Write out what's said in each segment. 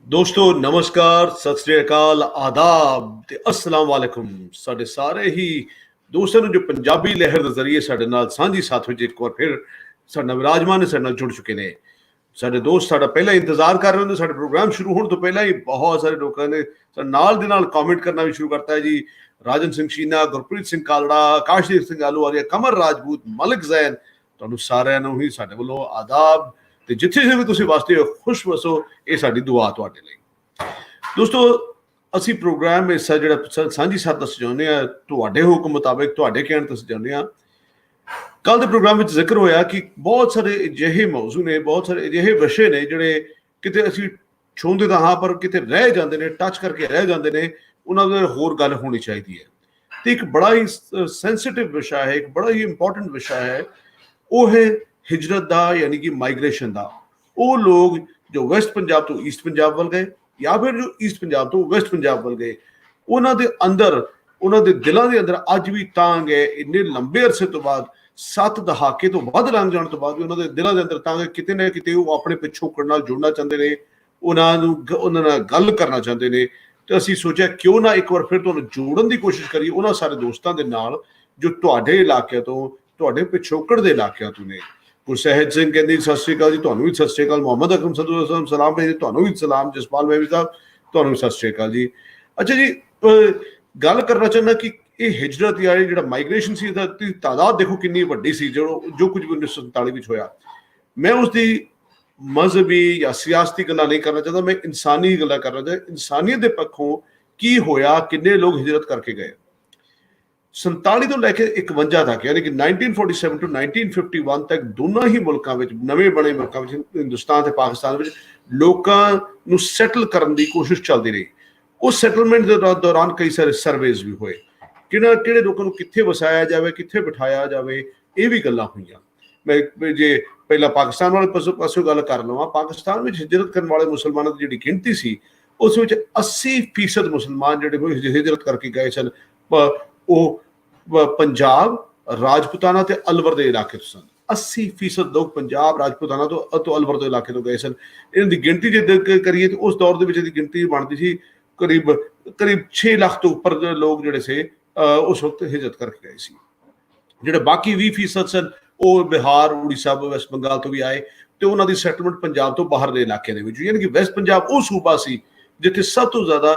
ਦੋਸਤੋ ਨਮਸਕਾਰ, ਸਤਿ ਸ੍ਰੀ ਅਕਾਲ, ਆਦਾਬ ਤੇ ਅਸਲਾਮ ਵਾਲੇਕੁਮ। ਸਾਡੇ ਸਾਰੇ ਹੀ ਦੋਸਤਾਂ ਨੂੰ ਜੋ ਪੰਜਾਬੀ ਲਹਿਰ ਦੇ ਜ਼ਰੀਏ ਸਾਡੇ ਨਾਲ ਸਾਂਝੀ ਸਾਥ ਵਿੱਚ ਇੱਕ ਵਾਰ ਫਿਰ ਸਾਡੇ ਨਾਲ ਵਿਰਾਜਮਾਨ ਨੇ, ਸਾਡੇ ਨਾਲ ਜੁੜ ਚੁੱਕੇ ਨੇ। ਸਾਡੇ ਦੋਸਤ ਸਾਡਾ ਪਹਿਲਾਂ ਇੰਤਜ਼ਾਰ ਕਰ ਰਹੇ ਹੁੰਦੇ। ਸਾਡੇ ਪ੍ਰੋਗਰਾਮ ਸ਼ੁਰੂ ਹੋਣ ਤੋਂ ਪਹਿਲਾਂ ਹੀ ਬਹੁਤ ਸਾਰੇ ਲੋਕਾਂ ਨੇ ਸਾਡੇ ਨਾਲ ਦੇ ਨਾਲ ਕਮੈਂਟ ਕਰਨਾ ਵੀ ਸ਼ੁਰੂ ਕਰਤਾ ਹੈ ਜੀ। ਰਾਜਨ ਸਿੰਘ ਸ਼ੀਨਾ, ਗੁਰਪ੍ਰੀਤ ਸਿੰਘ ਕਾਲੜਾ, ਆਕਾਸ਼ਦੀਪ ਸਿੰਘ ਆਲੂਵਾਲੀਆ, ਕਮਰ ਰਾਜਪੂਤ, ਮਲਿਕ ਜ਼ੈਨ, ਤੁਹਾਨੂੰ ਸਾਰਿਆਂ ਨੂੰ ਹੀ ਸਾਡੇ ਵੱਲੋਂ ਆਦਾਬ। ਤੇ ਜਿੱਥੇ ਵੀ ਤੁਸੀਂ ਵਸਦੇ ਹੋ ਖੁਸ਼ ਵਸੋ, ਇਹ ਸਾਡੀ ਦੁਆ ਤੁਹਾਡੇ ਲਈ। ਦੋਸਤੋ ਅਸੀਂ ਪ੍ਰੋਗਰਾਮ ਹਿੱਸਾ ਜਿਹੜਾ ਸਾਂਝੀ ਸਾਥ ਦੱਸ ਚਾਹੁੰਦੇ ਹਾਂ, ਤੁਹਾਡੇ ਹੁਕਮ ਮੁਤਾਬਿਕ, ਤੁਹਾਡੇ ਕਹਿਣ ਤੋਂ ਚਾਹੁੰਦੇ ਹਾਂ। ਕੱਲ ਦੇ ਪ੍ਰੋਗਰਾਮ ਵਿੱਚ ਜ਼ਿਕਰ ਹੋਇਆ ਕਿ ਬਹੁਤ ਸਾਰੇ ਅਜਿਹੇ ਮੌਜੂ ਨੇ, ਬਹੁਤ ਸਾਰੇ ਅਜਿਹੇ ਵਿਸ਼ੇ ਨੇ ਜਿਹੜੇ ਕਿਤੇ ਅਸੀਂ ਛੂੰਹਦੇ ਤਾਂ ਹਾਂ ਪਰ ਕਿਤੇ ਰਹਿ ਜਾਂਦੇ ਨੇ, ਟੱਚ ਕਰਕੇ ਰਹਿ ਜਾਂਦੇ ਨੇ। ਉਹਨਾਂ ਦੇ ਹੋਰ ਗੱਲ ਹੋਣੀ ਚਾਹੀਦੀ ਹੈ। ਤੇ ਇੱਕ ਬੜਾ ਹੀ ਸੈਂਸਿਟਿਵ ਵਿਸ਼ਾ ਹੈ, ਇੱਕ ਬੜਾ ਹੀ ਇੰਪੋਰਟੈਂਟ ਵਿਸ਼ਾ ਹੈ, ਉਹ ਹੈ ਹਿਜਰਤ ਦਾ, ਯਾਨੀ ਕਿ ਮਾਈਗ੍ਰੇਸ਼ਨ ਦਾ। ਉਹ ਲੋਕ ਜੋ ਵੈਸਟ ਪੰਜਾਬ ਤੋਂ ਈਸਟ ਪੰਜਾਬ ਵੱਲ ਗਏ ਜਾਂ ਫਿਰ ਜੋ ਈਸਟ ਪੰਜਾਬ ਤੋਂ ਵੈਸਟ ਪੰਜਾਬ ਵੱਲ ਗਏ, ਉਹਨਾਂ ਦੇ ਅੰਦਰ, ਉਹਨਾਂ ਦੇ ਦਿਲਾਂ ਦੇ ਅੰਦਰ ਅੱਜ ਵੀ ਤਾਂਘ ਹੈ। ਇੰਨੇ ਲੰਬੇ ਅਰਸੇ ਤੋਂ ਬਾਅਦ, 7 ਦਹਾਕੇ ਤੋਂ ਵੱਧ ਲੰਘ ਜਾਣ ਤੋਂ ਬਾਅਦ ਵੀ ਉਹਨਾਂ ਦੇ ਦਿਲਾਂ ਦੇ ਅੰਦਰ ਤਾਂਘ ਹੈ। ਕਿਤੇ ਨਾ ਕਿਤੇ ਉਹ ਆਪਣੇ ਪਿਛੋਕੜ ਨਾਲ ਜੁੜਨਾ ਚਾਹੁੰਦੇ ਨੇ, ਉਹਨਾਂ ਨਾਲ ਗੱਲ ਕਰਨਾ ਚਾਹੁੰਦੇ ਨੇ। ਤੇ ਅਸੀਂ ਸੋਚਿਆ ਕਿਉਂ ਨਾ ਇੱਕ ਵਾਰ ਫਿਰ ਤੁਹਾਨੂੰ ਜੋੜਨ ਦੀ ਕੋਸ਼ਿਸ਼ ਕਰੀਏ ਉਹਨਾਂ ਸਾਰੇ ਦੋਸਤਾਂ ਦੇ ਨਾਲ ਜੋ ਤੁਹਾਡੇ ਇਲਾਕਿਆਂ ਤੋਂ, ਤੁਹਾਡੇ ਪਿਛੋਕੜ ਦੇ ਇਲਾਕਿਆਂ ਤੋਂ ਨੇ। ਗੁਰਸਹਿਜ ਸਿੰਘ ਕਹਿੰਦੀ ਸਤਿ ਸ਼੍ਰੀ ਅਕਾਲ ਜੀ, ਤੁਹਾਨੂੰ ਵੀ ਸਤਿ ਸ਼੍ਰੀ ਅਕਾਲ। ਮੁਹੰਮਦ ਅਕਰਮ ਸਦੂ ਸਲਾਮ ਭਾਈ ਜੀ, ਤੁਹਾਨੂੰ ਵੀ ਸਲਾਮ। ਜਸਪਾਲ ਮਹਿਵੀ ਸਾਹਿਬ, ਤੁਹਾਨੂੰ ਵੀ ਸਤਿ ਸ਼੍ਰੀ ਅਕਾਲ ਜੀ। ਅੱਛਾ ਜੀ, ਗੱਲ ਕਰਨਾ ਚਾਹੁੰਦਾ ਕਿ ਇਹ ਹਿਜਰਤ ਜਾਂ ਜਿਹੜਾ ਮਾਈਗ੍ਰੇਸ਼ਨ ਸੀ, ਇਹਦਾ ਤਾਦਾਦ ਦੇਖੋ ਕਿੰਨੀ ਵੱਡੀ ਸੀ। ਜੋ ਕੁਝ ਵੀ 1947 ਵਿੱਚ ਹੋਇਆ, ਮੈਂ ਉਸਦੀ ਮਜ਼ਹਬੀ ਜਾਂ ਸਿਆਸਤੀ ਗੱਲਾਂ ਨਹੀਂ ਕਰਨਾ ਚਾਹੁੰਦਾ, ਮੈਂ ਇਨਸਾਨੀ ਗੱਲਾਂ ਕਰਨਾ ਚਾਹੁੰਦਾ। ਇਨਸਾਨੀਅਤ ਦੇ ਪੱਖੋਂ ਕੀ ਹੋਇਆ, ਕਿੰਨੇ ਲੋਕ ਹਿਜਰਤ ਕਰਕੇ ਗਏ। 47 ਤੋਂ ਲੈ ਕੇ 51 ਤੱਕ, ਯਾਨੀ ਕਿ 1947 ਤੋਂ 1951 ਤੱਕ ਦੋਨਾਂ ਹੀ ਮੁਲਕਾਂ ਵਿੱਚ, ਨਵੇਂ ਬਣੇ ਮੁਲਕਾਂ ਵਿੱਚ, ਹਿੰਦੁਸਤਾਨ ਤੇ ਪਾਕਿਸਤਾਨ ਵਿੱਚ ਲੋਕਾਂ ਨੂੰ ਸੈਟਲ ਕਰਨ ਦੀ ਕੋਸ਼ਿਸ਼ ਚੱਲਦੀ ਰਹੀ। ਉਸ ਸੈਟਲਮੈਂਟ ਦੇ ਦੌਰਾਨ ਕਈ ਸਾਰੇ ਸਰਵੇਜ਼ ਵੀ ਹੋਏ, ਕਿਹੜੇ ਲੋਕਾਂ ਨੂੰ ਕਿੱਥੇ ਵਸਾਇਆ ਜਾਵੇ, ਕਿੱਥੇ ਬਿਠਾਇਆ ਜਾਵੇ, ਇਹ ਵੀ ਗੱਲਾਂ ਹੋਈਆਂ। ਮੈਂ ਜੇ ਪਹਿਲਾਂ ਪਾਕਿਸਤਾਨ ਵਾਲੇ ਪਾਸੋਂ ਗੱਲ ਕਰ ਲਵਾਂ, ਪਾਕਿਸਤਾਨ ਵਿੱਚ ਹਿਜਰਤ ਕਰਨ ਵਾਲੇ ਮੁਸਲਮਾਨਾਂ ਦੀ ਜਿਹੜੀ ਗਿਣਤੀ ਸੀ, ਉਸ ਵਿੱਚ 80% ਮੁਸਲਮਾਨ ਜਿਹੜੇ ਹਿਜਰਤ ਕਰਕੇ ਗਏ ਸਨ, ਉਹ ਪੰਜਾਬ, ਰਾਜਪੂਤਾਨਾ ਤੇ ਅਲਵਰ ਦੇ ਇਲਾਕੇ ਤੋਂ ਸਨ। 80% ਲੋਕ ਪੰਜਾਬ, ਰਾਜਪੂਤਾਨਾ ਤੋਂ ਅਲਵਰ ਦੇ ਇਲਾਕੇ ਤੋਂ ਗਏ ਸਨ। ਇਹਨਾਂ ਦੀ ਗਿਣਤੀ ਜੇ ਕਰੀਏ ਤਾਂ ਉਸ ਦੌਰ ਦੇ ਵਿੱਚ ਇਹਦੀ ਗਿਣਤੀ ਬਣਦੀ ਸੀ ਕਰੀਬ 6 ਲੱਖ ਤੋਂ ਉੱਪਰ ਦੇ ਲੋਕ ਜਿਹੜੇ ਸੀ ਉਸ ਵਕਤ ਹਿਜਰਤ ਕਰਕੇ ਗਏ ਸੀ। ਜਿਹੜੇ ਬਾਕੀ 20% ਸਨ ਉਹ ਬਿਹਾਰ, ਉੜੀਸਾ, ਵੈਸਟ ਬੰਗਾਲ ਤੋਂ ਵੀ ਆਏ ਤੇ ਉਹਨਾਂ ਦੀ ਸੈਟਲਮੈਂਟ ਪੰਜਾਬ ਤੋਂ ਬਾਹਰ ਦੇ ਇਲਾਕਿਆਂ ਦੇ ਵਿੱਚ, ਯਾਨੀ ਕਿ ਵੈਸਟ ਪੰਜਾਬ ਉਹ ਸੂਬਾ ਸੀ ਜਿੱਥੇ ਸਭ ਤੋਂ ਜ਼ਿਆਦਾ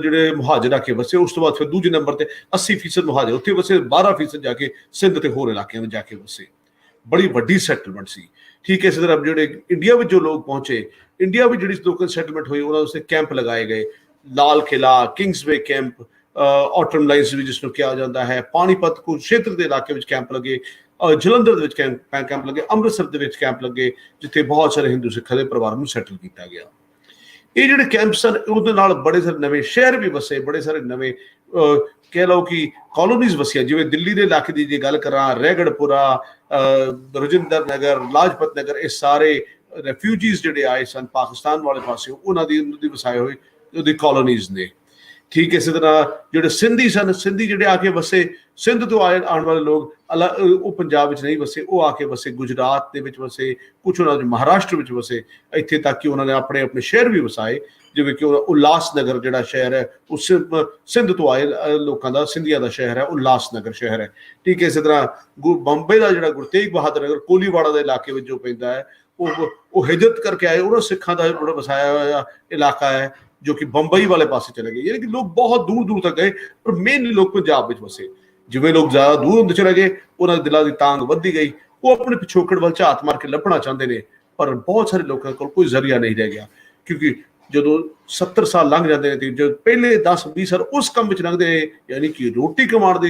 ਜਿਹੜੇ ਮੁਹਾਜਰ ਆ ਕੇ ਵਸੇ। ਉਸ ਤੋਂ ਬਾਅਦ ਫਿਰ ਦੂਜੇ ਨੰਬਰ ਤੇ 80% ਮੁਹਾਜਰ ਉੱਥੇ ਵਸੇ, 12% ਜਾ ਕੇ ਸਿੰਧ ਤੇ ਹੋਰ ਇਲਾਕਿਆਂ ਵਿੱਚ ਜਾ ਕੇ ਵਸੇ। ਬੜੀ ਵੱਡੀ ਸੈਟਲਮੈਂਟ ਸੀ। ਠੀਕ ਹੈ, ਇਸੇ ਤਰ੍ਹਾਂ ਜਿਹੜੇ ਇੰਡੀਆ ਵਿੱਚ ਜੋ ਲੋਕ ਪਹੁੰਚੇ, ਇੰਡੀਆ ਵਿੱਚ ਜਿਹੜੀ ਲੋਕਾਂ ਦੀ ਸੈਟਲਮੈਂਟ ਹੋਈ, ਉਹਨਾਂ ਵਾਸਤੇ ਕੈਂਪ ਲਗਾਏ ਗਏ। Lal Qila, ਕਿੰਗਸਵੇ camp, autumn lines ਵੀ ਜਿਸ ਨੂੰ ਕਿਹਾ ਜਾਂਦਾ ਹੈ, ਪਾਣੀਪਤ ਕੁਰੂਕਸ਼ੇਤਰ ਦੇ ਇਲਾਕੇ ਵਿੱਚ ਕੈਂਪ ਲੱਗੇ, ਜਲੰਧਰ ਦੇ ਵਿੱਚ ਕੈਂਪ ਲੱਗੇ, ਅੰਮ੍ਰਿਤਸਰ ਦੇ ਵਿੱਚ ਕੈਂਪ ਲੱਗੇ, ਜਿੱਥੇ ਬਹੁਤ ਸਾਰੇ ਹਿੰਦੂ ਸਿੱਖਾਂ ਦੇ ਪਰਿਵਾਰਾਂ ਨੂੰ ਸੈਟਲ ਕੀਤਾ ਗਿਆ। ਇਹ ਜਿਹੜੇ ਕੈਂਪ ਸਨ, ਉਹਦੇ ਨਾਲ ਬੜੇ ਸਾਰੇ ਨਵੇਂ ਸ਼ਹਿਰ ਵੀ ਵਸੇ, ਬੜੇ ਸਾਰੇ ਨਵੇਂ ਕਹਿ ਲਓ ਕਿ ਕਾਲੋਨੀਜ਼ ਵਸੀਆਂ। ਜਿਵੇਂ ਦਿੱਲੀ ਦੇ ਇਲਾਕੇ ਦੀ ਜੇ ਗੱਲ ਕਰਾਂ, ਰੈਗੜਪੁਰਾ, ਰਜਿੰਦਰ ਨਗਰ, ਲਾਜਪਤ ਨਗਰ, ਇਹ ਸਾਰੇ ਰੈਫਿਊਜੀਜ਼ ਜਿਹੜੇ ਆਏ ਸਨ ਪਾਕਿਸਤਾਨ ਵਾਲੇ ਪਾਸੇ, ਉਹਨਾਂ ਦੀ ਵਸਾਏ ਹੋਏ ਉਹਦੀ ਕਾਲੋਨੀਜ਼ ਨੇ। ਠੀਕ ਹੈ, ਇਸੇ ਤਰ੍ਹਾਂ ਜਿਹੜੇ ਸਿੰਧੀ ਸਨ, ਸਿੰਧੀ ਜਿਹੜੇ ਆ ਕੇ ਵਸੇ, ਸਿੰਧ ਤੋਂ ਆਉਣ ਵਾਲੇ ਲੋਕ ਉਹ ਪੰਜਾਬ ਵਿੱਚ ਨਹੀਂ ਵਸੇ, ਉਹ ਆ ਕੇ ਵਸੇ ਗੁਜਰਾਤ ਦੇ ਵਿੱਚ ਵਸੇ, ਕੁਛ ਉਹਨਾਂ ਦੇ ਮਹਾਰਾਸ਼ਟਰ ਵਿੱਚ ਵਸੇ, ਇੱਥੇ ਤੱਕ ਕਿ ਉਹਨਾਂ ਨੇ ਆਪਣੇ ਆਪਣੇ ਸ਼ਹਿਰ ਵੀ ਵਸਾਏ। ਜਿਵੇਂ ਕਿ ਉਲਾਸਨਗਰ ਜਿਹੜਾ ਸ਼ਹਿਰ ਹੈ, ਉਹ ਸਿੰਧ ਤੋਂ ਆਏ ਲੋਕਾਂ ਦਾ, ਸਿੰਧੀਆਂ ਦਾ ਸ਼ਹਿਰ ਹੈ, ਉਲਾਸਨਗਰ ਸ਼ਹਿਰ ਹੈ। ਠੀਕ ਹੈ, ਇਸੇ ਤਰ੍ਹਾਂ ਬੰਬੇ ਦਾ ਜਿਹੜਾ ਗੁਰੂ ਤੇਗ ਬਹਾਦਰ ਨਗਰ, ਕੋਲੀਵਾੜਾ ਦੇ ਇਲਾਕੇ ਵਿੱਚ ਜੋ ਪੈਂਦਾ ਹੈ, ਉਹ ਹਿਜਰਤ ਕਰਕੇ ਆਏ, ਉਹਨਾਂ ਸਿੱਖਾਂ ਦਾ ਵਸਾਇਆ ਹੋਇਆ ਇਲਾਕਾ ਹੈ ਜੋ ਕਿ ਬੰਬਈ ਵਾਲੇ ਪਾਸੇ ਚਲੇ ਗਏ। ਯਾਨੀ ਕਿ ਲੋਕ ਬਹੁਤ ਦੂਰ ਦੂਰ ਤੱਕ ਗਏ, ਪਰ ਮੇਨਲੀ ਲੋਕ ਪੰਜਾਬ ਵਿੱਚ ਵਸੇ। ਜਿਵੇਂ ਲੋਕ ਜ਼ਿਆਦਾ ਦੂਰ ਹੁੰਦੇ ਚਲੇ ਗਏ, ਉਹਨਾਂ ਦੇ ਦਿਲਾਂ ਦੀ ਤਾਂਘ ਵੱਧਦੀ ਗਈ, ਉਹ ਆਪਣੇ ਪਿਛੋਕੜ ਵੱਲ ਝਾਤ ਮਾਰ ਕੇ ਲੱਭਣਾ ਚਾਹੁੰਦੇ ਨੇ, ਪਰ ਬਹੁਤ ਸਾਰੇ ਲੋਕਾਂ ਕੋਲ ਕੋਈ ਜ਼ਰੀਆ ਨਹੀਂ ਰਹਿ ਗਿਆ। ਕਿਉਂਕਿ ਜਦੋਂ 70 ਸਾਲ ਲੰਘ ਜਾਂਦੇ ਨੇ ਤੇ ਜੋ ਪਹਿਲੇ 10-20 ਸਾਲ ਉਸ ਕੰਮ ਵਿੱਚ ਲੰਘਦੇ ਨੇ, ਯਾਨੀ ਕਿ ਰੋਟੀ ਕਮਾਉਣ ਦੇ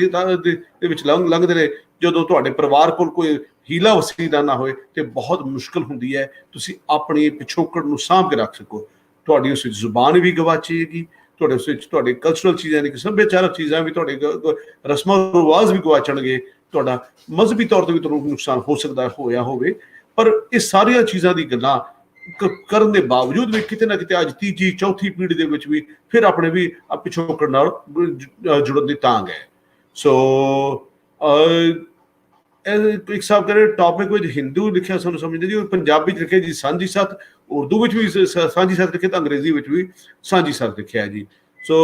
ਵਿੱਚ ਲੰਘਦੇ ਨੇ, ਜਦੋਂ ਤੁਹਾਡੇ ਪਰਿਵਾਰ ਕੋਲ ਕੋਈ ਹੀਲਾ ਵਸੀਲਾ ਨਾ ਹੋਏ ਤੇ ਬਹੁਤ ਮੁਸ਼ਕਿਲ ਹੁੰਦੀ ਹੈ ਤੁਸੀਂ ਆਪਣੀ ਪਿਛੋਕੜ ਨੂੰ ਸਾਂਭ ਕੇ ਰੱਖ ਸਕੋ। ਤੁਹਾਡੀ ਉਸ ਵਿੱਚ ਜ਼ੁਬਾਨ ਵੀ ਗਵਾਚੇਗੀ, ਤੁਹਾਡੇ ਉਸ ਵਿੱਚ ਤੁਹਾਡੇ ਕਲਚਰਲ ਚੀਜ਼ਾਂ, ਯਾਨੀ ਕਿ ਸੱਭਿਆਚਾਰਕ ਚੀਜ਼ਾਂ ਵੀ, ਤੁਹਾਡੇ ਰਸਮਾਂ ਰਿਵਾਜ਼ ਵੀ ਗਵਾਚਣਗੇ, ਤੁਹਾਡਾ ਮਜ਼ਹਬੀ ਤੌਰ ਤੇ ਵੀ ਤੁਹਾਨੂੰ ਨੁਕਸਾਨ ਹੋ ਸਕਦਾ ਹੋਇਆ ਹੋਵੇ। ਪਰ ਇਹ ਸਾਰੀਆਂ ਚੀਜ਼ਾਂ ਦੀ ਗੱਲਾਂ ਕਰਨ ਦੇ ਬਾਵਜੂਦ ਵੀ ਕਿਤੇ ਨਾ ਕਿਤੇ ਅੱਜ ਤੀਜੀ ਚੌਥੀ ਪੀੜ੍ਹੀ ਦੇ ਵਿੱਚ ਵੀ ਫਿਰ ਆਪਣੇ ਵੀ ਪਿਛੋਕੜ ਨਾਲ ਜੁੜਨ ਦੀ ਤਾਂਘ ਹੈ। ਸੋ ਇੱਕ ਸਾਹਿਬ ਕਹ ਰਹੇ ਟੌਪਿਕ ਵਿੱਚ ਹਿੰਦੂ ਲਿਖਿਆ ਸਾਨੂੰ ਸਮਝਦੇ ਜੀ, ਪੰਜਾਬੀ 'ਚ ਲਿਖਿਆ ਜੀ ਸਾਂਝੀ ਸੱਥ, ਉਰਦੂ ਵਿੱਚ ਵੀ ਸਾਂਝੀ ਸੱਥ ਲਿਖਿਆ ਤਾਂ ਅੰਗਰੇਜ਼ੀ ਵਿੱਚ ਵੀ ਸਾਂਝੀ ਸੱਥ ਲਿਖਿਆ ਜੀ। ਸੋ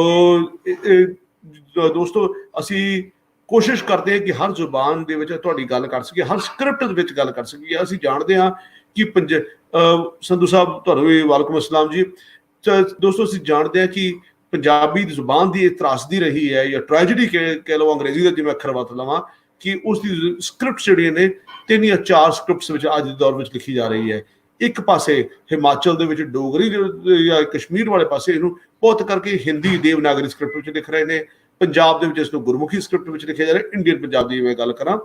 ਦੋਸਤੋ ਅਸੀਂ ਕੋਸ਼ਿਸ਼ ਕਰਦੇ ਹਾਂ ਕਿ ਹਰ ਜ਼ੁਬਾਨ ਦੇ ਵਿੱਚ ਤੁਹਾਡੀ ਗੱਲ ਕਰ ਸਕੀਏ, ਹਰ ਸਕ੍ਰਿਪਟ ਦੇ ਵਿੱਚ ਗੱਲ ਕਰ ਸਕੀਏ। ਅਸੀਂ ਜਾਣਦੇ ਹਾਂ ਕਿ ਸੰਧੂ ਸਾਹਿਬ ਤੁਹਾਨੂੰ ਵੀ ਵਾਲੇਕੁਮ ਅਸਲਾਮ ਜੀ। ਦੋਸਤੋ ਅਸੀਂ ਜਾਣਦੇ ਹਾਂ ਕਿ ਪੰਜਾਬੀ ਜ਼ੁਬਾਨ ਦੀ ਤਰਾਸਦੀ ਰਹੀ ਹੈ, ਜਾਂ ਟ੍ਰੈਜਡੀ ਕਹਿ ਲਓ, ਅੰਗਰੇਜ਼ੀ ਦਾ ਜਿਵੇਂ ਅੱਖਰ ਵਰਤ ਲਵਾਂ, ਕਿ ਉਸ ਦੀ ਸਕ੍ਰਿਪਟ ਜਿਹੜੀਆਂ ਨੇ 3 ਜਾਂ 4 ਸਕ੍ਰਿਪਟਸ ਵਿੱਚ ਅੱਜ ਦੇ ਦੌਰ ਵਿੱਚ ਲਿਖੀ ਜਾ ਰਹੀ ਹੈ। ਇੱਕ ਪਾਸੇ ਹਿਮਾਚਲ ਦੇ ਵਿੱਚ ਡੋਗਰੀ ਜਾਂ ਕਸ਼ਮੀਰ ਵਾਲੇ ਪਾਸੇ ਇਹਨੂੰ ਬਹੁਤ ਕਰਕੇ ਹਿੰਦੀ ਦੇਵਨਾਗਰੀ ਸਕ੍ਰਿਪਟ ਵਿੱਚ ਲਿਖ ਰਹੇ ਨੇ, ਪੰਜਾਬ ਦੇ ਵਿੱਚ ਇਸ ਨੂੰ ਗੁਰਮੁਖੀ ਸਕ੍ਰਿਪਟ ਵਿੱਚ ਲਿਖਿਆ ਜਾ ਰਿਹਾ। ਇੰਡੀਅਨ ਪੰਜਾਬ ਦੀ ਮੈਂ ਗੱਲ ਕਰਾਂ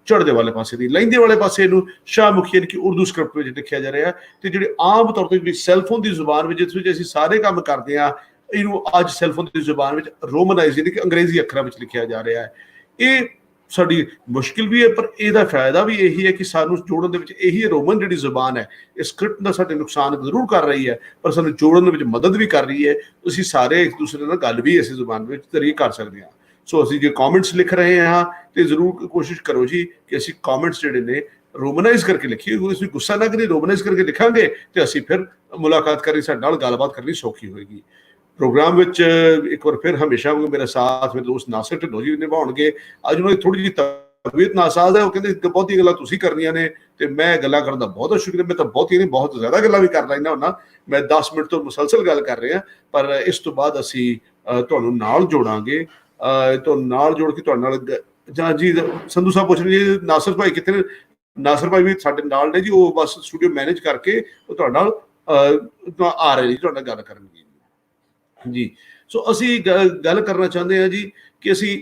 ਚੜ੍ਹਦੇ ਵਾਲੇ ਪਾਸੇ ਦੀ, ਲਹਿੰਦੇ ਵਾਲੇ ਪਾਸੇ ਇਹਨੂੰ ਸ਼ਾਹਮੁਖੀ ਯਾਨੀ ਕਿ ਉਰਦੂ ਸਕ੍ਰਿਪਟ ਵਿੱਚ ਲਿਖਿਆ ਜਾ ਰਿਹਾ। ਤੇ ਜਿਹੜੇ ਆਮ ਤੌਰ ਤੇ ਜਿਹੜੀ ਸੈਲਫੋਨ ਦੀ ਜ਼ੁਬਾਨ ਵਿੱਚ ਜਿਸ ਵਿੱਚ ਅਸੀਂ ਸਾਰੇ ਕੰਮ ਕਰਦੇ ਹਾਂ, ਇਹਨੂੰ ਅੱਜ ਸੈਲਫੋਨ ਦੀ ਜ਼ੁਬਾਨ ਵਿੱਚ ਰੋਮਨਾਈਜ਼ ਯਾਨੀ ਕਿ ਅੰਗਰੇਜ਼ੀ ਅੱਖਰਾਂ ਵਿੱਚ ਲਿਖਿਆ ਜਾ ਰਿਹਾ ਹੈ। ਇਹ ਸਾਡੀ ਮੁਸ਼ਕਿਲ ਵੀ ਹੈ, ਪਰ ਇਹਦਾ ਫਾਇਦਾ ਵੀ ਇਹੀ ਹੈ ਕਿ ਸਾਨੂੰ ਜੋੜਨ ਦੇ ਵਿੱਚ ਇਹੀ ਰੋਮਨ ਜਿਹੜੀ ਜ਼ੁਬਾਨ ਹੈ, ਇਹ ਸਕ੍ਰਿਪਟ ਦਾ ਸਾਡੇ ਨੁਕਸਾਨ ਜ਼ਰੂਰ ਕਰ ਰਹੀ ਹੈ, ਪਰ ਸਾਨੂੰ ਜੋੜਨ ਦੇ ਵਿੱਚ ਮਦਦ ਵੀ ਕਰ ਰਹੀ ਹੈ। ਅਸੀਂ ਸਾਰੇ ਇੱਕ ਦੂਸਰੇ ਨਾਲ ਗੱਲ ਵੀ ਇਸੇ ਜ਼ੁਬਾਨ ਵਿੱਚ ਜ਼ਰੀਏ ਕਰ ਸਕਦੇ ਹਾਂ। ਸੋ ਅਸੀਂ ਜੇ ਕਮੈਂਟਸ ਲਿਖ ਰਹੇ ਹਾਂ ਤੇ ਜ਼ਰੂਰ ਕੋਸ਼ਿਸ਼ ਕਰੋ ਜੀ ਕਿ ਅਸੀਂ ਕਮੈਂਟਸ ਜਿਹੜੇ ਨੇ ਰੋਮਨਾਈਜ਼ ਕਰਕੇ ਲਿਖੀਏ। ਅਸੀਂ ਗੁੱਸਾ ਨਾ ਕਰੀਏ, ਰੋਮਨਾਈਜ਼ ਕਰਕੇ ਲਿਖਾਂਗੇ ਤੇ ਅਸੀਂ ਫਿਰ ਮੁਲਾਕਾਤ ਕਰੀ, ਸਾਡੇ ਨਾਲ ਗੱਲਬਾਤ ਕਰਨੀ ਸੌਖੀ ਹੋਏਗੀ। ਪ੍ਰੋਗਰਾਮ ਵਿੱਚ ਇੱਕ ਵਾਰ ਫਿਰ ਹਮੇਸ਼ਾ ਮੇਰਾ ਸਾਥ ਮੇਰੇ ਦੋਸਤ ਨਾਸਿਰ ਢਿੱਲੋਂ ਜੀ ਨਿਭਾਉਣਗੇ। ਅੱਜ ਉਹਨਾਂ ਦੀ ਥੋੜੀ ਜਿਹੀ ਤਬੀਅਤ ਨਾਸਾਜ਼ ਹੈ, ਉਹ ਕਹਿੰਦੇ ਬਹੁਤੀ ਗੱਲਾਂ ਤੁਸੀਂ ਕਰਨੀਆਂ ਨੇ ਤੇ ਮੈਂ ਗੱਲਾਂ ਕਰਨ ਦਾ ਬਹੁਤ ਸ਼ੁਕਰੀਆ। ਮੈਂ ਤਾਂ ਬਹੁਤੀ ਨਹੀਂ, ਬਹੁਤ ਜ਼ਿਆਦਾ ਗੱਲਾਂ ਵੀ ਕਰ ਲੈਂਦਾ ਹੁੰਦਾ। ਮੈਂ 10 ਮਿੰਟ ਤੋਂ ਮੁਸਲਸਲ ਗੱਲ ਕਰ ਰਿਹਾ, ਪਰ ਇਸ ਤੋਂ ਬਾਅਦ ਅਸੀਂ ਤੁਹਾਨੂੰ ਨਾਲ ਜੋੜਾਂਗੇ, ਤੁਹਾਨੂੰ ਨਾਲ ਜੋੜ ਕੇ ਤੁਹਾਡੇ ਨਾਲ ਜਾਂ ਜੀ ਸੰਧੂ ਸਾਹਿਬ ਪੁੱਛ ਰਹੇ ਜੀ ਨਾਸਿਰ ਭਾਈ ਕਿੱਥੇ ਨੇ? ਨਾਸਿਰ ਭਾਈ ਵੀ ਸਾਡੇ ਨਾਲ ਨੇ ਜੀ, ਉਹ ਬਸ ਸਟੂਡੀਓ ਮੈਨੇਜ ਕਰਕੇ ਉਹ ਤੁਹਾਡੇ ਨਾਲ ਆ ਰਹੇ ਜੀ, ਤੁਹਾਡੇ ਨਾਲ ਗੱਲ ਕਰਨਗੇ ਜੀ। ਸੋ ਅਸੀਂ ਗੱਲ ਕਰਨਾ ਚਾਹੁੰਦੇ ਹਾਂ ਜੀ ਕਿ ਅਸੀਂ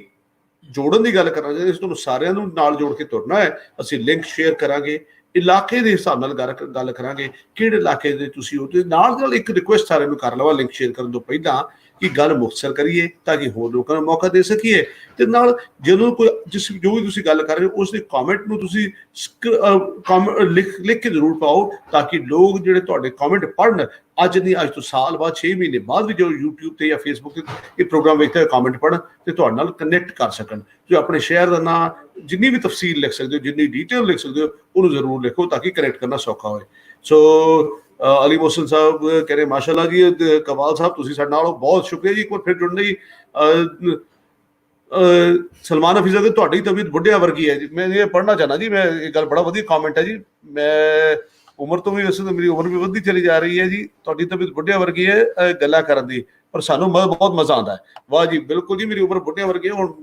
ਜੋੜਨ ਦੀ ਗੱਲ ਕਰਨਾ ਚਾਹੁੰਦੇ, ਅਸੀਂ ਤੁਹਾਨੂੰ ਸਾਰਿਆਂ ਨੂੰ ਨਾਲ ਜੋੜ ਕੇ ਤੁਰਨਾ ਹੈ। ਅਸੀਂ ਲਿੰਕ ਸ਼ੇਅਰ ਕਰਾਂਗੇ, ਇਲਾਕੇ ਦੇ ਹਿਸਾਬ ਨਾਲ ਗੱਲ ਕਰਾਂਗੇ, ਕਿਹੜੇ ਇਲਾਕੇ ਦੇ ਤੁਸੀਂ ਹੋ। ਤੇ ਨਾਲ ਇੱਕ ਰਿਕੁਐਸਟ ਸਾਰਿਆਂ ਨੂੰ ਕਰ ਲਵਾਂ ਲਿੰਕ ਸ਼ੇਅਰ ਕਰਨ ਤੋਂ ਪਹਿਲਾਂ ਕਿ ਗੱਲ ਮੁਖਤਸਰ ਕਰੀਏ ਤਾਂ ਕਿ ਹੋਰ ਲੋਕਾਂ ਨੂੰ ਮੌਕਾ ਦੇ ਸਕੀਏ। ਤੇ ਨਾਲ ਜਦੋਂ ਕੋਈ ਜੋ ਵੀ ਤੁਸੀਂ ਗੱਲ ਕਰ ਰਹੇ ਹੋ ਉਸ ਦੇ ਕਮੈਂਟ ਨੂੰ ਤੁਸੀਂ ਲਿਖ ਕੇ ਜ਼ਰੂਰ ਪਾਓ, ਤਾਂ ਕਿ ਲੋਕ ਜਿਹੜੇ ਤੁਹਾਡੇ ਕਮੈਂਟ ਪੜ੍ਹਨ, ਅੱਜ ਨਹੀਂ ਅੱਜ ਤੋਂ ਸਾਲ ਬਾਅਦ 6 ਮਹੀਨੇ ਬਾਅਦ ਵੀ ਜੋ YouTube ਤੇ ਜਾਂ Facebook ਤੇ ਇਹ ਪ੍ਰੋਗਰਾਮ ਵੇਖਦੇ ਕਮੈਂਟ ਪੜ੍ਹਨ ਤੇ ਤੁਹਾਡੇ ਨਾਲ ਕਨੈਕਟ ਕਰ ਸਕਣ। ਜੋ ਆਪਣੇ ਸ਼ਹਿਰ ਦਾ ਨਾਂ, ਜਿੰਨੀ ਵੀ ਤਫਸੀਲ ਲਿਖ ਸਕਦੇ ਹੋ, ਜਿੰਨੀ ਡਿਟੇਲ ਲਿਖ ਸਕਦੇ ਹੋ, ਉਹਨੂੰ ਜ਼ਰੂਰ ਲਿਖੋ ਤਾਂ ਕਿ ਕਨੈਕਟ ਕਰਨਾ ਸੌਖਾ ਹੋਏ। ਸੋ ਅਲੀ ਮੋਹਸਨ ਸਾਹਿਬ ਕਹਿ ਰਹੇ ਮਾਸ਼ਾਅੱਲਾ ਜੀ, ਕਮਾਲ ਸਾਹਿਬ ਤੁਸੀਂ ਸਾਡੇ ਨਾਲ ਬਹੁਤ ਸ਼ੁਕਰੀਆ ਜੀ ਇੱਕ ਵਾਰ ਫਿਰ ਜੁੜਨ ਲਈ। ਸਲਮਾਨ ਹਫੀਜ਼ਾ ਦੇ ਤੁਹਾਡੀ ਤਬੀਅਤ ਬੁੱਢਿਆਂ ਵਰਗੀ ਹੈ ਜੀ। ਮੈਂ ਇਹ ਪੜ੍ਹਨਾ ਚਾਹੁੰਦਾ ਜੀ, ਮੈਂ ਇਹ ਗੱਲ ਬੜਾ ਵਧੀਆ ਕਮੈਂਟ ਹੈ ਜੀ। ਮੈਂ ਉਮਰ ਤੋਂ ਵੀ ਵੈਸੇ ਤਾਂ ਮੇਰੀ ਉਮਰ ਵੀ ਵੱਧਦੀ ਚਲੀ ਜਾ ਰਹੀ ਹੈ ਜੀ, ਤੁਹਾਡੀ ਤਬੀਅਤ ਬੁੱਢਿਆਂ ਵਰਗੀ ਹੈ ਗੱਲਾਂ ਕਰਨ ਦੀ, ਪਰ ਸਾਨੂੰ ਬਹੁਤ ਮਜ਼ਾ ਆਉਂਦਾ ਹੈ। ਵਾਹ ਜੀ ਬਿਲਕੁਲ ਜੀ, ਮੇਰੀ ਉਮਰ ਬੁੱਢਿਆਂ ਵਰਗੀ ਹੈ। ਹੁਣ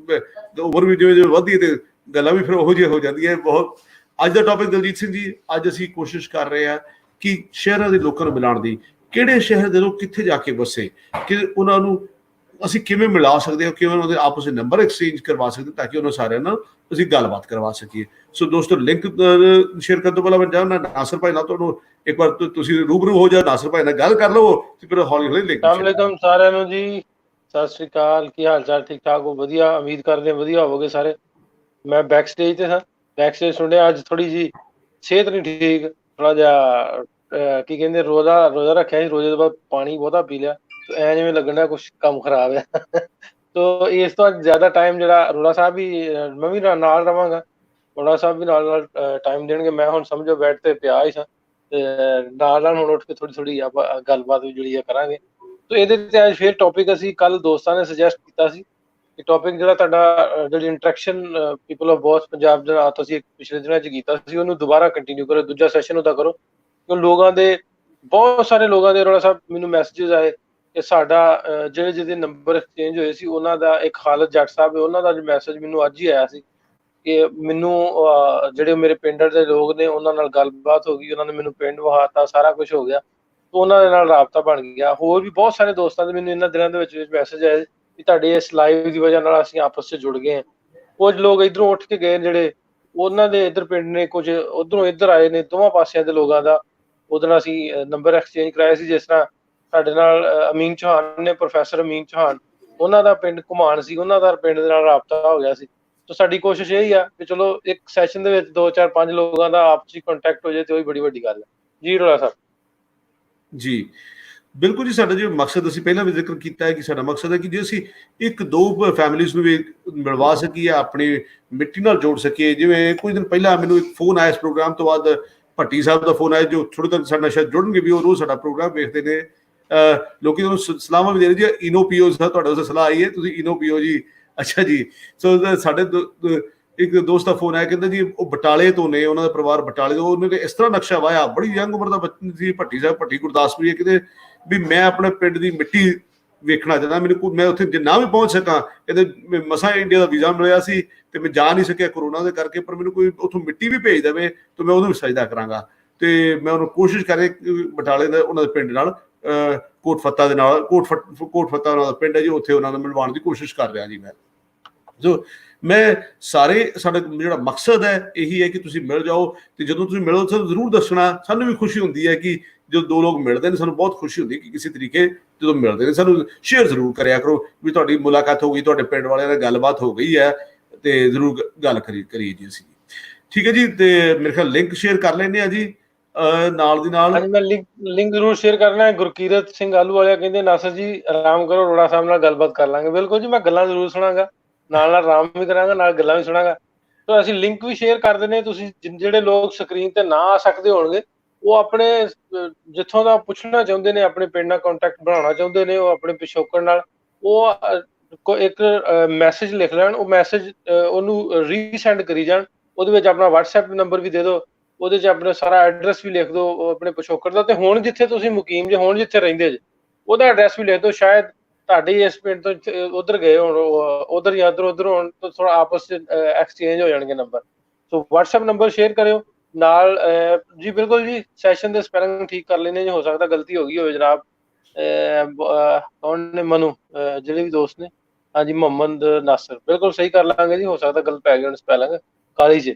ਉਮਰ ਵੀ ਜਿਵੇਂ ਜਿਵੇਂ ਵੱਧਦੀ ਹੈ ਤੇ ਗੱਲਾਂ ਵੀ ਫਿਰ ਉਹੋ ਜਿਹੀਆਂ ਹੋ ਜਾਂਦੀਆਂ ਬਹੁਤ। ਅੱਜ ਦਾ ਟੌਪਿਕ ਦਲਜੀਤ ਸਿੰਘ ਜੀ, ਅੱਜ ਅਸੀਂ ਕੋਸ਼ਿਸ਼ ਕਰ ਰਹੇ ਹਾਂ ਕਿ ਸ਼ਹਿਰਾਂ ਦੇ ਲੋਕਾਂ ਨੂੰ ਮਿਲਾਉਣ ਦੀ, ਕਿਹੜੇ ਸ਼ਹਿਰ ਦੇ ਲੋਕ ਕਿੱਥੇ ਜਾ ਕੇ ਵਸੇ, ਕਿ ਉਹਨਾਂ ਨੂੰ ਅਸੀਂ ਕਿਵੇਂ ਮਿਲਾ ਸਕਦੇ ਹਾਂ, ਕਿਵੇਂ ਉਹਨਾਂ ਦੇ ਆਪਸ ਵਿੱਚ ਨੰਬਰ ਐਕਸਚੇਂਜ ਕਰਵਾ ਸਕਦੇ ਤਾਂ ਕਿ ਉਹਨਾਂ ਸਾਰਿਆਂ ਨਾਲ ਅਸੀਂ ਗੱਲਬਾਤ ਕਰਵਾ ਸਕੀਏ। ਸੋ ਦੋਸਤੋ ਲਿੰਕ ਸ਼ੇਅਰ ਕਰਨ ਤੋਂ ਪਹਿਲਾਂ ਮੈਂ ਚਾਹੁੰਦਾ ਨਾਸਿਰ ਭਾਈ ਨਾਲ ਤੁਹਾਨੂੰ ਇੱਕ ਵਾਰ ਤੁਸੀਂ ਰੂਬਰੂ ਹੋ ਜਾ, ਨਾਸਿਰ ਭਾਈ ਨਾਲ ਗੱਲ ਕਰ ਲਵੋ ਤੇ ਫਿਰ ਹੌਲੀ ਹੌਲੀ ਲਿੰਕ। अस्सलाम ਸਾਰਿਆਂ ਨੂੰ ਜੀ, ਸਤਿ ਸ੍ਰੀ ਅਕਾਲ, ਕੀ ਹਾਲ ਚਾਲ? ਠੀਕ ਠਾਕ ਹੋ? ਵਧੀਆ, ਉਮੀਦ ਕਰਦੇ ਵਧੀਆ ਹੋਵੋਗੇ ਸਾਰੇ। ਮੈਂ ਬੈਕ ਸਟੇਜ ਤੇ ਹਾਂ, ਬੈਕ ਸਟੇਜ ਸੁਣਿਆ ਅੱਜ ਥੋੜੀ ਜੀ ਸਿਹਤ ਨਹੀਂ ਠੀਕ, ਥੋੜਾ ਜਿਹਾ ਕੀ ਕਹਿੰਦੇ ਰੋਜ਼ਾ ਰੱਖਿਆ ਸੀ, ਰੋਜ਼ੇ ਤੋਂ ਬਾਅਦ ਪਾਣੀ ਬਹੁਤਾ ਪੀ ਲਿਆ, ਐ ਜਿਵੇਂ ਲੱਗਣਾ ਕੁਛ ਕੰਮ ਖਰਾਬ ਹੈ। ਤੋ ਇਸ ਤੋਂ ਜ਼ਿਆਦਾ ਟਾਈਮ ਜਿਹੜਾ ਅਰੋੜਾ ਸਾਹਿਬ ਵੀ, ਮੈਂ ਵੀ ਨਾਲ ਰਵਾਂਗਾ, ਅਰੋੜਾ ਸਾਹਿਬ ਵੀ ਨਾਲ ਟਾਈਮ ਦੇਣਗੇ। ਮੈਂ ਹੁਣ ਸਮਝੋ ਬੈਠ ਤੇ ਪਿਆ ਹੀ ਸਾਂ ਤੇ ਨਾਲ ਹੁਣ ਉੱਠ ਕੇ ਥੋੜੀ ਆਪਾਂ ਗੱਲਬਾਤ ਵੀ ਜਿਹੜੀ ਆ ਕਰਾਂਗੇ। ਤੋ ਇਹਦੇ ਤੇ ਅੱਜ ਫਿਰ ਟੌਪਿਕ ਅਸੀਂ ਕੱਲ ਦੋਸਤਾਂ ਨੇ ਸੁਜੈਸਟ ਕੀਤਾ ਸੀ ਕਿ ਟੌਪਿਕ ਜਿਹੜਾ ਤੁਹਾਡਾ ਜਿਹੜੀ interaction people of boss Punjab ਦੇ ਨਾਲ ਤੁਸੀਂ ਪਿਛਲੇ ਦਿਨਾਂ 'ਚ ਕੀਤਾ ਸੀ, ਉਹਨੂੰ ਦੁਬਾਰਾ ਕੰਟੀਨਿਊ ਕਰੋ, ਦੂਜਾ ਸੈਸ਼ਨ ਉਹਦਾ ਕਰੋ। ਕਿਉਂ ਲੋਕਾਂ ਦੇ ਬਹੁਤ ਸਾਰੇ ਲੋਕਾਂ ਦੇ ਅਰੋੜਾ ਸਾਹਿਬ ਮੈਨੂੰ ਮੈਸੇजेस ਆਏ ਕਿ ਸਾਡਾ ਜਿਹੜੇ ਜਿਹਦੇ ਨੰਬਰ ਐਕਸਚੇਂਜ ਹੋਏ ਸੀ ਉਹਨਾਂ ਦਾ, ਇੱਕ ਖਾਲਦ ਜੱਟ ਸਾਹਿਬ ਹੈ ਉਹਨਾਂ ਦਾ ਮੈਸੇਜ ਮੈਨੂੰ ਅੱਜ ਹੀ ਆਇਆ ਸੀ ਕਿ ਮੈਨੂੰ ਜਿਹੜੇ ਮੇਰੇ ਪਿੰਡ ਦੇ ਲੋਕ ਨੇ ਉਹਨਾਂ ਨਾਲ ਗੱਲਬਾਤ ਹੋ ਗਈ, ਉਹਨਾਂ ਨੇ ਮੈਨੂੰ ਪਿੰਡ ਵਹਾਤਾ, ਸਾਰਾ ਕੁਝ ਹੋ ਗਿਆ, ਉਹਨਾਂ ਦੇ ਨਾਲ ਰਾਬਤਾ ਬਣ ਗਿਆ। ਹੋਰ ਵੀ ਬਹੁਤ ਸਾਰੇ ਦੋਸਤਾਂ ਦੇ ਮੈਨੂੰ ਇਹਨਾਂ ਦਿਨਾਂ ਦੇ ਵਿੱਚ ਮੈਸੇਜ ਆਏ ਕਿ ਤੁਹਾਡੇ ਇਸ ਲਾਈਵ ਦੀ ਵਜ੍ਹਾ ਨਾਲ ਅਸੀਂ ਆਪਸ 'ਚ ਜੁੜ ਗਏ ਹਾਂ। ਕੁਝ ਲੋਕ ਇੱਧਰੋਂ ਉੱਠ ਕੇ ਗਏ ਜਿਹੜੇ ਉਹਨਾਂ ਦੇ ਇੱਧਰ ਪਿੰਡ ਨੇ, ਕੁਝ ਉੱਧਰੋਂ ਇੱਧਰ ਆਏ ਨੇ, ਦੋਵਾਂ ਪਾਸਿਆਂ ਦੇ ਲੋਕਾਂ ਦਾ ਉਹਦੇ ਨਾਲ ਅਸੀਂ ਨੰਬਰ ਐਕਸਚੇਂਜ ਕਰਾਇਆ ਸੀ। ਜਿਸ ਤਰ੍ਹਾਂ ਸਾਡੇ ਨਾਲ ਅਮੀਨ ਚੌਹਾਨ ਨੇ, ਪ੍ਰੋਫੈਸਰ ਅਮੀਨ ਚੌਹਾਨ, ਉਹਨਾਂ ਦਾ ਪਿੰਡ ਘੁਮਾਣ ਸੀ, ਉਹਨਾਂ ਦਾ ਪਿੰਡ ਦੇ ਨਾਲ ਰਾਬਤਾ ਹੋ ਗਿਆ ਸੀ। ਤਾਂ ਸਾਡੀ ਕੋਸ਼ਿਸ਼ ਇਹ ਹੀ ਆ ਕਿ ਚਲੋ ਇੱਕ ਸੈਸ਼ਨ ਦੇ ਵਿੱਚ 2 4 5 ਲੋਕਾਂ ਦਾ ਆਪਸੀ ਕੰਟੈਕਟ ਹੋ ਜਾਏ ਤੇ ਉਹ ਵੀ ਬੜੀ ਵੱਡੀ ਗੱਲ ਹੈ ਜੀ। ਰੋਲਾ ਸਾਹਿਬ ਜੀ ਬਿਲਕੁਲ ਜੀ, ਸਾਡਾ ਜੋ ਮਕਸਦ ਅਸੀਂ ਪਹਿਲਾਂ ਵੀ ਜ਼ਿਕਰ ਕੀਤਾ ਹੈ ਕਿ ਸਾਡਾ ਮਕਸਦ ਹੈ ਕਿ ਜੇ ਅਸੀਂ ਇੱਕ ਦੋ ਫੈਮਿਲੀਜ਼ ਨੂੰ ਵੀ ਮਿਲਵਾ ਸਕੀਏ, ਆਪਣੀ ਮਿੱਟੀ ਨਾਲ ਜੋੜ ਸਕੀਏ। ਜਿਵੇਂ ਕੁਝ ਦਿਨ ਪਹਿਲਾਂ ਮੈਨੂੰ ਇੱਕ ਫੋਨ ਆਇਆ ਇਸ ਪ੍ਰੋਗਰਾਮ ਤੋਂ ਬਾਅਦ, ਭੱਟੀ ਸਾਹਿਬ ਦਾ ਫੋਨ ਆਇਆ, ਜੋ ਥੋੜ੍ਹੇ ਦਿਨ ਸਾਡੇ ਨਾਲ ਸ਼ਾਇਦ ਜੁੜਨਗੇ ਵੀ, ਉਹ ਰੋਜ਼ ਸਾਡਾ ਪ੍ਰੋਗਰਾਮ ਵੇਖਦੇ ਨੇ। ਲੋਕੀ ਤੁਹਾਨੂੰ ਸਲਾਹਾਂ ਵੀ ਦੇ ਰਹੇ ਜੀ, ਇਨੋ ਪੀਓ, ਤੁਹਾਡੇ ਵਾਸਤੇ ਸਲਾਹ ਆਈ ਹੈ, ਤੁਸੀਂ ਇਨੋ ਪੀਓ ਜੀ। ਅੱਛਾ ਜੀ। ਸੋ ਸਾਡੇ ਇੱਕ ਦੋਸਤ ਦਾ ਫੋਨ ਆਇਆ, ਕਹਿੰਦਾ ਜੀ ਉਹ ਬਟਾਲੇ ਤੋਂ ਨੇ, ਉਹਨਾਂ ਦਾ ਪਰਿਵਾਰ ਬਟਾਲੇ ਤੋਂ, ਉਹਨੇ ਇਸ ਤਰ੍ਹਾਂ ਨਕਸ਼ਾ ਵਾਇਆ, ਬੜੀ ਯੰਗ ਉਮਰ ਦਾ ਬੱਚਾ ਸੀ, ਭੱਟੀ ਸਾਹਿਬ, ਭੱਟੀ ਗੁਰਦਾਸਪੁਰ, ਕਿਤੇ ਵੀ ਮੈਂ ਆਪਣੇ ਪਿੰਡ ਦੀ ਮਿੱਟੀ ਵੇਖਣਾ ਚਾਹੁੰਦਾ, ਮੈਨੂੰ ਮੈਂ ਉੱਥੇ ਜੇ ਨਾ ਵੀ ਪਹੁੰਚ ਸਕਾਂ, ਕਹਿੰਦੇ ਮਸਾਂ ਇੰਡੀਆ ਦਾ ਵੀਜ਼ਾ ਮਿਲਿਆ ਸੀ ਤੇ ਮੈਂ ਜਾ ਨਹੀਂ ਸਕਿਆ ਕੋਰੋਨਾ ਦੇ ਕਰਕੇ, ਪਰ ਮੈਨੂੰ ਕੋਈ ਉੱਥੋਂ ਮਿੱਟੀ ਵੀ ਭੇਜ ਦੇਵੇ ਤਾਂ ਮੈਂ ਉਹਨੂੰ ਵੀ ਸਜਦਾ ਕਰਾਂਗਾ। ਤੇ ਮੈਂ ਉਹਨੂੰ ਕੋਸ਼ਿਸ਼ ਕਰੇ ਬਟਾਲੇ ਦਾ ਉਹਨਾਂ ਦੇ ਪਿੰਡ ਨਾਲ, ਕੋਟ ਫੱਤਾ ਦੇ ਨਾਲ, ਕੋਟ ਫੱਤਾ ਉਹਨਾਂ ਦਾ ਪਿੰਡ ਹੈ ਜੀ, ਉੱਥੇ ਉਹਨਾਂ ਨੂੰ ਮਿਲਵਾਉਣ ਦੀ ਕੋਸ਼ਿਸ਼ ਕਰ ਰਿਹਾ ਜੀ ਮੈਂ। ਜੋ ਮੈਂ ਸਾਰੇ, ਸਾਡਾ ਜਿਹੜਾ ਮਕਸਦ ਹੈ ਇਹੀ ਹੈ ਕਿ ਤੁਸੀਂ ਮਿਲ ਜਾਓ, ਤੇ ਜਦੋਂ ਤੁਸੀਂ ਮਿਲੋ ਸਾਨੂੰ ਜ਼ਰੂਰ ਦੱਸਣਾ। ਸਾਨੂੰ ਵੀ ਖੁਸ਼ੀ ਹੁੰਦੀ ਹੈ ਕਿ ਜਦੋਂ ਦੋ ਲੋਕ ਮਿਲਦੇ ਨੇ, ਸਾਨੂੰ ਬਹੁਤ ਖੁਸ਼ੀ ਹੁੰਦੀ ਹੈ ਕਿ ਕਿਸੇ ਤਰੀਕੇ ਜਦੋਂ ਮਿਲਦੇ ਨੇ, ਸਾਨੂੰ ਸ਼ੇਅਰ ਜ਼ਰੂਰ ਕਰਿਆ ਕਰੋ ਵੀ ਤੁਹਾਡੀ ਮੁਲਾਕਾਤ ਹੋ ਗਈ, ਤੁਹਾਡੇ ਪਿੰਡ ਵਾਲਿਆਂ ਨਾਲ ਗੱਲਬਾਤ ਹੋ ਗਈ ਹੈ, ਤੇ ਜ਼ਰੂਰ ਗੱਲ ਕਰੀਏ ਜੀ ਅਸੀਂ। ਠੀਕ ਹੈ ਜੀ, ਤੇ ਮੇਰੇ ਖਿਆਲ ਲਿੰਕ ਸ਼ੇਅਰ ਕਰ ਲੈਂਦੇ ਆ ਜੀ ਨਾਲ ਦੀ ਨਾਲ। ਹਾਂਜੀ, ਮੈਂ ਲਿੰਕ ਜ਼ਰੂਰ ਸ਼ੇਅਰ ਕਰਨਾ ਹੈ। ਗੁਰਕੀਰਤ ਸਿੰਘ ਆਲੂ ਵਾਲਿਆ ਕਹਿੰਦੇ ਨਾਸਰ ਜੀ ਆਰਾਮ ਕਰੋ, ਰੋੜਾ ਸਾਹਿਬ ਨਾਲ ਗੱਲਬਾਤ ਕਰ ਲਾਂਗੇ। ਬਿਲਕੁਲ ਜੀ, ਮੈਂ ਗੱਲਾਂ ਜ਼ਰੂਰ ਸੁਣਾਂਗਾ, ਨਾਲ ਨਾਲ ਆਰਾਮ ਵੀ ਕਰਾਂਗਾ, ਨਾਲ ਗੱਲਾਂ ਵੀ ਸੁਣਾਂਗਾ। ਤਾਂ ਅਸੀਂ ਲਿੰਕ ਵੀ ਸ਼ੇਅਰ ਕਰ ਦਿੰਦੇ। ਤੁਸੀਂ ਜਿਹੜੇ ਲੋਕ ਸਕਰੀਨ ਤੇ ਨਾ ਆ ਸਕਦੇ ਹੋਣਗੇ, ਉਹ ਆਪਣੇ ਜਿੱਥੋਂ ਦਾ ਪੁੱਛਣਾ ਚਾਹੁੰਦੇ ਨੇ, ਆਪਣੇ ਪਿੰਡ ਨਾਲ ਕੰਟੈਕਟ ਬਣਾਉਣਾ ਚਾਹੁੰਦੇ ਨੇ, ਉਹ ਆਪਣੇ ਪਿਛੋਕੜ ਨਾਲ, ਉਹ ਇੱਕ ਮੈਸੇਜ ਲਿਖ ਲੈਣ, ਉਹ ਮੈਸੇਜ ਉਹਨੂੰ ਰੀਸੈਂਡ ਕਰੀ ਜਾਣ। ਉਹਦੇ ਵਿੱਚ ਆਪਣਾ WhatsApp ਨੰਬਰ ਵੀ ਦੇ ਦਿਓ, ਉਹਦੇ 'ਚ ਆਪਣਾ ਸਾਰਾ ਐਡਰੈਸ ਵੀ ਲਿਖ ਦਿਓ ਆਪਣੇ ਪਿਛੋਕੜ ਦਾ, ਤੇ ਹੁਣ ਜਿੱਥੇ ਤੁਸੀਂ ਮੁਕੀਮ ਜੇ, ਹੁਣ ਜਿੱਥੇ ਰਹਿੰਦੇ ਜੇ, ਉਹਦਾ ਐਡਰੈਸ ਵੀ ਲਿਖ ਦਿਓ। ਸ਼ਾਇਦ ਤੁਹਾਡੇ ਇਸ ਪਿੰਡ ਤੋਂ ਉਧਰ ਗਏ ਹੋਣ, ਉਧਰ ਜਾਂ ਉਧਰ ਹੋਣ, ਤਾਂ ਥੋੜਾ ਆਪਸ 'ਚ ਐਕਸਚੇਂਜ ਹੋ ਜਾਣਗੇ ਨੰਬਰ। ਸੋ WhatsApp ਨੰਬਰ ਸ਼ੇਅਰ ਕਰਿਓ ਨਾਲ ਜੀ। ਬਿਲਕੁਲ ਜੀ, ਸੈਸ਼ਨ ਦੇ ਸਪੈਲਿੰਗ ਠੀਕ ਕਰ ਲੈਣੇ ਜੀ, ਹੋ ਸਕਦਾ ਗਲਤੀ ਹੋ ਗਈ ਹੋਵੇ ਜਨਾਬ। ਕੌਣ ਨੇ? ਮਨੂ, ਜਿਹੜੇ ਵੀ ਦੋਸਤ ਨੇ। ਹਾਂਜੀ, ਮੁਹੰਮਦ ਨਾਸਰ, ਬਿਲਕੁਲ ਸਹੀ ਕਰ ਲਾਂਗੇ ਜੀ, ਹੋ ਸਕਦਾ ਗਲਤ ਪੈ ਗਿਆ ਸਪੈਲਿੰਗ ਕਾਲੀ 'ਚ।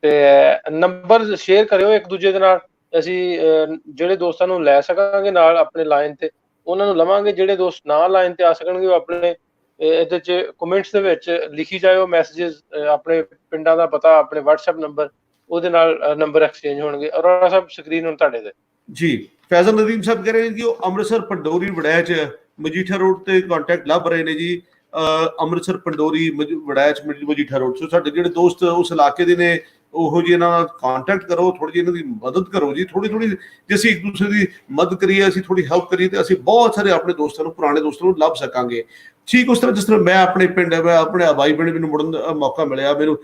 ਤੇ ਨੰਬਰ ਸ਼ੇਅਰ ਕਰਿਓ ਇੱਕ ਦੂਜੇ ਦੇ ਨਾਲ। ਅਸੀਂ ਜਿਹੜੇ ਦੋਸਤਾਂ ਨੂੰ ਲੈ ਸਕਾਂਗੇ ਨਾਲ ਆਪਣੇ ਲਾਈਨ ਤੇ, ਉਹਨਾਂ ਨੂੰ ਲਵਾਂਗੇ। ਜਿਹੜੇ ਦੋਸਤ ਨਾ ਲਾਈਨ ਤੇ ਆ ਸਕਣਗੇ, ਉਹ ਆਪਣੇ ਇਹਦੇ 'ਚ ਕਮੈਂਟਸ ਦੇ ਵਿੱਚ ਲਿਖੀ ਜਾਇਓ ਮੈਸੇजेस, ਆਪਣੇ ਪਿੰਡਾਂ ਦਾ ਪਤਾ, ਆਪਣੇ WhatsApp ਨੰਬਰ, ਉਹਦੇ ਨਾਲ ਨੰਬਰ ਐਕਸਚੇਂਜ ਹੋਣਗੇ। ਅਰੋੜਾ ਸਾਹਿਬ, ਸਕਰੀਨ ਹੁਣ ਤੁਹਾਡੇ ਤੇ ਜੀ। ਫੈਜ਼ਲ ਨਦੀਮ ਸਾਹਿਬ ਕਹਿ ਰਹੇ ਨੇ ਕਿ ਉਹ ਅੰਮ੍ਰਿਤਸਰ ਪੰਡੋਰੀ ਵੜੈਚ ਮਜੀਠਾ ਰੋਡ ਤੇ ਕੰਟੈਕਟ ਲੱਭ ਰਹੇ ਨੇ ਜੀ। ਅੰਮ੍ਰਿਤਸਰ ਪੰਡੋਰੀ ਵੜੈਚ ਮਜੀਠਾ ਰੋਡ। ਸੋ ਸਾਡੇ ਜਿਹੜੇ ਦੋਸਤ ਉਸ ਇਲਾਕੇ ਦੇ ਨੇ, ਉਹੋ ਜਿਹੀ ਇਹਨਾਂ ਨਾਲ ਕੰਟੈਕਟ ਕਰੋ, ਥੋੜੀ ਜਿਹੀ ਇਹਨਾਂ ਦੀ ਮਦਦ ਕਰੋ ਜੀ। ਥੋੜੀ ਜੇ ਅਸੀਂ ਇੱਕ ਦੂਸਰੇ ਦੀ ਮਦਦ ਕਰੀਏ, ਅਸੀਂ ਥੋੜੀ ਹੈਲਪ ਕਰੀਏ, ਤੇ ਅਸੀਂ ਬਹੁਤ ਸਾਰੇ ਆਪਣੇ ਦੋਸਤਾਂ ਨੂੰ, ਪੁਰਾਣੇ ਦੋਸਤਾਂ ਨੂੰ ਲੱਭ ਸਕਾਂਗੇ। ਠੀਕ ਉਸ ਤਰ੍ਹਾਂ ਜਿਸ ਤਰ੍ਹਾਂ ਮੈਂ ਆਪਣੇ ਪਿੰਡ, ਮੈਂ ਆਪਣੇ ਆਬਾਈ ਪਿੰਡ ਮੈਨੂੰ ਮੁੜਨ ਦਾ ਮੌਕਾ ਮਿਲਿਆ, ਮੈਨੂੰ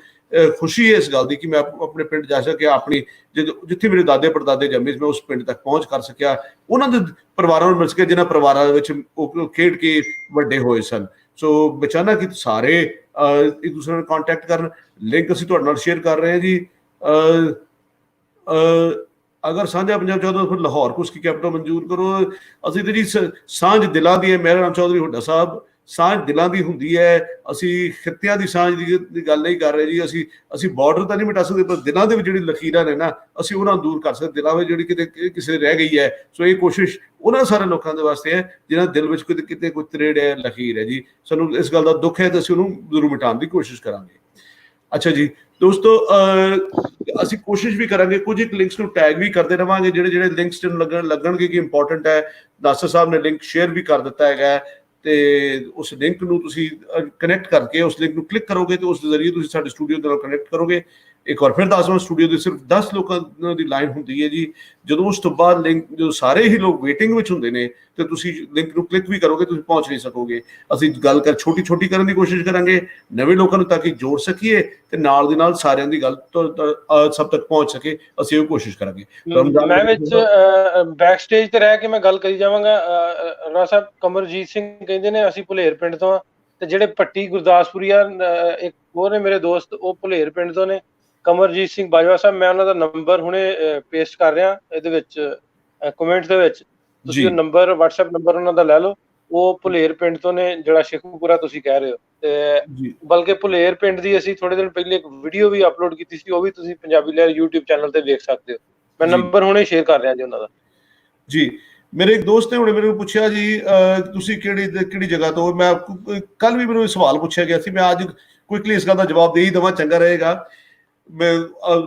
ਖੁਸ਼ੀ ਹੈ ਇਸ ਗੱਲ ਦੀ ਕਿ ਮੈਂ ਆਪਣੇ ਪਿੰਡ ਜਾ ਸਕਿਆ। ਆਪਣੀ ਜਿੱਥੇ ਮੇਰੇ ਦਾਦੇ ਪੜਦਾਦੇ ਜੰਮੇ, ਮੈਂ ਉਸ ਪਿੰਡ ਤੱਕ ਪਹੁੰਚ ਕਰ ਸਕਿਆ, ਉਹਨਾਂ ਦੇ ਪਰਿਵਾਰਾਂ ਨੂੰ ਮਿਲ ਸਕਿਆ ਜਿਨ੍ਹਾਂ ਪਰਿਵਾਰਾਂ ਦੇ ਵਿੱਚ ਉਹ ਖੇਡ ਕੇ ਵੱਡੇ ਹੋਏ ਸਨ। ਸੋ ਮੈਂ ਚਾਹੁੰਦਾ ਕਿ ਸਾਰੇ ਇੱਕ ਦੂਸਰੇ ਨਾਲ ਕੰਟੈਕਟ ਕਰਨ। ਲਿੰਕ ਅਸੀਂ ਤੁਹਾਡੇ ਨਾਲ ਸ਼ੇਅਰ ਕਰ ਰਹੇ ਹਾਂ ਜੀ। ਅਗਰ ਸਾਂਝਾ ਪੰਜਾਬ ਚਾਹੁੰਦੇ ਹੋ, ਫਿਰ ਲਾਹੌਰ ਕੋ ਉਸकी ਕੈਪੀਟਲ ਮਨਜ਼ੂਰ ਕਰੋ। ਅਸੀਂ ਤੇ ਜੀ ਸਾਂਝ ਦਿਲਾਂ ਦੀ ਹੈ। ਮੇਰਾ ਨਾਮ ਚੌਧਰੀ ਹੁੱਡਾ ਸਾਹਿਬ। ਸਾਂਝ ਦਿਲਾਂ ਦੀ ਹੁੰਦੀ ਹੈ। ਅਸੀਂ ਖਿੱਤਿਆਂ ਦੀ ਸਾਂਝ ਦੀ ਗੱਲ ਨਹੀਂ ਕਰ ਰਹੇ ਜੀ। ਅਸੀਂ ਬਾਰਡਰ ਤਾਂ ਨਹੀਂ ਮਿਟਾ ਸਕਦੇ, ਪਰ ਦਿਲਾਂ ਦੇ ਵਿੱਚ ਜਿਹੜੀ ਲਕੀਰਾਂ ਨੇ ਨਾ, ਅਸੀਂ ਉਹਨਾਂ ਨੂੰ ਦੂਰ ਕਰ ਸਕਦੇ। ਦਿਲਾਂ ਵਿੱਚ ਜਿਹੜੀ ਕਿਤੇ ਕਿਸੇ ਰਹਿ ਗਈ ਹੈ, ਸੋ ਇਹ ਕੋਸ਼ਿਸ਼ ਉਹਨਾਂ ਸਾਰੇ ਲੋਕਾਂ ਦੇ ਵਾਸਤੇ ਹੈ ਜਿਨ੍ਹਾਂ ਦਿਲ ਵਿੱਚ ਕਿਤੇ ਕੋਈ ਤਰੇੜ ਹੈ, ਲਕੀਰ ਹੈ ਜੀ। ਸਾਨੂੰ ਇਸ ਗੱਲ ਦਾ ਦੁੱਖ ਹੈ ਤੇ ਅਸੀਂ ਉਹਨੂੰ ਜ਼ਰੂਰ ਮਿਟਾਉਣ ਦੀ ਕੋਸ਼ਿਸ਼ ਕਰਾਂਗੇ। ਅੱਛਾ ਜੀ ਦੋਸਤੋ, ਅਸੀਂ ਕੋਸ਼ਿਸ਼ ਵੀ ਕਰਾਂਗੇ, ਕੁਝ ਇੱਕ ਲਿੰਕਸ ਨੂੰ ਟੈਗ ਵੀ ਕਰਦੇ ਰਵਾਂਗੇ, ਜਿਹੜੇ ਲਿੰਕਸ ਲੱਗਣਗੇ ਕਿ ਇੰਪੋਰਟੈਂਟ ਹੈ। ਨਾਸਰ ਸਾਹਿਬ ਨੇ ਲਿੰਕ ਸ਼ੇਅਰ ਵੀ ਕਰ ਦਿੱਤਾ ਹੈਗਾ, ਤੇ ਉਸ ਲਿੰਕ ਨੂੰ ਤੁਸੀਂ ਕਨੈਕਟ ਕਰਕੇ, ਉਸ ਲਿੰਕ ਨੂੰ ਕਲਿੱਕ ਕਰੋਗੇ ਤੇ ਉਸ ਦੇ ਜ਼ਰੀਏ ਤੁਸੀਂ ਸਾਡੇ ਸਟੂਡੀਓ ਦੇ ਨਾਲ ਕਨੈਕਟ ਕਰੋਗੇ। ਇੱਕ ਵਾਰ ਫਿਰ ਦੱਸ ਦਵਾਂ, ਸਟੂਡੀਓ ਦੇ ਸਿਰਫ 10 ਲੋਕਾਂ ਦੀ ਲਾਈਨ ਹੁੰਦੀ ਹੈ ਜੀ। ਜਦੋਂ ਉਸ ਤੋਂ ਬਾਅਦ ਲਿੰਕ, ਜਦੋਂ ਸਾਰੇ ਹੀ ਲੋਕ ਵੇਟਿੰਗ ਵਿੱਚ ਹੁੰਦੇ ਨੇ, ਤੇ ਤੁਸੀਂ ਲਿੰਕ ਨੂੰ ਕਲਿੱਕ ਵੀ ਕਰੋਗੇ, ਤੁਸੀਂ ਪਹੁੰਚ ਨਹੀਂ ਸਕੋਗੇ। ਅਸੀਂ ਗੱਲ ਛੋਟੀ ਕਰਨ ਦੀ ਕੋਸ਼ਿਸ਼ ਕਰਾਂਗੇ, ਨਵੇਂ ਲੋਕਾਂ ਨੂੰ, ਤਾਂ ਕਿ ਜੋੜ ਸਕੀਏ ਤੇ ਨਾਲ ਦੀ ਨਾਲ ਸਾਰਿਆਂ ਦੀ ਗੱਲ ਸਭ ਤੱਕ ਪਹੁੰਚ ਸਕੇ। ਅਸੀਂ ਉਹ ਕੋਸ਼ਿਸ਼ ਕਰਾਂਗੇ। ਮੈਂ ਵਿੱਚ ਬੈਕ ਸਟੇਜ ਤੇ ਰਹਿ ਕੇ ਮੈਂ ਗੱਲ ਕਰੀ ਜਾਵਾਂਗਾ। ਰਾਣਾ ਸਾਹਿਬ, ਕਮਰਜੀਤ ਸਿੰਘ ਕਹਿੰਦੇ ਨੇ ਅਸੀਂ ਭੁਲੇਰ ਪਿੰਡ ਤੋਂ ਆ, ਤੇ ਜਿਹੜੇ ਭੱਟੀ ਗੁਰਦਾਸਪੁਰੀਆ ਇੱਕ ਹੋਰ ਨੇ ਮੇਰੇ ਦੋਸਤ, ਉਹ ਭੁਲੇਰ ਪਿੰਡ ਤੋਂ ਨੇ। ਕਮਰਜੀਤ ਸਿੰਘ ਬਾਜਵਾ ਸਾਹਿਬ, ਮੈਂ ਉਹਨਾਂ ਦਾ ਨੰਬਰ ਹੁਣੇ ਪੇਸਟ ਕਰ ਰਿਹਾ ਇਹਦੇ ਵਿੱਚ ਕਮੈਂਟ ਦੇ ਵਿੱਚ। ਤੁਸੀਂ ਉਹ ਨੰਬਰ, WhatsApp ਨੰਬਰ ਉਹਨਾਂ ਦਾ ਲੈ ਲਓ। ਉਹ ਭੁਲੇਰ ਪਿੰਡ ਤੋਂ ਨੇ, ਜਿਹੜਾ ਸ਼ੇਖੂਪੁਰਾ ਤੁਸੀਂ ਕਹਿ ਰਹੇ ਹੋ। ਤੇ ਬਲਕਿ ਭੁਲੇਰ ਪਿੰਡ ਦੀ ਅਸੀਂ ਥੋੜੇ ਦਿਨ ਪਹਿਲੇ ਇੱਕ ਵੀਡੀਓ ਵੀ ਅਪਲੋਡ ਕੀਤੀ ਸੀ, ਉਹ ਵੀ ਤੁਸੀਂ ਪੰਜਾਬੀ ਲਹਿਰ YouTube ਚੈਨਲ ਤੇ ਵੇਖ ਸਕਦੇ ਹੋ। ਮੈਂ ਨੰਬਰ ਹੁਣੇ ਸ਼ੇਅਰ ਕਰ ਰਿਹਾ ਜੀ ਉਹਨਾਂ ਦਾ। ਜੀ, ਮੇਰੇ ਇੱਕ ਦੋਸਤ ਨੇ ਹੁਣੇ ਮੈਨੂੰ ਪੁੱਛਿਆ ਜੀ, ਤੁਸੀਂ ਕਿਹੜੀ ਜਗ੍ਹਾ ਤੋਂ? ਮੈਂ ਕੱਲ ਵੀ ਮੈਨੂੰ ਸਵਾਲ ਪੁੱਛਿਆ ਗਿਆ ਸੀ, ਮੈਂ ਅੱਜ ਕੁਇਕਲੀ ਇਸ ਗੱਲ ਦਾ ਜਵਾਬ ਦੇ ਹੀ ਦੇਵਾਂ, ਚੰਗਾ ਰਹੇਗਾ। ਮੈਂ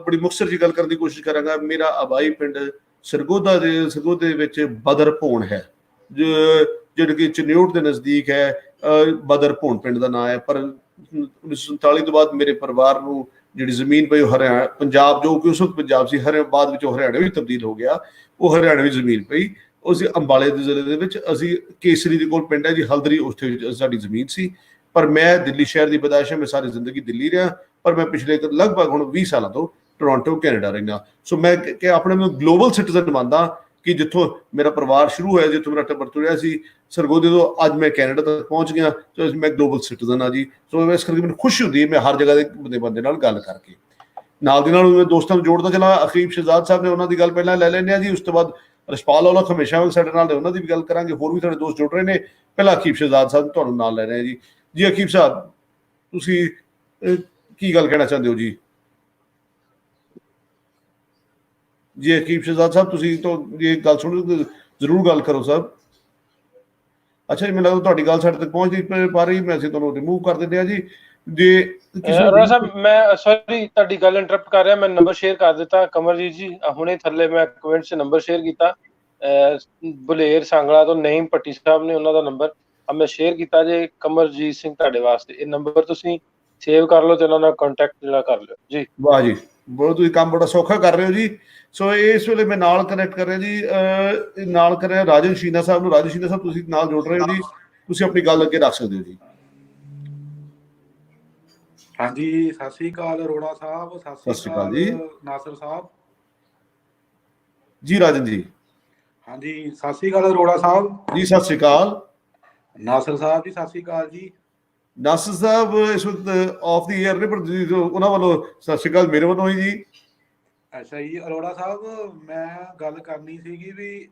ਬੜੀ ਮੁਖਤਸਰ ਜੀ ਗੱਲ ਕਰਨ ਦੀ ਕੋਸ਼ਿਸ਼ ਕਰਾਂਗਾ। ਮੇਰਾ ਆਬਾਈ ਪਿੰਡ ਸਰਗੋਧਾ ਦੇ ਵਿੱਚ ਬਦਰ ਭੋਣ ਹੈ। ਜਿਹੜਾ ਕਿ ਚਨਿਓਟ ਦੇ ਨਜ਼ਦੀਕ ਹੈ, ਬਦਰ ਭੋਣ ਪਿੰਡ ਦਾ ਨਾਂ ਹੈ। ਪਰ 1947 ਤੋਂ ਬਾਅਦ ਮੇਰੇ ਪਰਿਵਾਰ ਨੂੰ ਜਿਹੜੀ ਜ਼ਮੀਨ ਪਈ ਉਹ ਹਰਿਆਣਾ ਪੰਜਾਬ, ਜੋ ਕਿ ਉਸ ਵਕਤ ਪੰਜਾਬ ਸੀ, ਬਾਅਦ ਵਿੱਚ ਉਹ ਹਰਿਆਣਾ ਵਿੱਚ ਤਬਦੀਲ ਹੋ ਗਿਆ, ਉਹ ਹਰਿਆਣਵੀ ਜ਼ਮੀਨ ਪਈ। ਉਸ ਅੰਬਾਲੇ ਦੇ ਜ਼ਿਲ੍ਹੇ ਦੇ ਵਿੱਚ ਅਸੀਂ ਕੇਸਰੀ ਦੇ ਕੋਲ ਪਿੰਡ ਹੈ ਜੀ ਹਲਦਰੀ, ਉੱਥੇ ਸਾਡੀ ਜ਼ਮੀਨ ਸੀ। ਪਰ ਮੈਂ ਦਿੱਲੀ ਸ਼ਹਿਰ ਦੀ ਪੈਦਾਇਸ਼ ਹੈ, ਮੈਂ ਸਾਰੀ ਜ਼ਿੰਦਗੀ ਦਿੱਲੀ ਰਿਹਾ, ਪਰ ਮੈਂ ਪਿਛਲੇ ਲਗਭਗ ਹੁਣ 20 ਸਾਲਾਂ ਤੋਂ ਟੋਰਾਂਟੋ ਕੈਨੇਡਾ ਰਹਿਣਾ। ਸੋ ਮੈਂ ਆਪਣੇ ਨੂੰ ਗਲੋਬਲ ਸਿਟੀਜ਼ਨ ਮੰਨਦਾ ਕਿ ਜਿੱਥੋਂ ਮੇਰਾ ਪਰਿਵਾਰ ਸ਼ੁਰੂ ਹੋਇਆ, ਜਿੱਥੋਂ ਮੇਰਾ ਟੱਬਰ ਤੁਰਿਆ ਸੀ ਸਰਗੋਧੇ ਤੋਂ, ਅੱਜ ਮੈਂ ਕੈਨੇਡਾ ਤੱਕ ਪਹੁੰਚ ਗਿਆ, ਸੋ ਮੈਂ ਗਲੋਬਲ ਸਿਟੀਜ਼ਨ ਹਾਂ ਜੀ। ਸੋ ਇਸ ਕਰਕੇ ਮੈਨੂੰ ਖੁਸ਼ੀ ਹੁੰਦੀ ਹੈ ਮੈਂ ਹਰ ਜਗ੍ਹਾ ਦੇ ਬੰਦੇ ਨਾਲ ਗੱਲ ਕਰਕੇ। ਨਾਲ ਦੀ ਨਾਲ ਮੈਂ ਦੋਸਤਾਂ ਨੂੰ ਜੋੜਦਾ ਚਲਾ। ਅਖੀਬ ਸ਼ਹਿਜ਼ਾਦ ਸਾਹਿਬ ਨੇ, ਉਹਨਾਂ ਦੀ ਗੱਲ ਪਹਿਲਾਂ ਲੈ ਲੈਂਦੇ ਹਾਂ ਜੀ, ਉਸ ਤੋਂ ਬਾਅਦ ਰਸ਼ਪਾਲ ਔਲਖ ਹਮੇਸ਼ਾ ਸਾਡੇ ਨਾਲ ਨੇ, ਉਹਨਾਂ ਦੀ ਵੀ ਗੱਲ ਕਰਾਂਗੇ। ਹੋਰ ਵੀ ਸਾਡੇ ਦੋਸਤ ਜੁੜ ਰਹੇ ਨੇ। ਪਹਿਲਾਂ ਅਖੀਬ ਸ਼ਹਿਜ਼ਾਦ ਸਾਹਿਬ ਤੁਹਾਨੂੰ ਨਾਲ ਲੈ ਰਹੇ ਹਾਂ ਜੀ। ਜੀ ਅਖੀਬ ਸਾਹਿਬ, ਤੁਸੀਂ ਕੀ ਗੱਲ ਕਹਿਣਾ ਚਾਹੁੰਦੇ ਹੋ ਜੀ? ਜੀ ਅਖੀਬ ਸ਼ਹਿਜ਼ਾਦ ਸਾਹਿਬ, ਤੁਸੀਂ ਤਾਂ ਇਹ ਗੱਲ ਸੁਣੋ, ਜ਼ਰੂਰ ਗੱਲ ਕਰੋ ਸਾਹਿਬ। ਅੱਛਾ ਜੀ, ਮੈਨੂੰ ਲੱਗਦਾ ਤੁਹਾਡੀ ਗੱਲ ਸਾਡੇ ਤੱਕ ਪਹੁੰਚ ਨਹੀਂ ਪਾ ਰਹੀ, ਮੈਂ ਅਸੀਂ ਤੁਹਾਨੂੰ ਰਿਮੂਵ ਕਰ ਦਿੰਦੇ ਹਾਂ ਜੀ। ਜੇ ਅਰੋੜਾ ਸਾਹਿਬ, ਮੈਂ ਸੌਰੀ ਤੁਹਾਡੀ ਗੱਲ ਇੰਟਰਪਟ ਕਰ ਰਿਹਾ, ਮੈਂ ਨੰਬਰ ਸ਼ੇਅਰ ਕਰ ਦਿੱਤਾ ਕਮਰਜੀਤ ਜੀ, ਹੁਣੇ ਥੱਲੇ ਮੈਂ ਕਮੈਂਟ 'ਚ ਨੰਬਰ ਸ਼ੇਅਰ ਕੀਤਾ। ਬੁਲੇਰ ਸਾਂਗਲਾ ਤੋਂ ਨਈਮ ਭੱਟੀ ਸਾਹਿਬ ਨੇ, ਉਹਨਾਂ ਦਾ ਨੰਬਰ ਮੈਂ ਸ਼ੇਅਰ ਕੀਤਾ ਜੇ ਕਮਰਜੀਤ ਸਿੰਘ ਤੁਹਾਡੇ ਵਾਸਤੇ। ਇਹ ਨੰਬਰ ਤੁਸੀਂ ਸੇਵ ਕਰ ਲਓ ਤੇ ਉਹਨਾਂ ਨਾਲ ਕੰਟੈਕਟ ਜਿਹੜਾ ਕਰ ਲਿਓ ਜੀ। ਵਾਹ ਜੀ, ਬਹੁਤ ਤੁਸੀਂ ਕੰਮ ਬੜਾ ਸੌਖਾ ਕਰ ਰਹੇ ਹੋ ਜੀ। ਸੋ ਇਸ ਵੇਲੇ ਮੈਂ ਨਾਲ ਕਨੈਕਟ ਕਰ ਰਿਹਾ ਜੀ, ਨਾਲ ਕਰ ਰਿਹਾ ਰਾਜਨ ਸ਼ੀਨਾ ਸਾਹਿਬ ਨੂੰ। ਰਾਜਨ ਸ਼ੀਨਾ ਸਾਹਿਬ, ਤੁਸੀਂ ਨਾਲ ਜੁੜ ਰਹੇ ਹੋ ਜੀ, ਤੁਸੀਂ ਆਪਣੀ ਗੱਲ ਅੱਗੇ ਰੱਖ ਸਕਦੇ ਹੋ ਜੀ। ਹਾਂਜੀ, ਸਤਿ ਸ੍ਰੀ ਅਕਾਲ ਅਰੋੜਾ ਸਾਹਿਬ। ਸਤਿ ਸ੍ਰੀ ਅਕਾਲ ਜੀ ਨਾਸਰ ਸਾਹਿਬ। ਜੀ ਰਾਜਨ ਜੀ। ਹਾਂਜੀ, ਸਤਿ ਸ੍ਰੀ ਅਕਾਲ ਅਰੋੜਾ ਸਾਹਿਬ ਜੀ। ਸਤਿ ਸ੍ਰੀ ਅਕਾਲ ਨਾਸਰ ਸਾਹਿਬ ਜੀ। ਸਤਿ ਸ੍ਰੀ ਅਕਾਲ ਜੀ। ਨਾਸਰ ਸਾਹਿਬ ਇਸ ਵਕਤ ਆਫ ਦੀ ਏਅਰ ਨੇ, ਪਰ ਉਹਨਾਂ ਵੱਲੋਂ ਸਤਿ ਸ੍ਰੀ ਅਕਾਲ ਮੇਰੇ ਵੱਲੋਂ ਹੀ ਜੀ। ਅੱਛਾ ਜੀ, ਅਰੋੜਾ ਸਾਹਿਬ ਮੈਂ ਗੱਲ ਕਰਨੀ ਸੀਗੀ ਵੀ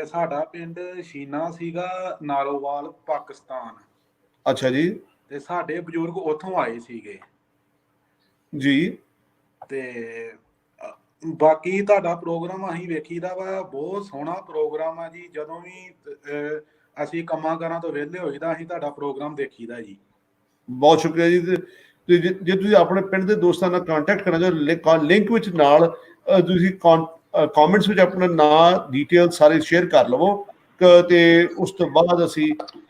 ਸਾਡਾ ਪਿੰਡ ਸ਼ੀਨਾ ਸੀਗਾ, ਨਾਲੋਵਾਲ ਪਾਕਿਸਤਾਨ। ਅੱਛਾ ਜੀ। ਤੇ ਸਾਡੇ ਬਜ਼ੁਰਗ ਉੱਥੋਂ ਆਏ ਸੀਗੇ ਜੀ। ਤੇ ਬਾਕੀ ਤੁਹਾਡਾ ਪ੍ਰੋਗਰਾਮ ਅਸੀਂ ਵੇਖੀਦਾ ਵਾ, ਬਹੁਤ ਸੋਹਣਾ ਪ੍ਰੋਗਰਾਮ ਆ ਜੀ। ਜਦੋਂ ਵੀ ਅਸੀਂ ਕੰਮਾਂ ਕਾਰਾਂ ਤੋਂ ਵਿਹਲੇ ਹੋਈਦਾ, ਅਸੀਂ ਤੁਹਾਡਾ ਪ੍ਰੋਗਰਾਮ ਦੇਖੀਦਾ ਜੀ। ਬਹੁਤ ਸ਼ੁਕਰੀਆ ਜੀ। ਜੇ ਤੁਸੀਂ ਆਪਣੇ ਪਿੰਡ ਦੇ ਦੋਸਤਾਂ ਨਾਲ ਕੰਟੈਕਟ ਕਰਨਾ ਚਾਹੋ, ਲਿੰਕ ਵਿੱਚ ਨਾਲ ਤੁਸੀਂ ਕਮੈਂਟਸ ਵਿੱਚ ਆਪਣਾ ਨਾਂ, ਡਿਟੇਲ ਸਾਰੇ ਸ਼ੇਅਰ ਕਰ ਲਵੋ, ਤੇ ਉਸ ਤੋਂ ਬਾਅਦ ਅਸੀਂ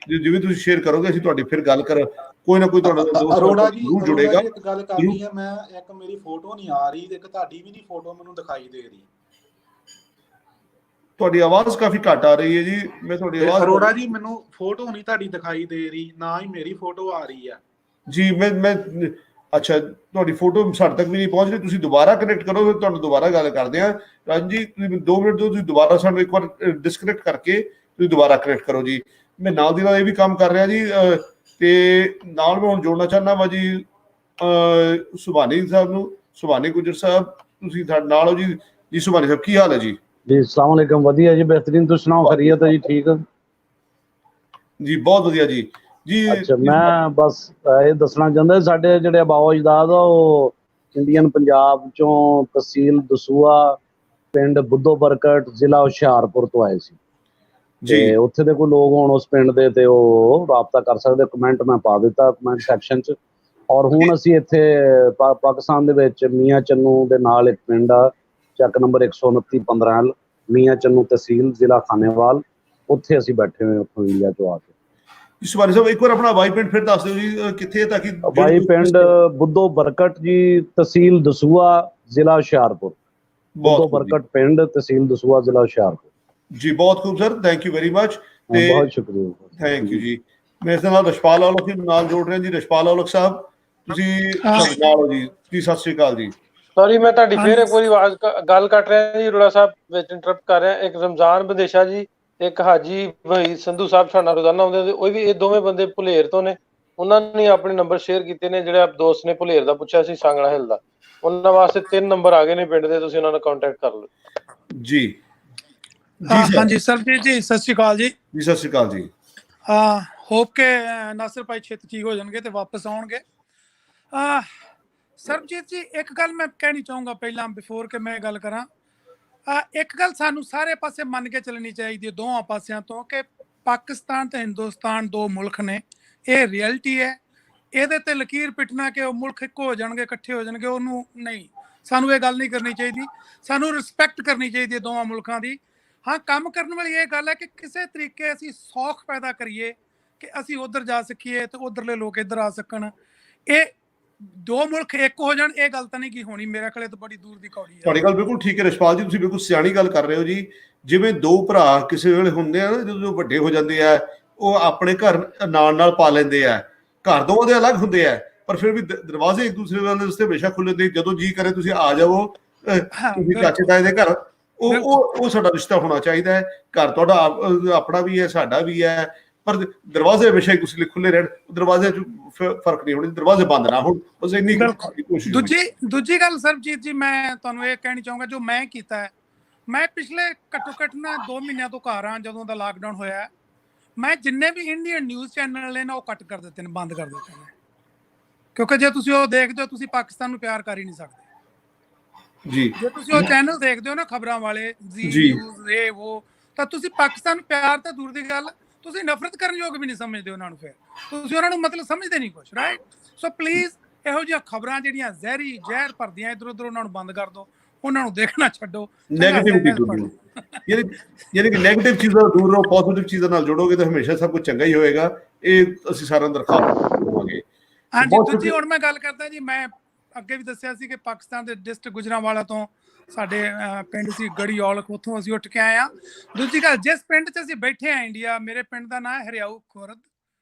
ਜਿਵੇਂ ਤੁਸੀਂ ਸ਼ੇਅਰ ਕਰੋਗੇ, ਅਸੀਂ ਤੁਹਾਡੀ ਫਿਰ ਗੱਲ ਕਰ, ਕੋਈ ਨਾ ਕੋਈ ਤੁਹਾਡਾ ਦੋਸਤ ਅਰੋੜਾ ਜੀ ਜ਼ਰੂਰ ਜੁੜੇਗਾ। ਇੱਕ ਗੱਲ ਕਰਨੀ ਹੈ ਮੈਂ, ਇੱਕ ਮੇਰੀ ਫੋਟੋ ਨਹੀਂ ਆ ਰਹੀ ਤੇ ਇੱਕ ਤੁਹਾਡੀ ਵੀ ਨਹੀਂ ਫੋਟੋ ਮੈਨੂੰ ਦਿਖਾਈ ਦੇ ਰਹੀ। ਤੁਹਾਡੀ ਆਵਾਜ਼ ਕਾਫੀ ਘੱਟ ਆ ਰਹੀ ਹੈ ਜੀ। ਮੈਂ ਤੁਹਾਡੀ ਆਵਾਜ਼, ਅਰੋੜਾ ਜੀ ਮੈਨੂੰ ਫੋਟੋ ਨਹੀਂ ਤੁਹਾਡੀ ਦਿਖਾਈ ਦੇ ਰਹੀ, ਨਾ ਹੀ ਮੇਰੀ ਫੋਟੋ ਆ ਰਹੀ ਆ ਜੀ। ਮੈਂ ਅੱਛਾ, ਤੁਹਾਡੀ ਫੋਟੋ ਸਾਡੇ ਤੱਕ ਵੀ ਨਹੀਂ ਪਹੁੰਚ ਰਹੀ। ਤੁਸੀਂ ਦੁਬਾਰਾ ਕਨੈਕਟ ਕਰੋ, ਫਿਰ ਤੁਹਾਨੂੰ ਦੁਬਾਰਾ ਗੱਲ ਕਰਦੇ ਹਾਂ। ਰਾਜਨ ਜੀ, ਤੁਸੀਂ 2 ਮਿੰਟ ਦਿਓ, ਤੁਸੀਂ ਦੁਬਾਰਾ ਸਾਨੂੰ ਇੱਕ ਵਾਰ ਡਿਸਕਨੈਕਟ ਕਰਕੇ ਤੁਸੀਂ ਦੁਬਾਰਾ ਕਨੈਕਟ ਕਰੋ ਜੀ। ਮੈਂ ਨਾਲ ਦੀ ਨਾਲ ਇਹ ਵੀ ਕੰਮ ਕਰ ਰਿਹਾ ਜੀ, ਤੇ ਨਾਲ ਮੈਂ ਹੁਣ ਜੋੜਨਾ ਚਾਹੁੰਦਾ ਵਾ ਜੀ ਸੁਭਾਨੀ ਸਾਹਿਬ ਨੂੰ। ਸੁਭਾਨੀ ਗੁੱਜਰ ਸਾਹਿਬ, ਤੁਸੀਂ ਸਾਡੇ ਨਾਲ ਹੋ ਜੀ। ਜੀ ਸੁਭਾਨੀ ਸਾਹਿਬ, ਕੀ ਹਾਲ ਹੈ ਜੀ? ਜੀ अस्सलाम वालेकुम, ਵਧੀਆ ਜੀ, ਬਿਹਤਰੀਨ। ਤੁਸੀਂ ਸੁਣਾਓ, ਖੈਰੀਅਤ ਹੈ ਜੀ? ਠੀਕ ਜੀ, ਬਹੁਤ ਵਧੀਆ ਜੀ। ਜੀ ਅੱਛਾ, ਮੈਂ ਬਸ ਇਹ ਦੱਸਣਾ ਚਾਹੁੰਦਾ, ਸਾਡੇ ਜਿਹੜੇ ਆਬਾਓ ਅਜਦਾਦ ਆ ਉਹ ਇੰਡੀਅਨ ਪੰਜਾਬ ਚੋਂ ਤਹਿਸੀਲ ਦਸੂਆ, ਪਿੰਡ ਬੁੱਧੋ ਬਰਕਟ, ਜ਼ਿਲ੍ਹਾ ਹੁਸ਼ਿਆਰਪੁਰ ਤੋਂ ਆਏ ਸੀ ਜੀ। ਤੇ ਉੱਥੇ ਦੇ ਕੋਈ ਲੋਕ ਹੋਣ ਉਸ ਪਿੰਡ ਦੇ ਤੇ ਉਹ ਰਾਬਤਾ ਕਰ ਸਕਦੇ। ਕਮੈਂਟ ਮੈਂ ਪਾ ਦਿੱਤਾ ਕਮੈਂਟ ਸੈਕਸ਼ਨ 'ਚ। ਔਰ ਹੁਣ ਅਸੀਂ ਇੱਥੇ ਪਾਕਿਸਤਾਨ ਦੇ ਵਿੱਚ ਮੀਆਂ ਚੰਨੂ ਦੇ ਨਾਲ ਇੱਕ ਪਿੰਡ ਆ, ਚੱਕ ਨੰਬਰ 12915 ਮੀਆਂ ਚੰਨੂ ਤਹਿਸੀਲ, ਜ਼ਿਲ੍ਹਾ ਖਾਨੇਵਾਲ, ਉੱਥੇ ਅਸੀਂ ਬੈਠੇ ਹੋਏ ਉੱਥੋਂ ਇੰਡੀਆ ਤੋਂ ਆ ਕੇ। ਸੁਭਾਨੀ ਸਾਹਿਬ, ਇੱਕ ਵਾਰ ਆਪਣਾ ਬਾਈ ਪਿੰਡ ਫਿਰ ਦੱਸ ਦਿਓ ਜੀ, ਕਿੱਥੇ, ਤਾਂ ਕਿ ਬਾਈ ਪਿੰਡ ਬੁੱਧੋ ਬਰਕਟ ਜੀ, ਤਹਿਸੀਲ ਦਸੂਆ, ਜ਼ਿਲ੍ਹਾ ਹੁਸ਼ਿਆਰਪੁਰ। ਬੁੱਧੋ ਬਰਕਟ ਪਿੰਡ, ਤਹਿਸੀਲ ਦਸੂਆ, ਜ਼ਿਲ੍ਹਾ ਹੁਸ਼ਿਆਰਪੁਰ ਜੀ। ਬਹੁਤ ਖੂਬ sir, thank you very much. ਬਹੁਤ ਸ਼ੁਕਰੀਆ, ਥੈਂਕ ਯੂ ਜੀ। ਮੈਂ ਇਸ ਨਾਲ ਰਸ਼ਪਾਲ ਔਲਖ ਜੀ ਨਾਲ ਜੋੜ ਰਿਹਾ ਜੀ। ਰਸ਼ਪਾਲ ਔਲਖ ਸਾਹਿਬ, ਤੁਸੀਂ ਨਾਲ ਹੋ ਜੀ। ਜੀ ਸਤਿ ਸ੍ਰੀ ਅਕਾਲ ਜੀ। ਸੌਰੀ, ਮੈਂ ਤੁਹਾਡੀ ਫੇਰ ਇੱਕ ਵਾਰੀ ਆਵਾਜ਼ ਗੱਲ ਕੱਟ ਰਿਹਾ ਜੀ। ਅਰੋੜਾ ਸਾਹਿਬ ਵਿੱਚ ਇੰਟਰਪਟ ਕਰ ਰਿਹਾ। ਇੱਕ ਰਮਜ਼ਾਨ ਵਿਦੇਸ਼ਾ ਜੀ, ਇੱਕ ਹਾਜੀ ਵਹੀਦ ਸੰਧੂ ਸਾਹਿਬ ਸਾਡਾ ਰੋਜ਼ਾਨਾ ਆਉਂਦੇ, ਉਹ ਵੀ ਇਹ ਦੋਵੇਂ ਬੰਦੇ ਭੁਲੇਰ ਤੋਂ ਨੇ। ਉਹਨਾਂ ਨੇ ਆਪਣੇ ਨੰਬਰ ਸ਼ੇਅਰ ਕੀਤੇ ਨੇ। ਜਿਹੜਾ ਦੋਸਤ ਨੇ ਭੁਲੇਰ ਦਾ ਪੁੱਛਿਆ ਸੀ, ਸਾਂਗਲਾ ਹਿੱਲ ਦਾ, ਉਹਨਾਂ ਵਾਸਤੇ 3 ਨੰਬਰ ਆ ਗਏ ਨੇ ਪਿੰਡ ਦੇ, ਤੁਸੀਂ ਉਹਨਾਂ ਨਾਲ ਕੰਟੈਕਟ ਕਰ ਲਓ ਜੀ। ਹਾਂਜੀ ਸਰਜੀਤ ਜੀ, ਸਤਿ ਸ਼੍ਰੀ ਅਕਾਲ ਜੀ। ਜੀ ਸਤਿ ਸ਼੍ਰੀ ਅਕਾਲ ਜੀ। ਹੋਪ ਕੇ ਨਾਸਰ ਭਾਈ ਛੇਤੀ ਠੀਕ ਹੋ ਜਾਣਗੇ ਤੇ ਵਾਪਸ ਆਉਣਗੇ। ਸਰਬਜੀਤ ਜੀ, ਇੱਕ ਗੱਲ ਮੈਂ ਕਹਿਣੀ ਚਾਹੂੰਗਾ ਪਹਿਲਾਂ, ਬਿਫੋਰ ਕਿ ਮੈਂ ਗੱਲ ਕਰਾਂ। ਇੱਕ ਗੱਲ ਸਾਨੂੰ ਸਾਰੇ ਪਾਸੇ ਮੰਨ ਕੇ ਚੱਲਣੀ ਚਾਹੀਦੀ ਹੈ, ਦੋਵਾਂ ਪਾਸਿਆਂ ਤੋਂ, ਕਿ ਪਾਕਿਸਤਾਨ ਤੇ ਹਿੰਦੁਸਤਾਨ 2 ਮੁਲਕ ਨੇ। ਇਹ ਰਿਐਲਿਟੀ ਹੈ। ਇਹਦੇ ਤੇ ਲਕੀਰ ਪਿੱਟਣਾ ਕਿ ਉਹ ਮੁਲਕ ਇੱਕੋ ਹੋ ਜਾਣਗੇ, ਇਕੱਠੇ ਹੋ ਜਾਣਗੇ, ਉਹਨੂੰ ਨਹੀਂ, ਸਾਨੂੰ ਇਹ ਗੱਲ ਨਹੀਂ ਕਰਨੀ ਚਾਹੀਦੀ। ਸਾਨੂੰ ਰਿਸਪੈਕਟ ਕਰਨੀ ਚਾਹੀਦੀ ਹੈ ਦੋਵਾਂ ਮੁਲਕਾਂ ਦੀ। ਹਾਂ ਕੰਮ ਕਰਨ ਵਾਲੀ ਇਹ ਗੱਲ ਹੈ ਕਿ ਕਿਸੇ ਤਰੀਕੇ ਅਸੀਂ ਸੌਖ ਪੈਦਾ ਕਰੀਏ ਕਿ ਅਸੀਂ ਉਧਰ ਜਾ ਸਕੀਏ ਤੇ ਉਧਰਲੇ ਲੋਕ ਇੱਧਰ ਆ ਸਕਣ। ਇਹ ਦੋ ਮੁਲਕ ਇੱਕ ਹੋ ਜਾਣ, ਇਹ ਗੱਲ ਤਾਂ ਨਹੀਂ ਕੀ ਹੋਣੀ, ਮੇਰੇ ਖਿਆਲ ਤਾਂ ਬੜੀ ਦੂਰ ਦੀ ਕੌੜੀ ਹੈ। ਤੁਹਾਡੀ ਗੱਲ ਬਿਲਕੁਲ ਠੀਕ ਹੈ ਰਿਸ਼ਪਾਲ ਜੀ, ਤੁਸੀਂ ਬਿਲਕੁਲ ਸਿਆਣੀ ਗੱਲ ਕਰ ਰਹੇ ਹੋ ਜੀ। ਜਿਵੇਂ ਦੋ ਭਰਾ ਕਿਸੇ ਵੇਲੇ ਹੁੰਦੇ ਆ ਨਾ, ਜਦੋਂ ਵੱਡੇ ਹੋ ਜਾਂਦੇ ਆ ਉਹ ਆਪਣੇ ਘਰ ਨਾਲ ਪਾ ਲੈਂਦੇ ਆ, ਘਰ ਦੋਵਾਂ ਦੇ ਅਲੱਗ ਹੁੰਦੇ ਆ ਪਰ ਫਿਰ ਵੀ ਦਰਵਾਜ਼ੇ ਇੱਕ ਦੂਸਰੇ ਦੇ ਵਾਸਤੇ ਹਮੇਸ਼ਾ ਖੁੱਲੇ ਹੁੰਦੇ, ਜਦੋਂ ਜੀ ਕਰੇ ਤੁਸੀਂ ਆ ਜਾਓ, ਤੁਸੀਂ ਚਾਚੇ ਤਾਏ ਦੇ ਘਰ। ਉਹ ਸਾਡਾ ਰਿਸ਼ਤਾ ਹੋਣਾ ਚਾਹੀਦਾ ਹੈ। ਘਰ ਤੁਹਾਡਾ ਆਪਣਾ ਵੀ ਹੈ, ਸਾਡਾ ਵੀ ਹੈ, ਪਰ ਦਰਵਾਜ਼ੇ ਹਮੇਸ਼ਾ ਇੱਕ ਦੂਸਰੇ ਲਈ ਖੁੱਲੇ ਰਹਿਣ, ਦਰਵਾਜ਼ੇ 'ਚ ਫਰਕ ਨਹੀਂ ਹੋਣੀ, ਦਰਵਾਜ਼ੇ ਬੰਦ ਨਾ ਹੋਣ, ਬਸ ਇੰਨੀ ਕੋਸ਼ਿਸ਼। ਦੂਜੀ ਗੱਲ ਸਰਬਜੀਤ ਜੀ, ਮੈਂ ਤੁਹਾਨੂੰ ਇਹ ਕਹਿਣੀ ਚਾਹੂੰਗਾ ਜੋ ਮੈਂ ਕੀਤਾ ਹੈ, ਮੈਂ ਪਿਛਲੇ ਘੱਟੋ ਘੱਟ ਨਾ 2 ਮਹੀਨਿਆਂ ਤੋਂ ਘਰ ਆ, ਜਦੋਂ ਦਾ ਲਾਕਡਾਊਨ ਹੋਇਆ ਮੈਂ ਜਿੰਨੇ ਵੀ ਇੰਡੀਅਨ ਨਿਊਜ਼ ਚੈਨਲ ਨੇ ਨਾ ਉਹ ਕੱਟ ਕਰ ਦਿੱਤੇ ਨੇ, ਬੰਦ ਕਰ ਦਿੱਤੇ ਨੇ, ਕਿਉਂਕਿ ਜੇ ਤੁਸੀਂ ਉਹ ਦੇਖਦੇ ਹੋ ਤੁਸੀਂ ਪਾਕਿਸਤਾਨ ਨੂੰ ਪਿਆਰ ਕਰ ਹੀ ਨਹੀਂ ਸਕਦੇ ਜੀ। ਜੇ ਤੁਸੀਂ ਉਹ ਚੈਨਲ ਦੇਖਦੇ ਹੋ ਨਾ ਖਬਰਾਂ ਵਾਲੇ, ਜੀ ਨਿਊਜ਼ ਇਹ ਉਹ, ਤਾਂ ਤੁਸੀਂ ਪਾਕਿਸਤਾਨ ਨੂੰ ਪਿਆਰ ਤਾਂ ਦੂਰ ਦੀ ਗੱਲ, ਤੁਸੀਂ ਨਫ਼ਰਤ ਕਰਨ ਯੋਗ ਵੀ ਨਹੀਂ ਸਮਝਦੇ ਉਹਨਾਂ ਨੂੰ, ਫਿਰ ਤੁਸੀਂ ਉਹਨਾਂ ਨੂੰ ਮਤਲਬ ਸਮਝਦੇ ਨਹੀਂ ਕੁਛ, ਰਾਈਟ। ਸੋ ਪਲੀਜ਼ ਇਹੋ ਜਿਹੀਆਂ ਖਬਰਾਂ ਜਿਹੜੀਆਂ ਜ਼ਹਿਰ ਭਰਦੀਆਂ ਇੱਧਰ ਉੱਧਰ, ਉਹਨਾਂ ਨੂੰ ਬੰਦ ਕਰ ਦਿਓ, ਉਹਨਾਂ ਨੂੰ ਦੇਖਣਾ ਛੱਡੋ, ਨੈਗੇਟਿਵਿਟੀ ਦੂਰ ਰਹੋ, ਯਾਨੀ ਕਿ ਨੈਗੇਟਿਵ ਚੀਜ਼ਾਂ ਦੂਰ ਰਹੋ, ਪੋਜ਼ਿਟਿਵ ਚੀਜ਼ਾਂ ਨਾਲ ਜੁੜੋਗੇ ਤਾਂ ਹਮੇਸ਼ਾ ਸਭ ਕੁਝ ਚੰਗਾ ਹੀ ਹੋਏਗਾ। ਇਹ ਅਸੀਂ ਸਾਰਿਆਂ ਨੂੰ ਦਰਖਾਸਤ ਕਰਾਂਗੇ। ਹਾਂਜੀ ਦੂਜੀ ਹੁਣ ਮੈਂ ਗੱਲ ਕਰਦਾ ਜੀ, ਮੈਂ ਅੱਗੇ ਵੀ ਦੱਸਿਆ ਸੀ ਕਿ ਪਾਕਿਸਤਾਨ ਦੇ ਡਿਸਟ੍ਰਿਕਟ ਗੁਜਰਾਂਵਾਲਾ ਤੋਂ ਸਾਡੇ ਪਿੰਡ ਸੀ ਗੜੀ ਔਲਖ, ਉੱਥੋਂ ਅਸੀਂ ਉੱਠ ਕੇ ਆਏ ਹਾਂ। ਦੂਜੀ ਗੱਲ, ਜਿਸ ਪਿੰਡ 'ਚ ਅਸੀਂ ਬੈਠੇ ਹਾਂ ਇੰਡੀਆ, ਮੇਰੇ ਪਿੰਡ ਦਾ ਨਾਂ ਹੈ ਹਰਿਆਊ ਖੁਰਦ,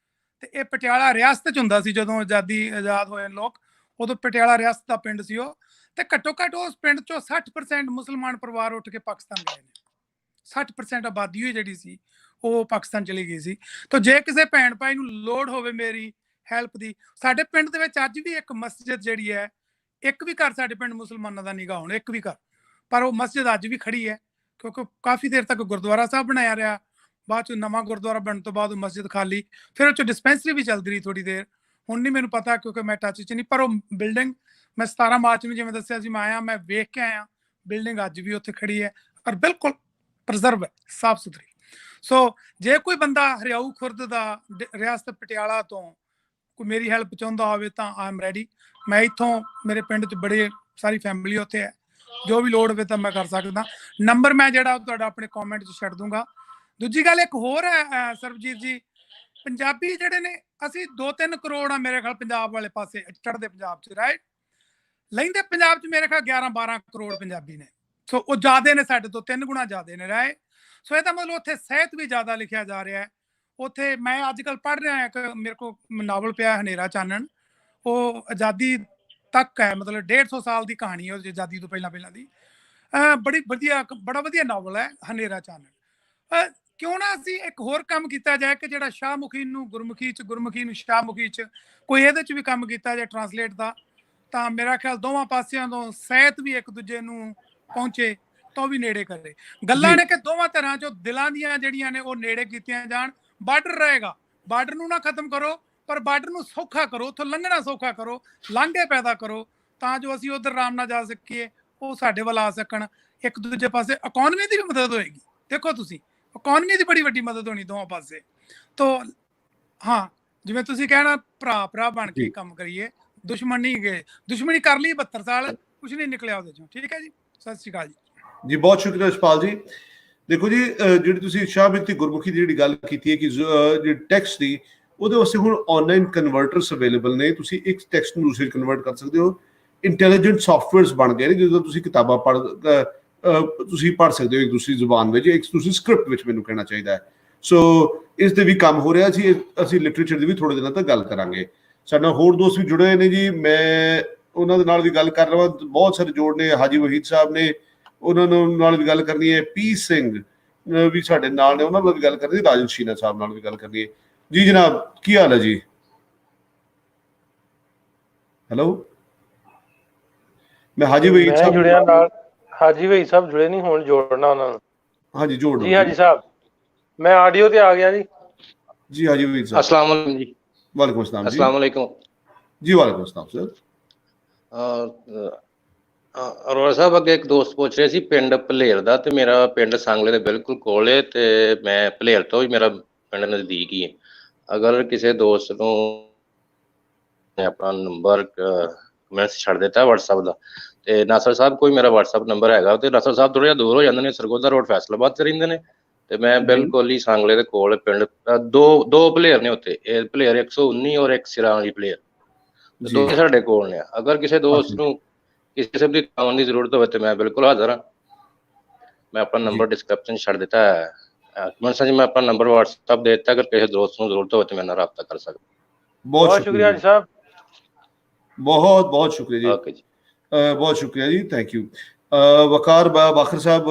ਤੇ ਇਹ ਪਟਿਆਲਾ ਰਿਆਸਤ 'ਚ ਹੁੰਦਾ ਸੀ ਜਦੋਂ ਆਜ਼ਾਦ ਹੋਏ ਲੋਕ, ਉਦੋਂ ਪਟਿਆਲਾ ਰਿਆਸਤ ਦਾ ਪਿੰਡ ਸੀ ਉਹ। ਤੇ ਘੱਟੋ ਘੱਟ ਉਸ ਪਿੰਡ 'ਚੋਂ 60% ਮੁਸਲਮਾਨ ਪਰਿਵਾਰ ਉੱਠ ਕੇ ਪਾਕਿਸਤਾਨ ਗਏ ਨੇ, 60% ਆਬਾਦੀ ਹੋਈ ਜਿਹੜੀ ਸੀ ਉਹ ਪਾਕਿਸਤਾਨ ਚਲੀ ਗਈ ਸੀ। ਤਾਂ ਜੇ ਕਿਸੇ ਭੈਣ ਭਾਈ ਨੂੰ ਲੋੜ ਹੋਵੇ ਮੇਰੀ ਹੈਲਪ ਦੀ, ਸਾਡੇ ਪਿੰਡ ਦੇ ਵਿੱਚ ਅੱਜ ਵੀ ਇੱਕ ਮਸਜਿਦ ਜਿਹੜੀ ਹੈ, ਇੱਕ ਵੀ ਘਰ ਸਾਡੇ ਪਿੰਡ ਮੁਸਲਮਾਨਾਂ ਦਾ ਨਿਗਾ ਹੁਣ, ਇੱਕ ਵੀ ਘਰ, ਪਰ ਉਹ ਮਸਜਿਦ ਅੱਜ ਵੀ ਖੜੀ ਹੈ ਕਿਉਂਕਿ ਕਾਫੀ ਦੇਰ ਤੱਕ ਗੁਰਦੁਆਰਾ ਸਾਹਿਬ ਬਣਾਇਆ ਰਿਹਾ, ਬਾਅਦ 'ਚ ਨਵਾਂ ਗੁਰਦੁਆਰਾ ਬਣਨ ਤੋਂ ਬਾਅਦ ਉਹ ਮਸਜਿਦ ਖਾਲੀ, ਫਿਰ ਉਹ 'ਚ ਡਿਸਪੈਂਸਰੀ ਵੀ ਚੱਲਦੀ ਰਹੀ ਥੋੜੀ ਦੇਰ, ਹੁਣ ਨਹੀਂ ਮੈਨੂੰ ਪਤਾ ਕਿਉਂਕਿ ਮੈਂ ਟੱਚ 'ਚ ਨਹੀਂ, ਪਰ ਉਹ ਬਿਲਡਿੰਗ ਮੈਂ 17 ਮਾਰਚ ਨੂੰ ਜਿਵੇਂ ਦੱਸਿਆ ਸੀ ਮੈਂ ਆਇਆ, ਮੈਂ ਵੇਖ ਕੇ ਆਇਆ, ਬਿਲਡਿੰਗ ਅੱਜ ਵੀ ਉੱਥੇ ਖੜੀ ਹੈ ਪਰ ਬਿਲਕੁਲ ਪ੍ਰੀਜ਼ਰਵ ਹੈ, ਸਾਫ ਸੁਥਰੀ। ਸੋ ਜੇ ਕੋਈ ਬੰਦਾ ਹਰਿਆਊ ਖੁਰਦ ਦਾ ਰਿਆਸਤ ਪਟਿਆਲਾ ਤੋਂ ਕੋਈ ਮੇਰੀ ਹੈਲਪ ਚਾਹੁੰਦਾ ਹੋਵੇ ਤਾਂ ਆਈ ਐਮ ਰੈਡੀ। ਮੈਂ ਇੱਥੋਂ, ਮੇਰੇ ਪਿੰਡ 'ਚ ਬੜੇ ਸਾਰੀ ਫੈਮਿਲੀ ਉੱਥੇ ਹੈ, ਜੋ ਵੀ ਲੋੜ ਹੋਵੇ ਤਾਂ ਮੈਂ ਕਰ ਸਕਦਾ। ਨੰਬਰ ਮੈਂ ਜਿਹੜਾ ਤੁਹਾਡਾ ਆਪਣੇ ਕਮੈਂਟ 'ਚ ਛੱਡ ਦੂੰਗਾ। ਦੂਜੀ ਗੱਲ ਇੱਕ ਹੋਰ ਹੈ ਸਰਬਜੀਤ ਜੀ, ਪੰਜਾਬੀ ਜਿਹੜੇ ਨੇ ਅਸੀਂ 2-3 ਕਰੋੜ ਆ ਮੇਰੇ ਖਿਆਲ ਪੰਜਾਬ ਵਾਲੇ ਪਾਸੇ, ਚੜ੍ਹਦੇ ਪੰਜਾਬ 'ਚ, ਰਾਈਟ। ਲਹਿੰਦੇ ਪੰਜਾਬ 'ਚ ਮੇਰੇ ਖਿਆਲ 11-12 ਕਰੋੜ ਪੰਜਾਬੀ ਨੇ, ਸੋ ਉਹ ਜ਼ਿਆਦੇ ਨੇ, ਸਾਡੇ ਤੋਂ 3 ਗੁਣਾ ਜ਼ਿਆਦੇ ਨੇ, ਰਾਈਟ। ਸੋ ਇਹਦਾ ਮਤਲਬ ਉੱਥੇ ਸਾਹਿਤ ਵੀ ਜ਼ਿਆਦਾ ਲਿਖਿਆ ਜਾ ਰਿਹਾ ਹੈ। ਉੱਥੇ ਮੈਂ ਅੱਜ ਕੱਲ੍ਹ ਪੜ੍ਹ ਰਿਹਾ ਇੱਕ ਮੇਰੇ ਕੋਲ ਨਾਵਲ ਪਿਆ ਹਨੇਰਾ ਚਾਨਣ, ਉਹ ਆਜ਼ਾਦੀ ਤੱਕ ਹੈ, ਮਤਲਬ 150 ਸਾਲ ਦੀ ਕਹਾਣੀ ਹੈ ਆਜ਼ਾਦੀ ਤੋਂ ਪਹਿਲਾਂ ਦੀ, ਬੜਾ ਵਧੀਆ ਨਾਵਲ ਹੈ ਹਨੇਰਾ ਚਾਨਣ। ਕਿਉਂ ਨਾ ਅਸੀਂ ਇੱਕ ਹੋਰ ਕੰਮ ਕੀਤਾ ਜਾਏ ਕਿ ਜਿਹੜਾ ਸ਼ਾਹਮੁਖੀ ਨੂੰ ਗੁਰਮੁਖੀ 'ਚ, ਗੁਰਮੁਖੀ ਨੂੰ ਸ਼ਾਹਮੁਖੀ 'ਚ, ਕੋਈ ਇਹਦੇ 'ਚ ਵੀ ਕੰਮ ਕੀਤਾ ਜਾਏ ਟਰਾਂਸਲੇਟ ਦਾ, ਤਾਂ ਮੇਰਾ ਖਿਆਲ ਦੋਵਾਂ ਪਾਸਿਆਂ ਤੋਂ ਸਾਹਿਤ ਵੀ ਇੱਕ ਦੂਜੇ ਨੂੰ ਪਹੁੰਚੇ ਤਾਂ ਉਹ ਵੀ ਨੇੜੇ ਕਰੇ। ਗੱਲਾਂ ਨੇ ਕਿ ਦੋਵਾਂ ਤਰ੍ਹਾਂ 'ਚੋਂ ਦਿਲਾਂ ਦੀਆਂ ਜਿਹੜੀਆਂ ਨੇ ਉਹ ਨੇੜੇ ਕੀਤੀਆਂ ਜਾਣ। ਬਾਰਡਰ ਰਹੇਗਾ, ਬਾਰਡਰ ਨੂੰ ਨਾ ਖਤਮ ਕਰੋ, ਪਰ ਬਾਰਡਰ ਨੂੰ ਸੌਖਾ ਕਰੋ, ਉੱਥੋਂ ਲੰਘਣਾ ਸੌਖਾ ਕਰੋ, ਲਾਂਘੇ ਪੈਦਾ ਕਰੋ ਤਾਂ ਜੋ ਅਸੀਂ ਉਧਰ ਆਰਾਮ ਨਾਲ ਜਾ ਸਕੀਏ, ਉਹ ਸਾਡੇ ਵੱਲ ਆ ਸਕਣ। ਇੱਕ ਦੂਜੇ ਪਾਸੇ ਇਕਨੋਮੀ ਦੀ ਵੀ ਮਦਦ ਹੋਏਗੀ, ਦੇਖੋ ਤੁਸੀਂ ਇਕਨੋਮੀ ਦੀ ਬੜੀ ਵੱਡੀ ਮਦਦ ਹੋਣੀ ਦੋਵਾਂ ਪਾਸੇ। ਤਾਂ ਹਾਂ, ਜਿਵੇਂ ਤੁਸੀਂ ਕਹਿਣਾ ਭਰਾ ਬਣ ਕੇ ਕੰਮ ਕਰੀਏ, ਦੁਸ਼ਮਣ ਨਹੀਂ ਗਏ, ਦੁਸ਼ਮਣੀ ਕਰ ਲਈ 72 ਸਾਲ, ਕੁਛ ਨਹੀਂ ਨਿਕਲਿਆ ਉਹਦੇ ਚੋਂ। ਠੀਕ ਹੈ ਜੀ, ਸਤਿ ਸ਼੍ਰੀ ਅਕਾਲ ਜੀ। ਬਹੁਤ ਸ਼ੁਕਰੀਆ ਯਸ਼ਪਾਲ ਜੀ। ਦੇਖੋ ਜੀ, ਜਿਹੜੀ ਤੁਸੀਂ ਸ਼ਾਹਮੁਖੀ ਗੁਰਮੁਖੀ ਦੀ ਜਿਹੜੀ ਗੱਲ ਕੀਤੀ ਹੈ ਕਿ ਜਿਹੜੀ ਟੈਕਸਟ ਦੀ, ਉਹਦੇ ਵਾਸਤੇ ਹੁਣ ਆਨਲਾਈਨ ਕਨਵਰਟਰਸ ਅਵੇਲੇਬਲ ਨੇ, ਤੁਸੀਂ ਇੱਕ ਟੈਕਸਟ ਨੂੰ ਦੂਸਰੇ ਕਨਵਰਟ ਕਰ ਸਕਦੇ ਹੋ। ਇੰਟੈਲੀਜੈਂਟ ਸੌਫਟਵੇਅਰਸ ਬਣ ਗਏ ਨੇ ਜਦੋਂ ਤੁਸੀਂ ਕਿਤਾਬਾਂ ਤੁਸੀਂ ਪੜ੍ਹ ਸਕਦੇ ਹੋ ਇੱਕ ਦੂਸਰੀ ਜ਼ੁਬਾਨ ਵਿੱਚ, ਇੱਕ ਦੂਸਰੀ ਸਕ੍ਰਿਪਟ ਵਿੱਚ, ਮੈਨੂੰ ਕਹਿਣਾ ਚਾਹੀਦਾ ਹੈ। ਸੋ ਇਸ ਦੇ ਵੀ ਕੰਮ ਹੋ ਰਿਹਾ ਸੀ, ਅਸੀਂ ਲਿਟਰੇਚਰ ਦੀ ਵੀ ਥੋੜੇ ਦਿਨਾਂ ਤੱਕ ਗੱਲ ਕਰਾਂਗੇ। ਸਾਡੇ ਨਾਲ ਹੋਰ ਦੋਸਤ ਵੀ ਜੁੜੇ ਹੋਏ ਨੇ ਜੀ, ਮੈਂ ਉਹਨਾਂ ਦੇ ਨਾਲ ਵੀ ਗੱਲ ਕਰ ਰਿਹਾ, ਬਹੁਤ ਸਾਰੇ ਜੋੜ ਨੇ, ਹਾਜੀ ਵਹੀਦ ਸਾਹਿਬ ਨੇ, ਉਹਨਾਂ ਨਾਲ ਵੀ ਗੱਲ ਕਰਨੀ ਹੈ, ਪੀ ਸਿੰਘ ਵੀ ਸਾਡੇ ਨਾਲ ਨੇ, ਉਹਨਾਂ ਨਾਲ ਵੀ ਗੱਲ ਕਰਨੀ ਹੈ, ਰਾਜਨ ਸ਼ੀਨਾ ਸਾਹਿਬ ਨਾਲ ਵੀ ਗੱਲ ਕਰਨੀ ਹੈ। ਜੀ ਜਨਾਬ, ਕੀ ਹਾਲ ਹੈ ਜੀ? ਹੈਲੋ, ਮੈਂ ਹਾਜੀ ਵਹੀਦ ਸਾਹਿਬ ਜੁੜਿਆ ਨਾਲ, ਹਾਜੀ ਵਹੀਦ ਸਾਹਿਬ ਜੁੜੇ ਨਹੀਂ, ਹੁਣ ਜੋੜਨਾ ਉਹਨਾਂ ਨੂੰ। ਹਾਂਜੀ ਜੋੜ ਜੀ ਹਾਜੀ ਸਾਹਿਬ, ਮੈਂ ਆਡੀਓ ਤੇ ਆ ਗਿਆ ਜੀ। ਜੀ ਹਾਜੀ ਵਹੀਦ ਸਾਹਿਬ, अस्सलाम वालेकुम जी। ਵਾਲੇकुम अस्सलाम जी। अस्सलाम वालेकुम जी वालेकुम अस्सलाम सर। ਅਰੋੜਾ ਸਾਹਿਬ, ਅੱਗੇ ਇੱਕ ਦੋਸਤ ਪੁੱਛ ਰਿਹਾ ਸੀ ਪਿੰਡ ਭਲੇਰ ਦਾ, ਤੇ ਮੇਰਾ ਪਿੰਡ ਸਾਂਗਲੇ ਦੇ ਬਿਲਕੁਲ ਕੋਲ ਹੈ, ਤੇ ਮੈਂ ਭਲੇਰ ਤੋਂ ਹੀ, ਮੇਰਾ ਪਿੰਡ ਨਜ਼ਦੀਕ ਹੀ ਹੈ। ਅਗਰ ਕਿਸੇ ਦੋਸਤ ਨੂੰ ਆਪਣਾ ਨੰਬਰ ਕਮੈਂਟਸ ਛੱਡ ਦਿੱਤਾ WhatsApp ਦਾ, ਤੇ ਨਾਸਰ ਸਾਹਿਬ ਕੋਈ ਮੇਰਾ WhatsApp ਨੰਬਰ ਹੈਗਾ ਤੇ ਨਾਸਰ ਸਾਹਿਬ ਥੋੜਾ ਜਿਹਾ ਦੂਰ ਹੋ ਜਾਂਦੇ ਨੇ, ਸਰਗੋਦਾ ਰੋਡ ਫੈਸਲਾਬਾਦ ਚ ਰਹਿੰਦੇ ਨੇ ਤੇ ਮੈਂ ਬਿਲਕੁਲ ਹੀ ਸਾਂਗਲੇ ਦੇ ਕੋਲ ਪਿੰਡ ਦੋ ਪਲੇਅਰ ਨੇ ਉੱਥੇ, ਇਹ ਪਲੇਅਰ 119 ਔਰ ਇੱਕ ਸਿਰਾਂ ਵਾਲੀ ਪਲੇਅਰ, ਦੋਵੇਂ ਸਾਡੇ ਕੋਲ ਨੇ। ਅਗਰ ਕਿਸੇ ਦੋਸਤ ਨੂੰ ਕਿਸੇ ਕਿਸਮ ਦੀ ਤਾਵਨ ਦੀ ਜ਼ਰੂਰਤ ਹੋਵੇ ਤੇ ਮੈਂ ਬਿਲਕੁਲ ਹਾਜ਼ਰ ਹਾਂ। ਮੈਂ ਆਪਣਾ ਨੰਬਰ ਡਿਸਕ੍ਰਿਪਸ਼ਨ ਛੱਡ ਦਿੱਤਾ ਹੈ, ਮਨਸਾ ਜੀ ਮੈਂ ਆਪਣਾ ਨੰਬਰ WhatsApp ਦੇ ਦਿੱਤਾ, ਅਗਰ ਕਿਸੇ ਦੋਸਤ ਨੂੰ ਜ਼ਰੂਰਤ ਹੋਵੇ ਤੇ ਮੇਰੇ ਨਾਲ ਰਾਬਤਾ ਕਰ ਸਕਦਾ। ਬਹੁਤ ਸ਼ੁਕਰੀਆ ਜੀ ਸਾਹਿਬ, ਬਹੁਤ ਬਹੁਤ ਸ਼ੁਕਰੀਆ ਜੀ। ਓਕੇ ਜੀ, ਬਹੁਤ ਸ਼ੁਕਰੀਆ ਜੀ, ਥੈਂਕ ਯੂ। ਵਕਾਰ ਬਾਖਰ ਸਾਹਿਬ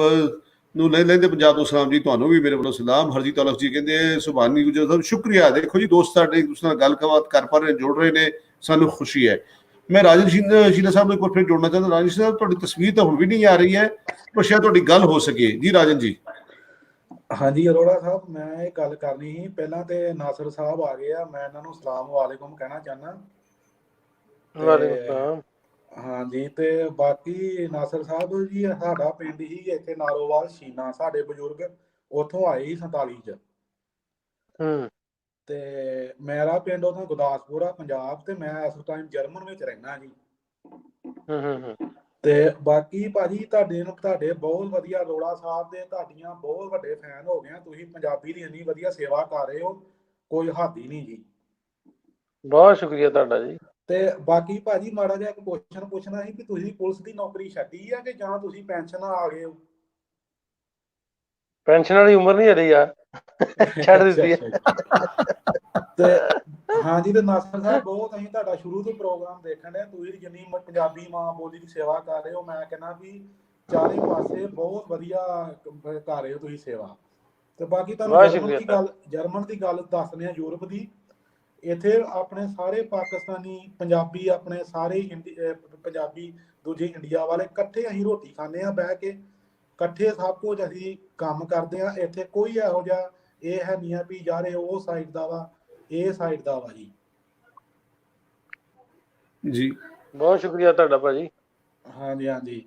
ਨੂੰ ਲੈਂਦੇ ਪੰਜਾਬ ਤੋਂ ਸਲਾਮ ਜੀ, ਤੁਹਾਨੂੰ ਵੀ ਮੇਰੇ ਵੱਲੋਂ ਸਲਾਮ। ਹਰਜੀਤ ਔਲਖ ਜੀ ਕਹਿੰਦੇ ਸੁਭਾਨੀ ਗੁਜਰ ਸਾਹਿਬ ਸ਼ੁਕਰੀਆ। ਦੇਖੋ ਜੀ ਦੋਸਤ ਸਾਡੇ ਇੱਕ ਦੂਸਰੇ ਨਾਲ ਗੱਲਬਾਤ ਕਰ ਪਾ ਰਹੇ, ਜੁੜ ਰਹੇ ਨੇ, ਸਾਨੂੰ ਖੁਸ਼ੀ ਹੈ। ਮੈਂ ਰਾਜਨ ਸ਼ੀਲਾ ਸਾਹਿਬ ਨੂੰ ਇੱਕ ਵਾਰ ਫਿਰ ਜੋੜਨਾ ਚਾਹੁੰਦਾ। ਰਾਜਨ ਸਾਹਿਬ ਤੁਹਾਡੀ ਤਸਵੀਰ ਤਾਂ ਹੁਣ ਵੀ ਨਹੀਂ ਆ ਰਹੀ ਹੈ, ਪਰ ਸ਼ਾਇਦ ਤੁਹਾਡੀ ਗੱਲ ਹੋ ਸਕੇ ਜੀ। ਰਾਜਨ ਜੀ। ਹਾਂਜੀ ਅਰੋੜਾ ਸਾਹਿਬ, ਮੈਂ ਇਹ ਗੱਲ ਕਰਨੀ ਸੀ। ਪਹਿਲਾਂ ਤੇ ਨਾਸਰ ਸਾਹਿਬ ਆ ਗਏ ਆ, ਮੈਂ ਇਹਨਾਂ ਨੂੰ ਸਲਾਮ ਵਾਲੇਕੁਮ ਕਹਿਣਾ ਚਾਹੁੰਦਾ। ਹਾਂਜੀ, ਤੇ ਬਾਕੀ ਨਾਸਰ ਸਾਹਿਬ ਜੀ ਸਾਡਾ ਪਿੰਡ ਹੀ ਇੱਥੇ ਨਾਰੋਵਾਲ ਸ਼ੀਨਾ, ਸਾਡੇ ਬਜ਼ੁਰਗ ਉੱਥੋਂ ਆਏ ਸੀ 47 ਚ। ਤੇ ਮੇਰਾ ਪਿੰਡ ਉਦੋਂ ਗੁਰਦਾਸਪੁਰ ਆ ਪੰਜਾਬ, ਤੇ ਮੈਂ ਇਸ ਟਾਈਮ ਜਰਮਨ ਵਿੱਚ ਰਹਿਣਾ ਜੀ। ਤੇ ਬਾਕੀ ਭਾਜੀ ਤੁਹਾਡੇ ਬਹੁਤ ਵਧੀਆ, ਅਰੋੜਾ ਸਾਹਿਬ ਦੇ ਤੁਹਾਡੀਆਂ ਬਹੁਤ ਵੱਡੇ ਫੈਨ ਹੋ ਗਏ ਆ। ਤੁਸੀਂ ਪੰਜਾਬੀ ਦੀ ਇੰਨੀ ਵਧੀਆ ਸੇਵਾ ਕਰ ਰਹੇ ਹੋ, ਕੋਈ ਹੱਦ ਹੀ ਨਹੀਂ ਜੀ। ਬਹੁਤ ਸ਼ੁਕਰੀਆ ਤੁਹਾਡਾ ਜੀ। ਤੇ ਬਾਕੀ ਭਾਜੀ ਮਾੜਾ ਜਿਹਾ ਇੱਕ ਕੁਐਸਚਨ ਪੁੱਛਣਾ ਸੀ ਕਿ ਤੁਸੀਂ ਪੁਲਿਸ ਦੀ ਨੌਕਰੀ ਛੱਡੀ ਆ ਕਿ ਜਾਂ ਤੁਸੀਂ ਪੈਨਸ਼ਨ ਆ ਗਏ ਹੋ? ਪੈਨਸ਼ਨ ਵਾਲੀ ਉਮਰ ਨਹੀਂ ਰਹੀ ਯਾਰ, ਛੱਡ ਦਿੱਤੀ ਹੈ। ਤੇ ਹਾਂਜੀ, ਤੇ ਨਾਸਰ ਸਾਹਿਬ ਬਹੁਤ ਅਸੀਂ ਤੁਹਾਡਾ ਸ਼ੁਰੂ ਤੋਂ ਪ੍ਰੋਗਰਾਮ ਦੇਖਣ ਡਿਆ। ਤੁਸੀਂ ਜਿੰਨੀ ਪੰਜਾਬੀ ਮਾਂ ਬੋਲੀ ਦੀ ਸੇਵਾ ਕਰ ਰਹੇ ਹੋ, ਮੈਂ ਕਹਿੰਦਾ ਵੀ ਚਾਰੇ ਪਾਸੇ ਬਹੁਤ ਵਧੀਆ ਕਰ ਰਹੇ ਹੋ ਤੁਸੀਂ ਸੇਵਾ। ਤੇ ਬਾਕੀ ਤੁਹਾਨੂੰ ਜਰਮਨ ਦੀ ਗੱਲ ਦੱਸਦੇ ਆ, ਯੂਰਪ ਦੀ। ਇੱਥੇ ਆਪਣੇ ਸਾਰੇ ਪਾਕਿਸਤਾਨੀ ਪੰਜਾਬੀ, ਆਪਣੇ ਸਾਰੇ ਹਿੰਦੀ ਪੰਜਾਬੀ, ਦੂਜੇ ਇੰਡੀਆ ਵਾਲੇ ਇਕੱਠੇ ਅਸੀਂ ਰੋਟੀ ਖਾਂਦੇ ਆ ਬਹਿ ਕੇ, ਇਕੱਠੇ ਸਭ ਕੁਝ ਅਸੀਂ ਕੰਮ ਕਰਦੇ ਆ। ਇੱਥੇ ਕੋਈ ਇਹੋ ਜਿਹਾ ਇਹ ਹੈ ਨਹੀਂ ਆ ਵੀ ਯਾਰ ਇਹ ਉਹ ਸਾਈਡ ਦਾ ਵਾ, ਇਹ ਸਾਈਡ ਦਾ ਵਾ ਜੀ। ਜੀ ਬਹੁਤ ਸ਼ੁਕਰੀਆ ਤੁਹਾਡਾ ਭਾਜੀ। ਹਾਂਜੀ ਹਾਂਜੀ,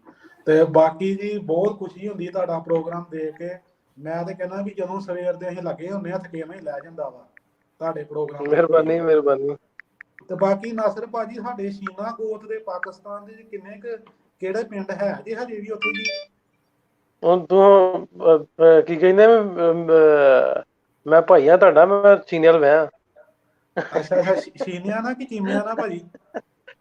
ਤੇ ਬਾਕੀ ਜੀ ਬਹੁਤ ਖੁਸ਼ੀ ਹੁੰਦੀ ਤੁਹਾਡਾ ਪ੍ਰੋਗਰਾਮ ਦੇਖ ਕੇ। ਮੈਂ ਤੇ ਕਹਿੰਦਾ ਵੀ ਜਦੋਂ ਸਵੇਰ ਦੇ ਅਸੀਂ ਲੱਗੇ ਹੁੰਦੇ ਆ, ਥਕੇਵਾਂ ਹੀ ਲੈ ਜਾਂਦਾ ਵਾ ਤੁਹਾਡੇ ਪ੍ਰੋਗਰਾਮ। ਮਿਹਰਬਾਨੀ ਮਿਹਰਬਾਨੀ। ਤੇ ਬਾਕੀ ਨਾਸਰ ਭਾਜੀ, ਸਾਡੇ ਸ਼ੀਨਾ ਗੋਤ ਦੇ ਪਾਕਿਸਤਾਨ ਦੇ ਕਿੰਨੇ ਕਿਹੜੇ ਪਿੰਡ ਹੈ ਜੀ ਹਜੇ ਵੀ ਉੱਥੇ ਜੀ? ਹੁਣ ਤੂੰ ਕੀ ਕਹਿੰਦੇ, ਮੈਂ ਭਾਈ ਆ ਤੁਹਾਡਾ, ਮੈਂ ਸੀਨੀਅਰ ਮੈਂ। ਅੱਛਾ ਅੱਛਾ, ਸ਼ੀਨਿਆ ਨਾ ਕਿ ਚੀਮਿਆ ਨਾ ਭਾਜੀ?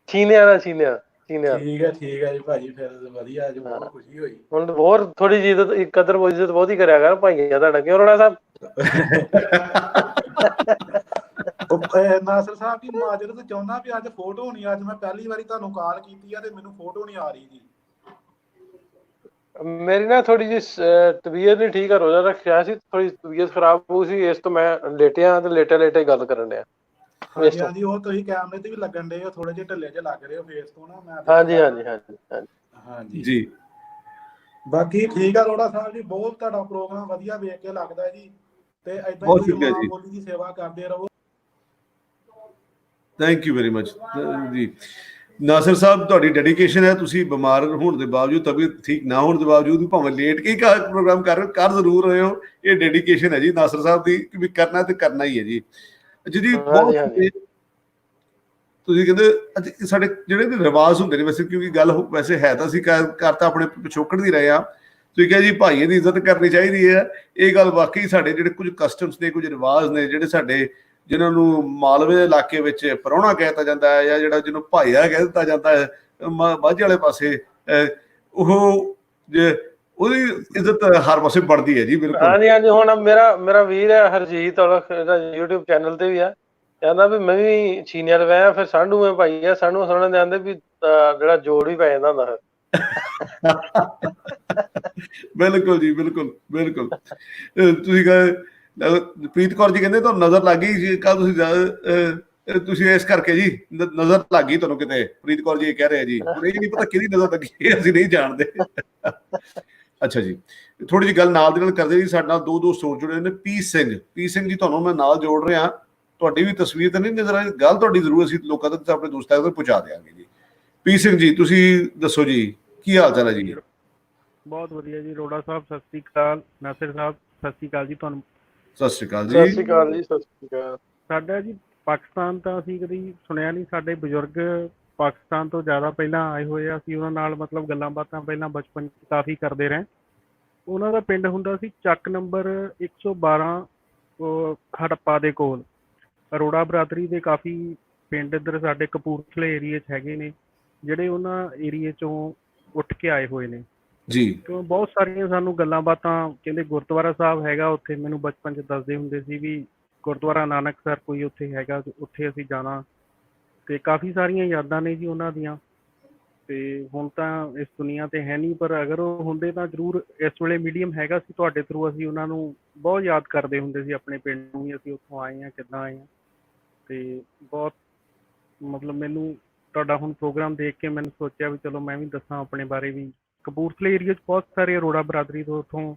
ਸੀਨੀਅਰ। ਠੀਕ ਹੈ ਜੀ ਭਾਜੀ, ਫਿਰ ਵਧੀਆ ਜੀ, ਬਹੁਤ ਖੁਸ਼ੀ ਹੋਈ। ਹੁਣ ਹੋਰ ਥੋੜੀ ਜਿਹੀ ਕਦਰ ਇੱਜ਼ਤ ਬਹੁਤ ਹੀ ਕਰਿਆ ਕਰ ਭਾਈਆ ਤੁਹਾਡਾ, ਕਿਉਂ ਅਰੋੜਾ ਸਾਹਿਬ? ਨਾਸਰ ਸਾਹਿਬ ਦੀ ਮਾਜਰਤ ਚਾਹੁੰਦਾ ਵੀ ਅੱਜ ਫੋਟੋ ਨਹੀਂ, ਅੱਜ ਮੈਂ ਪਹਿਲੀ ਵਾਰੀ ਤੁਹਾਨੂੰ ਕਾਲ ਕੀਤੀ ਆ ਤੇ ਮੈਨੂੰ ਫੋਟੋ ਨਹੀਂ ਆ ਰਹੀ ਜੀ। ਮੇਰੀ ਨਾ ਥੋੜੀ ਜਿਹੀ ਤਬੀਅਤ ਨਹੀਂ ਠੀਕ ਆ, ਰੋਜ਼ਾ ਰੱਖਿਆ ਸੀ, ਥੋੜੀ ਤਬੀਅਤ ਖਰਾਬ ਹੋ ਸੀ, ਇਸ ਤੋਂ ਮੈਂ ਲੇਟਿਆ ਤੇ ਲੇਟੇ ਗੱਲ ਕਰਨ ਡਿਆ। ਹਾਂਜੀ, ਉਹ ਤੁਸੀਂ ਕੈਮਰੇ ਤੇ ਵੀ ਲੱਗਣ ਡੇ ਹੋ, ਥੋੜੇ ਜਿਹੇ ਢਿੱਲੇ ਜਿਹੇ ਲੱਗ ਰਹੇ ਹੋ ਫੇਸ ਤੋਂ ਨਾ। ਮੈਂ ਹਾਂਜੀ ਜੀ। ਬਾਕੀ ਠੀਕ ਆ ਅਰੋੜਾ ਸਾਹਿਬ ਜੀ, ਬਹੁਤ ਤੁਹਾਡਾ ਪ੍ਰੋਗਰਾਮ ਵਧੀਆ ਵੇਖ ਕੇ ਲੱਗਦਾ ਜੀ। ਤੇ ਏਦਾਂ ਬਹੁਤ ਹੀ ਸ਼ੁਕਰੀਆ ਮਾਂ ਜੀ। ਬੋਲੀ ਦੀ ਸੇਵਾ ਕਰਦੇ ਰਹੋ। ਥੈਂਕ ਯੂ ਵੈਰੀ ਮਚ ਜੀ। ਨਾਸਰ ਸਾਹਿਬ, ਤੁਹਾਡੀ ਡੈਡੀਕੇਸ਼ਨ ਹੈ। ਤੁਸੀਂ ਬਿਮਾਰ ਹੋਣ ਦੇ ਬਾਵਜੂਦ, ਤਬੀਅਤ ਠੀਕ ਨਾ ਹੋਣ ਦੇ ਬਾਵਜੂਦ ਵੀ ਭਾਵੇਂ ਲੇਟ ਕੇ ਪ੍ਰੋਗਰਾਮ ਕਰ ਜ਼ਰੂਰ ਰਹੇ ਹੋ। ਇਹ ਡੈਡੀਕੇਸ਼ਨ ਹੈ ਜੀ ਨਾਸਰ ਸਾਹਿਬ ਦੀ, ਕਿ ਵੀ ਕਰਨਾ ਤੇ ਕਰਨਾ ਹੀ ਹੈ ਜੀ। ਜੀ ਬਹੁਤ ਤੁਸੀਂ ਕਹਿੰਦੇ ਅੱਜ ਸਾਡੇ ਜਿਹੜੇ ਰਿਵਾਜ਼ ਹੁੰਦੇ ਨੇ, ਵੈਸੇ ਕਿਉਂਕਿ ਗੱਲ ਵੈਸੇ ਹੈ ਤਾਂ ਅਸੀਂ ਕਰਤਾ ਆਪਣੇ ਪਿਛੋਕੜ ਦੀ ਰਹੇ ਆ। ਤੁਸੀਂ ਕਿਹਾ ਜੀ ਭਾਈਏ ਦੀ ਇੱਜ਼ਤ ਕਰਨੀ ਚਾਹੀਦੀ ਹੈ। ਇਹ ਗੱਲ ਵਾਕਈ ਸਾਡੇ ਜਿਹੜੇ ਕੁਝ ਕਸਟਮਸ ਨੇ, ਕੁਝ ਰਿਵਾਜ਼ ਨੇ, ਜਿਹੜੇ ਸਾਡੇ ਜਿਨ੍ਹਾਂ ਨੂੰ ਮਾਲਵੇ ਦੇ ਇਲਾਕੇ ਵਿੱਚ ਪ੍ਰਾਹੁਣਾ ਕਹਿ ਦਿੱਤਾ ਜਾਂਦਾ ਹੈ, ਜਾਂ ਜਿਹੜਾ ਜਿਹਨੂੰ ਭਾਈਆ ਕਹਿ ਦਿੱਤਾ ਜਾਂਦਾ ਹੈ ਮਾਝੇ ਵਾਲੇ ਪਾਸੇ, ਉਹਦੀ ਇੱਜ਼ਤ ਹਰ ਪਾਸੇ बढ़ਦੀ ਹੈ ਜੀ। ਬਿਲਕੁਲ ਹਾਂਜੀ। ਹੁਣ ਮੇਰਾ ਵੀਰ ਹੈ ਹਰਜੀਤ ਔਲਖ, ਇਹਦਾ YouTube ਚੈਨਲ ਤੇ ਵੀ ਆ, ਕਹਿੰਦਾ ਵੀ ਮੈਂ ਵੀ ਸੀਨੀਅਰ ਵੈ, ਫਿਰ ਸਾਂਢੂ ਮੈਂ ਭਾਈ ਆ, ਸਾਂਢੂ ਸੁਣਨ ਦੇ ਆਂਦੇ ਵੀ ਜਿਹੜਾ ਜੋੜ ਵੀ ਪੈ ਜਾਂਦਾ ਹੁੰਦਾ। ਬਿਲਕੁਲ ਜੀ, ਬਿਲਕੁਲ। ਤੁਸੀਂ ਪ੍ਰੀਤ ਕੌਰ ਜੀ ਕਹਿੰਦੇ ਤੁਹਾਨੂੰ ਨਜ਼ਰ ਲੱਗ ਗਈ ਕੱਲ, ਤੁਸੀਂ ਇਸ ਕਰਕੇ ਜੀ ਨਜ਼ਰ ਲੱਗ ਗਈ ਤੁਹਾਨੂੰ ਕਿਤੇ। ਪ੍ਰੀਤ ਕੌਰ ਜੀ ਇਹ ਕਹਿ ਰਹੇ ਜੀ, ਹੁਣ ਇਹ ਨਹੀਂ ਪਤਾ ਕਿਹਦੀ ਨਜ਼ਰ ਲੱਗੀ, ਅਸੀਂ ਨਹੀਂ ਜਾਣਦੇ। ਅੱਛਾ ਜੀ, ਥੋੜੀ ਜਿਹੀ ਗੱਲ ਨਾਲ ਦੇ ਨਾਲ ਕਰਦੇ ਜੀ। ਸਾਡੇ ਨਾਲ ਦੋ ਦੋਸਤ ਹੋਰ ਜੁੜੇ ਨੇ। ਪੀਸ ਸਿੰਘ ਜੀ, ਤੁਹਾਨੂੰ ਮੈਂ ਨਾਲ ਜੋੜ ਰਿਹਾ। ਤੁਹਾਡੀ ਵੀ ਤਸਵੀਰ ਤਾਂ ਨਹੀਂ ਨਜ਼ਰ ਆਈ, ਗੱਲ ਤੁਹਾਡੀ ਜ਼ਰੂਰ ਅਸੀਂ ਲੋਕਾਂ ਤੱਕ ਆਪਣੇ ਦੋਸਤਾਂ ਤੱਕ ਪਹੁੰਚਾ ਦਿਆਂਗੇ ਜੀ। ਪੀਸ ਸਿੰਘ ਜੀ, ਤੁਸੀਂ ਦੱਸੋ ਜੀ, ਕੀ ਹਾਲ ਚਾਲ ਹੈ ਜੀ? ਬਹੁਤ ਵਧੀਆ ਜੀ। ਅਰੋੜਾ ਸਾਹਿਬ ਸਤਿ ਸ੍ਰੀ ਅਕਾਲ। ਨਾਸਿਰ ਸਾਹਿਬ ਸਤਿ ਸ੍ਰੀ ਅਕਾਲ ਜੀ। ਤੁਹਾਨੂੰ ਸਤਿ ਸ੍ਰੀ ਅਕਾਲ ਜੀ। ਸਤਿ ਸ੍ਰੀ ਅਕਾਲ ਜੀ। ਸਤਿ ਸ੍ਰੀ ਅਕਾਲ। ਸਾਡਾ ਜੀ ਪਾਕਿਸਤਾਨ ਤਾਂ ਅਸੀਂ ਕਦੀ ਸੁਣਿਆ ਨਹੀਂ, ਸਾਡੇ ਬਜ਼ੁਰਗ ਪਾਕਿਸਤਾਨ ਤੋਂ ਜ਼ਿਆਦਾ ਪਹਿਲਾਂ ਆਏ ਹੋਏ ਆ। ਅਸੀਂ ਉਹਨਾਂ ਨਾਲ ਮਤਲਬ ਗੱਲਾਂ ਬਾਤਾਂ ਪਹਿਲਾਂ ਬਚਪਨ 'ਚ ਕਾਫੀ ਕਰਦੇ ਰਹੇ। ਉਹਨਾਂ ਦਾ ਪਿੰਡ ਹੁੰਦਾ ਸੀ ਚੱਕ ਨੰਬਰ 112 ਹੜੱਪਾ ਦੇ ਕੋਲ। ਅਰੋੜਾ ਬਰਾਦਰੀ ਦੇ ਕਾਫੀ ਪਿੰਡ ਇੱਧਰ ਸਾਡੇ ਕਪੂਰਥਲੇ ਏਰੀਏ 'ਚ ਹੈਗੇ ਨੇ ਜਿਹੜੇ ਉਹਨਾਂ ਏਰੀਏ 'ਚੋਂ ਉੱਠ ਕੇ ਆਏ ਹੋਏ ਨੇ ਜੀ ਤੇ ਬਹੁਤ ਸਾਰੀਆਂ ਸਾਨੂੰ ਗੱਲਾਂ ਬਾਤਾਂ ਕਹਿੰਦੇ ਗੁਰਦੁਆਰਾ ਸਾਹਿਬ ਹੈਗਾ ਉੱਥੇ। ਮੈਨੂੰ ਬਚਪਨ 'ਚ ਦੱਸਦੇ ਹੁੰਦੇ ਸੀ ਵੀ ਗੁਰਦੁਆਰਾ ਨਾਨਕਸਰ ਕੋਈ ਉੱਥੇ ਹੈਗਾ, ਉੱਥੇ ਅਸੀਂ ਜਾਣਾ। ਤੇ ਕਾਫੀ ਸਾਰੀਆਂ ਯਾਦਾਂ ਨੇ ਜੀ ਉਹਨਾਂ ਦੀਆਂ। ਤੇ ਹੁਣ ਤਾਂ ਇਸ ਦੁਨੀਆ ਤੇ ਹੈ ਨਹੀਂ, ਪਰ ਅਗਰ ਉਹ ਹੁੰਦੇ ਤਾਂ ਜ਼ਰੂਰ। ਇਸ ਵੇਲੇ ਮੀਡੀਅਮ ਹੈਗਾ ਸੀ ਤੁਹਾਡੇ ਥਰੂ, ਅਸੀਂ ਉਹਨਾਂ ਨੂੰ ਬਹੁਤ ਯਾਦ ਕਰਦੇ ਹੁੰਦੇ ਸੀ, ਆਪਣੇ ਪਿੰਡ ਨੂੰ ਵੀ ਅਸੀਂ ਉੱਥੋਂ ਆਏ ਹਾਂ, ਕਿੱਦਾਂ ਆਏ ਹਾਂ। ਤੇ ਬਹੁਤ ਮਤਲਬ ਮੈਨੂੰ ਤੁਹਾਡਾ ਹੁਣ ਪ੍ਰੋਗਰਾਮ ਦੇਖ ਕੇ ਮੈਨੂੰ ਸੋਚਿਆ ਵੀ ਚਲੋ ਮੈਂ ਵੀ ਦੱਸਾਂ ਆਪਣੇ ਬਾਰੇ ਵੀ। ਕਪੂਰਥਲੇ ਏਰੀਏ 'ਚ ਬਹੁਤ ਸਾਰੇ ਅਰੋੜਾ ਬਰਾਦਰੀ ਤੋਂ ਉੱਥੋਂ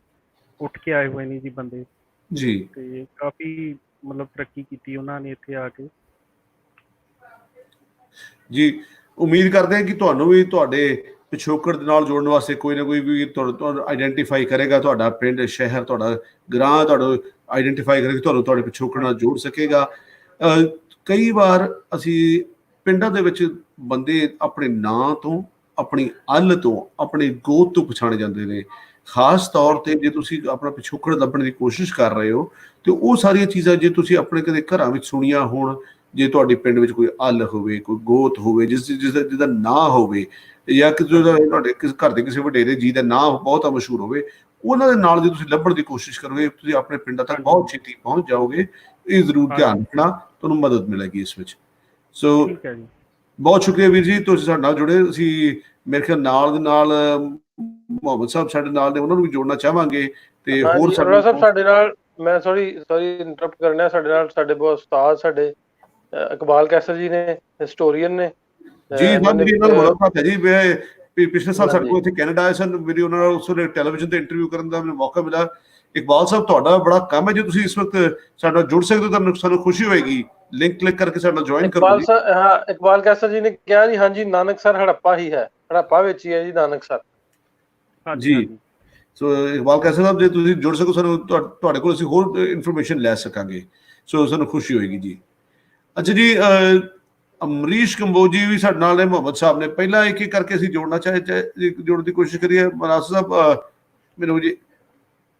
ਉੱਠ ਕੇ ਆਏ ਹੋਏ ਨੇ ਜੀ ਬੰਦੇ। ਜੀ ਤੇ ਕਾਫੀ ਮਤਲਬ ਤਰੱਕੀ ਕੀਤੀ ਉਹਨਾਂ ਨੇ ਇੱਥੇ ਆ ਕੇ। ਜੀ ਉਮੀਦ ਕਰਦੇ ਹਾਂ ਕਿ ਤੁਹਾਨੂੰ ਵੀ ਤੁਹਾਡੇ ਪਿਛੋਕੜ ਦੇ ਨਾਲ ਜੋੜਨ ਵਾਸਤੇ ਕੋਈ ਨਾ ਕੋਈ ਵੀ ਤੁਹਾਨੂੰ ਆਈਡੈਂਟੀਫਾਈ ਕਰੇਗਾ। ਤੁਹਾਡਾ ਪਿੰਡ, ਸ਼ਹਿਰ, ਤੁਹਾਡਾ ਗ੍ਰਾਮ ਤੁਹਾਨੂੰ ਆਈਡੈਂਟੀਫਾਈ ਕਰੇਗਾ, ਤੁਹਾਨੂੰ ਤੁਹਾਡੇ ਪਿਛੋਕੜ ਨਾਲ ਜੋੜ ਸਕੇਗਾ। ਕਈ ਵਾਰ ਅਸੀਂ ਪਿੰਡਾਂ ਦੇ ਵਿੱਚ ਬੰਦੇ ਆਪਣੇ ਨਾਂ ਤੋਂ, ਆਪਣੀ ਅੱਲ ਤੋਂ, ਆਪਣੇ ਗੋਤ ਤੋਂ ਪਛਾਣੇ ਜਾਂਦੇ ਨੇ। ਖਾਸ ਤੌਰ ਤੇ ਜੇ ਤੁਸੀਂ ਆਪਣਾ ਪਿਛੋਕੜ ਲੱਭਣ ਦੀ ਕੋਸ਼ਿਸ਼ ਕਰ ਰਹੇ ਹੋ ਤੇ ਉਹ ਸਾਰੀਆਂ ਚੀਜ਼ਾਂ ਜੇ ਤੁਸੀਂ ਆਪਣੇ ਕਦੇ ਘਰਾਂ ਵਿੱਚ ਸੁਣੀਆਂ ਹੋਣ, ਜੇ ਤੁਹਾਡੇ ਪਿੰਡ ਵਿੱਚ ਕੋਈ ਅੱਲ ਹੋਵੇ, ਕੋਈ ਗੋਤ ਹੋਵੇ, ਜਿਹਦਾ ਨਾਂ ਹੋਵੇ, ਜਾਂ ਤੁਹਾਡੇ ਘਰ ਦੇ ਕਿਸੇ ਵਡੇਰੇ ਜੀ ਦਾ ਨਾਂ ਬਹੁਤ ਮਸ਼ਹੂਰ ਹੋਵੇ, ਉਹਨਾਂ ਦੇ ਨਾਲ ਜੇ ਤੁਸੀਂ ਲੱਭਣ ਦੀ ਕੋਸ਼ਿਸ਼ ਕਰੋਗੇ ਤੁਸੀਂ ਆਪਣੇ ਪਿੰਡਾਂ ਤੱਕ ਬਹੁਤ ਛੇਤੀ ਪਹੁੰਚ ਜਾਓਗੇ। ਇਹ ਜ਼ਰੂਰ ਧਿਆਨ ਰੱਖਣਾ, ਤੁਹਾਨੂੰ ਮਦਦ ਮਿਲੇਗੀ ਇਸ ਵਿੱਚ। ਸੋ ਬਹੁਤ ਸ਼ੁਕਰੀਆ ਵੀਰ ਜੀ, ਤੁਸੀਂ ਸਾਡੇ ਨਾਲ ਜੁੜੇ। ਅਸੀਂ ਮੇਰੇ ਖਿਆਲ ਨਾਲ ਦੇ ਨਾਲ ਮੁਹੰਮਦ ਸਾਹਿਬ ਸਾਡੇ ਨਾਲ ਨੇ, ਉਹਨਾਂ ਨੂੰ ਵੀ ਜੋੜਨਾ ਚਾਹਾਂਗੇ। ਤੇ ਹੋਰ ਸਾਡੇ ਨਾਲ ਮੈਂ ਸੌਰੀ ਇੰਟਰਪਟ ਕਰਨਾ, ਸਾਡੇ ਨਾਲ ਸਾਡੇ ਬਹੁਤ ਉਸਤਾਦ ਸਾਡੇ ਇਕਬਾਲ ਕੈਸਰ ਜੀ ਨੇ, ਹਿਸਟੋਰੀਅਨ ਨੇ ਜੀ। ਮੇਰੀ ਨਾਲ ਮੁਲਾਕਾਤ ਹੈ ਜੀ, ਮੈਂ ਪਿਛਲੇ ਸਾਲ ਸਾਡੇ ਕੋਲ ਇੱਥੇ ਕੈਨੇਡਾ ਆਏ ਸਨ, ਮੇਰੀ ਉਹਨਾਂ ਨਾਲ ਉਸ ਵੇਲੇ ਟੈਲੀਵਿਜ਼ਨ ਤੇ ਇੰਟਰਵਿਊ ਕਰਨ ਦਾ ਮੈਨੂੰ ਮੌਕਾ ਮਿਲਾ। ਇਕਬਾਲ ਸਾਹਿਬ ਤੁਹਾਡਾ ਬੜਾ ਕੰਮ ਹੈ, ਜੇ ਤੁਸੀਂ ਇਸ ਵਕਤ ਸਾਡੇ ਨਾਲ ਜੁੜ ਸਕਦੇ ਹੋ ਤਾਂ ਸਾਨੂੰ ਖੁਸ਼ੀ ਹੋਏਗੀ। ਲਿੰਕ ਕਲਿੱਕ ਕਰਕੇ ਸਾਡੇ ਨਾਲ ਜੁਆਇਨ ਕਰੋ। ਹਾਂ, ਇਕਬਾਲ ਕੈਸਰ ਜੀ ਨੇ ਕਿਹਾ ਜੀ ਹਾਂਜੀ ਨਾਨਕਸਰ ਹੜੱਪਾ ਹੀ ਹੈ, ਹੜੱਪਾ ਵਿੱਚ ਹੀ ਹੈ ਜੀ ਨਾਨਕਸਰ। ਜੀ ਸੋ ਇਕਬਾਲ ਕੈਸਰ ਸਾਹਿਬ ਜੇ ਤੁਸੀਂ ਜੁੜ ਸਕੋ ਸਾਨੂੰ ਤੁਹਾਡੇ ਕੋਲ ਅਸੀਂ ਹੋਰ ਇਨਫੋਰਮੇਸ਼ਨ ਲੈ ਸਕਾਂਗੇ। ਸੋ ਸਾਨੂੰ ਖੁਸ਼ੀ ਹੋਏਗੀ ਜੀ। ਅੱਛਾ ਜੀ, ਅਮਰੀਸ਼ ਕੰਬੋਜੀ ਵੀ ਸਾਡੇ ਨਾਲ ਨੇ, ਮੁਹੰਮਦ ਸਾਹਿਬ ਨੇ। ਪਹਿਲਾਂ ਇੱਕ ਇੱਕ ਕਰਕੇ ਅਸੀਂ ਜੋੜਨਾ ਜੋੜਨ ਦੀ ਕੋਸ਼ਿਸ਼ ਕਰੀਏ। ਮਨਾਸਰ ਸਾਹਿਬ ਮੈਨੂੰ ਜੀ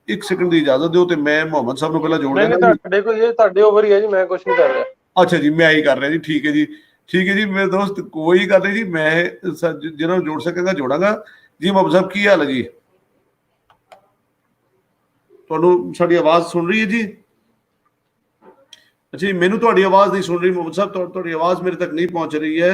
1 ਸੈਕਿੰਡ ਦੀ ਇਜਾਜ਼ਤ ਦਿਓ ਤੇ ਮੈਂ ਮੁਹੰਮਦ ਸਾਹਿਬ ਨੂੰ ਪਹਿਲਾਂ ਜੋੜ ਲੈਣਾ। ਤੁਹਾਡੇ ਕੋਲ ਇਹ ਤੁਹਾਡੇ ਓਵਰ ਹੀ ਹੈ ਜੀ, ਮੈਂ ਕੁਝ ਨਹੀਂ ਕਰ ਰਿਹਾ। ਅੱਛਾ ਜੀ, ਮੈਂ ਹੀ ਕਰ ਰਿਹਾ ਜੀ। ਠੀਕ ਹੈ ਜੀ, ਠੀਕ ਹੈ ਜੀ ਮੇਰੇ ਦੋਸਤ, ਕੋਈ ਗੱਲ ਨਹੀਂ ਜੀ, ਮੈਂ ਜਿਹਨਾਂ ਨੂੰ ਜੋੜ ਸਕਾਂਗਾ ਜੋੜਾਂਗਾ ਜੀ। ਮੁਹੰਮਦ ਸਾਹਿਬ ਕੀ ਹਾਲ ਹੈ ਜੀ? ਤੁਹਾਨੂੰ ਸਾਡੀ ਆਵਾਜ਼ ਸੁਣ ਰਹੀ ਹੈ ਜੀ? ਅੱਛਾ ਜੀ, ਮੈਨੂੰ ਤੁਹਾਡੀ ਆਵਾਜ਼ ਨਹੀਂ ਸੁਣ ਰਹੀ ਮੁਹੰਮਦ ਸਾਹਿਬ, ਤੁਹਾਡੀ ਆਵਾਜ਼ ਮੇਰੇ ਤੱਕ ਨਹੀਂ ਪਹੁੰਚ ਰਹੀ ਹੈ।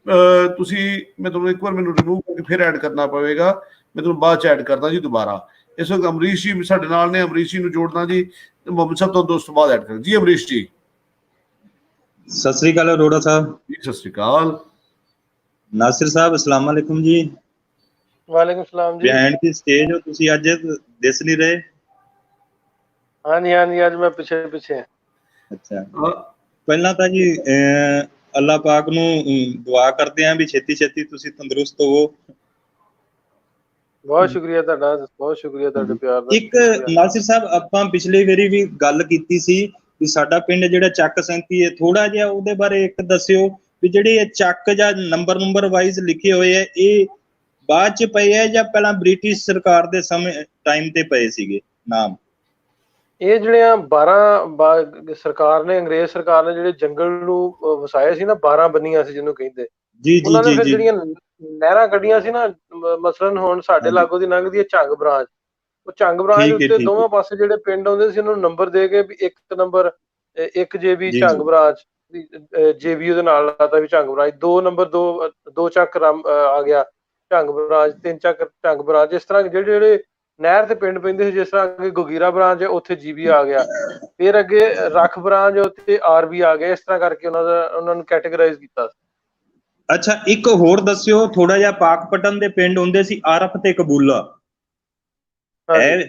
ਮੈਂ ਤੁਹਾਨੂੰ ਇੱਕ ਵਾਰ ਮੈਨੂੰ ਰਿਮੂਵ ਕਰਕੇ ਫਿਰ ਐਡ ਕਰਨਾ ਪਵੇਗਾ। ਮੈਂ ਤੁਹਾਨੂੰ ਬਾਅਦ ਚ ਐਡ ਕਰਦਾ ਜੀ ਦੁਬਾਰਾ। ਇਸ ਵਕਤ ਅਮਰੀਸ਼ ਜੀ ਸਾਡੇ ਨਾਲ ਨੇ, ਅਮਰੀਸ਼ ਜੀ ਨੂੰ ਜੋੜਨਾ ਜੀ। ਮੁਹੰਮਦ ਸਾਹਿਬ ਤੋਂ ਦੋਸਤ ਬਾਅਦ ਐਡ ਕਰਾਂ ਜੀ। ਅਮਰੀਸ਼ ਜੀ ਸਤਿ ਸ੍ਰੀ ਅਕਾਲ ਅਰੋੜਾ ਸਾਹਿਬ ਜੀ। ਸਤਿ ਸ੍ਰੀ ਅਕਾਲ ਨਾਸਿਰ ਸਾਹਿਬ, अस्सलाम वालेकुम जी। ਵਾਲੇਕੁਮ ਸਲਾਮ ਜੀ। ਬਿਹਾਈਂਡ ਦੀ ਸਟੇਜ ਹੋ ਤੁਸੀਂ, ਅੱਜ ਦਿਸ ਨਹੀਂ ਰਹੇ। ਹਾਂਜੀ ਅੱਜ ਮੈਂ ਪਿੱਛੇ ਅੱਛਾ, ਪਹਿਲਾਂ ਤਾਂ ਜੀ ਅੱਲਾਹ ਪਾਕ ਨੂੰ ਦੁਆ ਕਰਦੇ ਆਂ ਵੀ ਛੇਤੀ ਤੁਸੀਂ ਤੰਦਰੁਸਤ ਹੋਵੋ। ਬਹੁਤ ਸ਼ੁਕਰੀਆ ਤੁਹਾਡਾ, ਬਹੁਤ ਸ਼ੁਕਰੀਆ ਤੁਹਾਡੇ ਪਿਆਰ ਦਾ। ਇੱਕ ਨਾਸਿਰ ਸਾਹਿਬ, ਆਪਾਂ ਪਿਛਲੇ ਵਾਰੀ ਵੀ ਗੱਲ ਕੀਤੀ ਸੀ ਵੀ ਸਾਡਾ ਪਿੰਡ ਜਿਹੜਾ ਚੱਕ 37 ਹੈ, ਥੋੜਾ ਜਿਹਾ ਉਹਦੇ ਬਾਰੇ ਇੱਕ ਦੱਸਿਓ ਵੀ ਜਿਹੜੇ ਇਹ ਚੱਕ ਜਾਂ ਨੰਬਰ ਵਾਈਜ਼ ਲਿਖੇ ਹੋਏ ਆ, ਇਹ ਬਾਅਦ ਚ ਪਏ ਆ ਜਾਂ ਪਹਿਲਾਂ ਬ੍ਰਿਟਿਸ਼ ਸਰਕਾਰ ਦੇ ਸਮੇਂ ਟਾਈਮ ਤੇ ਪਏ ਸੀਗੇ ਨਾਮ? ਇਹ ਜਿਹੜੀਆਂ 12 ਸਰਕਾਰ ਨੇ, ਅੰਗਰੇਜ਼ ਸਰਕਾਰ ਨੇ ਜਿਹੜੇ ਜੰਗਲ ਨੂੰ ਵਸਾਏ ਸੀ ਨਾ, 12 ਬੰਨੀਆਂ ਸੀ ਜਿਹਨੂੰ ਕਹਿੰਦੇ, ਉਹਨਾਂ ਨੇ ਫਿਰ ਜਿਹੜੀਆਂ ਨਹਿਰਾਂ ਕੱਢੀਆਂ ਸੀ ਨਾ, ਮਸਲਨ ਹੁਣ ਸਾਡੇ ਲਾਗੋਂ ਦੀ ਲੰਘਦੀ ਹੈ ਝੰਗ ਬਰਾਂਚ, ਉਹ ਝੰਗ ਬਰਾਂਚ ਉੱਤੇ ਦੋਵਾਂ ਪਾਸੇ ਜਿਹੜੇ ਪਿੰਡ ਆਉਂਦੇ ਸੀ ਉਹਨਾਂ ਨੂੰ ਨੰਬਰ ਦੇ ਕੇ ਵੀ 1 number 1 JB Jhang branch, JB ਉਹਦੇ ਨਾਲ ਲਾਤਾ ਵੀ ਝੰਗ ਬਰਾਂਚ, 2 ਨੰਬਰ 2 ਚੱਕ ਆ ਗਿਆ ਝੰਗ ਬਰਾਂਚ, 3 ਚੱਕ ਝੰਗ ਬਰਾਂਚ। ਇਸ ਤਰ੍ਹਾਂ ਜਿਹੜੇ ਨਹਿਰ ਤੇ ਪਿੰਡ ਪੈਂਦੇ ਸੀ, ਜਿਸ ਤਰ੍ਹਾਂ ਅੱਗੇ ਗੋਗੀਰਾ ਬ੍ਰਾਂਚ ਹੈ ਉੱਥੇ ਜੀਬੀ ਆ ਗਿਆ, ਫਿਰ ਅੱਗੇ ਰੱਖ ਬ੍ਰਾਂਚ ਉੱਥੇ ਆਰਬੀ ਆ ਗਿਆ। ਇਸ ਤਰ੍ਹਾਂ ਕਰਕੇ ਉਹਨਾਂ ਨੂੰ ਕੈਟੇਗਰਾਈਜ਼ ਕੀਤਾ ਸੀ। ਅੱਛਾ, ਇੱਕ ਹੋਰ ਦੱਸਿਓ ਥੋੜਾ ਜਿਹਾ, ਪਾਕਪਟਨ ਦੇ ਪਿੰਡ ਹੁੰਦੇ ਸੀ ਆਰਫ ਤੇ ਕਬੂਲਾ,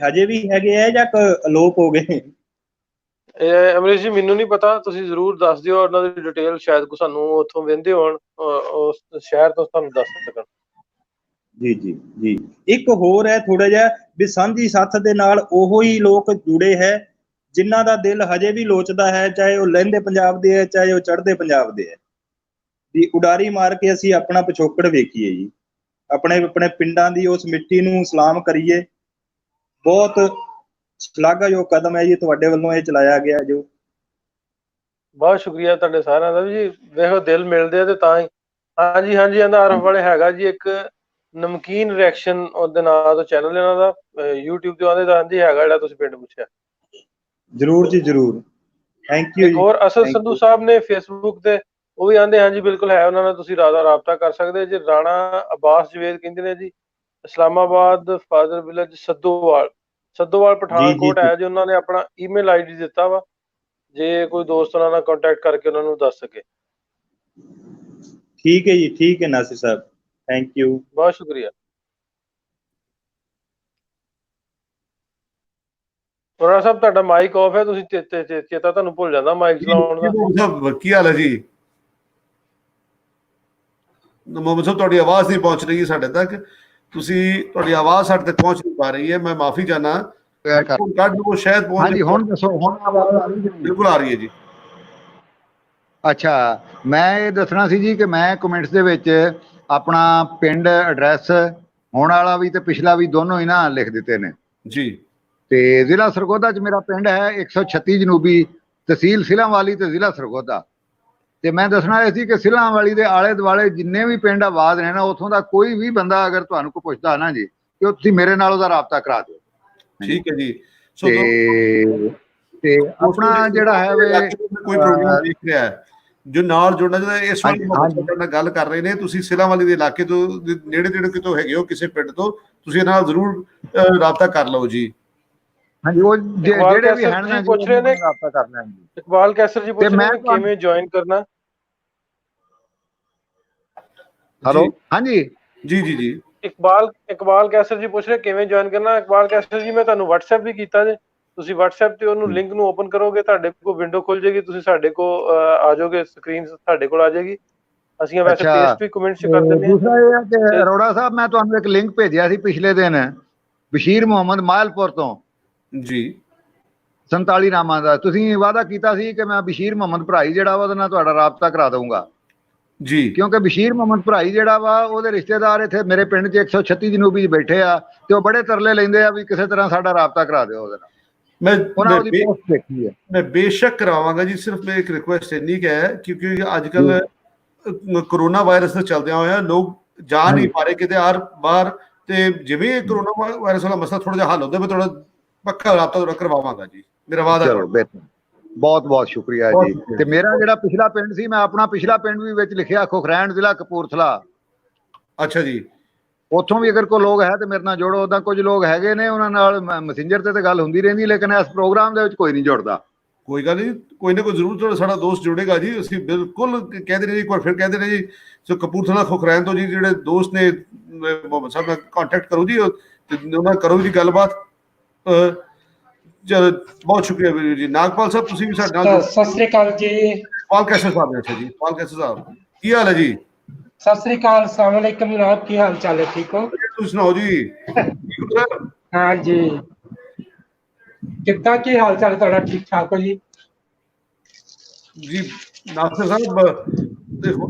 ਹਜੇ ਵੀ ਹੈਗੇ ਆ ਜਾਂ ਅਲੋਪ ਹੋ ਗਏ? ਅਮਰੀਸ਼ ਜੀ ਮੈਨੂੰ ਨਹੀਂ ਪਤਾ, ਤੁਸੀਂ ਜ਼ਰੂਰ ਦੱਸ ਦਿਓ ਉਹਨਾਂ ਦੀ ਡਿਟੇਲ, ਸ਼ਾਇਦ ਕੋ ਸਾਨੂੰ ਉੱਥੋਂ ਵਹਿੰਦੇ ਹੋਣ, ਉਸ ਸ਼ਹਿਰ ਤੋਂ ਤੁਹਾਨੂੰ ਦੱਸ ਸਕਣ। ਜੀ। ਇੱਕ ਹੋਰ ਹੈ ਥੋੜਾ ਜਿਹਾ ਵੀ ਸਾਂਝੀ ਸਾਥ ਦੇ ਨਾਲ ਉਹੋ ਹੀ ਲੋਕ ਜੁੜੇ ਹੈ ਜਿਨ੍ਹਾਂ ਦਾ ਦਿਲ ਹਜੇ ਵੀ ਲੋਚਦਾ ਹੈ, ਚਾਹੇ ਉਹ ਲਹਿੰਦੇ ਪੰਜਾਬ ਦੇ ਹੈ ਚਾਹੇ ਉਹ ਚੜ੍ਹਦੇ ਪੰਜਾਬ ਦੇ ਹੈ। ਵੀ ਉਡਾਰੀ ਮਾਰ ਕੇ ਅਸੀਂ ਆਪਣਾ ਪਿਛੋਕੜ ਵੇਖੀਏ ਜੀ, ਆਪਣੇ ਆਪਣੇ ਪਿੰਡਾਂ ਦੀ ਉਸ ਮਿੱਟੀ ਨੂੰ ਸਲਾਮ ਕਰੀਏ। ਬਹੁਤ ਸ਼ਲਾਘਾਯੋਗ ਕਦਮ ਹੈ ਜੀ ਤੁਹਾਡੇ ਵੱਲੋਂ ਇਹ ਚਲਾਇਆ ਗਿਆ ਜੋ। ਬਹੁਤ ਸ਼ੁਕਰੀਆ ਤੁਹਾਡੇ ਸਾਰਿਆਂ ਦਾ ਵੀ ਜੀ। ਵੇਖੋ ਦਿਲ ਮਿਲਦੇ ਆ ਤੇ ਤਾਂ ਹੀ। ਹਾਂਜੀ ਹਾਂਜੀ, ਇਹਦਾ ਆਰਫ ਵਾਲੇ ਹੈਗਾ ਜੀ ਇੱਕ ਨਮਕੀਨ ਰਿਐਕਸ਼ਨ ਉਹਦੇ ਨਾਂ ਤੋਂ ਚੈਨਲ ਇਹਨਾਂ ਦਾ YouTube ਤੇ ਆਉਂਦੇ ਤਾਂ ਜੀ ਹੈਗਾ ਜਿਹੜਾ ਤੁਸੀਂ ਪਿੰਡ ਪੁੱਛਿਆ। ਜ਼ਰੂਰ ਜੀ ਜ਼ਰੂਰ, ਥੈਂਕ ਯੂ ਇੱਕ ਜੀ। ਹੋਰ ਅਸਦ Thank ਸੰਧੂ you. ਸਾਹਿਬ ਨੇ ਫੇਸਬੁੱਕ ਤੇ ਉਹ ਵੀ ਆਂਦੇ ਹਾਂਜੀ ਬਿਲਕੁਲ ਹੈ, ਉਹਨਾਂ ਨਾਲ ਤੁਸੀਂ ਰਾਬਤਾ ਕਰ ਸਕਦੇ ਜੀ। ਰਾਣਾ ਅਬਾਸ ਜਵੇਦ ਕਹਿੰਦੇ ਨੇ ਜੀ ਇਸਲਾਮਾਬਾਦ ਫਾਦਰ ਵਿਲੇਜ ਸੱਦੋਵਾਲ ਪਠਾਨਕੋਟ ਜੀ। ਹੈ ਜੀ। ਉਹਨਾਂ ਨੇ ਆਪਣਾ ਈਮੇਲ ਆਈਡੀ ਦਿੱਤਾ ਵਾ, ਜੇ ਕੋਈ ਦੋਸਤ ਉਹਨਾਂ ਨਾਲ ਕੰਟੈਕਟ ਕਰਕੇ ਉਹਨਾਂ ਨੂੰ ਦੱਸ ਸਕੇ। ਠੀਕ ਹੈ ਜੀ, ਠੀਕ ਹੈ ਨਾਸਿਰ ਸਾਹਿਬ, ਥੈਂਕ ਯੂ। ਬਹੁਤ ਸ਼ੁਕਰੀਆ। ਰਾਣਾ ਸਾਹਿਬ ਤੁਹਾਡਾ ਮਾਈਕ ਆਫ ਹੈ, ਤੁਸੀਂ ਚੇਤਾ ਤੁਹਾਨੂੰ ਭੁੱਲ ਜਾਂਦਾ ਮਾਈਕ ਚਲਾਉਣ ਦਾ। ਸਾਹਿਬ ਕੀ ਹਾਲ ਹੈ ਜੀ? ਮੁਹੰਮਦ ਸਾਹਿਬ ਤੁਹਾਡੀ ਆਵਾਜ਼ ਨਹੀਂ ਪਹੁੰਚ ਰਹੀ ਹੈ ਸਾਡੇ ਤੱਕ, ਤੁਹਾਡੀ ਆਵਾਜ਼ ਸਾਡੇ ਤੱਕ ਪਹੁੰਚ ਨਹੀਂ ਪਾ ਰਹੀ ਹੈ। ਮੈਂ ਮਾਫੀ ਚਾਹਨਾ, ਕੱਢ ਲਓ ਸ਼ਾਇਦ ਪਹੁੰਚ। ਹਾਂਜੀ ਹੁਣ ਦੱਸੋ, ਹੁਣ ਆਵਾਜ਼ ਆ ਰਹੀ ਹੈ? ਬਿਲਕੁਲ ਆ ਰਹੀ ਹੈ ਜੀ। ਅੱਛਾ, ਮੈਂ ਇਹ ਦੱਸਣਾ ਸੀ ਜੀ ਕਿ ਮੈਂ ਕਮੈਂਟਸ ਦੇ ਵਿੱਚ ਆਪਣਾ ਪਿੰਡ ਐਡਰੈਸ ਹੁਣ ਵਾਲਾ ਵੀ ਤੇ ਪਿਛਲਾ ਵੀ ਦੋਨੋਂ ਹੀ ਨਾ ਲਿਖ ਦਿੱਤੇ ਨੇ ਜੀ। ਤੇ ਜ਼ਿਲ੍ਹਾ ਸਰਗੋਦਾ 'ਚ ਮੇਰਾ ਪਿੰਡ ਹੈ 136 ਜਨੂਬੀ, ਤਹਿਸੀਲ ਸਿਲਾਂਵਾਲੀ ਤੇ ਜ਼ਿਲ੍ਹਾ ਸਰਗੋਦਾ। ਤੇ ਮੈਂ ਦੱਸਣਾ ਇਹ ਸੀ ਕਿ ਸਿਲਾਂਵਾਲੀ ਦੇ ਆਲੇ ਦੁਆਲੇ ਜਿੰਨੇ ਵੀ ਪਿੰਡ ਆਬਾਦ ਨੇ ਨਾ, ਉੱਥੋਂ ਦਾ ਕੋਈ ਵੀ ਬੰਦਾ ਅਗਰ ਤੁਹਾਨੂੰ ਕੋਈ ਪੁੱਛਦਾ ਨਾ ਜੀ, ਕਿ ਤੁਸੀਂ ਮੇਰੇ ਨਾਲ ਉਹਦਾ ਰਾਬਤਾ ਕਰਾ ਦਿਓ। ਠੀਕ ਹੈ ਜੀ। ਤੇ ਆਪਣਾ ਜਿਹੜਾ ਹੈ ਕੋਈ ਪ੍ਰੋਗਰਾਮ ਦੇਖ ਰਿਹਾ ਹੈ ਜੋ ਨਾਲ ਜੁੜਨਾ ਚਾਹੁੰਦਾ, ਇਸ ਵਾਰ ਨਾਲ ਗੱਲ ਕਰ ਰਹੇ ਨੇ, ਤੁਸੀਂ ਸਿਲਾਂਵਾਲੀ ਦੇ ਇਲਾਕੇ ਤੋਂ ਨੇੜੇ ਕਿਤੋਂ ਹੈਗੇ ਹੋ, ਕਿਸੇ ਪਿੰਡ ਤੋਂ, ਤੁਸੀਂ ਇਹਨਾਂ ਨਾਲ ਜ਼ਰੂਰ ਰਾਬਤਾ ਕਰ ਲਓ ਜੀ। ਹਾਂਜੀ, ਉਹ ਜਿਹੜੇ ਵੀ ਹਨ ਨਾ ਪੁੱਛ ਰਹੇ ਨੇ, ਰਾਬਤਾ ਕਰ ਲੈਣ ਜੀ। ਇਕਬਾਲ ਕੈਸਰ ਜੀ ਪੁੱਛ ਰਹੇ ਨੇ ਕਿਵੇਂ ਜੁਆਇਨ ਕਰਨਾ। ਹੈਲੋ, ਹਾਂਜੀ ਜੀ। ਇਕਬਾਲ ਕੈਸਰ ਜੀ ਪੁੱਛ ਰਹੇ ਕਿਵੇਂ ਜੁਆਇਨ ਕਰਨਾ। ਇਕਬਾਲ ਕੈਸਰ ਜੀ ਮੈਂ ਤੁਹਾਨੂੰ WhatsApp ਵੀ ਕੀਤਾ ਜੇ, ਤੁਸੀਂ WhatsApp ਤੇ ਉਹਨੂੰ ਲਿੰਕ ਨੂੰ ਓਪਨ ਕਰੋਗੇ, ਤੁਹਾਡੇ ਕੋਲ ਵਿੰਡੋ ਖੁੱਲ ਜਾਏਗੀ, ਤੁਸੀਂ ਸਾਡੇ ਕੋਲ ਆ ਜਾਓਗੇ, ਸਕਰੀਨ ਸਾਡੇ ਕੋਲ ਆ ਜਾਏਗੀ। ਅਸੀਂ ਵੈਸੇ ਪੇਸਟ ਵੀ ਕਮੈਂਟਸ ਕਰ ਦਿੰਦੇ ਹਾਂ। ਦੂਸਰਾ ਇਹ ਹੈ ਕਿ ਅਰੋੜਾ ਸਾਹਿਬ, ਮੈਂ ਤੁਹਾਨੂੰ ਇੱਕ ਲਿੰਕ ਭੇਜਿਆ ਸੀ ਪਿਛਲੇ ਦਿਨ ਬਸ਼ੀਰ ਮੁਹੰਮਦ ਮਾਇਲਪੁਰ ਤੋਂ ਜੀ, 47 ਨਾਮਾਂ ਦਾ। ਤੁਸੀਂ ਵਾਅਦਾ ਕੀਤਾ ਸੀ ਕਿ ਮੈਂ ਬਸ਼ੀਰ ਮੁਹੰਮਦ ਭਰਾਈ ਜਿਹੜਾ ਵਾ ਉਹਦੇ ਨਾਲ ਤੁਹਾਡਾ ਰਾਬਤਾ ਕਰਾ ਦਊਂਗਾ ਜੀ, ਕਿਉਂਕਿ ਬਸ਼ੀਰ ਮੁਹੰਮਦ ਭਰਾਈ ਜਿਹੜਾ ਵਾ ਉਹਦੇ ਰਿਸ਼ਤੇਦਾਰ ਇੱਥੇ ਮੇਰੇ ਪਿੰਡ 'ਚ 136 ਜਨੂਬੀ 'ਚ ਬੈਠੇ ਆ, ਤੇ ਉਹ ਬੜੇ ਤਰਲੇ ਲੈਂਦੇ ਆ ਵੀ ਕਿਸੇ ਤਰ੍ਹਾਂ ਸਾਡਾ ਰਾਬਤਾ ਕਰਾ ਦਿਓ ਉਹਦੇ ਨਾਲ। ਮੈਂ ਬੇਸ਼ੱਕ ਕਰਾਵਾਂਗਾ ਜੀ। ਸਿਰਫ ਮੇਰੀ ਇੱਕ ਰਿਕੁਐਸਟ ਇੰਨੀ ਕਿ ਹੈ, ਕਿਉਂਕਿ ਅੱਜ ਕੱਲ ਕਰੋਨਾ ਵਾਇਰਸ ਦੇ ਚਲਦਿਆਂ ਹੋਇਆ ਲੋਕ ਜਾ ਨਹੀਂ ਪਾ ਰਹੇ ਕਿਤੇ ਆਰ ਬਾਹਰ, ਤੇ ਜਿਵੇਂ ਕਰੋਨਾ ਵਾਇਰਸ ਵਾਲਾ ਮਸਲਾ ਥੋੜਾ ਜਿਹਾ ਹੱਲ ਹੁੰਦਾ, ਮੈਂ ਥੋੜਾ ਪੱਕਾ ਰਾਬਤਾ ਤੁਹਾਡਾ ਕਰਵਾਵਾਂਗਾ ਜੀ, ਮੇਰਾ ਵਾਅਦਾ। ਬਹੁਤ ਬਹੁਤ ਸ਼ੁਕਰੀਆ ਜੀ। ਤੇ ਮੇਰਾ ਜਿਹੜਾ ਪਿਛਲਾ ਪਿੰਡ ਸੀ, ਮੈਂ ਆਪਣਾ ਪਿਛਲਾ ਪਿੰਡ ਵੀ ਵਿੱਚ ਲਿਖਿਆ, ਖੁਖਰੈਣ ਜ਼ਿਲ੍ਹਾ ਕਪੂਰਥਲਾ। ਅੱਛਾ ਜੀ। ਉੱਥੋਂ ਵੀ ਅਗਰ ਕੋਈ ਲੋਕ ਹੈ ਤੇ ਮੇਰੇ ਨਾਲ ਜੋੜੋ। ਉਹਦਾ ਕੁਝ ਲੋਕ ਹੈਗੇ ਨੇ, ਉਹਨਾਂ ਨਾਲ ਮੈਸੇਂਜਰ ਤੇ ਗੱਲ ਹੁੰਦੀ ਰਹਿੰਦੀ, ਲੇਕਿਨ ਇਸ ਪ੍ਰੋਗਰਾਮ ਦੇ ਵਿੱਚ ਕੋਈ ਨਹੀਂ ਜੁੜਦਾ। ਕੋਈ ਗੱਲ ਨਹੀਂ, ਕੋਈ ਨਾ ਕੋਈ ਜ਼ਰੂਰ ਸਾਡਾ ਦੋਸਤ ਜੁੜੇਗਾ ਜੀ। ਅਸੀਂ ਬਿਲਕੁਲ ਕਹਿੰਦੇ ਨੇ ਜੀ, ਇੱਕ ਵਾਰ ਫਿਰ ਕਹਿੰਦੇ ਨੇ ਜੀ, ਸੋ ਕਪੂਰਥਲਾ ਖੁਖਰੈਣ ਤੋਂ ਜੀ ਜਿਹੜੇ ਦੋਸਤ ਨੇ ਮੁਹੰਮਦ ਸਾਹਿਬ ਨਾਲ ਕੰਟੈਕਟ ਕਰੋ ਜੀ, ਤੇ ਉਹਨਾਂ ਕਰੋ ਜੀ ਗੱਲਬਾਤ। ਚਲੋ, ਬਹੁਤ ਸ਼ੁਕਰੀਆ ਵੀਰ ਜੀ। ਨਾਗਪਾਲ ਸਾਹਿਬ ਤੁਸੀਂ ਵੀ ਸਾਡੇ ਨਾਲ। ਸਤਿ ਸ੍ਰੀ ਅਕਾਲ ਜੀ। ਪਾਲ ਕੈਸਰ ਸਾਹਿਬ। ਅੱਛਾ ਜੀ, ਪਾਲ ਕੈਸਰ ਸਾਹਿਬ ਕੀ ਹਾਲ ਹੈ ਜੀ? ਸਤਿ ਸ੍ਰੀ ਅਕਾਲ, अस्सलाम वालेकुम जनाब, ਕੀ ਹਾਲ ਚਾਲ ਹੈ? ਠੀਕ ਹੋ? ਤੁਸੀਂ ਸੁਣਾਓ ਜੀ। ਹਾਂ ਜੀ, ਕਿੱਦਾਂ, ਕੀ ਹਾਲ ਚਾਲ ਤੁਹਾਡਾ? ਠੀਕ ਠਾਕ ਹੋ ਜੀ? ਜੀ ਨਾਸਰ ਸਾਹਿਬ ਦੇਖੋ,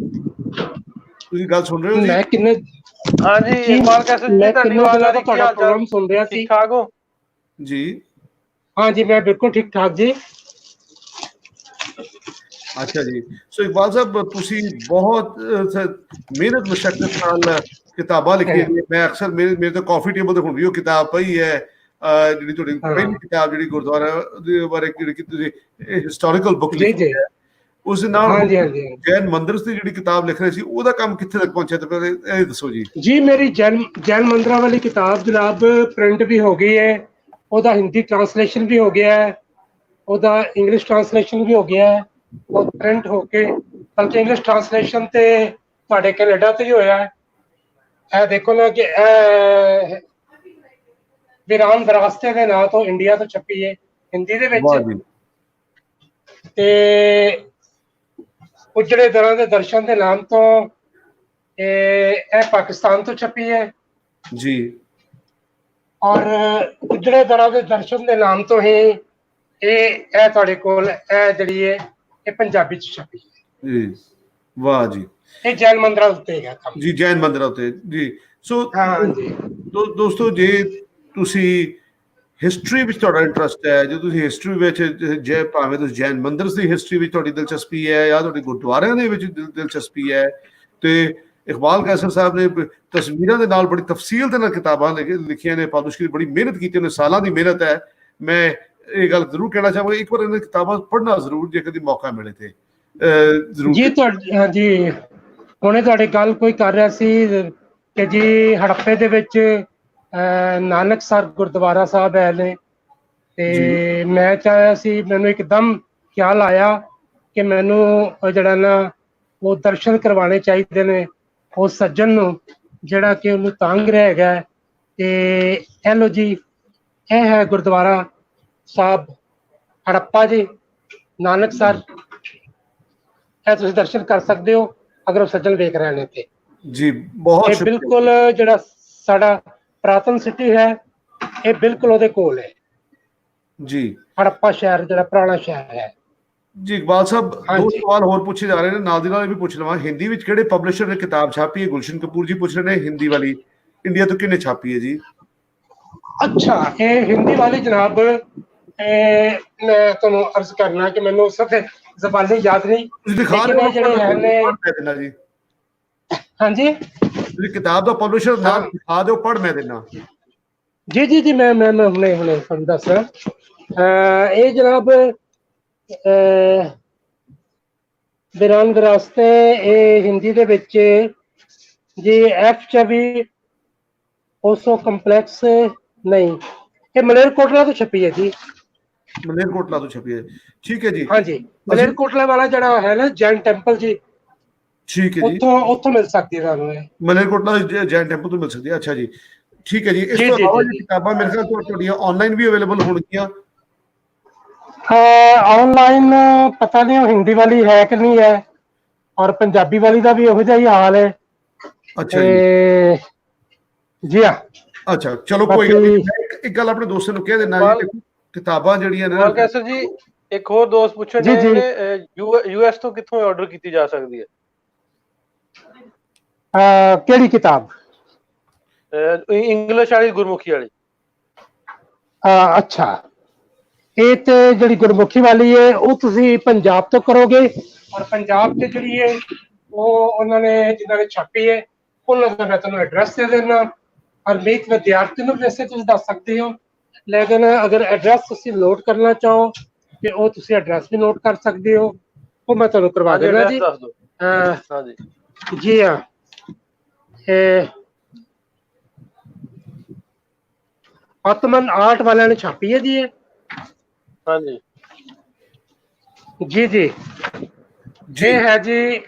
ਤੁਸੀਂ ਗੱਲ ਸੁਣ ਰਹੇ ਹੋ ਜੀ? ਮੈਂ ਕਿੰਨੇ ਹਾਂਜੀ ਇਕਬਾਲ ਕੈਸਰ ਜੀ, ਤੁਹਾਡੀ ਆਵਾਜ਼ ਆ ਰਹੀ, ਤੁਹਾਡਾ ਪ੍ਰੋਗਰਾਮ ਸੁਣ ਰਿਹਾ ਸੀ। ਠੀਕ ਠਾਕ ਹੋ ਜੀ? हाँ जी, मैं बिल्कुल ठीक ठाक जी। अच्छा जी। सो इकबाल साहब, ਤੁਸੀਂ ਬਹੁਤ ਮਿਹਨਤ ਮੁਸ਼ੱਕਤ ਨਾਲ ਕਿਤਾਬਾਂ ਲਿਖੀਆਂ ਨੇ। ਮੈਂ ਅਕਸਰ ਮੇਰੇ ਤੋਂ ਕਾਫੀ ਟੇਬਲ ਤੇ ਹੁਣ ਵੀ ਉਹ ਕਿਤਾਬ ਪਈ ਹੈ, ਜਿਹੜੀ ਤੁਹਾਡੀ ਪਹਿਲੀ ਕਿਤਾਬ ਜਿਹੜੀ ਗੁਰਦੁਆਰਾ ਦੇ ਬਾਰੇ ਜਿਹੜੀ ਤੁਸੀਂ ਹਿਸਟੋਰੀਕਲ ਬੁੱਕ ਲਿਖੀ ਹੈ, ਉਸ ਦੇ ਨਾਲ ਜੈਨ ਮੰਦਿਰ ਦੀ ਜਿਹੜੀ ਕਿਤਾਬ ਲਿਖ ਰਹੇ ਸੀ, ਉਹਦਾ ਕੰਮ ਕਿੱਥੇ ਤੱਕ ਪਹੁੰਚਿਆ, ਤੇ ਪਹਿਲੇ ਇਹ ਦੱਸੋ ਜੀ। ਜੀ ਮੇਰੀ ਜੈਨ ਮੰਦਿਰਾਂ ਵਾਲੀ ਕਿਤਾਬ ਜਨਾਬ ਪ੍ਰਿੰਟ ਵੀ ਹੋ ਗਈ ਹੈ, ਉਹਦਾ ਹਿੰਦੀ ਟ੍ਰਾਂਸਲੇਸ਼ਨ ਵੀ ਹੋ ਗਿਆ ਹੈ, ਉਹਦਾ ਇੰਗਲਿਸ਼ ਟ੍ਰਾਂਸਲੇਸ਼ਨ ਵੀ ਹੋ ਗਿਆ ਹੈ, ਉਹ ਪ੍ਰਿੰਟ ਹੋ ਕੇ, ਬਲਕਿ ਇੰਗਲਿਸ਼ ਟ੍ਰਾਂਸਲੇਸ਼ਨ ਤੇ ਤੁਹਾਡੇ ਕੈਨੇਡਾ ਤੇ ਹੀ ਹੋਇਆ ਹੈ। ਇਹ ਦੇਖੋ ਨਾ ਕਿ ਵੀਰਾਨ ਵਿਰਾਸਤੇ ਦੇ ਨਾਂ ਤੋਂ ਇੰਡੀਆ ਤੋਂ ਛਪੀ ਹੈ ਹਿੰਦੀ ਦੇ ਵਿੱਚ, ਤੇ ਉਜੜੇ ਦਰਾਂ ਦੇ ਦਰਸ਼ਨ ਦੇ ਨਾਮ ਤੋਂ ਇਹ ਪਾਕਿਸਤਾਨ ਤੋਂ ਛਪੀ ਹੈ ਜੀ, ਔਰ ਉਜੜੇ ਦਰਾਂ ਦੇ ਦਰਸ਼ਨ ਦੇ ਨਾਮ ਤੋਂ ਹੀ ਇਹ ਤੁਹਾਡੇ ਕੋਲ ਇਹ ਜਿਹੜੀ ਹੈ ਇਹ ਪੰਜਾਬੀ ਚ ਛਪੀ ਹੈ। ਵਾਹ ਜੀ। ਇਹ ਜੈਨ ਮੰਦਰਾਂ ਉੱਤੇ ਹੈਗਾ ਕੰਮ। ਜੀ ਜੈਨ ਮੰਦਰਾਂ ਉੱਤੇ ਜੀ। ਸੋ ਹਾਂ ਜੀ ਦੋਸਤੋ, ਜੇ ਤੁਸੀਂ ਹਿਸਟਰੀ ਵਿੱਚ ਤੁਹਾਡਾ ਇੰਟਰਸਟ ਹੈ, ਜੇ ਤੁਸੀਂ ਹਿਸਟਰੀ ਵਿੱਚ ਜੇ ਭਾਵੇਂ ਤੁਸੀਂ ਜੈਨ ਮੰਦਰਸ ਦੀ ਹਿਸਟਰੀ ਵਿੱਚ ਤੁਹਾਡੀ ਦਿਲਚਸਪੀ ਹੈ ਜਾਂ ਤੁਹਾਡੀ ਗੁਰਦੁਆਰਿਆਂ ਦੇ ਵਿੱਚ ਦਿਲਚਸਪੀ ਹੈ, ਤੇ ਇਕਬਾਲ ਕੈਸਰ ਸਾਹਿਬ ਨੇ ਤਸਵੀਰਾਂ ਦੇ ਨਾਲ ਬੜੀ ਤਫਸੀਲ ਦੇ ਨਾਲ ਕਿਤਾਬਾਂ ਲਿਖੀਆਂ ਨੇ, ਪਬਲਿਸ਼ ਕੀਤੀ, ਬੜੀ ਮਿਹਨਤ ਕੀਤੀ ਉਹਨੇ, ਸਾਲਾਂ ਦੀ ਮਿਹਨਤ ਹੈ। ਮੈਂ ਇਹ ਗੱਲ ਜ਼ਰੂਰ ਕਹਿਣਾ ਚਾਹਾਂਗਾ, ਇੱਕ ਵਾਰ ਇਹਨਾਂ ਕਿਤਾਬਾਂ ਪੜ੍ਹਨਾ ਜ਼ਰੂਰ ਜੇ ਕਦੀ ਮੌਕਾ ਮਿਲੇ ਤੇ ਜ਼ਰੂਰ ਜੀ। ਜੀ ਹੁਣੇ ਤੁਹਾਡੀ ਗੱਲ ਕੋਈ ਕਰ ਰਿਹਾ ਸੀ ਕਿ ਜੀ ਹੜੱਪੇ ਦੇ ਵਿੱਚ ਨਾਨਕਸਰ ਗੁਰਦੁਆਰਾ ਸਾਹਿਬ ਹੈ ਨੇ, ਤੇ ਮੈਂ ਚਾਹਿਆ ਸੀ, ਮੈਨੂੰ ਇੱਕਦਮ ਖਿਆਲ ਆਇਆ ਕਿ ਮੈਨੂੰ ਜਿਹੜਾ ਨਾ ਉਹ ਦਰਸ਼ਨ ਕਰਵਾਉਣੇ ਚਾਹੀਦੇ ਨੇ ਉਸ ਸੱਜਣ ਨੂੰ ਜਿਹੜਾ ਕਿ ਉਹਨੂੰ ਤੰਗ ਰਿਹਾ ਹੈਗਾ। ਤੇ ਇਹ ਲੋ ਜੀ, ਇਹ ਹੈ ਗੁਰਦੁਆਰਾ ਸਾਹਿਬ ਹੜੱਪਾ ਜੀ, ਨਾਨਕਸਰ। ਇਹ ਤੁਸੀਂ ਦਰਸ਼ਨ ਕਰ ਸਕਦੇ ਹੋ ਅਗਰ ਉਹ ਸੱਜਣ ਵੇਖ ਰਹੇ ਨੇ ਤੇ ਜੀ। ਬਹੁਤ ਇਹ ਬਿਲਕੁਲ ਜਿਹੜਾ ਸਾਡਾ ਪ੍ਰਾਤਨ ਸਿਟੀ ਹੈ, ਇਹ ਬਿਲਕੁਲ ਉਹਦੇ ਕੋਲ ਹੈ ਜੀ। ਹੜੱਪਾ ਸ਼ਹਿਰ ਜਿਹੜਾ ਪੁਰਾਣਾ ਸ਼ਹਿਰ ਹੈ ਜੀ। ਇਕਬਾਲ ਸਾਹਿਬ, ਦੋ ਸਵਾਲ ਹੋਰ ਪੁੱਛੇ ਜਾ ਰਹੇ ਨੇ, ਨਾਲ ਦੀ ਨਾਲ ਵੀ ਪੁੱਛ ਲਵਾਂ, ਹਿੰਦੀ ਵਿੱਚ ਕਿਹੜੇ ਪਬਲਿਸ਼ਰ ਨੇ ਕਿਤਾਬ ਛਾਪੀ ਹੈ? ਗੁਲਸ਼ਨ ਕਪੂਰ ਜੀ ਪੁੱਛ ਰਹੇ ਨੇ, ਹਿੰਦੀ ਵਾਲੀ ਇੰਡੀਆ ਤੋਂ ਕਿਹਨੇ ਛਾਪੀ ਹੈ ਜੀ? ਅੱਛਾ, ਇਹ ਹਿੰਦੀ ਵਾਲੀ ਜਨਾਬ, ਮੈਂ ਤੁਹਾਨੂੰ ਅਰਜ਼ ਕਰਨਾ ਕਿ ਮੈਨੂੰ ਸਭ ਜ਼ਬਾਨੀ ਯਾਦ ਨਹੀਂ, ਤੁਸੀਂ ਦਿਖਾ ਲੇਕਿਨ ਜਿਹੜੇ ਹੈ ਨੇ। ਜੀ ਹਾਂਜੀ, ਤੁਸੀਂ ਕਿਤਾਬ ਦਾ ਪਬਲਿਸ਼ਰ ਨਾਮ ਦਿਖਾ ਦਿਓ, ਪੜ੍ਹ ਮੈਂ ਦੇਣਾ। ਜੀ ਜੀ ਜੀ, ਮੈਂ ਹੁਣੇ ਤੁਹਾਨੂੰ ਦੱਸਾਂ। ਇਹ ਜਨਾਬ ਬਿਰਾਨ ਗਰਾਸਤੇ, ਇਹ ਹਿੰਦੀ ਦੇ ਵਿੱਚ ਜੀ F24 ਓਸੋ ਕੰਪਲੈਕਸ ਨਹੀਂ, ਇਹ ਮਲੇਰਕੋਟਲਾ ਤੋਂ ਛਪੀ ਹੈ ਜੀ। ਮਲੇਰਕੋਟਲਾ ਤੋਂ ਛਪੀ ਹੈ, ਠੀਕ ਹੈ ਜੀ। ਹਾਂਜੀ, ਮਲੇਰਕੋਟਲਾ ਵਾਲਾ ਜਿਹੜਾ ਹੈ ਨਾ ਜੈਨ ਟੈਂਪਲ ਜੀ, ਠੀਕ ਹੈ ਜੀ, ਉੱਥੋਂ ਮਿਲ ਸਕਦੀ ਹੈ ਤੁਹਾਨੂੰ ਇਹ। ਮਲੇਰਕੋਟਲਾ ਜੈਨ ਟੈਂਪਲ ਤੋਂ ਮਿਲ ਸਕਦੀ ਹੈ, ਅੱਛਾ ਜੀ, ਠੀਕ ਹੈ ਜੀ। ਇਸ ਤੋਂ ਇਲਾਵਾ ਇਹ ਕਿਤਾਬਾਂ ਮੇਰੇ ਖਿਆਲ ਤੁਹਾਡੀਆਂ ਆਨਲਾਈਨ ਵੀ ਅਵੇਲੇਬਲ ਹੋਣਗੀਆਂ? ਆਨਲਾਈਨ ਪਤਾ ਨਹੀਂ ਉਹ ਹਿੰਦੀ ਵਾਲੀ ਹੈ ਕਿ ਨਹੀਂ ਹੈ, ਔਰ ਪੰਜਾਬੀ ਵਾਲੀ ਦਾ ਵੀ ਇਹੋ ਜਿਹਾ ਹੀ ਹਾਲ ਹੈ। ਅੱਛਾ ਜੀ, ਜੀ ਹਾਂ। ਅੱਛਾ, ਚਲੋ ਕੋਈ ਗੱਲ ਨਹੀਂ। ਇੱਕ ਗੱਲ ਆਪਣੇ ਦੋਸਤਾਂ ਨੂੰ ਕਹਿ ਦੇਣਾ, ਕਿਤਾਬਾਂ ਜਿਹੜੀਆਂ ਨੇ ਕੈਸਰ ਜੀ, ਇੱਕ ਹੋਰ ਦੋਸਤ ਪੁੱਛਣ ਨੇ US ਤੋਂ ਕਿੱਥੋਂ ਆਰਡਰ ਕੀਤੀ ਜਾ ਸਕਦੀ ਹੈ? ਕਿਹੜੀ ਕਿਤਾਬ? ਇੰਗਲਿਸ਼ ਵਾਲੀ, ਗੁਰਮੁਖੀ ਵਾਲੀ। ਅੱਛਾ, ਇਹ ਤੇ ਜਿਹੜੀ ਗੁਰਮੁਖੀ ਵਾਲੀ ਹੈ ਉਹ ਤੁਸੀਂ ਪੰਜਾਬ ਤੋਂ ਕਰੋਗੇ, ਔਰ ਪੰਜਾਬ ਤੇ ਜਿਹੜੀ ਹੈ ਉਹ ਉਹਨਾਂ ਨੇ ਜਿਨ੍ਹਾਂ ਨੇ ਛਾਪੀ ਹੈ ਉਹਨਾਂ ਦਾ ਮੈਂ ਤੁਹਾਨੂੰ ਐਡਰੈਸ ਦੇ ਦੇਣਾ, ਔਰ ਮੇਕ ਵਿਦਿਆਰਥੀ ਨੂੰ ਵੈਸੇ ਤੁਸੀਂ ਦੱਸ ਸਕਦੇ ਹੋ, ਲੇਕਿਨ ਅਗਰ ਐਡਰੈਸ ਤੁਸੀਂ ਨੋਟ ਕਰਨਾ ਚਾਹੋ ਤੇ ਉਹ ਤੁਸੀਂ ਐਡਰੈਸ ਵੀ ਨੋਟ ਕਰ ਸਕਦੇ ਹੋ, ਉਹ ਮੈਂ ਤੁਹਾਨੂੰ ਕਰਵਾ ਦੇਣਾ ਜੀ। ਹਾਂਜੀ ਜੀ ਹਾਂ, ਆਤਮਨ ਆਰਟ ਵਾਲਿਆਂ ਨੇ ਛਾਪੀ ਹੈ ਜੀ ਇਹ। ਹਾਂਜੀ ਜੀ ਜੀ, ਇਹ ਹੈ ਜੀ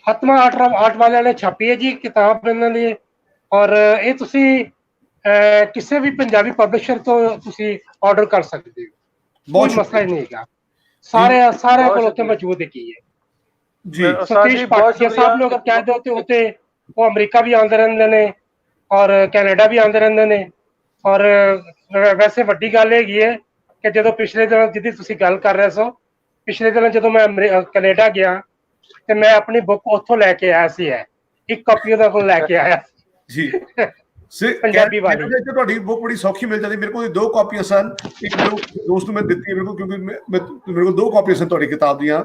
ਆਤਮਾ ਆਰਟ ਵਾਲਿਆਂ ਨੇ ਛਾਪੀ ਹੈ ਜੀ ਕਿਤਾਬ ਇਹਨਾਂ ਦੀ, ਔਰ ਇਹ ਤੁਸੀਂ ਕਿਸੇ ਵੀ ਪੰਜਾਬੀ ਪਬਲਿਸ਼ਰ ਤੋਂ ਤੁਸੀਂ ਆਰਡਰ ਕਰ ਸਕਦੇ ਹੋ, ਕੋਈ ਮਸਲਾ ਹੀ ਨਹੀਂ ਹੈਗਾ। ਸਾਰਿਆਂ ਕੋਲ ਉੱਥੇ ਮੌਜੂਦ ਹੈਗੀ ਹੈ ਜੀ। ਸਤੀਸ਼ ਪਾਠੀਆ ਸਾਹਿਬ ਨੂੰ ਅਗਰ ਕਹਿ ਦਿਓ ਤੇ ਉੱਥੇ ਉਹ ਅਮਰੀਕਾ ਵੀ ਆਉਂਦੇ ਰਹਿੰਦੇ ਨੇ ਔਰ ਕੈਨੇਡਾ ਵੀ ਆਉਂਦੇ ਰਹਿੰਦੇ ਨੇ। ਔਰ ਵੈਸੇ ਵੱਡੀ ਗੱਲ ਹੈਗੀ ਹੈ ਕਿ ਜਦੋਂ ਪਿਛਲੇ ਦਿਨ ਜਿਹਦੀ ਤੁਸੀਂ ਗੱਲ ਕਰ ਰਹੇ ਸੋ, ਪਿਛਲੇ ਦਿਨ ਜਦੋਂ ਮੈਂ ਕੈਨੇਡਾ ਗਿਆ ਤੇ ਮੈਂ ਆਪਣੀ ਬੁੱਕ ਉੱਥੋਂ ਲੈ ਕੇ ਆਇਆ ਸੀ, ਹੈ ਇੱਕ ਕਾਪੀ ਉਹਦਾ ਕੋਲ ਲੈ ਕੇ ਆਇਆ ਜੀ ਪੰਜਾਬੀ ਵਾਲੀ। ਤੁਹਾਡੀ ਬੁੱਕ ਬੜੀ ਸੌਖੀ ਮਿਲ ਜਾਂਦੀ, ਮੇਰੇ ਕੋਲ 2 ਕਾਪੀਆਂ ਸਨ, ਇੱਕ ਦੋਸਤ ਨੂੰ ਮੈਂ ਦਿੱਤੀ ਮੇਰੇ ਕੋਲ, ਕਿਉਂਕਿ ਮੇਰੇ ਕੋਲ 2 ਕਾਪੀਆਂ ਸਨ ਤੁਹਾਡੀ ਕਿਤਾਬ ਦੀਆਂ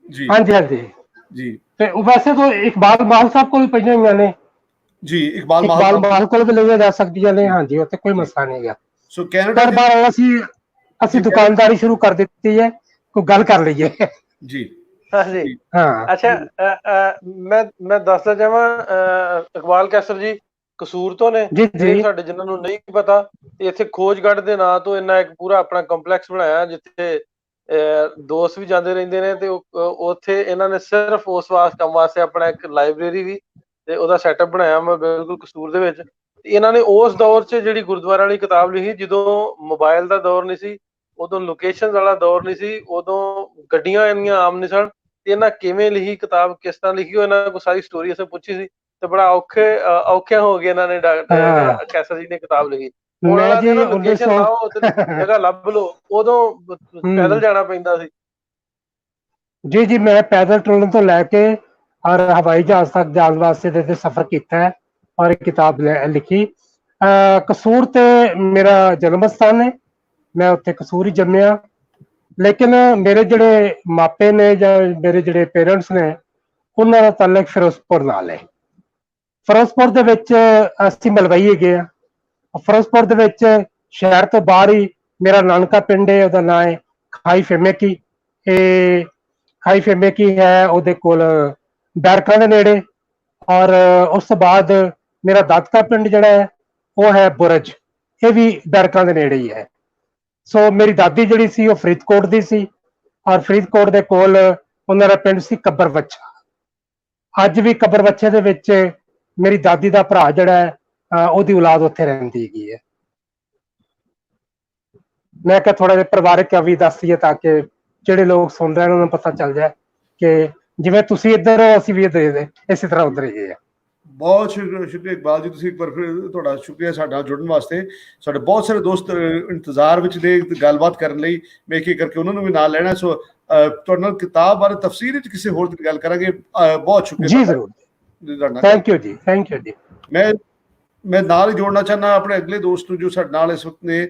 ਜੀ। ਹਾਂਜੀ ਹਾਂਜੀ ਜੀ, ਤੇ ਵੈਸੇ ਤਾਂ ਇਕਬਾਲ ਮਾਹਲ ਸਾਹਿਬ ਕੋਲ ਪਈਆਂ ਹੋਈਆਂ ਨੇ ਜੀ, ਇਕਬਾਲ ਮਾਹਲ ਕੋਲ ਵੀ ਲਈਆਂ ਜਾ ਸਕਦੀਆਂ ਨੇ। ਹਾਂਜੀ, ਉੱਥੇ ਕੋਈ ਮਸਲਾ ਨਹੀਂ ਹੈਗਾ। ਸੋ ਕੈਨੇਡਾ ਅਸੀਂ ਦੁਕਾਨਦਾਰੀ ਸ਼ੁਰੂ ਕਰ ਦਿੱਤੀ ਹੈ, ਕੋਈ ਗੱਲ ਕਰ ਲਈਏ ਜੀ। ਹਾਂਜੀ ਹਾਂ, ਅੱਛਾ ਮੈਂ ਦੱਸਦਾ ਜਾਵਾਂ, ਇਕਬਾਲ ਕੈਸਰ ਜੀ ਕਸੂਰ ਤੋਂ ਨੇ, ਸਾਡੇ ਜਿਨ੍ਹਾਂ ਨੂੰ ਨਹੀਂ ਪਤਾ, ਤੇ ਇੱਥੇ ਖੋਜਗੜ੍ਹ ਦੇ ਨਾਂ ਤੋਂ ਇਹਨਾਂ ਇੱਕ ਪੂਰਾ ਆਪਣਾ ਕੰਪਲੈਕਸ ਬਣਾਇਆ ਜਿੱਥੇ ਦੋਸਤ ਵੀ ਜਾਂਦੇ ਰਹਿੰਦੇ ਨੇ, ਤੇ ਉੱਥੇ ਇਹਨਾਂ ਨੇ ਸਿਰਫ ਉਸ ਕੰਮ ਵਾਸਤੇ ਆਪਣਾ ਇੱਕ ਲਾਇਬ੍ਰੇਰੀ ਵੀ ਤੇ ਉਹਦਾ ਸੈਟਅਪ ਬਣਾਇਆ ਮੈਂ ਬਿਲਕੁਲ ਕਸੂਰ ਦੇ ਵਿੱਚ। ਇਹਨਾਂ ਨੇ ਉਸ ਦੌਰ 'ਚ ਜਿਹੜੀ ਗੁਰਦੁਆਰਾ ਵਾਲੀ ਕਿਤਾਬ ਲਿਖੀ, ਜਦੋਂ ਮੋਬਾਈਲ ਦਾ ਦੌਰ ਨਹੀਂ ਸੀ, ਉਦੋਂ ਲੋਕੇਸ਼ਨ ਵਾਲਾ ਦੌਰ ਨਹੀਂ ਸੀ, ਉਦੋਂ ਗੱਡੀਆਂ ਇੰਨੀਆਂ ਆਮ ਨਹੀਂ ਸਨ, ਤੇ ਇਹਨਾਂ ਕਿਵੇਂ ਲਿਖੀ ਕਿਤਾਬ, ਕਿਸ ਤਰ੍ਹਾਂ ਲਿਖੀ, ਉਹ ਇਹਨਾਂ ਕੋਲ ਸਾਰੀ ਸਟੋਰੀ ਅਸੀਂ ਪੁੱਛੀ ਸੀ, ਤੇ ਬੜਾ ਔਖਿਆਂ ਹੋ ਗਏ ਇਹਨਾਂ ਨੇ, ਡਾਕਟਰ ਕੈਸਰ ਜੀ ਨੇ ਕਿਤਾਬ ਲਿਖੀ। ਮੈਂ ਜੀ ਲੋਕੇਸ਼ਨ ਲਾਓ ਉਧਰ ਜਗ੍ਹਾ ਲੱਭ ਲਓ, ਉਦੋਂ ਪੈਦਲ ਜਾਣਾ ਪੈਂਦਾ ਸੀ। ਜੀ ਮੈਂ ਪੈਦਲ ਟੁਰਨ ਤੋਂ ਲੈ ਕੇ ਔਰ ਹਵਾਈ ਜਹਾਜ਼ ਤੱਕ ਜਾਣ ਵਾਸਤੇ ਤੇ ਸਫ਼ਰ ਕੀਤਾ ਹੈ ਔਰ ਇਹ ਕਿਤਾਬ ਲਿਖੀ। ਕਸੂਰ ਤੇ ਮੇਰਾ ਜਨਮ ਸਥਾਨ ਹੈ, ਮੈਂ ਉੱਥੇ ਕਸੂਰ ਹੀ ਜੰਮਿਆ, ਲੇਕਿਨ ਮੇਰੇ ਜਿਹੜੇ ਮਾਪੇ ਨੇ ਜਾਂ ਮੇਰੇ ਜਿਹੜੇ ਪੇਰੈਂਟਸ ਨੇ ਉਹਨਾਂ ਦਾ ਤਾਲੁਕ ਫਿਰੋਜ਼ਪੁਰ ਨਾਲ ਹੈ। ਫਿਰੋਜ਼ਪੁਰ ਦੇ ਵਿੱਚ ਅਸੀਂ ਮਲਵਈ ਹੈਗੇ ਆ। ਫਿਰੋਜ਼ਪੁਰ ਦੇ ਵਿੱਚ ਸ਼ਹਿਰ ਤੋਂ ਬਾਹਰ ਹੀ ਮੇਰਾ ਨਾਨਕਾ ਪਿੰਡ ਹੈ, ਉਹਦਾ ਨਾਂ ਹੈ ਖਾਈ ਫੇਮੇਕੀ। ਇਹ ਖਾਈ ਫੇਮੇਕੀ ਹੈ ਉਹਦੇ ਕੋਲ ਬੈਰਕਾਂ ਦੇ ਨੇੜੇ। ਔਰ ਉਸ ਤੋਂ ਬਾਅਦ ਮੇਰਾ ਦਾਦਕਾ ਪਿੰਡ ਜਿਹੜਾ ਹੈ ਉਹ ਹੈ ਬੁਰਜ, ਇਹ ਵੀ ਬੈਰਕਾਂ ਦੇ ਨੇੜੇ ਹੀ ਹੈ। ਸੋ ਮੇਰੀ ਦਾਦੀ ਜਿਹੜੀ ਸੀ ਉਹ ਫਰੀਦਕੋਟ ਦੀ ਸੀ ਔਰ ਫਰੀਦਕੋਟ ਦੇ ਕੋਲ ਉਹਨਾਂ ਦਾ ਪਿੰਡ ਸੀ ਕੱਬਰ ਵੱਛਾ। ਅੱਜ ਵੀ ਕੱਬਰ ਵੱਛੇ ਦੇ ਵਿੱਚ ਮੇਰੀ ਦਾਦੀ ਦਾ ਭਰਾ ਜਿਹੜਾ ਹੈ ਉਹਦੀ ਔਲਾਦ ਉੱਥੇ ਰਹਿੰਦੀ ਹੈਗੀ ਹੈ। ਮੈਂ ਕਿਹਾ ਥੋੜਾ ਜਿਹਾ ਪਰਿਵਾਰਕ ਵੀ ਦੱਸ ਦਈਏ ਤਾਂ ਕਿ ਜਿਹੜੇ ਲੋਕ ਸੁਣ ਰਹੇ ਉਹਨਾਂ ਨੂੰ ਪਤਾ ਚੱਲ ਜਾਏ ਕਿ ਜਿਵੇਂ ਤੁਸੀਂ ਇੱਧਰ ਹੋ ਅਸੀਂ ਵੀ ਇੱਧਰ ਇਸੇ ਤਰ੍ਹਾਂ ਉੱਧਰ ਹੀ ਹੈ। ਬਹੁਤ ਸ਼ੁਕਰੀਆ ਇਕਬਾਲ ਜੀ, ਤੁਸੀਂ ਇੱਕ ਵਾਰ ਫਿਰ ਤੁਹਾਡਾ ਸ਼ੁਕਰੀਆ ਸਾਡੇ ਨਾਲ ਜੁੜਨ ਵਾਸਤੇ। ਸਾਡੇ ਬਹੁਤ ਸਾਰੇ ਦੋਸਤ ਇੰਤਜ਼ਾਰ ਵਿੱਚ ਨੇ ਗੱਲਬਾਤ ਕਰਨ ਲਈ, ਮੈਂ ਕੀ ਕਰਕੇ ਉਹਨਾਂ ਨੂੰ ਵੀ ਨਾਲ ਲੈਣਾ। ਸੋ ਤੁਹਾਡੇ ਨਾਲ ਕਿਤਾਬ ਬਾਰੇ ਤਫਸੀਲ ਵਿੱਚ ਕਿਸੇ ਹੋਰ ਦਿਨ ਗੱਲ ਕਰਾਂਗੇ। ਬਹੁਤ ਸ਼ੁਕਰੀਆ ਜੀ, ਜ਼ਰੂਰ। ਥੈਂਕ ਯੂ ਜੀ, ਥੈਂਕ ਯੂ ਜੀ। ਮੈਂ ਨਾਲ ਹੀ ਜੋੜਨਾ ਚਾਹੁੰਦਾ ਆਪਣੇ ਅਗਲੇ ਦੋਸਤ ਨੂੰ ਜੋ ਸਾਡੇ ਨਾਲ ਇਸ ਵਕਤ ਨੇ।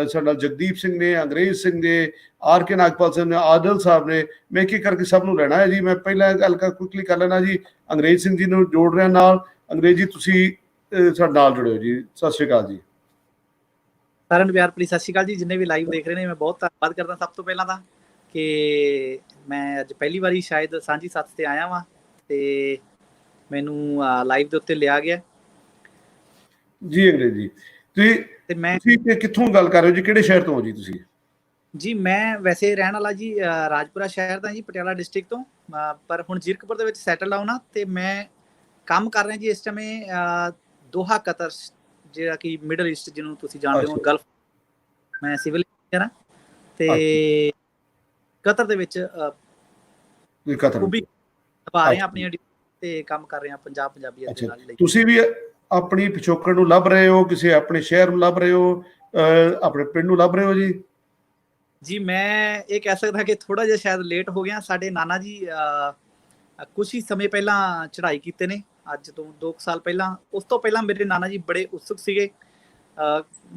ਸਾਡੇ ਨਾਲ ਜਗਦੀਪ ਸਿੰਘ ਨੇ, ਅੰਗਰੇਜ਼ ਸਿੰਘ ਨੇ, ਆਰ ਕੇ ਨਾਗਪਾਲ ਸਿੰਘ ਨੇ, ਆਦਲ ਸਾਹਿਬ ਨੇ। ਮੈਂ ਕੀ ਕਰਕੇ ਸਭ ਨੂੰ ਲੈਣਾ ਹੈ ਜੀ। ਮੈਂ ਪਹਿਲਾਂ ਗੱਲ ਕੁਇਕਲੀ ਕਰ ਲੈਣਾ ਜੀ, ਅੰਗਰੇਜ਼ ਸਿੰਘ ਜੀ ਨੂੰ ਜੋੜ ਰਿਹਾ ਨਾਲ। ਅੰਗਰੇਜ਼ ਜੀ ਤੁਸੀਂ ਸਾਡੇ ਨਾਲ ਜੁੜਿਓ ਜੀ। ਸਤਿ ਸ਼੍ਰੀ ਅਕਾਲ ਜੀ ਸਾਰਿਆਂ ਨੂੰ ਪਿਆਰ ਭਰੀ ਸਤਿ ਸ਼੍ਰੀ ਅਕਾਲ ਜੀ। ਜਿੰਨੇ ਵੀ ਲਾਈਵ ਦੇਖ ਰਹੇ ਨੇ ਮੈਂ ਬਹੁਤ ਧੰਨਵਾਦ ਕਰਦਾ ਸਭ ਤੋਂ ਪਹਿਲਾਂ ਤਾਂ ਕਿ ਮੈਂ ਅੱਜ ਪਹਿਲੀ ਵਾਰੀ ਸ਼ਾਇਦ ਸਾਂਝੀ ਸੱਥ ਤੇ ਆਇਆ ਵਾਂ ਤੇ ਮੈਨੂੰ ਲਾਈਵ ਦੇ ਉੱਤੇ ਲਿਆ ਗਿਆ ਜੀ। ਅੰਗਰੇਜ਼ ਜੀ ਤੁਸੀਂ ਕਿੱਥੋਂ ਗੱਲ ਕਰ ਰਹੇ ਹੋ ਜੀ, ਕਿਹੜੇ ਸ਼ਹਿਰ ਤੋਂ ਹੋ ਜੀ ਤੁਸੀਂ? ਜੀ ਮੈਂ ਵੈਸੇ ਰਹਿਣ ਵਾਲਾ ਜੀ ਰਾਜਪੁਰਾ ਸ਼ਹਿਰ ਦਾ ਜੀ, ਪਟਿਆਲਾ ਡਿਸਟ੍ਰਿਕਟ ਤੋਂ, ਪਰ ਹੁਣ ਜ਼ੀਰਕਪੁਰ ਦੇ ਵਿੱਚ ਸੈਟਲ ਆਉਣਾ ਤੇ ਮੈਂ ਕੰਮ ਕਰ ਰਿਹਾ ਜੀ ਇਸ ਸਮੇਂ ਦੋਹਾ ਕਤਰ, ਜਿਹੜਾ ਕਿ ਮਿਡਲ ਈਸਟ ਜਿਹਨੂੰ ਤੁਸੀਂ ਜਾਣਦੇ ਹੋ, ਗਲਫ। ਮੈਂ ਸਿਵਲ ਇੰਜੀਨੀਅਰ ਹਾਂ ਤੇ ਕਤਰ ਦੇ ਵਿੱਚ ਨਿਭਾ ਰਹੇ ਹਾਂ ਆਪਣੀਆਂ ਤੇ ਕੰਮ ਕਰ ਰਹੇ ਹਾਂ ਪੰਜਾਬੀ ਦੇ ਨਾਲ। ਤੁਸੀਂ ਵੀ ਆਪਣੀ ਪਿਛੋਕੜ ਨੂੰ ਲੱਭ ਰਹੇ ਹੋ, ਕਿਸੇ ਆਪਣੇ ਸ਼ਹਿਰ ਨੂੰ ਲੱਭ ਰਹੇ ਹੋ, ਆਪਣੇ ਪਿੰਡ ਨੂੰ ਲੱਭ ਰਹੇ ਹੋ ਜੀ? ਜੀ ਮੈਂ ਇਹ ਕਹਿ ਸਕਦਾ ਕਿ ਥੋੜਾ ਜਿਹਾ ਸ਼ਾਇਦ ਲੇਟ ਹੋ ਗਿਆ। ਸਾਡੇ ਨਾਨਾ ਜੀ ਕੁਛ ਹੀ ਸਮੇਂ ਪਹਿਲਾਂ ਚੜ੍ਹਾਈ ਕੀਤੇ ਨੇ, ਅੱਜ ਤੋਂ 2 ਸਾਲ ਪਹਿਲਾਂ। ਉਸ ਤੋਂ ਪਹਿਲਾਂ ਮੇਰੇ ਨਾਨਾ ਜੀ ਬੜੇ ਉਤਸੁਕ ਸੀਗੇ।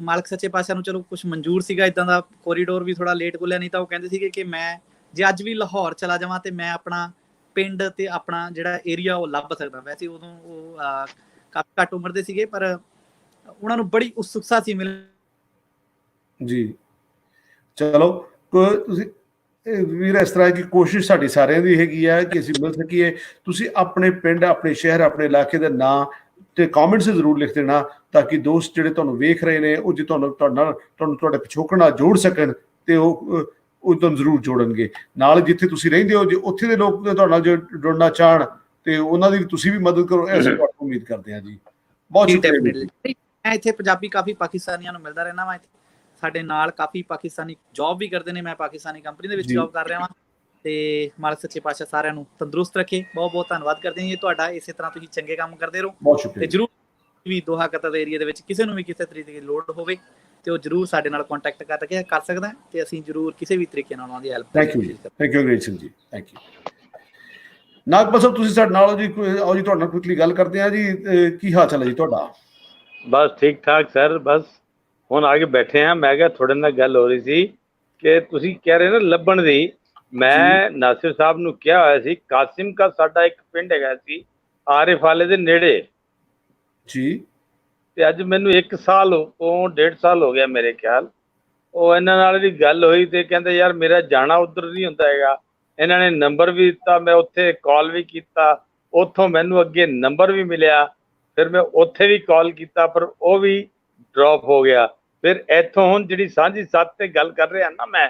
ਮਾਲਕ ਸੱਚੇ ਪਾਤਸ਼ਾਹ ਨੂੰ ਚਲੋ ਕੁਛ ਮਨਜ਼ੂਰ ਸੀਗਾ ਇੱਦਾਂ ਦਾ, ਕੋਰੀਡੋਰ ਵੀ ਥੋੜਾ ਲੇਟ ਖੁੱਲਿਆ, ਨਹੀਂ ਤਾਂ ਉਹ ਕਹਿੰਦੇ ਸੀਗੇ ਕਿ ਮੈਂ ਜੇ ਅੱਜ ਵੀ ਲਾਹੌਰ ਚਲਾ ਜਾਵਾਂ ਤੇ ਮੈਂ ਆਪਣਾ ਪਿੰਡ ਤੇ ਆਪਣਾ ਜਿਹੜਾ ਏਰੀਆ ਉਹ ਲੱਭ ਸਕਦਾ। ਵੈਸੇ ਉਦੋਂ ਉਹ ਕਾਫੀ ਘੱਟ ਉਮਰ ਦੇ ਸੀਗੇ, ਪਰ ਉਹਨਾਂ ਨੂੰ ਬੜੀ ਉਤਸੁਕਤਾ ਸੀ ਮਿਲ ਜੀ। ਚਲੋ ਤੁਸੀਂ ਵੀਰ, ਇਸ ਤਰ੍ਹਾਂ ਕਿ ਕੋਸ਼ਿਸ਼ ਸਾਡੀ ਸਾਰਿਆਂ ਦੀ ਹੈਗੀ ਹੈ ਕਿ ਅਸੀਂ ਮਿਲ ਸਕੀਏ। ਤੁਸੀਂ ਆਪਣੇ ਪਿੰਡ, ਆਪਣੇ ਸ਼ਹਿਰ, ਆਪਣੇ ਇਲਾਕੇ ਦਾ ਨਾਂ ਤੇ ਕਮੈਂਟਸ ਜ਼ਰੂਰ ਲਿਖ ਦੇਣਾ ਤਾਂ ਕਿ ਦੋਸਤ ਜਿਹੜੇ ਤੁਹਾਨੂੰ ਵੇਖ ਰਹੇ ਨੇ ਉਹ ਜੇ ਤੁਹਾਡੇ ਪਿਛੋਕੜ ਨਾਲ ਜੋੜ ਸਕਣ ਤੇ ਉਹ ਤੁਹਾਨੂੰ ਜ਼ਰੂਰ ਜੋੜਨਗੇ ਨਾਲ। ਜਿੱਥੇ ਤੁਸੀਂ ਰਹਿੰਦੇ ਹੋ ਜੇ ਉੱਥੇ ਦੇ ਲੋਕ ਤੁਹਾਡੇ ਨਾਲ ਜੁੜਨਾ ਚਾਹਣ ਤੇ ਉਹਨਾਂ ਦੀ ਤੁਸੀਂ ਵੀ ਮਦਦ ਕਰੋ, ਅਸੀਂ ਤੁਹਾਨੂੰ ਉਮੀਦ ਕਰਦੇ ਹਾਂ ਜੀ। ਬਹੁਤ ਸ਼ੁਕਰੀਆ। ਮੈਂ ਇੱਥੇ ਪੰਜਾਬੀ ਕਾਫੀ ਪਾਕਿਸਤਾਨੀਆਂ ਨੂੰ ਮਿਲਦਾ ਰਹਿਣਾ ਵਾ। ਇੱਥੇ ਸਾਡੇ ਨਾਲ ਕਾਫੀ ਪਾਕਿਸਤਾਨੀ ਜੌਬ ਵੀ ਕਰਦੇ ਨੇ। ਮੈਂ ਪਾਕਿਸਤਾਨੀ ਕੰਪਨੀ ਦੇ ਵਿੱਚ ਜੌਬ ਕਰ ਰਿਹਾ ਵਾਂ ਤੇ ਮਾਲਕ ਸੱਚੇ ਪਾਤਸ਼ਾਹ ਸਾਰਿਆਂ ਨੂੰ ਤੰਦਰੁਸਤ ਰੱਖੇ। ਬਹੁਤ ਬਹੁਤ ਧੰਨਵਾਦ ਕਰਦੇ ਹਾਂ ਜੀ ਤੁਹਾਡਾ। ਇਸੇ ਤਰ੍ਹਾਂ ਤੁਸੀਂ ਚੰਗੇ ਕੰਮ ਕਰਦੇ ਰਹੋ ਤੇ ਜ਼ਰੂਰ ਵੀ ਦੋਹਾ ਕਤਰ ਦੇ ਏਰੀਆ ਦੇ ਵਿੱਚ ਕਿਸੇ ਨੂੰ ਵੀ ਕਿਸੇ ਤਰੀਕੇ ਦੀ ਲੋੜ ਹੋਵੇ ਤੇ ਉਹ ਜ਼ਰੂਰ ਸਾਡੇ ਨਾਲ ਕੰਟੈਕਟ ਕਰ ਸਕਦਾ ਤੇ ਅਸੀਂ ਜ਼ਰੂਰ ਕਿਸੇ ਵੀ ਤਰੀਕੇ ਨਾਲ ਉਹਨਾਂ ਦੀ help. Thank you Angrez Singh ji, thank you. Nagpal ਸਾਹਿਬ ਤੁਸੀਂ ਸਾਡੇ ਨਾਲ ਜੀ, ਆਓ ਜੀ ਤੁਹਾਡੇ ਨਾਲ ਕੁਇਕਲੀ ਗੱਲ ਕਰਦੇ ਹਾਂ ਜੀ। ਕੀ ਹਾਲ ਚਾਲ ਹੈ ਜੀ ਤੁਹਾਡਾ? ਬਸ ਠੀਕ ਠਾਕ ਸਰ, ਬਸ ਹੁਣ ਆ ਕੇ ਬੈਠੇ ਆ। ਮੈਂ ਕਿਹਾ ਤੁਹਾਡੇ ਨਾਲ ਗੱਲ ਹੋ ਰਹੀ ਸੀ ਕਿ ਤੁਸੀਂ ਕਹਿ ਰਹੇ ਨਾ ਲੱਭਣ ਦੀ। ਮੈਂ ਨਾਸਿਰ ਸਾਹਿਬ ਨੂੰ ਕਿਹਾ ਹੋਇਆ ਸੀ, ਕਾਸਿਮ ਕਾ ਸਾਡਾ ਇੱਕ ਪਿੰਡ ਹੈਗਾ ਸੀ ਆਰਿਫ ਵਾਲੇ ਦੇ ਨੇੜੇ ਜੀ, ਤੇ ਅੱਜ ਮੈਨੂੰ 1 ਸਾਲ ਤੋਂ 1.5 ਸਾਲ ਹੋ ਗਿਆ ਮੇਰੇ ਖਿਆਲ। ਉਹ ਇਹਨਾਂ ਨਾਲ ਵੀ ਗੱਲ ਹੋਈ ਤੇ ਕਹਿੰਦੇ ਯਾਰ ਮੇਰਾ ਜਾਣਾ ਉੱਧਰ ਨਹੀਂ ਹੁੰਦਾ ਹੈਗਾ। ਇਹਨਾਂ ਨੇ ਨੰਬਰ ਵੀ ਦਿੱਤਾ, ਮੈਂ ਉੱਥੇ ਕਾਲ ਵੀ ਕੀਤਾ, ਉੱਥੋਂ ਮੈਨੂੰ ਅੱਗੇ ਨੰਬਰ ਵੀ ਮਿਲਿਆ। ਫਿਰ ਮੈਂ ਉੱਥੇ ਵੀ ਕਾਲ ਕੀਤਾ ਪਰ ਉਹ ਵੀ ਡ੍ਰੌਪ ਹੋ ਗਿਆ। ਫਿਰ ਇੱਥੋਂ ਹੁਣ ਜਿਹੜੀ ਸਾਂਝੀ ਸੱਤ ਤੇ ਗੱਲ ਕਰ ਰਿਹਾ ਨਾ ਮੈਂ,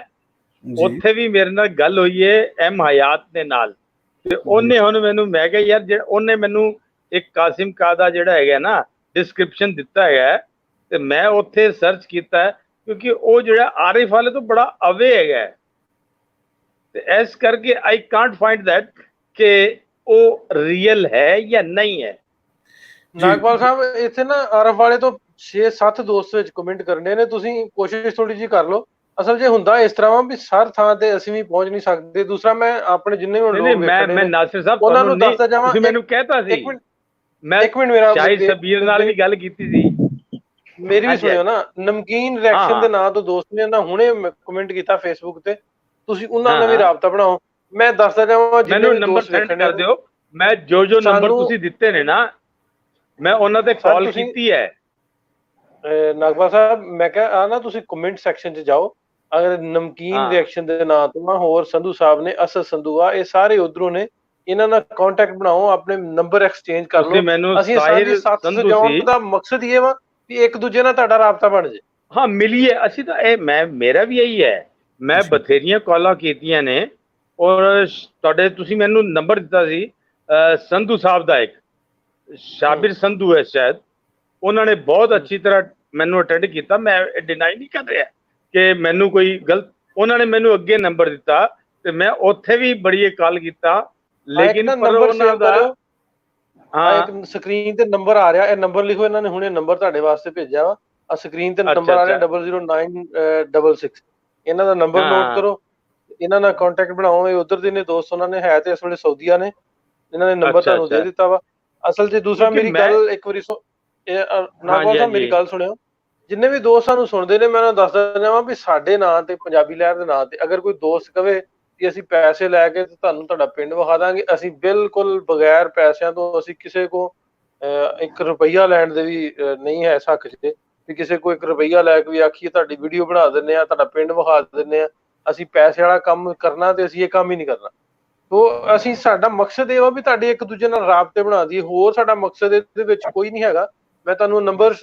ਉੱਥੇ ਵੀ ਮੇਰੇ ਨਾਲ ਗੱਲ ਹੋਈ ਹੈ ਐਮ ਹਯਾਤ ਦੇ ਨਾਲ ਤੇ ਉਹਨੇ ਹੁਣ ਮੈਨੂੰ, ਮੈਂ ਕਿਹਾ ਯਾਰ ਜਿਹੜਾ ਉਹਨੇ ਮੈਨੂੰ ਇੱਕ ਕਾਸਿਮ ਕਾ ਦਾ ਜਿਹੜਾ ਹੈਗਾ ਨਾ ਡਿਸਕ੍ਰਿਪਸ਼ਨ ਦਿੱਤਾ ਹੈਗਾ ਤੇ ਮੈਂ ਉੱਥੇ ਸਰਚ ਕੀਤਾ ਕਿਉਂਕਿ ਉਹ ਜਿਹੜਾ ਆਰਿਫ ਵਾਲੇ ਤੋਂ ਬੜਾ ਅਵੇ ਹੈਗਾ ਤੇ ਇਸ ਕਰਕੇ ਆਈ ਕਾਂਟ ਫਾਈਂਡ ਦੈਟ ਕਿ ਉਹ ਰੀਅਲ ਹੈ ਜਾਂ ਨਹੀਂ ਹੈ। ਨਾਗਪਾਲ ਸਾਹਿਬ ਇੱਥੇ ਨਾ ਆਰਿਫ ਵਾਲੇ ਤੋਂ 6-7 ਦੋਸਤ ਵਿੱਚ ਕਮੈਂਟ ਕਰਨੇ ਨੇ, ਤੁਸੀਂ ਕੋਸ਼ਿਸ਼ ਥੋੜੀ ਜਿਹੀ ਕਰ ਲਓ। ਅਸਲ 'ਚ ਹੁੰਦਾ ਇਸ ਤਰ੍ਹਾਂ ਵਾ ਵੀ ਹਰ ਥਾਂ ਤੇ ਅਸੀਂ ਵੀ ਪਹੁੰਚ ਨਹੀਂ ਸਕਦੇ। ਦੂਸਰਾ ਮੈਂ ਆਪਣੇ ਜਿੰਨੇ ਵੀ ਨਹੀਂ ਲੋਕ ਵੇਖਣੇ ਮੈਂ ਨੇ ਨਾਸਿਰ ਸਾਹਿਬ ਉਹਨਾਂ ਤੁਹਾਨੂੰ ਨੂੰ ਨਹੀਂ, ਦੱਸਦਾ ਜਾਵਾਂ। ਤੁਸੀਂ ਮੈਨੂੰ ਕਹਿਤਾ ਸੀ, ਇੱਕ ਮਿੰਟ ਮੈਂ ਮੇਰਾ ਸ਼ਾਹਿਦ ਸ਼ਬੀਰ ਨਾਲ ਵੀ ਗੱਲ ਕੀਤੀ ਸੀ। ਮੇਰੀ ਵੀ ਹਾਂਜੀ, ਸੁਣਿਓ ਨਾ, ਨਮਕੀਨ ਰਿਐਕਸ਼ਨ ਹਾਂ। ਦੇ ਨਾਂ ਤੋਂ ਦੋਸਤ ਨੇ ਨਾ ਹੁਣੇ ਕਮੈਂਟ ਕੀਤਾ ਫੇਸਬੁੱਕ ਤੇ, ਤੁਸੀਂ ਉਹਨਾਂ ਹਾਂ, ਨਾਲ ਵੀ ਹਾਂ। ਰਾਬਤਾ ਬਣਾਓ। ਮੈਂ ਦੱਸਦਾ ਜਾਵਾਂ ਜਿੰਨੇ ਮੈਨੂੰ ਵੀ ਨੰਬਰ ਦੋਸਤ ਸੈਂਡ ਵੇਖਣੇ ਕਰ ਦਿਓ। ਮੈਂ ਜੋ ਨੰਬਰ ਸਾਨੂੰ- ਤੁਸੀਂ ਦਿੱਤੇ ਨੇ ਨਾ, ਮੈਂ ਉਹਨਾਂ ਤੇ ਸਰ ਕਾਲ ਤੁਸੀਂ- ਕੀਤੀ ਹੈ। ਨਾਗਪਾਲ ਸਾਹਿਬ, ਮੈਂ ਕਿਹਾ ਆ ਨਾ ਤੁਸੀਂ ਕਮੈਂਟ ਸੈਕਸ਼ਨ 'ਚ ਜਾਓ। ਅਗਰ ਨਮਕੀਨ ਹਾਂ। ਰਿਐਕਸ਼ਨ ਦੇ ਨਾਂ ਤੋਂ ਨਾ ਹੋਰ ਸੰਧੂ ਸਾਹਿਬ ਨੇ, ਅਸਦ ਸੰਧੂ ਆ, ਇਹ ਸਾਰੇ ਉਧਰੋਂ ਨੇ। ਇਹਨਾਂ ਨਾਲ ਕੰਟੈਕਟ ਬਣਾਓ, ਆਪਣੇ ਨੰਬਰ ਐਕਸਚੇਂਜ ਕਰ ਤੁਸੀਂ ਲਓ। ਮੈਨੂੰ ਅਸੀਂ ਸਾਂਝੀ ਸਾਹਿਲ ਸੱਤ ਸੰਧੂ ਸਜਾਉਣ ਸੀ। ਦਾ ਮਕਸਦ ਇਹ ਵਾ ਵੀ ਇੱਕ ਦੂਜੇ ਨਾਲ ਤੁਹਾਡਾ ਰਾਬਤਾ ਬਣ ਜੇ। ਹਾਂ, ਮਿਲੀਏ ਅਸੀਂ ਤਾਂ, ਇਹ ਮੇਰਾ ਵੀ ਇਹੀ ਹੈ। ਮੈਂ ਬਥੇਰੀਆਂ ਕਾਲਾਂ ਕੀਤੀਆਂ ਨੇ, ਔਰ ਤੁਹਾਡੇ ਤੁਸੀਂ ਮੈਨੂੰ ਨੰਬਰ ਦਿੱਤਾ ਸੀ ਸੰਧੂ ਸਾਹਿਬ ਦਾ, ਇੱਕ ਸ਼ਾਬਿਰ ਸੰਧੂ ਹੈ ਸ਼ਾਇਦ, ਉਹਨਾਂ ਨੇ ਬਹੁਤ ਅੱਛੀ ਤਰ੍ਹਾਂ ਮੈਨੂੰ ਅਟੈਂਡ ਕੀਤਾ। ਮੈਂ ਡਿਨਾਈ ਨਹੀਂ ਕਰ ਰਿਹਾ ਕਿ ਮੈਨੂੰ ਕੋਈ ਗਲਤ, ਉਹਨਾਂ ਨੇ ਮੈਨੂੰ ਅੱਗੇ ਨੰਬਰ ਦਿੱਤਾ ਤੇ ਮੈਂ ਉੱਥੇ ਵੀ ਬੜੀ ਕਾਲ ਕੀਤਾ, ਲੇਕਿਨ ਪਰ ਉਹਨਾਂ ਦਾ ਇੱਕ ਸਕਰੀਨ ਤੇ ਨੰਬਰ ਆ ਰਿਹਾ, ਇਹ ਨੰਬਰ ਲਿਖੋ। ਇਹਨਾਂ ਨੇ ਹੁਣੇ ਨੰਬਰ ਤੁਹਾਡੇ ਵਾਸਤੇ ਭੇਜਿਆ ਵਾ, ਆ ਸਕਰੀਨ ਤੇ ਨੰਬਰ ਆ ਰਿਹਾ 00966। ਇਹਨਾਂ ਦਾ ਨੰਬਰ ਨੋਟ ਕਰੋ, ਇਹਨਾਂ ਨਾਲ ਕੰਟੈਕਟ ਬਣਾਓ। ਇਹ ਉਧਰ ਦੇ ਨੇ ਦੋਸਤ, ਉਹਨਾਂ ਨੇ ਹੈ ਤੇ ਇਸ ਵੇਲੇ ਸਾਊਦੀਆ ਨੇ, ਇਹਨਾਂ ਨੇ ਨੰਬਰ ਤੁਹਾਨੂੰ ਦੇ ਦਿੱਤਾ ਵਾ। ਅਸਲ 'ਚ ਦੂਸਰਾ ਮੇਰੀ ਗੱਲ ਇੱਕ ਵਾਰੀ ਨਾਗਪਾਲ ਸਾਹਿਬ ਮੇਰੀ ਗੱਲ ਸੁਣਿਓ। ਜਿੰਨੇ ਵੀ ਦੋਸਤ ਸਾਨੂੰ ਸੁਣਦੇ ਨੇ, ਮੈਂ ਉਹਨਾਂ ਨੂੰ ਦੱਸਦਾ ਜਾਵਾਂ ਵੀ ਸਾਡੇ ਨਾਂ ਤੇ, ਪੰਜਾਬੀ ਲਹਿਰ ਦੇ ਨਾਂ ਤੇ, ਅਗਰ ਕੋਈ ਦੋਸਤ ਕਵੇ ਕਿ ਅਸੀਂ ਪੈਸੇ ਲੈ ਕੇ ਤੁਹਾਨੂੰ ਤੁਹਾਡਾ ਪਿੰਡ ਵਿਖਾ ਦਾਂਗੇ, ਅਸੀਂ ਬਿਲਕੁਲ ਬਗੈਰ ਪੈਸਿਆਂ ਤੋਂ, ਅਸੀਂ ਕਿਸੇ ਕੋ 1 ਰੁਪਈਆ ਲੈਣ ਦੇ ਵੀ ਨਹੀਂ ਹੈ ਹੱਕ 'ਚ ਵੀ ਕਿਸੇ ਕੋ 1 ਰੁਪਈਆ ਲੈ ਕੇ ਵੀ ਆਖੀਏ ਤੁਹਾਡੀ ਵੀਡੀਓ ਬਣਾ ਦਿੰਦੇ ਆ, ਤੁਹਾਡਾ ਪਿੰਡ ਵਿਖਾ ਦਿੰਦੇ ਆ। ਅਸੀਂ ਪੈਸੇ ਵਾਲਾ ਕੰਮ ਕਰਨਾ ਤੇ ਅਸੀਂ ਇਹ ਕੰਮ ਹੀ ਨਹੀਂ ਕਰਨਾ। ਤੋ ਅਸੀਂ, ਸਾਡਾ ਮਕਸਦ ਇਹ ਵਾ ਵੀ ਤੁਹਾਡੇ ਇੱਕ ਦੂਜੇ ਨਾਲ ਰਾਬਤੇ ਬਣਾ ਦਈਏ। ਹੋਰ ਸਾਡਾ ਮਕਸਦ ਇਹਦੇ ਵਿੱਚ ਕੋਈ ਨਹੀਂ ਹੈਗਾ। ਮੈਂ ਤੁਹਾਨੂੰ ਨੰਬਰ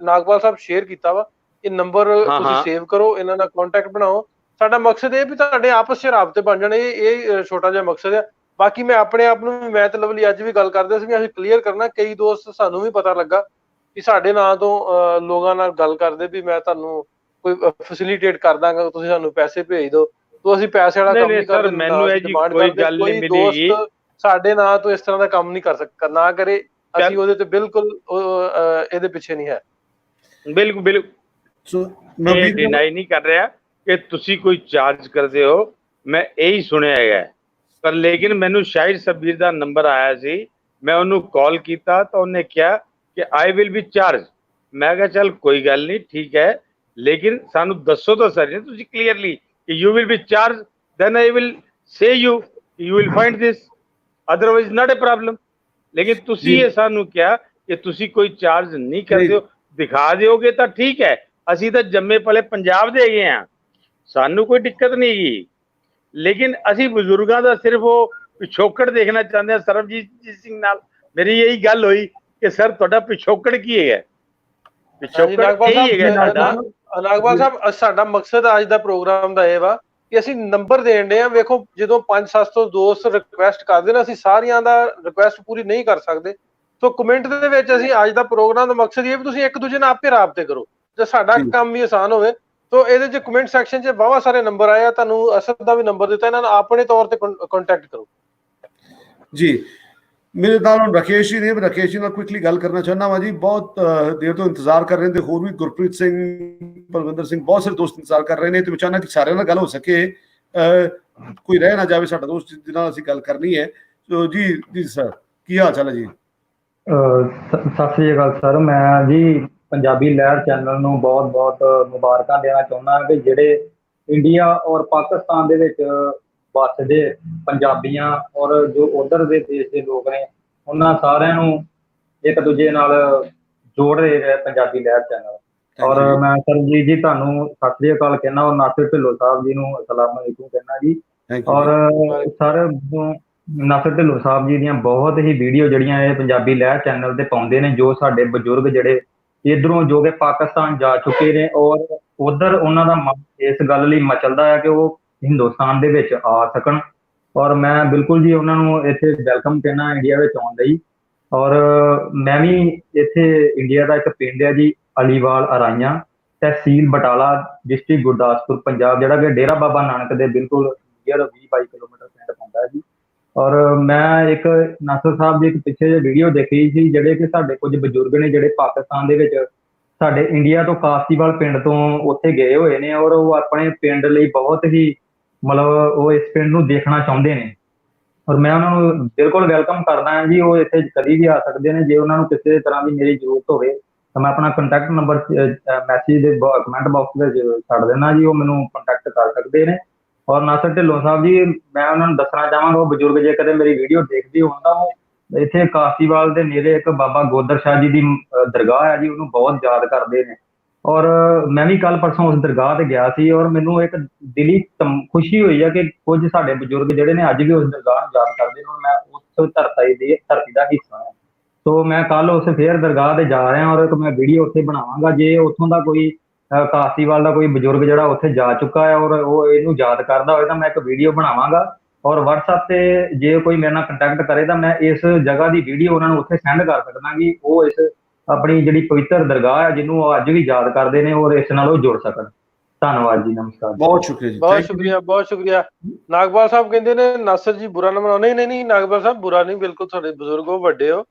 ਨਾਗਪਾਲ ਸਾਹਿਬ ਸ਼ੇਅਰ ਕੀਤਾ ਵਾ, ਇਹ ਨੰਬਰ ਤੁਸੀਂ ਸੇਵ ਕਰੋ, ਇਹਨਾਂ ਨਾਲ ਕੰਟੈਕਟ ਬਣਾਓ। ਸਾਡਾ ਮਕਸਦ ਇਹ ਵੀ ਤੁਹਾਡੇ ਆਪਸ 'ਚ ਰਾਬਤੇ ਬਣ ਜਾਣ, ਇਹ ਛੋਟਾ ਜਿਹਾ ਮਕਸਦ ਹੈ। ਬਾਕੀ ਮੈਂ ਆਪਣੇ ਆਪ ਨੂੰ ਵੀ, ਮੈਂ ਤੇ ਲਵਲੀ ਅੱਜ ਵੀ ਗੱਲ ਕਰਦੇ ਸੀ ਵੀ ਅਸੀਂ ਕਲੀਅਰ ਕਰਨਾ। ਕਈ ਦੋਸਤ ਸਾਨੂੰ ਵੀ ਪਤਾ ਲੱਗਾ ਕਿ ਸਾਡੇ ਨਾਂ ਤੋਂ ਲੋਕਾਂ ਨਾਲ ਗੱਲ ਕਰਦੇ ਵੀ ਮੈਂ ਤੁਹਾਨੂੰ ਕੋਈ ਫੈਸਿਲਿਟੇਟ ਕਰ ਦਾਂਗਾ, ਤੁਸੀਂ ਸਾਨੂੰ ਪੈਸੇ ਭੇਜ ਦਿਓ। ਤੋ ਅਸੀਂ ਪੈਸੇ ਵਾਲਾ ਕੰਮ ਨਹੀਂ ਕਰਦੇ, ਮੈਨੂੰ ਇਹ ਜੀ ਕੋਈ ਗੱਲ ਨਹੀਂ ਮਿਲੇਗੀ। ਸਾਡੇ ਨਾਂ ਤੋਂ ਇਸ ਤਰ੍ਹਾਂ ਦਾ ਕੰਮ ਨਹੀਂ ਕਰ ਸਕਦਾ, ਨਾ ਕਰੇ। ਅਸੀਂ ਉਹਦੇ ਤੇ ਬਿਲਕੁਲ ਇਹਦੇ ਪਿੱਛੇ ਨਹੀਂ ਹੈ। ਬਿਲਕੁਲ ਮੈਂ ਡਿਨਾਈ ਨਹੀਂ ਕਰ ਰਿਹਾ ਕਿ ਤੁਸੀਂ ਕੋਈ ਚਾਰਜ ਕਰਦੇ ਹੋ, ਮੈਂ ਇਹੀ ਸੁਣਿਆ ਹੈਗਾ। ਪਰ ਲੇਕਿਨ ਮੈਨੂੰ ਸ਼ਾਹਿਦ ਸ਼ਬੀਰ ਦਾ ਨੰਬਰ ਆਇਆ ਸੀ, ਮੈਂ ਉਹਨੂੰ ਕਾਲ ਕੀਤਾ ਤਾਂ ਉਹਨੇ ਕਿਹਾ ਕਿ ਆਈ ਵਿਲ ਬੀ ਚਾਰਜ। ਮੈਂ ਕਿਹਾ ਚੱਲ ਕੋਈ ਗੱਲ ਨਹੀਂ, ਠੀਕ ਹੈ, ਲੇਕਿਨ ਸਾਨੂੰ ਦੱਸੋ ਤਾਂ ਸਰ ਤੁਸੀਂ ਕਲੀਅਰਲੀ ਕਿ you will be charge, then I will say you will find this, otherwise not a problem. ਲੇਕਿਨ ਤੁਸੀਂ ਇਹ ਸਾਨੂੰ ਕਿਹਾ ਕਿ ਤੁਸੀਂ ਕੋਈ ਚਾਰਜ ਨਹੀਂ ਕਰਦੇ ਹੋ, ਦਿਖਾ ਦਿਓਗੇ ਤਾਂ ਠੀਕ ਹੈ। ਅਸੀਂ ਤਾਂ ਜੰਮੇ ਪਲੇ ਪੰਜਾਬ ਦੇ ਹੈਗੇ ਆ, ਸਾਨੂੰ ਕੋਈ ਦਿੱਕਤ ਨਹੀਂ ਹੈਗੀ। ਲੇਕਿਨ ਅਸੀਂ ਬਜ਼ੁਰਗਾਂ ਦਾ ਸਿਰਫ ਉਹ ਪਿਛੋਕੜ ਦੇਖਣਾ ਚਾਹੁੰਦੇ ਹਾਂ। ਸਰਬਜੀਤ ਸਿੰਘ ਨਾਲ ਮੇਰੀ ਇਹੀ ਗੱਲ ਹੋਈ ਕਿ ਸਰ ਤੁਹਾਡਾ ਪਿਛੋਕੜ ਕੀ ਹੈਗਾ? ਪਿਛੋਕੜ ਇਹੀ ਹੈਗਾ ਸਾਡਾ। ਨਾਗਪਾਲ ਸਾਹਿਬ, ਸਾਡਾ ਮਕਸਦ ਅੱਜ ਦਾ ਪ੍ਰੋਗਰਾਮ ਦਾ ਇਹ ਵਾ ਕਿ ਅਸੀਂ ਨੰਬਰ ਦੇਣ ਦੇ ਆ। ਵੇਖੋ, ਜਦੋਂ 5-700 ਦੋਸਤ ਰਿਕੁਐਸਟ ਕਰਦੇ ਨੇ, ਅਸੀਂ ਸਾਰਿਆਂ ਦਾ ਰਿਕੁਐਸਟ ਪੂਰੀ ਨਹੀਂ ਕਰ ਸਕਦੇ। ਸੋ ਕਮੈਂਟ ਦੇ ਵਿੱਚ ਅਸੀਂ ਅੱਜ ਦਾ ਪ੍ਰੋਗਰਾਮ ਦਾ ਮਕਸਦ ਇਹ ਵੀ ਤੁਸੀਂ ਇੱਕ ਦੂਜੇ ਨਾਲ ਆਪੇ ਰਾਬਤੇ ਕਰੋ ਤੇ ਸਾਡਾ ਕੰਮ ਵੀ ਆਸਾਨ ਹੋਵੇ। ਸੋ ਇਹਦੇ 'ਚ ਕਮੈਂਟ ਸੈਕਸ਼ਨ 'ਚ ਬਹੁਤ ਸਾਰੇ ਨੰਬਰ ਆਏ ਆ, ਤੁਹਾਨੂੰ ਅਸਦ ਦਾ ਵੀ ਨੰਬਰ ਦਿੱਤਾ, ਇਹਨਾਂ ਨੂੰ ਆਪਣੇ ਤੌਰ ਤੇ ਕੰਟੈਕਟ ਕਰੋ ਜੀ। ਮੇਰੇ ਨਾਲ ਰਾਕੇਸ਼ ਜੀ ਨੇ, ਰਾਕੇਸ਼ ਜੀ ਨਾਲ ਕੁਇਕਲੀ ਗੱਲ ਕਰਨਾ ਚਾਹੁੰਦਾ ਵਾ ਜੀ। ਬਹੁਤ ਦੇਰ ਤੋਂ ਇੰਤਜ਼ਾਰ ਕਰ ਰਹੇ ਨੇ, ਹੋਰ ਵੀ ਗੁਰਪ੍ਰੀਤ ਸਿੰਘ, ਪਰਵਿੰਦਰ ਸਿੰਘ, ਬਹੁਤ ਸਾਰੇ ਦੋਸਤ ਇੰਤਜ਼ਾਰ ਕਰ ਰਹੇ ਨੇ ਤੇ ਮੈਂ ਚਾਹੁੰਦਾ ਕਿ ਸਾਰਿਆਂ ਨਾਲ ਗੱਲ ਹੋ ਸਕੇ, ਕੋਈ ਰਹਿ ਨਾ ਜਾਵੇ ਸਾਡਾ ਦੋਸਤ ਜਿਹਦੇ ਨਾਲ ਅਸੀਂ ਗੱਲ ਕਰਨੀ ਹੈ। ਜੀ ਸਰ, ਕੀ ਹਾਲ ਚਾਲ ਹੈ ਜੀ? ਸਤਿ ਸ੍ਰੀ ਅਕਾਲ ਸਰ। ਮੈਂ ਜੀ ਪੰਜਾਬੀ ਲਹਿਰ ਚੈਨਲ ਨੂੰ ਬਹੁਤ ਬਹੁਤ ਮੁਬਾਰਕਾਂ ਦੇਣਾ ਚਾਹੁੰਦਾ ਕਿ ਜਿਹੜੇ ਇੰਡੀਆ ਔਰ ਪਾਕਿਸਤਾਨ ਦੇ ਵਿੱਚ ਵੱਸਦੇ ਪੰਜਾਬੀਆਂ ਔਰ ਜੋ ਉਧਰ ਦੇ ਦੇਸ਼ ਦੇ ਲੋਕ ਨੇ, ਉਹਨਾਂ ਸਾਰਿਆਂ ਨੂੰ ਇੱਕ ਦੂਜੇ ਨਾਲ ਜੋੜ ਰਹੇ ਹੈ ਪੰਜਾਬੀ ਲਹਿਰ ਚੈਨਲ। ਔਰ ਮੈਂ ਸਰਬਜੀਤ ਜੀ ਤੁਹਾਨੂੰ ਸਤਿ ਸ੍ਰੀ ਅਕਾਲ ਕਹਿਣਾ, ਔਰ ਨਾਸਿਰ ਢਿੱਲੋਂ ਸਾਹਿਬ ਜੀ ਨੂੰ ਅਸਲਾਮ ਅਲੈਕੁਮ ਕਹਿਣਾ ਜੀ। ਔਰ ਸਰ, ਨਾਸਿਰ ਢਿੱਲੋਂ ਸਾਹਿਬ ਜੀ ਦੀਆਂ ਬਹੁਤ ਹੀ ਵੀਡੀਓ ਜਿਹੜੀਆਂ ਇਹ ਪੰਜਾਬੀ ਲਹਿਰ ਚੈਨਲ ਤੇ ਪਾਉਂਦੇ ਨੇ, ਜੋ ਸਾਡੇ ਬਜ਼ੁਰਗ ਜਿਹੜੇ ਇੱਧਰੋਂ ਜੋ ਕਿ ਪਾਕਿਸਤਾਨ ਜਾ ਚੁੱਕੇ ਨੇ ਔਰ ਉਧਰ ਉਹਨਾਂ ਦਾ ਮਨ ਇਸ ਗੱਲ ਲਈ ਮਚਲਦਾ ਹੈ ਕਿ ਉਹ ਹਿੰਦੁਸਤਾਨ ਦੇ ਵਿੱਚ ਆ ਸਕਣ। ਔਰ ਮੈਂ ਬਿਲਕੁਲ ਜੀ ਉਹਨਾਂ ਨੂੰ ਇੱਥੇ ਵੈਲਕਮ ਕਹਿਣਾ ਇੰਡੀਆ ਵਿੱਚ ਆਉਣ ਲਈ। ਔਰ ਮੈਂ ਵੀ ਇੱਥੇ ਇੰਡੀਆ ਦਾ ਇੱਕ ਪਿੰਡ ਹੈ ਜੀ, ਅਲੀਵਾਲ ਅਰਾਈਆਂ, ਤਹਿਸੀਲ ਬਟਾਲਾ, ਡਿਸਟ੍ਰਿਕਟ ਗੁਰਦਾਸਪੁਰ, ਪੰਜਾਬ, ਜਿਹੜਾ ਕਿ ਡੇਰਾ ਬਾਬਾ ਨਾਨਕ ਦੇ ਬਿਲਕੁਲ 20-22 ਕਿਲੋਮੀਟਰ ਪਿੰਡ ਪੈਂਦਾ ਹੈ ਜੀ। ਔਰ ਮੈਂ ਇੱਕ ਨਾਸਰ ਸਾਹਿਬ ਦੀ ਇੱਕ ਪਿੱਛੇ ਜਿਹੀ ਵੀਡੀਓ ਦੇਖੀ ਸੀ, ਜਿਹੜੇ ਕਿ ਸਾਡੇ ਕੁਝ ਬਜ਼ੁਰਗ ਨੇ ਜਿਹੜੇ ਪਾਕਿਸਤਾਨ ਦੇ ਵਿੱਚ ਸਾਡੇ ਇੰਡੀਆ ਤੋਂ ਕਾਸੀਵਾਲ ਪਿੰਡ ਤੋਂ ਉੱਥੇ ਗਏ ਹੋਏ ਨੇ ਔਰ ਉਹ ਆਪਣੇ ਪਿੰਡ ਲਈ ਬਹੁਤ ਹੀ ਮਤਲਬ ਉਹ ਇਸ ਪਿੰਡ ਨੂੰ ਦੇਖਣਾ ਚਾਹੁੰਦੇ ਨੇ ਔਰ ਮੈਂ ਉਹਨਾਂ ਨੂੰ ਬਿਲਕੁਲ ਵੈਲਕਮ ਕਰਦਾ ਹਾਂ ਜੀ। ਉਹ ਇੱਥੇ ਕਦੀ ਵੀ ਆ ਸਕਦੇ ਨੇ। ਜੇ ਉਹਨਾਂ ਨੂੰ ਕਿਸੇ ਤਰ੍ਹਾਂ ਦੀ ਮੇਰੀ ਜ਼ਰੂਰਤ ਹੋਵੇ ਤਾਂ ਮੈਂ ਆਪਣਾ ਕੰਟੈਕਟ ਨੰਬਰ ਮੈਸੇਜ ਦੇ ਕਮੈਂਟ ਬਾਕਸ ਵਿੱਚ ਛੱਡ ਦੇਣਾ ਜੀ, ਉਹ ਮੈਨੂੰ ਕੰਟੈਕਟ ਕਰ ਸਕਦੇ ਨੇ। ਔਰ ਨਾਸਰ ਢਿੱਲੋਂ ਸਾਹਿਬ ਜੀ, ਮੈਂ ਉਹਨਾਂ ਨੂੰ ਦੱਸਣਾ ਚਾਹਾਂਗਾ, ਉਹ ਬਜ਼ੁਰਗ ਜੇ ਕਦੇ ਮੇਰੀ ਵੀਡੀਓ ਦੇਖਦੇ ਹੋਣ ਤਾਂ ਉਹ ਇੱਥੇ ਕਾਸੀਵਾਲ ਦੇ ਨੇੜੇ ਇੱਕ ਬਾਬਾ ਗੋਦਰ ਸ਼ਾਹ ਜੀ ਦੀ ਦਰਗਾਹ ਹੈ ਜੀ, ਉਹਨੂੰ ਬਹੁਤ ਯਾਦ ਕਰਦੇ ਨੇ। ਔਰ ਮੈਂ ਵੀ ਕੱਲ ਪਰਸੋਂ ਉਸ ਦਰਗਾਹ ਤੇ ਗਿਆ ਸੀ ਔਰ ਮੈਨੂੰ ਇੱਕ ਦਿਲੀ ਖੁਸ਼ੀ ਹੋਈ ਹੈ ਕਿ ਕੁਝ ਸਾਡੇ ਬਜ਼ੁਰਗ ਜਿਹੜੇ ਨੇ ਅੱਜ ਵੀ ਉਸ ਦਰਗਾਹ ਨੂੰ ਯਾਦ ਕਰਦੇ ਨੇ। ਮੈਂ ਉਸ ਧਰਤੀ ਦਾ ਹਿੱਸਾ ਹਾਂ। ਸੋ ਮੈਂ ਕੱਲ ਉਸ ਫੇਰ ਦਰਗਾਹ ਤੇ ਜਾ ਰਿਹਾ ਔਰ ਇੱਕ ਮੈਂ ਵੀਡੀਓ ਉੱਥੇ ਬਣਾਵਾਂਗਾ। ਜੇ ਉੱਥੋਂ ਦਾ ਕੋਈ ਕਾਸੀਵਾਲ ਦਾ ਕੋਈ ਬਜ਼ੁਰਗ ਜਿਹੜਾ ਉੱਥੇ ਜਾ ਚੁੱਕਾ ਹੈ ਔਰ ਉਹ ਇਹਨੂੰ ਯਾਦ ਕਰਦਾ ਹੋਵੇ ਤਾਂ ਮੈਂ ਇੱਕ ਵੀਡੀਓ ਬਣਾਵਾਂਗਾ ਔਰ WhatsApp ਤੇ ਜੇ ਕੋਈ ਮੇਰੇ ਨਾਲ ਕੰਟੈਕਟ ਕਰੇ ਤਾਂ ਮੈਂ ਇਸ ਜਗ੍ਹਾ ਦੀ ਵੀਡੀਓ ਉਹਨਾਂ ਨੂੰ ਉੱਥੇ ਸੈਂਡ ਕਰ ਸਕਦਾ ਕਿ ਉਹ ਇਸ ਆਪਣੀ ਜਿਹੜੀ ਪਵਿੱਤਰ ਦਰਗਾਹ ਹੈ ਜਿਹਨੂੰ ਉਹ ਅੱਜ ਵੀ ਯਾਦ ਕਰਦੇ ਨੇ ਔਰ ਇਸ ਨਾਲ ਉਹ ਜੁੜ ਸਕਣ। ਧੰਨਵਾਦ ਜੀ, ਨਮਸਕਾਰ। ਬਹੁਤ ਸ਼ੁਕਰੀਆ ਜੀ, ਬਹੁਤ ਸ਼ੁਕਰੀਆ, ਬਹੁਤ ਸ਼ੁਕਰੀਆ। ਨਾਗਪਾਲ ਸਾਹਿਬ ਕਹਿੰਦੇ ਨੇ ਨਾਸਰ ਜੀ ਬੁਰਾ ਨਾ ਮਨਾਓ। ਨਹੀਂ ਨਾਗਪਾਲ ਸਾਹਿਬ ਬੁਰਾ ਨਹੀਂ, ਬਿਲਕੁਲ ਤੁਹਾਡੇ ਬਜ਼ੁਰਗ ਹੋ, ਵੱਡੇ ਹੋ,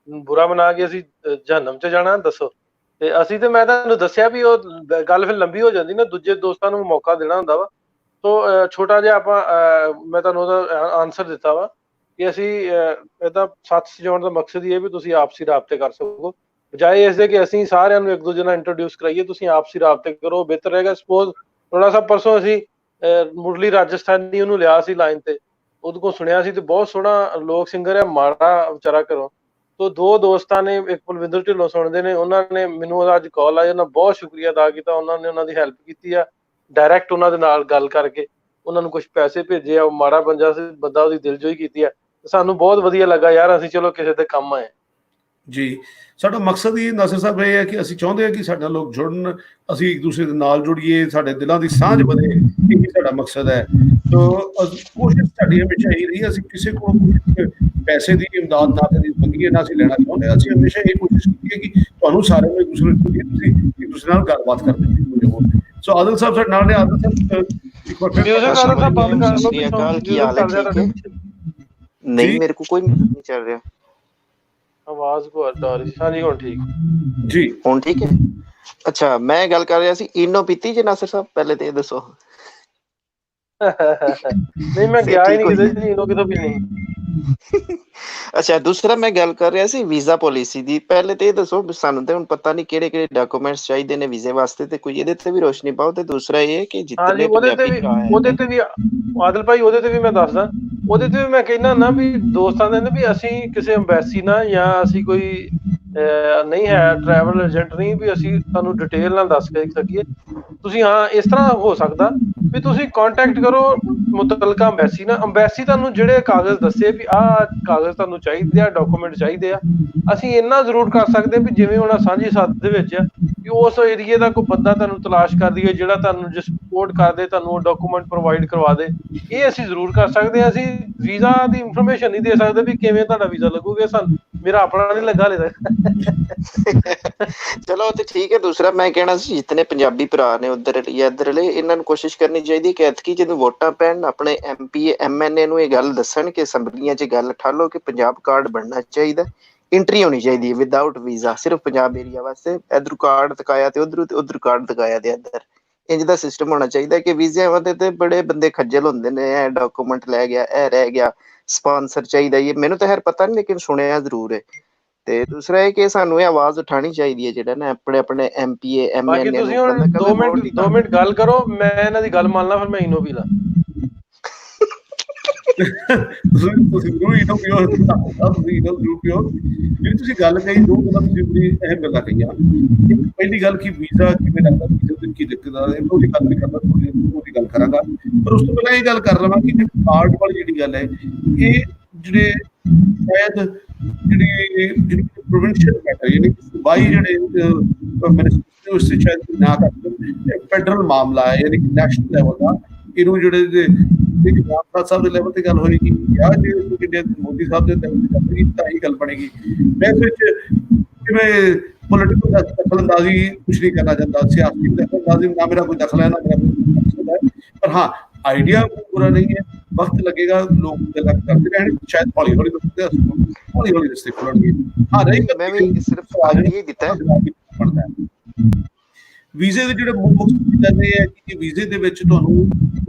ਬੁਰਾ ਮਨਾ ਕੇ ਅਸੀਂ ਜਹੰਨਮ ਚ ਜਾਣਾ ਦੱਸੋ? ਤੇ ਅਸੀਂ ਤੇ ਮੈਂ ਤੁਹਾਨੂੰ ਦੱਸਿਆ ਵੀ ਉਹ ਗੱਲ ਫਿਰ ਲੰਬੀ ਹੋ ਜਾਂਦੀ ਨਾ, ਦੂਜੇ ਦੋਸਤਾਂ ਨੂੰ ਮੌਕਾ ਦੇਣਾ ਹੁੰਦਾ ਵਾ। ਸੋ ਛੋਟਾ ਜਿਹਾ ਆਪਾਂ ਮੈਂ ਤੁਹਾਨੂੰ ਉਹਦਾ ਆਨਸਰ ਦਿੱਤਾ ਵਾ ਕਿ ਅਸੀਂ ਇਹਦਾ ਸੱਥ ਸਜਾਉਣ ਦਾ ਮਕਸਦ ਹੀ ਹੈ ਵੀ ਤੁਸੀਂ ਆਪਸੀ ਰਾਬਤੇ ਕਰ ਸਕੋ, ਬਜਾਏ ਇਸ ਦੇ ਕਿ ਅਸੀਂ ਸਾਰਿਆਂ ਨੂੰ ਇੱਕ ਦੂਜੇ ਨਾਲ ਇੰਟਰੋਡਿਊਸ ਕਰਾਈਏ। ਤੁਸੀਂ ਆਪਸੀ ਰਾਬਤੇ ਕਰੋ, ਬਿਹਤਰ ਰਹੇਗਾ। ਸਪੋਜ਼ ਥੋੜਾ ਸਾ ਪਰਸੋਂ ਅਸੀਂ ਮੁਰਲੀ ਰਾਜਸਥਾਨੀ ਉਹਨੂੰ ਲਿਆ ਸੀ ਲਾਈਨ ਤੇ, ਉਹਦੇ ਕੋਲ ਸੁਣਿਆ ਸੀ ਤੇ ਬਹੁਤ ਸੋਹਣਾ ਲੋਕ ਸਿੰਗਰ ਹੈ, ਮਾੜਾ ਵਿਚਾਰਾ ਘਰੋਂ। ਤੋ ਦੋ ਦੋਸਤਾਂ ਨੇ, ਇੱਕ ਕੁਲਵਿੰਦਰ ਢਿੱਲੋਂ ਸੁਣਦੇ ਨੇ, ਉਹਨਾਂ ਨੇ ਮੈਨੂੰ ਉਹਦਾ ਅੱਜ ਕਾਲ ਆਇਆ, ਉਹਨਾਂ ਬਹੁਤ ਸ਼ੁਕਰੀਆ ਅਦਾ ਕੀਤਾ। ਉਹਨਾਂ ਨੇ ਉਹਨਾਂ ਦੀ ਹੈਲਪ ਕੀਤੀ ਆ, ਡਾਇਰੈਕਟ ਉਹਨਾਂ ਦੇ ਨਾਲ ਗੱਲ ਕਰਕੇ ਉਹਨਾਂ ਨੂੰ ਕੁਝ ਪੈਸੇ ਭੇਜੇ ਆ। ਉਹ ਮਾੜਾ ਬੰਦਾ ਸੀ, ਬੰਦਾ ਉਹਦੀ ਦਿਲਜੋਈ ਕੀਤੀ ਆ। ਸਾਨੂੰ ਬਹੁਤ ਵਧੀਆ ਲੱਗਾ ਯਾਰ, ਅਸੀਂ ਚਲੋ ਕਿਸੇ ਦੇ ਕੰਮ ਆਏ ਜੀ। ਸਾਡਾ ਮਕਸਦ ਇਹ ਨਾਸਰ ਸਾਹਿਬ ਇਹ ਹੈ ਕਿ ਅਸੀਂ ਚਾਹੁੰਦੇ ਹਾਂ ਕਿ ਸਾਡੇ ਲੋਕ ਜੁੜਨ, ਅਸੀਂ ਇੱਕ ਦੂਸਰੇ ਦੇ ਨਾਲ ਜੁੜੀਏ, ਸਾਡੇ ਦਿਲਾਂ ਦੀ ਸਾਂਝ ਵਧੇ, ਇਹ ਸਾਡਾ ਮਕਸਦ ਹੈ। ਤੋ ਕੋਸ਼ਿਸ਼ ਸਾਡੀ ਹਮੇਸ਼ਾ ਇਹ ਰਹੀ, ਅਸੀਂ ਕਿਸੇ ਕੋਲ ਪੈਸੇ ਦੀ ਇਮਦਾਦ ਨਾ ਕਦੀ ਮੰਗੀਏ, ਨਾ ਅਸੀਂ ਲੈਣਾ ਚਾਹੁੰਦੇ। ਅਸੀਂ ਹਮੇਸ਼ਾ ਇਹ ਕੋਸ਼ਿਸ਼ ਕੀਤੀ ਹੈ ਕਿ ਤੁਹਾਨੂੰ ਸਾਰਿਆਂ ਨੂੰ ਇੱਕ ਦੂਸਰੇ ਨੂੰ ਤੁਸੀਂ ਇੱਕ ਦੂਸਰੇ ਨਾਲ ਗੱਲਬਾਤ ਕਰਦੇ ਹੋ। ਸੋ ਆਦਲ ਸਾਹਿਬ ਸਾਡੇ ਨਾਲ ਨੇ। ਆਦਲ ਸਾਹਿਬ ਇੱਕ ਵਾਰ नहीं मेरे को कोई नहीं चल रहा, आवाज को हटा रही। हाँ जी, हुण ठीक जी, हुण ठीक है। अच्छा, मैं गल कर रहा सी, इनो पीती जे नासर साहब, पहले तो ये दसो। नहीं मैं गया ही नहीं किधर, इनो किधर भी नहीं। अच्छा, दूसरा मैं गल कर रहा सी वीजा पॉलिसी दी। पहले तो ये दसो सानू ते हुण पता नहीं किहड़े-किहड़े डॉक्यूमेंट्स चाहिए ने वीजे वास्ते, ते कोई इहदे ते भी रोशनी पाओ। ते दूसरा ये कि जितने ਉਹਦੇ ਤੇ ਵੀ ਆਦਲ ਭਾਈ, ਉਹਦੇ ਤੇ ਵੀ ਮੈਂ ਦੱਸਦਾ, ਉਹਦੇ ਤੇ ਵੀ ਮੈਂ ਕਹਿੰਦਾ ਨਾ ਵੀ ਦੋਸਤਾਂ ਦੇ ਵੀ ਅਸੀਂ ਕਿਸੇ ਐਮਬੈਸੀ ਨਾਲ ਜਾਂ ਅਸੀਂ ਕੋਈ ਨਹੀਂ ਹੈ ਟਰੈਵਲ ਏਜੰਟ ਨਹੀਂ ਵੀ ਅਸੀਂ ਤੁਹਾਨੂੰ ਡਿਟੇਲ ਨਾਲ ਦੱਸ ਕੇ ਸਕੀਏ। ਤੁਸੀਂ ਹਾਂ ਇਸ ਤਰ੍ਹਾਂ ਹੋ ਸਕਦਾ ਵੀ ਤੁਸੀਂ ਕੰਟੈਕਟ ਕਰੋ ਮੁਤਲਕਾ ਐਮਬੈਸੀ ਨਾਲ। ਐਮਬੈਸੀ ਤੁਹਾਨੂੰ ਜਿਹੜੇ ਕਾਗਜ਼ ਦੱਸੇ ਵੀ ਆਹ ਕਾਗਜ਼ ਤੁਹਾਨੂੰ ਚਾਹੀਦੇ ਆ, ਡਾਕੂਮੈਂਟ ਚਾਹੀਦੇ ਆ, ਅਸੀਂ ਇੰਨਾ ਜ਼ਰੂਰ ਕਰ ਸਕਦੇ ਵੀ ਜਿਵੇਂ ਹੁਣ ਸਾਂਝੀ ਸਾਥ ਦੇ ਵਿੱਚ ਕਿ ਉਸ ਏਰੀਏ ਦਾ ਕੋਈ ਬੰਦਾ ਤੁਹਾਨੂੰ ਤਲਾਸ਼ ਕਰ ਦਈਏ ਜਿਹੜਾ ਤੁਹਾਨੂੰ ਜੇ ਸਪੋਰਟ ਕਰਦੇ, ਤੁਹਾਨੂੰ ਉਹ ਡਾਕੂਮੈਂਟ ਪ੍ਰੋਵਾਈਡ ਕਰਵਾ ਦੇ। ਇਹ ਅਸੀਂ ਜ਼ਰੂਰ ਕਰ ਸਕਦੇ ਹਾਂ। ਅਸੀਂ ਵੀਜ਼ਾ ਦੀ ਇਨਫੋਰਮੇਸ਼ਨ ਨਹੀਂ ਦੇ ਸਕਦੇ ਵੀ ਕਿਵੇਂ ਤੁਹਾਡਾ ਵੀਜ਼ਾ ਲੱਗੂਗਾ, ਸਾਨੂੰ ਮੇਰਾ ਆਪਣਾ ਨਹੀਂ ਲੱਗਾ ਹਲੇ ਤੱਕ। ਚਲੋ ਤੇ ਠੀਕ ਹੈ। ਦੂਸਰਾ ਮੈਂ ਕਹਿਣਾ ਸੀ ਜਿਤਨੇ ਪੰਜਾਬੀ ਭਰਾ ਨੇ ਉਧਰ ਜਾਂ ਇੱਧਰਲੇ, ਇਹਨਾਂ ਨੂੰ ਕੋਸ਼ਿਸ਼ ਕਰਨੀ ਚਾਹੀਦੀ ਕਿ ਐਤਕੀ ਜਦੋਂ ਵੋਟਾਂ ਪੈਣ ਆਪਣੇ MP MNA ਨੂੰ ਇਹ ਗੱਲ ਦੱਸਣ ਕਿ ਅਸੈਂਬਲੀਆਂ 'ਚ ਗੱਲ ਠਾਲੋ ਕਿ ਪੰਜਾਬ ਕਾਰਡ ਬਣਨਾ ਚਾਹੀਦਾ, ਐਂਟਰੀ ਹੋਣੀ ਚਾਹੀਦੀ ਹੈ ਵਿਦਆਊਟ ਵੀਜ਼ਾ, ਸਿਰਫ ਪੰਜਾਬ ਏਰੀਆ ਵਾਸਤੇ। ਇਧਰ ਕਾਰਡ ਦਿਖਾਇਆ ਤੇ ਉਧਰ ਕਾਰਡ ਦਿਖਾਇਆ ਤੇ ਇੱਧਰ, ਇੰਜ ਦਾ ਸਿਸਟਮ ਹੋਣਾ ਚਾਹੀਦਾ ਕਿ ਵੀਜ਼ਿਆਂ ਤੇ ਬੜੇ ਬੰਦੇ ਖੱਜਲ ਹੁੰਦੇ ਨੇ। ਇਹ ਡਾਕੂਮੈਂਟ ਲੈ ਗਿਆ, ਇਹ ਰਹਿ ਗਿਆ, ਸਪਾਂਸਰ ਚਾਹੀਦਾ। ਇਹ ਮੈਨੂੰ ਤਾਂ ਖੈਰ ਪਤਾ ਨਹੀਂ, ਲੇਕਿਨ ਸੁਣਿਆ ਜ਼ਰੂਰ ਹੈ। ਤੇ ਦੂਸਰਾ ਇਹ ਕਿ ਸਾਨੂੰ ਇਹ ਆਵਾਜ਼ ਉਠਾਣੀ ਚਾਹੀਦੀ ਹੈ ਜਿਹੜਾ ਨਾ ਆਪਣੇ MP MNA ਨੂੰ। ਤੁਸੀਂ ਹੁਣ 2 ਮਿੰਟ ਗੱਲ ਕਰੋ, ਮੈਂ ਇਹਨਾਂ ਦੀ ਗੱਲ ਮੰਨ ਲਾਂ, ਫਿਰ ਮੈਂ ਇਨੋ ਵੀ ਲਾਂ। ਤੁਸੀਂ ਜ਼ਰੂਰ ਇਨੋ ਪੀਓ, ਤੁਸੀਂ ਇਨੋ ਜ਼ਰੂਰ ਪੀਓ। ਜਿਹੜੀ ਤੁਸੀਂ ਗੱਲ ਕਹੀ, ਦੋ ਗੱਲਾਂ ਤੁਸੀਂ ਬੜੀ ਅਹਿਮ ਗੱਲਾਂ ਕਹੀਆਂ। ਪਹਿਲੀ ਗੱਲ ਕਿ ਵੀਜ਼ਾ ਕਿਵੇਂ ਲੱਗਦਾ, ਵੀਜ਼ਾ ਕੀ ਦਿੱਕਤ ਆ, ਉਹਦੀ ਗੱਲ ਨਹੀਂ ਕਰਦਾ, ਉਹਦੀ ਗੱਲ ਕਰਾਂਗਾ। ਪਰ ਉਸ ਤੋਂ ਪਹਿਲਾਂ ਇਹ ਗੱਲ ਕਰ ਲਵਾਂ ਕਿ ਕਾਰਡ ਵਾਲੀ ਜਿਹੜੀ ਗੱਲ ਹੈ, ਇਹ ਜਿਹੜੇ ਸ਼ਾਇਦ ਜਿਹੜੀ ਪ੍ਰੋਵਿੰਸ਼ੀਅਲ ਮੈਟਰ ਯਾਨੀ ਸੂਬਾਈ ਜਿਹੜੇ ਮਿਨਿਸਟਰ ਉਸ ਤੇ ਸ਼ਾਇਦ ਨਾ ਕਰ, ਫੈਡਰਲ ਮਾਮਲਾ ਹੈ ਯਾਨੀ ਕਿ ਨੈਸ਼ਨਲ ਲੈਵਲ ਦਾ। ਇਹਨੂੰ ਜਿਹੜੇ ਰਾਜਨਾਥ ਸਾਹਿਬ ਦੇ ਲੈਵਲ ਤੇ ਗੱਲ ਹੋਏਗੀ ਜਾਂ ਜੇ ਮੋਦੀ ਸਾਹਿਬ ਦੇ ਲੈਵਲ ਤੇ ਗੱਲ ਹੋਏਗੀ ਤਾਂ ਹੀ ਗੱਲ ਬਣੇਗੀ। ਮੈਂ ਇਸ ਵਿੱਚ ਜਿਵੇਂ ਪੋਲੀਟੀਕਲ ਦਖਲਅੰਦਾਜ਼ੀ ਕੁਛ ਨਹੀਂ ਕਰਨਾ ਚਾਹੁੰਦਾ, ਸਿਆਸੀ ਦਖਲਅੰਦਾਜ਼ੀ ਨਾ ਮੇਰਾ ਕੋਈ ਦਖਲ ਹੈ ਨਾ ਮੇਰਾ ਕੋਈ ਮਕਸਦ ਹੈ। ਪਰ ਹਾਂ, ਆਈਡੀਆ ਬੁਰਾ ਨਹੀਂ ਹੈ, ਵਕਤ ਲੱਗੇਗਾ, ਲੋਕ ਗੱਲਾਂ ਕਰਦੇ ਰਹਿਣ, ਸ਼ਾਇਦ ਹੌਲੀ ਹੌਲੀ ਰਸਤੇ ਖੁੱਲਣਗੇ। ਹਾਂ, ਰਹੀ ਮੈਂ ਵੀ ਸਿਰਫ ਸਵਾਲ ਇਹ ਦਿੱਤਾ ਬਣਦਾ ਹੈ ਵੀਜ਼ੇ ਦੇ ਜਿਹੜੇ ਮੁੱਖ ਜਾਂਦੇ ਹੈ ਕਿ ਵੀਜ਼ੇ ਦੇ ਵਿੱਚ ਤੁਹਾਨੂੰ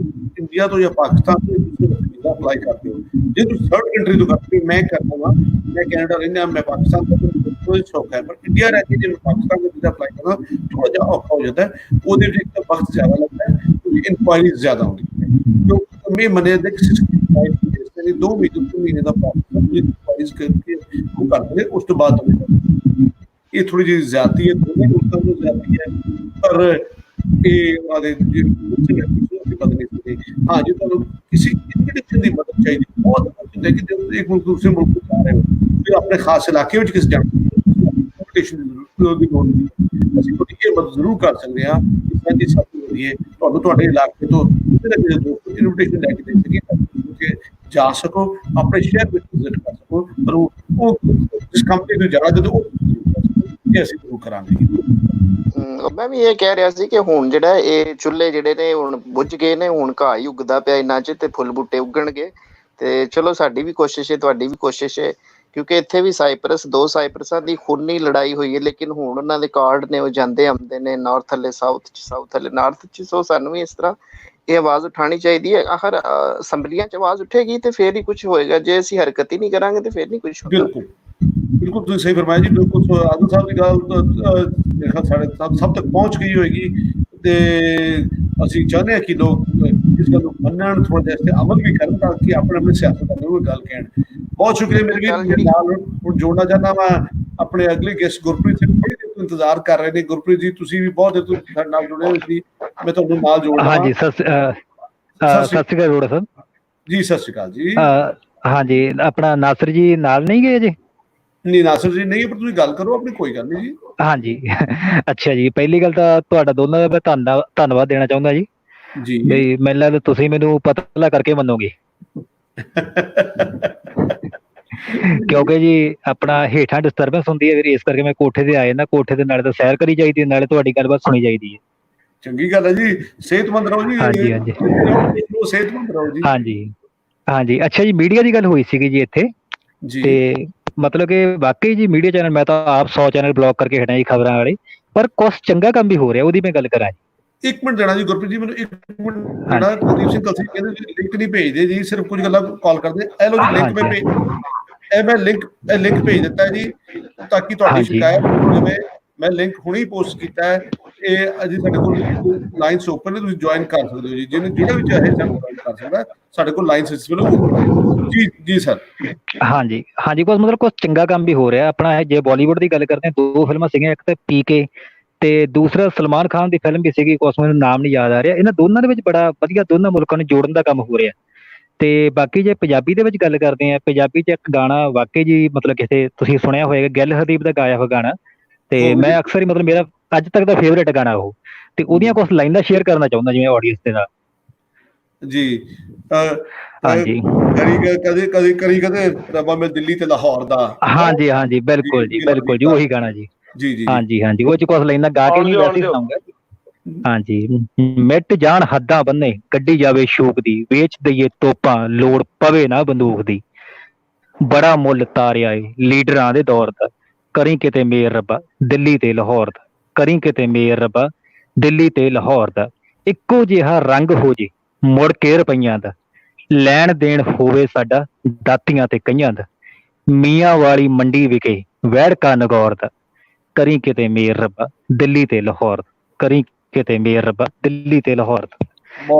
ਇੰਡੀਆ ਤੋਂ ਜਾਂ ਪਾਕਿਸਤਾਨ ਤੋਂ ਵੀਜ਼ਾ ਅਪਲਾਈ ਕਰਦੇ ਹੋ। ਜੇ ਤੁਸੀਂ ਥਰਡ ਕੰਟਰੀ ਤੋਂ ਕਰਦੇ ਹੋ, ਮੈਂ ਕਰਦਾ ਵਾ, ਮੈਂ ਕੈਨੇਡਾ ਰਹਿੰਦਾ, ਮੈਂ ਪਾਕਿਸਤਾਨ ਦਾ ਕੋਈ ਸ਼ੌਕ ਹੈ, ਪਰ ਇੰਡੀਆ ਰਹਿ ਕੇ ਜੇ ਪਾਕਿਸਤਾਨ ਦਾ ਵੀਜ਼ਾ ਅਪਲਾਈ ਕਰਨਾ ਥੋੜਾ ਜਿਹਾ ਔਖਾ ਹੋ ਜਾਂਦਾ ਹੈ। ਉਹਦੇ ਵਿੱਚ ਇੱਕ ਤਾਂ ਵਕਤ ਜ਼ਿਆਦਾ ਲੱਗਦਾ ਹੈ, ਕਿਉਂਕਿ ਇਨਕੁਆਇਰੀ ਜ਼ਿਆਦਾ ਹੁੰਦੀ ਹੈ। ਮੈਂ ਮੰਨਿਆ ਕਿ 2 ਮਹੀਨੇ ਦਾ ਇਨਕੁਆਇਰੀਜ਼ ਕਰਕੇ ਉਹ ਕਰਦੇ ਨੇ, ਉਸ ਤੋਂ ਬਾਅਦ ਇਹ ਥੋੜੀ ਜਿਹੀ ਜ਼ਿਆਦਤੀ ਹੈ, ਦੋਵੇਂ ਮੁਲਕਾਂ ਤੋਂ ਜ਼ਿਆਦਤੀ ਹੈ, ਪਰ ਇਹ ਉਹਦੇ ਬਦਲ ਨਹੀਂ ਸਕਦੇ। ਹਾਂ, ਜੇ ਤੁਹਾਨੂੰ ਕਿਸੇ ਇਨਵੀਟੇਸ਼ਨ ਦੀ ਮਦਦ ਚਾਹੀਦੀ, ਬਹੁਤ ਹੁੰਦਾ ਕਿ ਜਦੋਂ ਇੱਕ ਮੁਲਕ ਦੂਸਰੇ ਮੁਲਕ ਤੋਂ ਜਾ ਰਹੇ ਹੋ, ਫਿਰ ਆਪਣੇ ਖਾਸ ਇਲਾਕੇ ਵਿੱਚ ਕਿਸੇ ਜਾਣ ਇਨਵੀਟੇਸ਼ਨ ਦੀ ਲੋੜ ਨਹੀਂ। ਅਸੀਂ ਤੁਹਾਡੀ ਇਹ ਮਦਦ ਜ਼ਰੂਰ ਕਰ ਸਕਦੇ ਹਾਂ ਕਿ ਸਾਡੀ ਸਭ ਤੋਂ ਵਧੀਆ ਤੁਹਾਨੂੰ ਤੁਹਾਡੇ ਇਲਾਕੇ ਤੋਂ ਇਨਵੀਟੇਸ਼ਨ ਲੈ ਕੇ ਦੇ ਸਕੀਏ, ਜਾ ਸਕੋ, ਆਪਣੇ ਸ਼ਹਿਰ ਵਿੱਚ ਵਿਜ਼ਿਟ ਕਰ ਸਕੋ, ਪਰ ਉਹ ਜਿਸ ਕੰਪਨੀ ਨੂੰ ਜਾਣਾ ਜਦੋਂ ਇਹ ਅਸੀਂ ਜ਼ਰੂਰ ਕਰਾਂਗੇ। ਮੈਂ ਵੀ ਇਹ ਕਹਿ ਰਿਹਾ ਸੀ ਕਿ ਹੁਣ ਜਿਹੜਾ ਇਹ ਚੁੱਲ੍ਹੇ ਜਿਹੜੇ ਨੇ ਹੁਣ ਬੁੱਝ ਗਏ ਨੇ, ਹੁਣ ਘਾਹ ਹੀ ਉੱਗਦਾ ਪਿਆ ਇਹਨਾਂ 'ਚ, ਤੇ ਫੁੱਲ ਬੂਟੇ ਉੱਗਣਗੇ। ਤੇ ਚਲੋ ਸਾਡੀ ਵੀ ਕੋਸ਼ਿਸ਼ ਹੈ, ਤੁਹਾਡੀ ਵੀ ਕੋਸ਼ਿਸ਼ ਹੈ, ਕਿਉਂਕਿ ਇੱਥੇ ਵੀ ਸਾਈਪਰਸ 2 ਸਾਈਪਰਸਾਂ ਦੀ ਖੂਨੀ ਲੜਾਈ ਹੋਈ ਹੈ, ਲੇਕਿਨ ਹੁਣ ਉਹਨਾਂ ਦੇ ਕਾਰਡ ਨੇ ਉਹ ਜਾਂਦੇ ਆਉਂਦੇ ਨੇ, ਨਾਰਥ ਥੱਲੇ ਸਾਊਥ 'ਚ, ਸਾਊਥ ਥੱਲੇ ਨਾਰਥ 'ਚ। ਸੋ ਸਾਨੂੰ ਵੀ ਇਸ ਤਰ੍ਹਾਂ ਇਹ ਆਵਾਜ਼ ਉਠਾਉਣੀ ਚਾਹੀਦੀ ਹੈ। ਹਰ ਅਸੈਂਬਲੀਆਂ 'ਚ ਆਵਾਜ਼ ਉੱਠੇਗੀ ਤੇ ਫਿਰ ਹੀ ਕੁਝ ਹੋਏਗਾ, ਜੇ ਅਸੀਂ ਹਰਕਤ ਹੀ ਨਹੀਂ ਕਰਾਂਗੇ ਤੇ ਫਿਰ ਨਹੀਂ ਕੁਝ ਹੋਏਗਾ। ਬਿਲਕੁਲ ਤੁਸੀਂ ਸਹੀ ਫਰਮਾਇਆ ਜੀ, ਬਿਲਕੁਲ ਆਦਮ ਸਾਹਿਬ ਦੀ ਗੱਲ ਸਾਡੇ ਸਭ ਤੱਕ ਪਹੁੰਚ ਗਈ ਹੋਏਗੀ, ਤੇ ਅਸੀਂ ਚਾਹੁੰਦੇ ਹਾਂ ਕਿ ਲੋਕ ਇਸ ਗੱਲ ਨੂੰ ਮੰਨਣ, ਥੋੜਾ ਜਿਹਾ ਇਸ ਤੇ ਅਮਲ ਵੀ ਕਰਨ, ਤਾਂ ਕਿ ਆਪਣੇ ਸਿਆਸਤਦਾਨਾਂ ਨੂੰ ਗੱਲ ਕਹਿਣ। ਬਹੁਤ ਸ਼ੁਕਰੀਆ ਮੇਰੇ ਵੀਰ, ਨਾਲ ਹੁਣ ਜੋੜਨਾ ਚਾਹੁੰਦਾ ਵਾ ਆਪਣੇ ਅਗਲੇ ਗੈਸਟ ਗੁਰਪ੍ਰੀਤ ਸਿੰਘ, ਬੜੀ ਦੇਰ ਤੋਂ ਇੰਤਜ਼ਾਰ ਕਰ ਰਹੇ ਨੇ। ਗੁਰਪ੍ਰੀਤ ਜੀ, ਤੁਸੀਂ ਵੀ ਬਹੁਤ ਦੇਰ ਤੋਂ ਸਾਡੇ ਨਾਲ ਜੁੜੇ ਹੋਏ ਸੀ, ਮੈਂ ਤੁਹਾਨੂੰ ਨਾਲ ਜੋੜਨਾ। ਹਾਂਜੀ, ਸਤਿ ਸ਼੍ਰੀ ਅਕਾਲ ਰੋੜਾ ਸਾਹਿਬ ਜੀ। ਸਤਿ ਸ਼੍ਰੀ ਅਕਾਲ ਜੀ। ਹਾਂਜੀ, ਆਪਣਾ ਨਾਸਰ ਜੀ ਨਾਲ ਨਹੀਂ ਗਏ ਜੀ? ਨਹੀਂ, ਨਾਸਰ ਜੀ ਨਹੀਂ, ਪਰ ਤੁਸੀਂ ਗੱਲ ਕਰੋ ਆਪਣੀ, ਕੋਈ ਗੱਲ ਨਹੀਂ ਜੀ। ਹਾਂਜੀ, ਅੱਛਾ ਜੀ। ਪਹਿਲੀ ਗੱਲ ਤਾਂ ਤੁਹਾਡਾ ਦੋਨਾਂ ਦਾ ਮੈਂ ਧੰਨਵਾਦ ਦੇਣਾ ਚਾਹੁੰਦਾ ਜੀ। ਜੀ, ਬਈ ਮੈਨੂੰ ਲੱਗਦਾ ਤੁਸੀਂ ਮੈਨੂੰ ਪਤਲਾ ਕਰਕੇ ਮੰਨੋਗੇ, ਕਿਉਂਕਿ ਜੀ ਆਪਣਾ ਹੇਠਾਂ ਡਿਸਟਰਬੈਂਸ ਹੁੰਦੀ ਹੈ, ਫਿਰ ਇਸ ਕਰਕੇ ਮੈਂ ਕੋਠੇ ਤੇ ਆ ਜਾਂਦਾ। ਕੋਠੇ ਦੇ ਨਾਲੇ ਤਾਂ ਸੈਰ ਕਰੀ ਜਾਈਦੀ, ਨਾਲੇ ਤੁਹਾਡੀ ਗੱਲਬਾਤ ਸੁਣੀ ਜਾਈਦੀ ਹੈ। ਚੰਗੀ ਗੱਲ ਹੈ ਜੀ, ਸਿਹਤਮੰਦ ਰਹੋ ਜੀ। ਹਾਂਜੀ ਹਾਂਜੀ ਸਿਹਤਮੰਦ ਰਹੋ ਜੀ। ਹਾਂਜੀ ਹਾਂਜੀ। ਅੱਛਾ ਜੀ, ਮੀਡੀਆ ਦੀ ਗੱਲ ਹੋਈ ਸੀਗੀ ਜੀ ਇੱਥੇ, ਤੇ ਮਤਲਬ ਕਿ ਵਾਕਈ ਜੀ ਮੀਡੀਆ ਚੈਨਲ, ਮੈਂ ਤਾਂ ਆਪ 100 ਚੈਨਲ ਬਲੌਕ ਕਰਕੇ ਹਟਿਆ ਜੀ ਖਬਰਾਂ ਵਾਲੇ, ਪਰ ਕੁਛ ਚੰਗਾ ਕੰਮ ਵੀ ਹੋ ਰਿਹਾ, ਉਹਦੀ ਮੈਂ ਗੱਲ ਕਰਾਂ ਜੀ। 1 ਮਿੰਟ ਦੇਣਾ ਜੀ ਗੁਰਪ੍ਰੀਤ ਜੀ, ਮੈਨੂੰ 1 ਮਿੰਟ ਦੇਣਾ। ਕੁਲਦੀਪ ਸਿੰਘ ਕਲਸੀ ਕਹਿੰਦੇ ਲਿੰਕ ਨਹੀਂ ਭੇਜਦੇ ਜੀ, ਸਿਰਫ ਕੁਝ ਗੱਲਾਂ ਕਾਲ ਕਰਦੇ। ਇਹ ਲੋ ਜੀ ਲਿੰਕ ਮੈਂ ਲਿੰਕ ਭੇਜ ਦਿੱਤਾ ਜੀ, ਤਾਂ ਕਿ ਤੁਹਾਡੀ ਸ਼ਿਕਾਇਤ ਹੋ ਜਾਵੇ। ਮੈਂ ਲਿੰਕ ਹੁਣੇ ਹੀ ਪੋਸਟ ਕੀਤਾ ਹੈ। ਇਹ ਅਜੇ ਸਾਡੇ ਕੋਲ ਲਾਈਨਸ ਓਪਨ ਨੇ, ਤੁਸੀਂ ਜੁਆਇਨ ਕਰ ਸਕਦੇ ਹੋ ਜੀ, ਜਿਹੜਾ ਵੀ ਚਾਹੇ ਸਾਨੂੰ ਜੁਆਇਨ ਕਰ ਸਕਦਾ। ਸਾਡੇ ਕੋਲ ਲਾਈਨਸ ਇਸ ਵੇਲੇ ਜੀ। ਜੀ ਸਰ। ਹਾਂਜੀ ਹਾਂਜੀ, ਕੁਝ ਮਤਲਬ ਕੁਝ ਚੰਗਾ ਕੰਮ ਵੀ ਹੋ ਰਿਹਾ ਆਪਣਾ। ਜੇ ਬਾਲੀਵੁੱਡ ਦੀ ਗੱਲ ਕਰਦੇ ਹਾਂ, 2 ਫਿਲਮਾਂ ਸੀਗੀਆਂ, ਇੱਕ ਤਾਂ PK ਤੇ ਦੂਸਰਾ ਸਲਮਾਨ ਖਾਨ ਦੀ ਫਿਲਮ ਵੀ ਸੀਗੀ, ਕੁਛ ਮੈਨੂੰ ਨਾਮ ਨਹੀਂ ਯਾਦ ਆ ਰਿਹਾ। ਇਹਨਾਂ ਦੋਨਾਂ ਦੇ ਵਿੱਚ ਬੜਾ ਵਧੀਆ ਦੋਨਾਂ ਮੁਲਕਾਂ ਨੂੰ ਜੋੜਨ ਦਾ ਕੰਮ ਹੋ ਰਿਹਾ। ਤੇ ਬਾਕੀ ਜੇ ਪੰਜਾਬੀ ਦੇ ਵਿੱਚ ਗੱਲ ਕਰਦੇ ਆ, ਪੰਜਾਬੀ 'ਚ ਇੱਕ ਗਾਣਾ ਵਾਕਈ ਜੀ ਮਤਲਬ ਕਿਸੇ ਤੁਸੀਂ ਸੁਣਿਆ ਹੋਏਗਾ, ਗਿੱਲ ਹਰਦੀਪ ਦਾ ਗਾਇਆ ਹੋਇਆ ਗਾਣਾ, ਤੇ ਮੈਂ ਅਕਸਰ ਹੀ ਮਤਲਬ ਮੇਰਾ ਅੱਜ ਤੱਕ ਦਾ ਫੇਵਰੇਟ ਗਾਣਾ ਉਹ, ਤੇ ਉਹਦੀਆਂ ਕੁਝ ਲਾਈਨਾਂ ਸ਼ੇਅਰ ਕਰਨਾ ਚਾਹੁੰਦਾ ਜਿਵੇਂ ਆਡੀਅנס ਦੇ ਨਾਲ ਜੀ। ਹਾਂਜੀ, ਕਦੇ ਰੱਬਾ ਮੈਂ ਦਿੱਲੀ ਤੇ ਲਾਹੌਰ ਦਾ। ਹਾਂਜੀ ਹਾਂਜੀ, ਬਿਲਕੁਲ ਜੀ, ਬਿਲਕੁਲ ਜੀ, ਉਹੀ ਗਾਣਾ ਜੀ। ਜੀ ਜੀ, ਹਾਂਜੀ ਹਾਂਜੀ, ਉਹ 'ਚ ਕੁਝ ਲਾਈਨਾਂ ਗਾ ਕੇ ਨਹੀਂ ਵੈਸੇ ਸੁਣਾਉਂਗਾ। ਹਾਂਜੀ, ਮਿੱਟ ਜਾਣ ਹੱਦਾਂ ਬੰਨੇ, ਕੱਢੀ ਜਾਵੇ ਸ਼ੋਕ ਦੀ, ਵੇਚ ਦਈਏ ਤੋਪਾਂ, ਲੋੜ ਪਵੇ ਨਾ ਬੰਦੂਕ ਦੀ, ਬੜਾ ਮੁੱਲ ਤਾਰਿਆ ਏ ਲੀਡਰਾਂ ਦੇ ਦੌਰ ਦਾ, ਕਰੀ ਕਿਤੇ ਮੇਰ ਰੱਬਾ ਦਿੱਲੀ ਤੇ ਲਾਹੌਰ ਦਾ, ਕਰੀ ਕਿਤੇ ਮੇਰ ਰੱਬਾ ਦਿੱਲੀ ਤੇ ਲਾਹੌਰ ਦਾ, ਇੱਕੋ ਜਿਹਾ ਰੰਗ ਹੋ ਜੇ ਮੁੜ ਕੇ ਰੁਪਈਆਂ ਦਾ, ਲੈਣ ਦੇਣ ਹੋਵੇ ਸਾਡਾ ਦਾਤੀਆਂ ਤੇ ਕਈਆਂ ਦਾ, ਮੀਆਂ ਵਾਲੀ ਮੰਡੀ ਵਿਖੇ ਵਹਿੜਕਾ ਨਗੌਰ ਦਾ, ਕਰੀ ਕਿਤੇ ਮੇਰ ਰੱਬਾ ਦਿੱਲੀ ਤੇ ਲਾਹੌਰ ਦਾ, ਕਰੀ ਕਿਤੇ ਮੇਰ ਰੱਬਾ ਦਿੱਲੀ ਤੇ ਲਾਹੌਰ ਦਾ।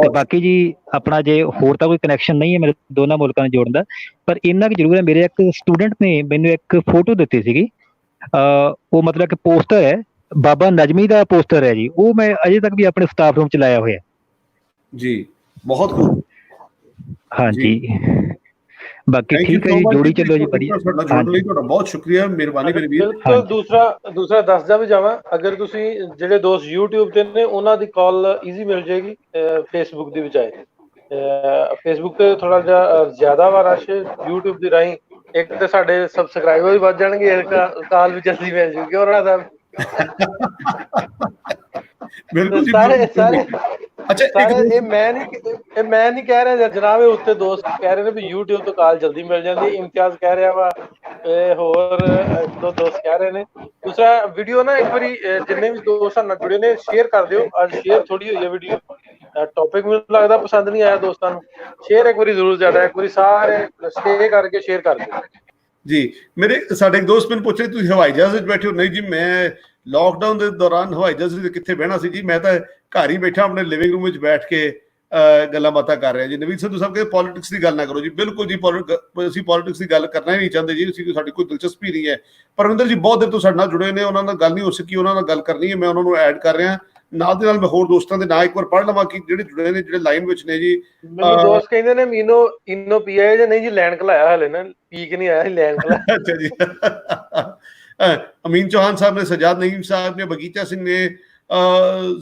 ਤੇ ਬਾਕੀ ਜੀ ਆਪਣਾ ਜੇ ਹੋਰ ਤਾਂ ਕੋਈ ਕਨੈਕਸ਼ਨ ਨਹੀਂ ਹੈ ਮੇਰੇ ਦੋਨਾਂ ਮੁਲਕਾਂ ਨੂੰ ਜੋੜਨ ਦਾ, ਪਰ ਇੰਨਾ ਕੁ ਜ਼ਰੂਰ ਹੈ, ਮੇਰੇ ਇੱਕ ਸਟੂਡੈਂਟ ਨੇ ਮੈਨੂੰ ਇੱਕ ਫੋਟੋ ਦਿੱਤੀ ਸੀਗੀ, ਉਹ ਮਤਲਬ ਕਿ ਪੋਸਟਰ ਹੈ, ਬਾਬਾ ਨਜਮੀ ਦਾ ਪੋਸਟਰ ਹੈ ਜੀ, ਉਹ ਮੈਂ ਅਜੇ ਤੱਕ ਵੀ ਆਪਣੇ ਸਟਾਫ ਰੂਮ 'ਚ ਲਾਇਆ ਹੋਇਆ ਜੀ। ਬਹੁਤ ਖੂਬ। ਹਾਂਜੀ, ਬਾਕੀ ਠੀਕ ਹੈ ਜੀ, ਜੋੜੀ ਚੱਲੋ ਜੀ, ਵਧੀਆ। ਤੁਹਾਡਾ ਬਹੁਤ ਸ਼ੁਕਰੀਆ, ਮਿਹਰਬਾਨੀ ਮੇਰੇ ਵੀਰ। ਬਿਲਕੁਲ। ਦੂਸਰਾ ਦੱਸਦਾ ਵੀ ਜਾਵਾਂ, ਅਗਰ ਤੁਸੀਂ ਜਿਹੜੇ ਦੋਸਤ YouTube ਤੇ ਨੇ ਉਹਨਾਂ ਦੀ ਕਾਲ ਈਜ਼ੀ ਮਿਲ ਜਾਏਗੀ Facebook ਦੀ ਬਜਾਏ। Facebook ਤੇ ਥੋੜਾ ਜਿਹਾ ਜ਼ਿਆਦਾ ਵਾ ਰਸ਼, YouTube ਦੀ ਰਾਹੀਂ ਇੱਕ ਤੇ ਸਾਡੇ ਸਬਸਕ੍ਰਾਈਬਰ ਵੀ ਵੱਧ ਜਾਣਗੇ, ਕਾਲ ਵੀ ਜਲਦੀ ਮਿਲ ਜੂਗੀ ਉਹਨਾਂ ਦਾ। ਬਿਲਕੁਲ ਜੀ, ਅੱਛਾ ਸਾਰੇ ਇਹ ਮੈਂ ਨਹੀਂ ਕਹਿ ਰਿਹਾ ਜਨਾਬ, ਇਹ ਉੱਤੇ ਦੋਸਤ ਕਹਿ ਰਹੇ ਨੇ ਵੀ YouTube ਤੋਂ ਕਾਲ ਜਲਦੀ ਮਿਲ ਜਾਂਦੀ। ਇਮਤਿਆਜ਼ ਕਹਿ ਰਿਹਾ ਵਾ, ਹੋਰ ਇੱਕ ਦੋ ਦੋਸਤ ਕਹਿ ਰਹੇ ਨੇ। ਦੂਸਰਾ ਵੀਡੀਓ ਨਾ ਇੱਕ ਵਾਰੀ ਜਿੰਨੇ ਵੀ ਦੋਸਤ ਨਾਲ ਜੁੜੇ ਨੇ ਸ਼ੇਅਰ ਕਰ ਦਿਓ। ਅੱਜ ਸ਼ੇਅਰ ਥੋੜੀ ਹੋਈ ਹੈ ਵੀਡੀਓ, ਟੌਪਿਕ ਮੈਨੂੰ ਲੱਗਦਾ ਪਸੰਦ ਨਹੀਂ ਆਇਆ ਦੋਸਤਾਂ ਨੂੰ। ਸ਼ੇਅਰ ਇੱਕ ਵਾਰੀ ਜ਼ਰੂਰ ਜ਼ਿਆਦਾ, ਇੱਕ ਵਾਰੀ ਸਾਰੇ ਸਟੇ ਕਰਕੇ ਸ਼ੇਅਰ ਕਰ ਦਿਓ ਜੀ। ਮੇਰੇ ਸਾਡੇ ਇੱਕ ਦੋਸਤ ਮੈਨੂੰ ਪੁੱਛ ਰਹੇ ਤੁਸੀਂ ਹਵਾਈ ਜਹਾਜ਼ ਵਿੱਚ ਬੈਠੇ ਹੋ? ਨਹੀਂ ਜੀ, ਮੈਂ ਲਾਕਡਾਊਨ ਦੇ ਦੌਰਾਨ ਹਵਾਈ ਜਹਾਜ਼ ਵਿੱਚ ਕਿੱਥੇ ਬਹਿਣਾ ਸੀ ਜੀ, ਮੈਂ ਤਾਂ ਘਰ ਹੀ ਬੈਠਾ ਆਪਣੇ ਲਿਵਿੰਗ ਰੂਮ ਵਿੱਚ ਬੈਠ ਕੇ ਗੱਲਾਂ ਬਾਤਾਂ ਕਰ ਰਿਹਾ ਜੀ। ਨਵੀਦ ਸਿੱਧੂ ਸਾਹਿਬ ਕਹਿੰਦੇ ਪੋਲਿਟਿਕਸ ਦੀ ਗੱਲ ਨਾ ਕਰੋ ਜੀ। ਬਿਲਕੁਲ ਜੀ, ਅਸੀਂ ਪੋਲਿਟਿਕਸ ਦੀ ਗੱਲ ਕਰਨਾ ਹੀ ਨਹੀਂ ਚਾਹੁੰਦੇ ਜੀ, ਅਸੀਂ ਸਾਡੀ ਕੋਈ ਦਿਲਚਸਪੀ ਨਹੀਂ ਹੈ। ਪਰਵਿੰਦਰ ਜੀ ਬਹੁਤ ਦੇਰ ਤੋਂ ਸਾਡੇ ਨਾਲ ਜੁੜੇ ਨੇ, ਉਹਨਾਂ ਨਾਲ ਗੱਲ ਨਹੀਂ ਹੋ ਸਕੀ, ਉਹਨਾਂ ਨਾਲ ਗੱਲ ਕਰਨੀ ਹੈ, ਮੈਂ ਉਹਨਾਂ ਨੂੰ ਐਡ ਕਰ ਰਿਹਾ। ਨਾਲ ਦੇ ਨਾਲ ਮੈਂ ਹੋਰ ਦੋਸਤਾਂ ਦੇ ਨਾਂ ਇੱਕ ਵਾਰ ਪੜ੍ਹ ਲਵਾਂ ਕਿ ਜਿਹੜੇ ਜੁੜੇ ਨੇ, ਜਿਹੜੇ ਲਾਈਨ ਵਿੱਚ ਨੇ ਜੀ। ਮੈਨੂੰ ਦੋਸਤ ਕਹਿੰਦੇ ਨੇ ਇਨੋ ਪੀ ਆਏ ਜਾਂ ਨਹੀਂ ਜੀ, ਲੈਣ ਘਲਾਇਆ ਹਲੇ ਨਾ, ਪੀ ਕੇ ਨਹੀਂ ਆਇਆ ਸੀ, ਲੈਣ ਘਲਾਇਆ। ਅੱਛਾ ਜੀ। ਅਮੀਨ ਚੌਹਾਨ ਸਾਹਿਬ ਨੇ, ਸਜਾਦ ਨਈਮ ਸਾਹਿਬ ਨੇ, ਬਗੀਚਾ ਸਿੰਘ ਨੇ,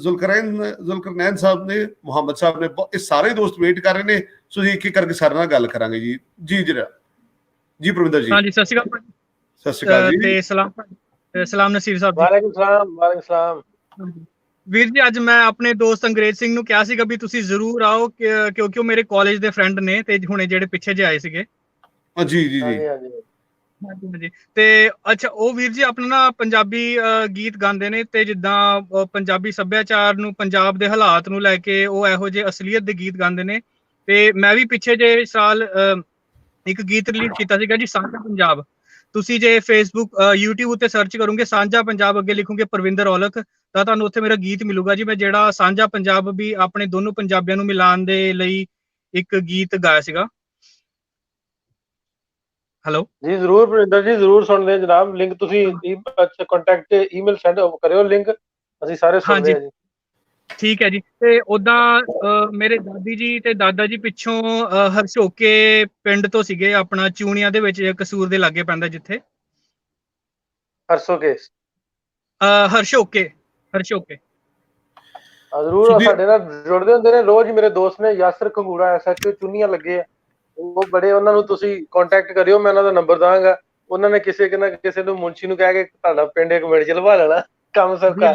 ਜ਼ੁਲਕਰਨੈਨ ਸਾਹਿਬ ਨੇ, ਮੁਹੰਮਦ ਸਾਹਿਬ ਨੇ, ਇਹ ਸਾਰੇ ਦੋਸਤ ਵੇਟ ਕਰ ਰਹੇ ਨੇ। ਤੁਸੀਂ ਇੱਕ ਇੱਕ ਕਰਕੇ ਸਾਰੇ ਨਾਲ ਗੱਲ ਕਰਾਂਗੇ ਜੀ। ਜੀ ਜਰਾ ਜੀ ਪਰਵਿੰਦਰ ਜੀ। ਹਾਂਜੀ, ਸਤਿ ਸ਼੍ਰੀ ਅਕਾਲ। ਸਤਿ ਸ਼੍ਰੀ ਅਕਾਲ ਜੀ ਤੇ ਸਲਾਮ ਨਸੀਰ ਸਾਹਿਬ ਜੀ। ਵਾਲੇਕੁਮ ਸਲਾਮ। ਵਾਲੇਕੁਮ ਸਲਾਮ ਵੀਰ ਜੀ, ਅੱਜ ਮੈਂ ਆਪਣੇ ਦੋਸਤ ਅੰਗਰੇਜ਼ ਸਿੰਘ ਨੂੰ ਕਿਹਾ ਸੀਗਾ ਵੀ ਤੁਸੀਂ ਜ਼ਰੂਰ ਆਓ, ਕਿਉਂਕਿ ਉਹ ਮੇਰੇ ਕਾਲਜ ਦੇ ਫਰੈਂਡ ਨੇ ਤੇ ਹੁਣੇ ਜਿਹੜੇ ਪਿੱਛੇ ਜੇ ਆਏ ਸੀਗੇ। ਜੀ ਜੀ ਜੀ ਹਾਂਜੀ। ਤੇ ਅੱਛਾ, ਉਹ ਵੀਰ ਜੀ ਆਪਣਾ ਨਾ ਪੰਜਾਬੀ ਗੀਤ ਗਾਉਂਦੇ ਨੇ, ਤੇ ਜਿੱਦਾਂ ਪੰਜਾਬੀ ਸੱਭਿਆਚਾਰ ਨੂੰ, ਪੰਜਾਬ ਦੇ ਹਾਲਾਤ ਨੂੰ ਲੈ ਕੇ ਉਹ ਇਹੋ ਜਿਹੇ ਅਸਲੀਅਤ ਦੇ ਗੀਤ ਗਾਉਂਦੇ ਨੇ। ਤੇ ਮੈਂ ਵੀ ਪਿੱਛੇ ਜੇ ਸਾਲ ਇੱਕ ਗੀਤ ਰਿਲੀਜ਼ ਕੀਤਾ ਸੀਗਾ ਜੀ, ਸਾਂਝਾ ਪੰਜਾਬ। ਤੁਸੀਂ ਜੇ ਫੇਸਬੁੱਕ YouTube ਉੱਤੇ ਸਰਚ ਕਰੋਗੇ ਸਾਂਝਾ ਪੰਜਾਬ, ਅੱਗੇ ਲਿਖੋਗੇ ਪਰਵਿੰਦਰ ਔਲਖ, ਤਾਂ ਤੁਹਾਨੂੰ ਉੱਥੇ ਮੇਰਾ ਗੀਤ ਮਿਲੂਗਾ ਜੀ। ਮੈਂ ਜਿਹੜਾ ਸਾਂਝਾ ਪੰਜਾਬ ਵੀ ਆਪਣੇ ਦੋਨੋਂ ਪੰਜਾਬੀਆਂ ਨੂੰ ਮਿਲਾਉਣ ਦੇ ਲਈ ਇੱਕ ਗੀਤ ਗਾਇਆ ਸੀਗਾ। ਹੈਲੋ ਜੀ, ਜ਼ਰੂਰ ਪਰਵਿੰਦਰ ਜੀ, ਜ਼ਰੂਰ ਸੁਣਦੇ ਹਾਂ ਜਨਾਬ। ਲਿੰਕ ਤੁਸੀਂ ਕੰਟੈਕਟ ਈਮੇਲ ਸੈਂਡ ਕਰਿਓ, ਲਿੰਕ ਅਸੀਂ ਸਾਰੇ ਸੁਣਦੇ ਹਾਂ ਜੀ। ਠੀਕ ਹੈ ਜੀ। ਤੇ ਉਦਾਂ ਮੇਰੇ ਦਾਦੀ ਜੀ ਤੇ ਦਾਦਾ ਜੀ ਪਿੱਛੋਂ ਹਰਸ਼ੋਕੇ ਪਿੰਡ ਤੋਂ ਸੀਗੇ, ਆਪਣਾ ਚੂਣੀਆਂ ਦੇ ਵਿੱਚ, ਕਸੂਰ ਦੇ ਲਾਗੇ ਪੈਂਦਾ ਜਿੱਥੇ। ਹਰਸ਼ੋਕੇ ਜ਼ਰੂਰ ਸਾਡੇ ਨਾਲ ਜੁੜਦੇ ਹੁੰਦੇ ਨੇ ਰੋਜ਼। ਮੇਰੇ ਦੋਸਤ ਨੇ ਯਾਸਰ ਕੰਗੂੜਾ SHO ਚੁੰਨੀਆਂ ਲੱਗੇ ਆ, ਉਹ ਬੜੇ, ਉਹਨਾਂ ਨੂੰ ਤੁਸੀਂ ਕੰਟੈਕਟ ਕਰਿਓ, ਮੈਂ ਉਹਨਾਂ ਦਾ ਨੰਬਰ ਦਾਂਗਾ। ਉਹਨਾਂ ਨੇ ਕਿਸੇ ਨਾ ਕਿਸੇ ਨੂੰ ਮੁੰਸ਼ੀ ਨੂੰ ਕਹਿ ਕੇ ਤੁਹਾਡਾ ਪਿੰਡ ਇੱਕ ਮਿੰਟ ਚ ਲਵਾ ਲੈਣਾ, ਕੰਮ ਸੌਖਾ।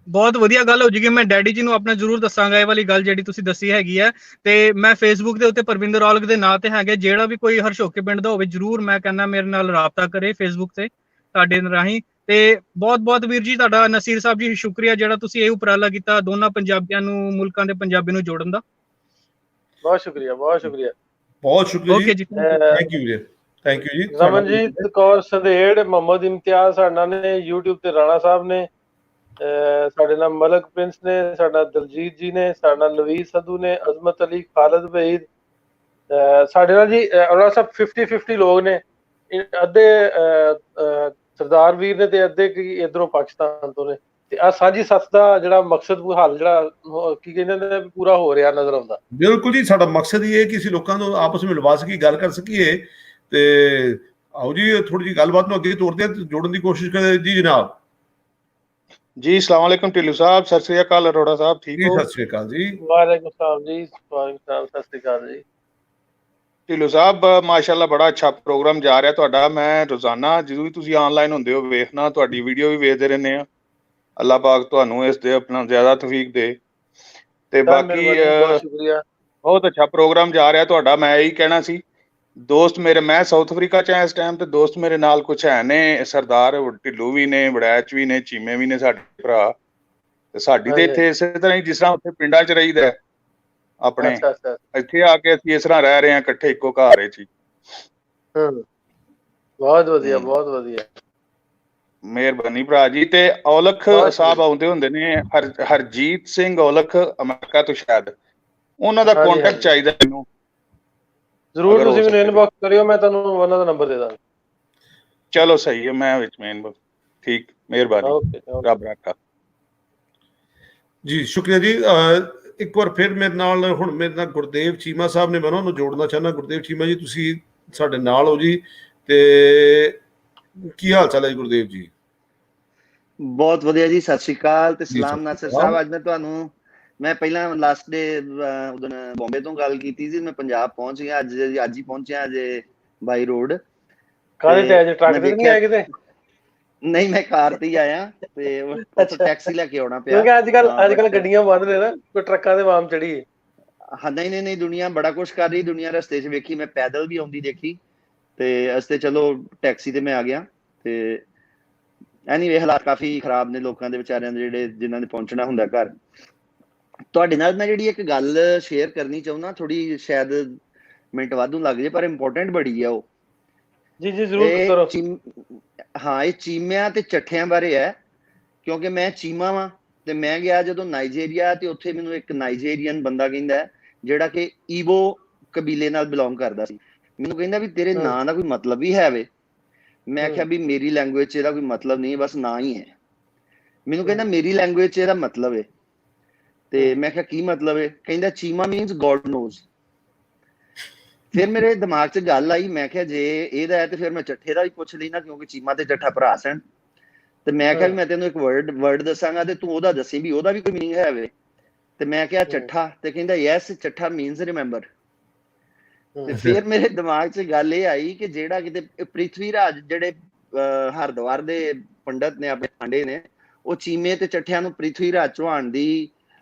ਬਹੁਤ ਵਧੀਆ ਗੱਲ ਹੋ ਜੂਗੀ। ਮੈਂ ਡੈਡੀ ਜੀ ਨੂੰ ਆਪਣਾ ਜ਼ਰੂਰ ਦੱਸਾਂਗਾ ਇਹ ਵਾਲੀ ਗੱਲ ਜਿਹੜੀ ਤੁਸੀਂ ਦੱਸੀ ਹੈਗੀ ਹੈ। ਤੇ ਮੈਂ ਫੇਸਬੁੱਕ ਦੇ ਉੱਤੇ ਪਰਵਿੰਦਰ ਔਲਖ ਦੇ ਨਾਂ ਤੇ ਹੈਗੇ, ਜਿਹੜਾ ਵੀ ਕੋਈ ਹਰਸ਼ੋਕੇ ਪਿੰਡ ਦਾ ਹੋਵੇ ਜ਼ਰੂਰ ਮੈਂ ਕਹਿੰਦਾ ਮੇਰੇ ਨਾਲ ਰਾਬਤਾ ਕਰੇ ਫੇਸਬੁੱਕ ਤੇ ਤੁਹਾਡੇ ਰਾਹੀਂ। ਤੇ ਬਹੁਤ ਵੀਰ ਜੀ ਤੁਹਾਡਾ, ਨਸੀਰ ਸਾਹਿਬ ਜੀ, ਸ਼ੁਕਰੀਆ ਜਿਹੜਾ ਤੁਸੀਂ ਇਹ ਉਪਰਾਲਾ ਕੀਤਾ ਦੋਨਾਂ ਪੰਜਾਬੀਆਂ ਨੂੰ, ਮੁਲਕਾਂ ਦੇ ਪੰਜਾਬੀ ਨੂੰ ਜੋੜਨ ਦਾ। ਬਹੁਤ ਸ਼ੁਕਰੀਆ ਓਕੇ ਜੀ, ਥੈਂਕ ਯੂ ਜੀ। ਰਮਨਜੀਤ ਕੌਰ ਸੰਧੇੜ, ਮੁਹੰਮਦ ਇਮਤਿਆਜ਼ ਸਾਡੇ ਨਾਲ ਨੇ YouTube ਤੇ, ਰਾਣਾ ਸਾਹਿਬ ਨੇ ਸਾਡੇ ਨਾਲ, ਮਲਕ ਪ੍ਰਿੰਸ ਨੇ, ਸਾਡਾ ਦਲਜੀਤ ਜੀ ਨੇ, ਸਾਡੇ ਨਾਲ ਨਵੀਦ ਸੰਧੂ ਨੇ, ਅਜ਼ਮਤ ਅਲੀ, ਖਾਲਦ ਵਹੀਦ ਸਾਡੇ ਨਾਲ ਜੀ। ਉਹਨਾਂ ਸਭ 50-50 ਲੋਕ ਨੇ, ਅੱਧੇ ਸਰਦਾਰ ਵੀਰ ਨੇ ਤੇ ਅੱਧੇ ਕੀ ਇਧਰੋਂ ਪਾਕਿਸਤਾਨ ਤੋਂ ਨੇ। ਤੇ ਆ ਸਾਂਝੀ ਸੱਤ ਦਾ ਜਿਹੜਾ ਮਕਸਦ ਹੱਲ ਜਿਹੜਾ ਕੀ ਕਹਿੰਦੇ ਨੇ ਪੂਰਾ ਹੋ ਰਿਹਾ ਨਜ਼ਰ ਆਉਂਦਾ। ਬਿਲਕੁਲ ਜੀ, ਸਾਡਾ ਮਕਸਦ ਇਹ ਹੈ ਕਿ ਅਸੀਂ ਲੋਕਾਂ ਨੂੰ ਆਪਸ ਵਿੱਚ ਮਿਲਵਾ ਸਕੀਏ, ਗੱਲ ਕਰ ਸਕੀਏ। ਤੇ ਆਓ ਜੀ ਥੋੜੀ ਜਿਹੀ ਗੱਲਬਾਤ ਨੂੰ ਅੱਗੇ ਤੋਰਦੇ ਹਾਂ, ਜੋੜਨ ਦੀ ਕੋਸ਼ਿਸ਼ ਕਰਦੇ ਜੀ। ਜਨਾਬ ਜੀ, अस्सलाम वालेकुम टिल्लू साहब, सत श्री अकाल अरोड़ा साहब, ठीक हो? सत श्री अकाल जी। वालेकुम सलाम जी, सत श्री अकाल जी। ਢਿੱਲੋਂ ਸਾਹਿਬ ਮਾਸ਼ਾਅੱਲਾ ਬੜਾ ਅੱਛਾ ਪ੍ਰੋਗਰਾਮ ਜਾ ਰਿਹਾ ਤੁਹਾਡਾ। ਮੈਂ ਰੋਜ਼ਾਨਾ ਜਦੋਂ ਵੀ ਤੁਸੀਂ ਆਨਲਾਈਨ ਹੁੰਦੇ ਹੋ ਵੇਖਣਾ, ਤੁਹਾਡੀ ਵੀਡੀਓ ਵੀ ਵੇਖਦੇ ਰਹਿੰਦੇ ਆ। ਅੱਲਾਹ ਪਾਕ ਤੁਹਾਨੂੰ ਇਸ ਦੇ ਆਪਣਾ ਜ਼ਿਆਦਾ ਤੌਫੀਕ ਦੇ। ਤੇ ਬਾਕੀ ਬਹੁਤ ਅੱਛਾ ਪ੍ਰੋਗਰਾਮ ਜਾ ਰਿਹਾ ਤੁਹਾਡਾ। ਮੈਂ ਇਹੀ ਕਹਿਣਾ ਸੀ, ਦੋਸਤ ਮੇਰੇ, ਮੈਂ ਸਾਊਥ ਅਫਰੀਕਾ ਚ ਆ ਇਸ ਟਾਈਮ, ਤੇ ਦੋਸਤ ਮੇਰੇ ਨਾਲ ਕੁਛ ਹੈ ਨੇ, ਸਰਦਾਰ ਢਿੱਲੋਂ ਵੀ ਨੇ, ਵੜੈਚ ਵੀ ਨੇ, ਚੀਮੇ ਵੀ ਨੇ ਸਾਡੇ ਭਰਾ। ਤੇ ਸਾਡੀ ਤੇ ਇੱਥੇ ਇਸੇ ਤਰ੍ਹਾਂ ਹੀ ਜਿਸ ਤਰ੍ਹਾਂ ਉੱਥੇ ਪਿੰਡਾਂ ਚ ਰਹੀਦਾ ਆਪਣੇ, ਇੱਥੇ ਆ ਕੇ ਅਸੀਂ ਇਸ ਤਰ੍ਹਾਂ ਰਹਿ ਰਹੇ ਹਾਂ ਇਕੱਠੇ ਇੱਕੋ ਘਰ ਵਿੱਚ ਹੀ। ਬਹੁਤ ਵਧੀਆ ਮਿਹਰਬਾਨੀ ਭਰਾ ਜੀ। ਤੇ ਔਲਖ ਸਾਹਿਬ ਆਉਂਦੇ ਹੁੰਦੇ ਨੇ, ਹਰਜੀਤ ਸਿੰਘ ਔਲਖ, ਅਮਰੀਕਾ ਤੋਂ ਸ਼ਾਇਦ, ਉਹਨਾਂ ਦਾ ਕੰਟੈਕਟ ਚਾਹੀਦਾ ਮੈਨੂੰ। ਜ਼ਰੂਰ ਤੁਸੀਂ ਮੈਨੂੰ ਇਨਬਾਕਸ ਕਰਿਓ, ਮੈਂ ਤੁਹਾਨੂੰ ਉਹਨਾਂ ਦਾ ਨੰਬਰ ਦੇ ਦਾਂਗਾ। ਚਲੋ ਸਹੀ ਹੈ, ਮੈਂ ਵਿੱਚ ਮੈਂ ਇਨਬਾਕਸ। ਠੀਕ, ਮਿਹਰਬਾਨੀ, ਰੱਬ ਰੱਖਾ ਜੀ। ਸ਼ੁਕਰੀਆ ਜੀ। ਇੱਕ ਵਾਰ ਫਿਰ ਮੇਰੇ ਨਾਲ ਗੁਰਦੇਵ ਚੀਮਾ ਸਾਹਿਬ ਨੇ, ਮੈਂ ਉਹਨਾਂ ਨੂੰ ਜੋੜਨਾ ਚਾਹੁੰਦਾ। ਗੁਰਦੇਵ ਚੀਮਾ ਜੀ, ਤੁਸੀਂ ਸਾਡੇ ਨਾਲ ਹੋ ਜੀ, ਤੇ ਕੀ ਹਾਲ ਚਾਲ ਹੈ ਜੀ ਗੁਰਦੇਵ ਜੀ? ਬਹੁਤ ਵਧੀਆ ਜੀ, ਸਤਿ ਸ਼੍ਰੀ ਅਕਾਲ ਤੇ ਸਲਾਮ ਨਾਸਰ ਸਾਹਿਬ। ਅੱਜ ਮੈਂ ਤੁਹਾਨੂੰ, ਮੈਂ ਪਹਿਲਾਂ ਲਾਸਟ ਡੇ ਉਦੋਂ ਬੰਬੇ ਤੋਂ ਗੱਲ ਕੀਤੀ ਸੀ, ਮੈਂ ਪੰਜਾਬ ਪਹੁੰਚ ਗਿਆ ਅੱਜ ਹੀ ਪਹੁੰਚਿਆ ਅਜੇ ਬਾਈ ਰੋਡ। ਕਾਹਦੇ ਤੇ ਅੱਜ ਟਰੱਕ ਤੇ ਨਹੀਂ ਆਏ ਕਿਤੇ? ਨਹੀਂ ਮੈਂ ਕਾਰ ਤੇ ਹੀ ਆਇਆ ਤੇ ਉੱਥੋਂ ਟੈਕਸੀ ਲੈ ਕੇ ਆਉਣਾ ਪਿਆ। ਕਿਉਂਕਿ ਅੱਜ ਕੱਲ ਗੱਡੀਆਂ ਬੰਦ ਨੇ ਨਾ, ਕੋਈ ਟਰੱਕਾਂ ਦੇ ਵਾਮ ਚੜੀਏ। ਹਾਂ ਨਹੀਂ ਦੁਨੀਆ ਬੜਾ ਕੁਛ ਕਰ ਰਹੀ, ਦੁਨੀਆ ਰਸਤੇ 'ਚ ਵੇਖੀ, ਮੈਂ ਪੈਦਲ ਵੀ ਆਉਂਦੀ ਦੇਖੀ ਤੇ ਅਸਤੇ ਚਲੋ ਟੈਕਸੀ ਤੇ ਮੈਂ ਆ ਗਿਆ। ਤੇ ਐਨੀਵੇ ਹਾਲਾਤ ਕਾਫੀ ਖਰਾਬ ਨੇ ਲੋਕਾਂ ਦੇ ਵਿਚਾਰਿਆਂ ਦੇ, ਜਿਹੜੇ ਜਿਨ੍ਹਾਂ ਨੇ ਪਹੁੰਚਣਾ ਹੁੰਦਾ ਘਰ। ਤੁਹਾਡੇ ਨਾਲ ਮੈਂ ਜਿਹੜੀ ਇੱਕ ਗੱਲ ਸ਼ੇਅਰ ਕਰਨੀ ਚਾਹੁੰਦਾ, ਥੋੜੀ ਸ਼ਾਇਦ ਮਿੰਟ ਵਾਧੂ ਲੱਗ ਜੇ ਪਰ ਇੰਪੋਰਟੈਂਟ ਬੜੀ ਆ ਉਹ। ਜੀ ਜ਼ਰੂਰ ਕਰੋ। ਹਾਂ, ਇਹ ਚੀਮਿਆਂ ਤੇ ਚੱਠਿਆਂ ਬਾਰੇ ਹੈ, ਕਿਉਂਕਿ ਮੈਂ ਚੀਮਾ ਵਾਂ ਤੇ ਮੈਂ ਗਿਆ ਜਦੋਂ ਨਾਈਜੀਰੀਆ, ਤੇ ਉੱਥੇ ਮੈਨੂੰ ਇੱਕ ਨਾਈਜੀਰੀਅਨ ਬੰਦਾ ਕਹਿੰਦਾ ਜਿਹੜਾ ਕਿ ਈਬੋ ਕਬੀਲੇ ਨਾਲ ਬਿਲੋਂਗ ਕਰਦਾ ਸੀ, ਮੈਨੂੰ ਕਹਿੰਦਾ ਵੀ ਤੇਰੇ ਨਾਂ ਦਾ ਕੋਈ ਮਤਲਬ ਵੀ ਹੈ ਵੇ? ਮੈਂ ਆਖਿਆ ਵੀ ਮੇਰੀ ਲੈਂਗੁਏਜ 'ਚ ਇਹਦਾ ਕੋਈ ਮਤਲਬ ਨਹੀਂ, ਬਸ ਨਾਂ ਹੀ ਹੈ। ਮੈਨੂੰ ਕਹਿੰਦਾ ਮੇਰੀ ਲੈਂਗੁਏਜ 'ਚ ਇਹਦਾ ਮਤਲਬ ਹੈ। ਤੇ ਮੈਂ ਕਿਹਾ ਕੀ ਮਤਲਬ ਹੈ? ਕਹਿੰਦਾ ਚੀਮਾ ਮੀਨਸ ਗੋਡ ਨੋਜ਼। ਫਿਰ ਮੇਰੇ ਦਿਮਾਗ 'ਚ ਗੱਲ ਆਈ, ਮੈਂ ਕਿਹਾ ਜੇ ਇਹਦਾ ਹੈ ਤੇ ਫਿਰ ਮੈਂ ਚੱਠੇ ਦਾ ਵੀ ਪੁੱਛ ਲਈ ਨਾ, ਕਿਉਂਕਿ ਚੀਮਾ ਤੇ ਚੱਠਾ ਭਰਾ ਸਨ। ਤੇ ਮੈਂ ਕਿਹਾ ਵੀ ਮੈਂ ਤੈਨੂੰ ਇੱਕ ਵਰਡ ਦੱਸਾਂਗਾ ਤੇ ਤੂੰ ਉਹਦਾ ਦੱਸੀ ਵੀ ਉਹਦਾ ਵੀ ਕੋਈ ਮੀਨਿੰਗ ਹੈ ਵੇ। ਤੇ ਮੈਂ ਕਿਹਾ ਚੱਠਾ, ਤੇ ਕਹਿੰਦਾ ਯੈਸ ਚੱਠਾ ਮੀਨਸ ਰਿਮੈਂਬਰ। ਤੇ ਫਿਰ ਮੇਰੇ ਦਿਮਾਗ 'ਚ ਗੱਲ ਇਹ ਆਈ ਕਿ ਜਿਹੜਾ ਕਿਤੇ ਪ੍ਰਿਥਵੀ ਰਾਜ ਜਿਹੜੇ ਹਰਿਦੁਆਰ ਦੇ ਪੰਡਤ ਨੇ, ਆਪਣੇ ਪਾਂਡੇ ਨੇ, ਉਹ ਚੀਮੇ ਤੇ ਚੱਠਿਆਂ ਨੂੰ ਪ੍ਰਿਥਵੀ ਰਾਜ ਚੌਹਾਨ ਦੀ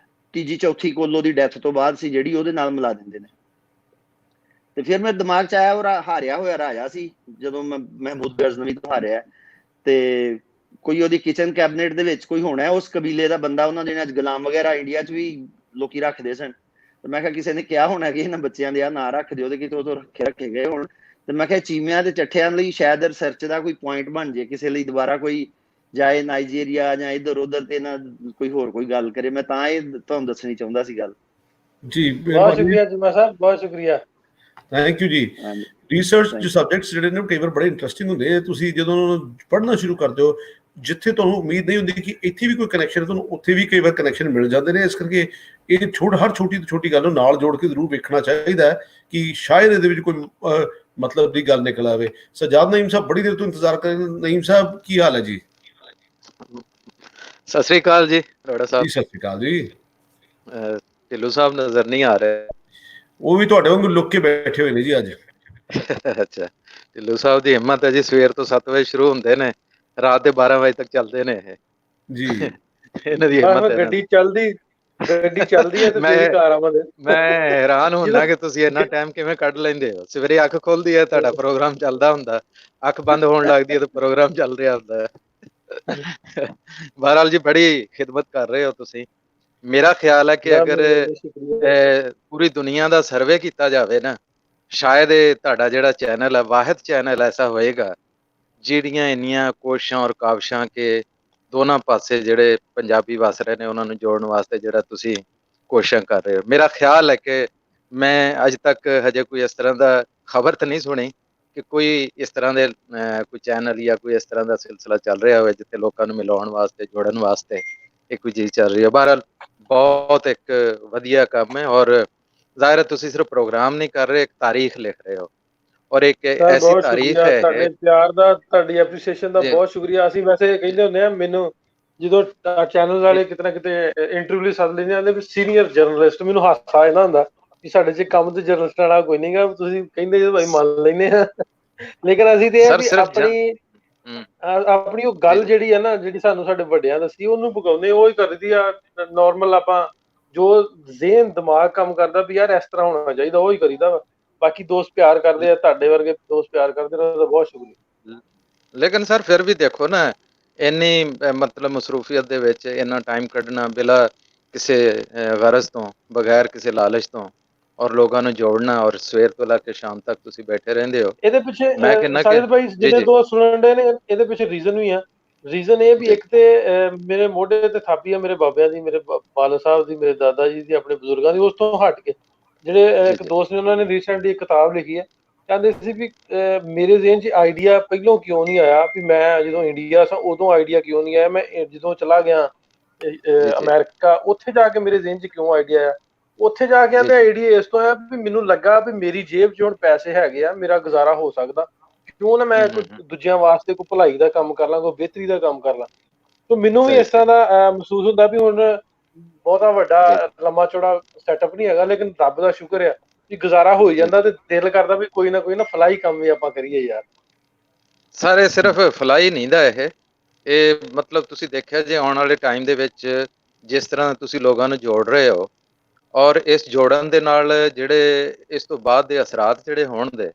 ਤੀਜੀ ਚੌਥੀ ਕੋਲੋ ਦੀ ਡੈਥ ਤੋਂ ਬਾਅਦ ਸੀ ਜਿਹੜੀ, ਉਹਦੇ ਨਾਲ ਮਿਲਾ ਦਿੰਦੇ ਨੇ। ਤੇ ਫਿਰ ਮੇਰੇ ਦਿਮਾਗ 'ਚ ਆਇਆ ਉਹ ਹਾਰਿਆ ਹੋਇਆ ਰਾਜਾ ਸੀ ਜਦੋਂ ਮਹਿਮੂਦ ਗਜ਼ਨਵੀ ਤੋਂ ਹਾਰਿਆ, ਤੇ ਕੋਈ ਉਹਦੀ ਕਿਚਨ ਕੈਬਨਿਟ ਦੇ ਵਿੱਚ ਕੋਈ ਹੋਣਾ ਉਸ ਕਬੀਲੇ ਦਾ ਬੰਦਾ, ਉਹਨਾਂ ਦੇ ਅੱਜ ਗੁਲਾਮ ਵਗੈਰਾ ਇੰਡੀਆ 'ਚ ਵੀ ਲੋਕੀ ਰੱਖਦੇ ਸਨ। ਤੇ ਮੈਂ ਕਿਹਾ ਕਿਸੇ ਨੇ ਕਿਹਾ ਹੋਣਾ ਕਿ ਇਹਨਾਂ ਬੱਚਿਆਂ ਦੇ ਆ ਨਾਂ ਰੱਖ ਦਿਓ, ਤੇ ਕਿਤੇ ਉਹ ਤੋਂ ਰੱਖੇ ਗਏ ਹੁਣ। ਤੇ ਮੈਂ ਕਿਹਾ ਚੀਮਿਆਂ ਤੇ ਚੱਠਿਆਂ ਲਈ ਸ਼ਾਇਦ ਰਿਸਰਚ ਦਾ ਕੋਈ ਪੁਆਇੰਟ ਬਣ ਜੇ, ਕਿਸੇ ਲਈ ਦੁਬਾਰਾ ਕੋਈ ਜਾਏ ਨਾਈਜੀਰੀਆ ਜਾਂ ਇੱਧਰ ਉੱਧਰ ਤੇ ਨਾ ਕੋਈ ਹੋਰ ਕੋਈ ਗੱਲ ਕਰੇ। ਮੈਂ ਤਾਂ ਇਹ ਤੁਹਾਨੂੰ ਦੱਸਣੀ ਚਾਹੁੰਦਾ ਸੀ ਗੱਲ। ਜੀ ਬਹੁਤ ਸ਼ੁਕਰੀਆ ਜੁਮਾ ਸਾਹਿਬ, ਬਹੁਤ ਸ਼ੁਕਰੀਆ। ਥੈਂਕ ਯੂ ਜੀ। ਰਿਸਰਚ ਜੋ ਸਬਜੈਕਟਸ ਜਿਹੜੇ ਨੇ ਕਈ ਵਾਰ ਬੜੇ ਇੰਟਰਸਟਿੰਗ ਹੁੰਦੇ ਆ, ਤੁਸੀਂ ਜਦੋਂ ਪੜ੍ਹਨਾ ਸ਼ੁਰੂ ਕਰਦੇ ਹੋ, ਜਿੱਥੇ ਤੁਹਾਨੂੰ ਉਮੀਦ ਨਹੀਂ ਹੁੰਦੀ ਕਿ ਇੱਥੇ ਵੀ ਕੋਈ ਕਨੈਕਸ਼ਨ, ਤੁਹਾਨੂੰ ਉੱਥੇ ਵੀ ਕਈ ਵਾਰ ਕਨੈਕਸ਼ਨ ਮਿਲ ਜਾਂਦੇ ਨੇ। ਇਸ ਕਰਕੇ ਇਹ ਹਰ ਛੋਟੀ ਤੋਂ ਛੋਟੀ ਗੱਲ ਨੂੰ ਨਾਲ ਜੋੜ ਕੇ ਜ਼ਰੂਰ ਵੇਖਣਾ ਚਾਹੀਦਾ ਹੈ ਕਿ ਸ਼ਾਇਦ ਇਹਦੇ ਵਿੱਚ ਕੋਈ ਮਤਲਬ ਦੀ ਗੱਲ ਨਿਕਲ ਆਵੇ। ਸਜਾਦ ਨਈਮ ਸਾਹਿਬ ਬੜੀ ਦੇਰ ਤੋਂ ਇੰਤਜ਼ਾਰ ਕਰ ਰਹੇ। ਨਈਮ ਸਾਹਿਬ ਕੀ ਹਾਲ ਹੈ ਜੀ? ਸਤਿ ਸ੍ਰੀ ਅਕਾਲ ਜੀ ਰੋੜਾ ਸਾਹਿਬ। ਸਤਿ ਸ੍ਰੀ ਅਕਾਲ ਜੀ। ਢਿੱਲੋਂ ਸਾਹਿਬ ਨਜ਼ਰ ਨਹੀਂ ਆ ਰਹੇ। ਉਹ ਵੀ ਤੁਹਾਡੇ ਵਾਂਗੂ ਲੁੱਕ ਕੇ ਬੈਠੇ ਹੋਏ ਨੇ ਜੀ ਅੱਜ। ਅੱਛਾ, ਢਿੱਲੋਂ ਸਾਹਿਬ ਦੀ ਹਿੰਮਤ ਹੈ ਜੀ, ਸਵੇਰ ਤੋਂ 7 ਵਜੇ ਸ਼ੁਰੂ ਹੁੰਦੇ ਨੇ, ਰਾਤ ਦੇ 12 ਵਜੇ ਤੱਕ ਚੱਲਦੇ ਨੇ ਇਹ ਜੀ। ਇਹਨਾਂ ਦੀ ਹਿੰਮਤ ਹੈ। ਗੱਡੀ ਚੱਲਦੀ ਹੈ ਤੇ ਤੇਰੀ ਕਾਰ ਆਵਾਂਗੇ। ਮੈਂ ਹੈਰਾਨ ਹੁੰਦਾ ਕਿ ਤੁਸੀਂ ਇੰਨਾ ਟਾਈਮ ਕਿਵੇਂ ਕੱਢ ਲੈਂਦੇ ਹੋ। ਸਵੇਰੇ ਅੱਖ ਖੁੱਲਦੀ ਹੈ, ਤੁਹਾਡਾ ਪ੍ਰੋਗਰਾਮ ਚੱਲਦਾ ਹੁੰਦਾ, ਅੱਖ ਬੰਦ ਹੋਣ ਲੱਗਦੀ ਹੈ ਤੇ ਪ੍ਰੋਗਰਾਮ ਚੱਲ ਰਿਹਾ ਹੁੰਦਾ ਹੈ। ਬਹਰਾਲ ਜੀ ਬੜੀ ਖਿਦਮਤ ਕਰ ਰਹੇ ਹੋ ਤੁਸੀਂ। ਮੇਰਾ ਖਿਆਲ ਹੈ ਕਿ ਅਗਰ ਪੂਰੀ ਦੁਨੀਆ ਦਾ ਸਰਵੇ ਕੀਤਾ ਜਾਵੇ ਨਾ, ਸ਼ਾਇਦ ਇਹ ਤੁਹਾਡਾ ਜਿਹੜਾ ਚੈਨਲ ਹੈ ਵਾਹਿਦ ਚੈਨਲ ਐਸਾ ਹੋਏਗਾ ਜਿਹੜੀਆਂ ਇੰਨੀਆਂ ਕੋਸ਼ਿਸ਼ਾਂ ਔਰ ਕਾਵਿਸ਼ਾਂ ਕੇ ਦੋਨਾਂ ਪਾਸੇ ਜਿਹੜੇ ਪੰਜਾਬੀ ਵਸ ਰਹੇ ਨੇ ਉਹਨਾਂ ਨੂੰ ਜੋੜਨ ਵਾਸਤੇ ਜਿਹੜਾ ਤੁਸੀਂ ਕੋਸ਼ਿਸ਼ਾਂ ਕਰ ਰਹੇ ਹੋ। ਮੇਰਾ ਖਿਆਲ ਹੈ ਕਿ ਮੈਂ ਅੱਜ ਤੱਕ ਹਜੇ ਕੋਈ ਇਸ ਤਰ੍ਹਾਂ ਦਾ ਖਬਰ ਤਾਂ ਨਹੀਂ ਸੁਣੀ ਕਿ ਕੋਈ ਇਸ ਤਰ੍ਹਾਂ ਦੇ ਕੋਈ ਚੈਨਲ ਜਾਂ ਕੋਈ ਇਸ ਤਰ੍ਹਾਂ ਦਾ ਸਿਲਸਿਲਾ ਚੱਲ ਰਿਹਾ ਹੋਵੇ ਜਿੱਥੇ ਲੋਕਾਂ ਨੂੰ ਮਿਲਾਉਣ ਵਾਸਤੇ, ਜੋੜਨ ਵਾਸਤੇ ਇਹ ਕੋਈ ਚੀਜ਼ ਚੱਲ ਰਹੀ ਹੈ। ਬਹਰਾਲ ਬਹੁਤ ਇੱਕ ਵਧੀਆ ਕੰਮ ਹੈ, ਔਰ ਜ਼ਾਹਿਰ ਹੈ ਤੁਸੀਂ ਸਿਰਫ ਪ੍ਰੋਗਰਾਮ ਨਹੀਂ ਕਰ ਰਹੇ, ਇੱਕ ਤਾਰੀਖ ਲਿਖ ਰਹੇ ਹੋ, ਔਰ ਇੱਕ ਐਸੀ ਤਾਰੀਖ ਹੈ। ਤੁਹਾਡੇ ਪਿਆਰ ਦਾ, ਤੁਹਾਡੀ ਐਪਰੀਸੀਏਸ਼ਨ ਦਾ ਬਹੁਤ ਸ਼ੁਕਰੀਆ। ਅਸੀਂ ਵੈਸੇ ਕਹਿੰਦੇ ਹੁੰਦੇ ਆ, ਮੈਨੂੰ ਜਦੋਂ ਚੈਨਲ ਵਾਲੇ ਕਿਤੇ ਨਾ ਕਿਤੇ ਇੰਟਰਵਿਊ ਲਈ ਸੱਦ ਲੈਂਦੇ ਆਂਦੇ ਵੀ ਸੀਨੀਅਰ ਜਰਨਲਿਸਟ, ਮੈਨੂੰ ਹਾਸਾ ਇਹਨਾਂ ਹੁੰਦਾ ਕਿ ਸਾਡੇ ਚ ਕੰਮ ਤੇ ਜਰਨਲਿਸਟ ਵਾਲਾ ਕੋਈ ਨਹੀਂਗਾ। ਤੁਸੀਂ ਕਹਿੰਦੇ ਜਦੋਂ ਭਾਈ ਮੰਨ ਲੈਂਦੇ ਆ, ਲੇਕਿਨ ਅਸੀਂ ਤੇ ਆਪਣੀ ਉਹ ਗੱਲ ਜਿਹੜੀ ਹੈ ਨਾ, ਜਿਹੜੀ ਸਾਨੂੰ ਸਾਡੇ ਵੱਡਿਆਂ ਦੱਸੀ, ਉਹਨੂੰ ਪਕਾਉਂਦੇ, ਉਹ ਹੀ ਕਰਦੀ ਆ ਨੋਰਮਲ। ਆਪਾਂ ਜੋ ਜ਼ੇਨ ਦਿਮਾਗ ਕੰਮ ਕਰਦਾ ਵੀ ਯਾਰ ਇਸ ਤਰ੍ਹਾਂ ਹੋਣਾ ਚਾਹੀਦਾ, ਉਹ ਹੀ ਕਰੀਦਾ ਵਾ। ਬਾਕੀ ਦੋਸਤ ਪਿਆਰ ਕਰਦੇ ਆ, ਤੁਹਾਡੇ ਵਰਗੇ ਦੋਸਤ ਪਿਆਰ ਕਰਦੇ ਨੇ, ਉਹਦਾ ਬਹੁਤ ਸ਼ੁਕਰੀਆ। ਲੇਕਿਨ ਸਰ ਫਿਰ ਵੀ ਦੇਖੋ ਨਾ, ਇੰਨੀ ਮਤਲਬ ਮਸਰੂਫੀਅਤ ਦੇ ਵਿੱਚ ਇੰਨਾ ਟਾਈਮ ਕੱਢਣਾ ਬਿਲਾ ਕਿਸੇ ਗਰਜ਼ ਤੋਂ, ਬਗੈਰ ਕਿਸੇ ਲਾਲਚ ਤੋਂ, ਔਰ ਲੋਕਾਂ ਨੂੰ ਜੋੜਨਾ, ਔਰ ਸਵੇਰ ਤੋਂ ਲੈ ਕੇ ਸ਼ਾਮ ਤੱਕ ਤੁਸੀਂ ਬੈਠੇ ਰਹਿੰਦੇ ਹੋ। ਇਹਦੇ ਪਿੱਛੇ ਸਾਹਿਲ ਭਾਈ ਜਿਹੜੇ ਦੋ ਸੁਣਨ ਦੇ ਨੇ, ਇਹਦੇ ਪਿੱਛੇ ਰੀਜ਼ਨ ਵੀ ਆ। ਰੀਜ਼ਨ ਇਹ ਵੀ ਇੱਕ ਤੇ ਮੇਰੇ ਮੋਢੇ ਤੇ ਥਾਪੀ ਆ ਮੇਰੇ ਬਾਬਿਆਂ ਦੀ, ਮੇਰੇ ਬਾਲ ਸਾਹਿਬ ਦੀ, ਮੇਰੇ ਦਾਦਾ ਜੀ ਦੀ, ਆਪਣੇ ਬਜ਼ੁਰਗਾਂ ਦੀ। ਉਸ ਤੋਂ ਹਟ ਕੇ ਜਿਹੜੇ ਇੱਕ ਦੋਸਤ ਨੇ, ਉਹਨਾਂ ਨੇ ਰੀਸੈਂਟਲੀ ਇੱਕ ਕਿਤਾਬ ਲਿਖੀ ਹੈ, ਕਹਿੰਦੇ ਸੀ ਵੀ ਮੇਰੇ ਜ਼ਿਹਨ 'ਚ ਆਈਡੀਆ ਪਹਿਲੋਂ ਕਿਉਂ ਨਹੀਂ ਆਇਆ, ਵੀ ਮੈਂ ਜਦੋਂ ਇੰਡੀਆ ਸਾਂ ਉਦੋਂ ਆਈਡੀਆ ਕਿਉਂ ਨਹੀਂ ਆਇਆ, ਮੈਂ ਜਦੋਂ ਚਲਾ ਗਿਆ ਅਮਰੀਕਾ ਉੱਥੇ ਜਾ ਕੇ ਮੇਰੇ ਜ਼ਿਹਨ 'ਚ ਕਿਉਂ ਆਈਡੀਆ ਆਇਆ। ਉੱਥੇ ਜਾ ਕੇ ਤੇ ਆਈਡੀਆ ਇਸ ਤੋਂ ਆਇਆ ਵੀ ਮੈਨੂੰ ਲੱਗਾ ਵੀ ਮੇਰੀ ਜੇਬ 'ਚ ਹੁਣ ਪੈਸੇ ਹੈਗੇ ਆ, ਮੇਰਾ ਗੁਜ਼ਾਰਾ ਹੋ ਸਕਦਾ, ਕਿਉਂ ਨਾ ਮੈਂ ਕੋਈ ਦੂਜਿਆਂ ਵਾਸਤੇ ਕੋਈ ਭਲਾਈ ਦਾ ਕੰਮ ਕਰ ਲਾਂ, ਕੋਈ ਬਿਹਤਰੀ ਦਾ ਕੰਮ ਕਰ ਲਾਂ। ਤੇ ਮੈਨੂੰ ਵੀ ਇਸ ਤਰ੍ਹਾਂ ਦਾ ਮਹਿਸੂਸ ਹੁੰਦਾ ਵੀ ਹੁਣ ਬਹੁਤਾ ਵੱਡਾ ਲੰਮਾ ਚੌੜਾ ਸੈਟਅਪ ਨਹੀਂ ਹੈਗਾ, ਲੇਕਿਨ ਰੱਬ ਦਾ ਸ਼ੁਕਰ ਆ ਵੀ ਗੁਜ਼ਾਰਾ ਹੋ ਜਾਂਦਾ, ਤੇ ਦਿਲ ਕਰਦਾ ਵੀ ਕੋਈ ਨਾ ਫਲਾਈ ਕੰਮ ਵੀ ਆਪਾਂ ਕਰੀਏ ਯਾਰ। ਸਾਰੇ ਸਿਰਫ ਫਲਾਈ ਨਹੀਂ ਦਾ ਇਹ ਇਹ ਮਤਲਬ ਤੁਸੀਂ ਦੇਖਿਆ ਜੇ ਆਉਣ ਵਾਲੇ ਟਾਈਮ ਦੇ ਵਿੱਚ ਜਿਸ ਤਰ੍ਹਾਂ ਤੁਸੀਂ ਲੋਕਾਂ ਨੂੰ ਜੋੜ ਰਹੇ ਹੋ, ਔਰ ਇਸ ਜੋੜਨ ਦੇ ਨਾਲ ਜਿਹੜੇ ਇਸ ਤੋਂ ਬਾਅਦ ਦੇ ਅਸਰਾਤ ਜਿਹੜੇ ਹੋਣ ਦੇ,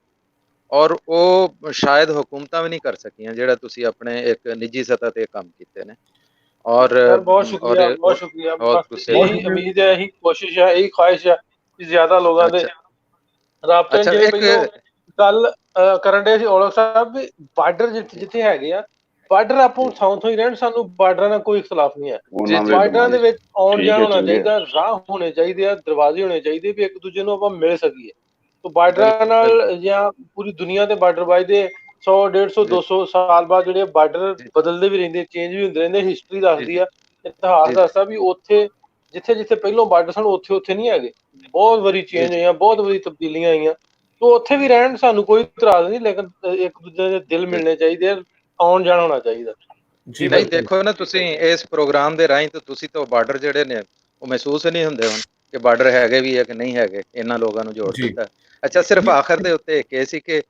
ਔਰ ਉਹ ਸ਼ਾਇਦ ਹੁਕੂਮਤਾਂ ਵੀ ਨਹੀਂ ਕਰ ਸਕੀਆਂ ਜਿਹੜਾ ਤੁਸੀਂ ਆਪਣੇ ਇੱਕ ਨਿੱਜੀ ਸਤਹ ਤੇ ਕੰਮ ਕੀਤੇ ਨੇ। ਔਰ सर बहुत शुक्रिया, बहुत शुक्रिया। बस यही उम्मीद है, यही कोशिश है, यही ख्वाहिश है कि ज्यादा लोगों ਦੇ ਰਾਬਤੇ ਅੱਛਾ, ਜਿਹੜੇ ਇੱਕ ਪਹਿਲਾਂ ਗੱਲ ਕਰਨ ਦੇ ਸੀ ਔਲਖ ਸਾਹਿਬ ਵੀ ਬਾਰਡਰ ਜਿੱਥੇ ਹੈਗੇ ਆ, ਬਾਰਡਰ ਆਪੋ ਥਾਂ ਥਾਂ ਹੀ ਰਹਿਣ, ਸਾਨੂੰ ਬਾਰਡਰਾਂ ਨਾਲ ਕੋਈ ਇਖਤਲਾਫ ਨਹੀਂ ਹੈ। ਬਾਰਡਰਾਂ ਦੇ ਵਿੱਚ ਆਉਣ ਜਾਣ ਹੋਣਾ ਚਾਹੀਦਾ, ਰਾਹ ਹੋਣੇ ਚਾਹੀਦੇ ਆ, ਦਰਵਾਜ਼ੇ ਹੋਣੇ ਚਾਹੀਦੇ ਵੀ ਇੱਕ ਦੂਜੇ ਨੂੰ ਆਪਾਂ ਮਿਲ ਸਕੀਏ। तो ਬਾਰਡਰਾਂ ਨਾਲ ਜਾਂ ਪੂਰੀ ਦੁਨੀਆ ਤੇ ਬਾਰਡਰ ਵੱਜਦੇ 100 150 200 ਸਾਲ ਬਾਅਦ ਜਿਹੜੇ ਬਾਰਡਰ ਬਦਲਦੇ ਵੀ ਰਹਿੰਦੇ, ਚੇਂਜ ਵੀ ਹੁੰਦੇ ਰਹਿੰਦੇ। ਹਿਸਟਰੀ ਦੱਸਦੀ ਆ, ਇਤਿਹਾਸ ਦੱਸਦਾ ਵੀ ਉੱਥੇ ਜਿੱਥੇ ਜਿੱਥੇ ਪਹਿਲੋਂ ਬਾਰਡਰ ਸਨ ਉੱਥੇ ਉੱਥੇ ਨਹੀਂ ਹੈਗੇ, ਬਹੁਤ ਵਾਰੀ ਚੇਂਜ ਹੋਈਆਂ, ਬਹੁਤ ਵਾਰੀ ਤਬਦੀਲੀਆਂ ਆਈਆਂ। तो ਉੱਥੇ ਵੀ ਰਹਿਣ ਸਾਨੂੰ ਕੋਈ ਇਤਰਾਜ਼ ਨਹੀਂ, ਲੇਕਿਨ ਇੱਕ ਦੂਜੇ ਦੇ ਦਿਲ ਮਿਲਣੇ ਚਾਹੀਦੇ ਆ, ਆਉਣ ਜਾਣ ਹੋਣਾ ਚਾਹੀਦਾ। ਜੀ ਨਹੀਂ, ਦੇਖੋ ਨਾ ਤੁਸੀਂ ਇਸ ਪ੍ਰੋਗਰਾਮ ਦੇ ਰਾਹੀਂ ਤਾਂ ਤੁਸੀਂ ਤਾਂ ਬਾਰਡਰ ਜਿਹੜੇ ਨੇ ਉਹ ਮਹਿਸੂਸ ਨਹੀਂ ਹੁੰਦੇ ਹੁਣ ਕਿ ਬਾਰਡਰ ਹੈਗੇ ਵੀ ਹੈ ਕਿ ਨਹੀਂ ਹੈਗੇ, ਇਹਨਾਂ ਲੋਕਾਂ ਨੂੰ ਜੋੜ ਦਿੱਤਾ। ਅੱਛਾ, ਸਿਰਫ ਆਖਰ ਦੇ ਉੱਤੇ ਇੱਕ ਇਹ ਸੀ ਕਿ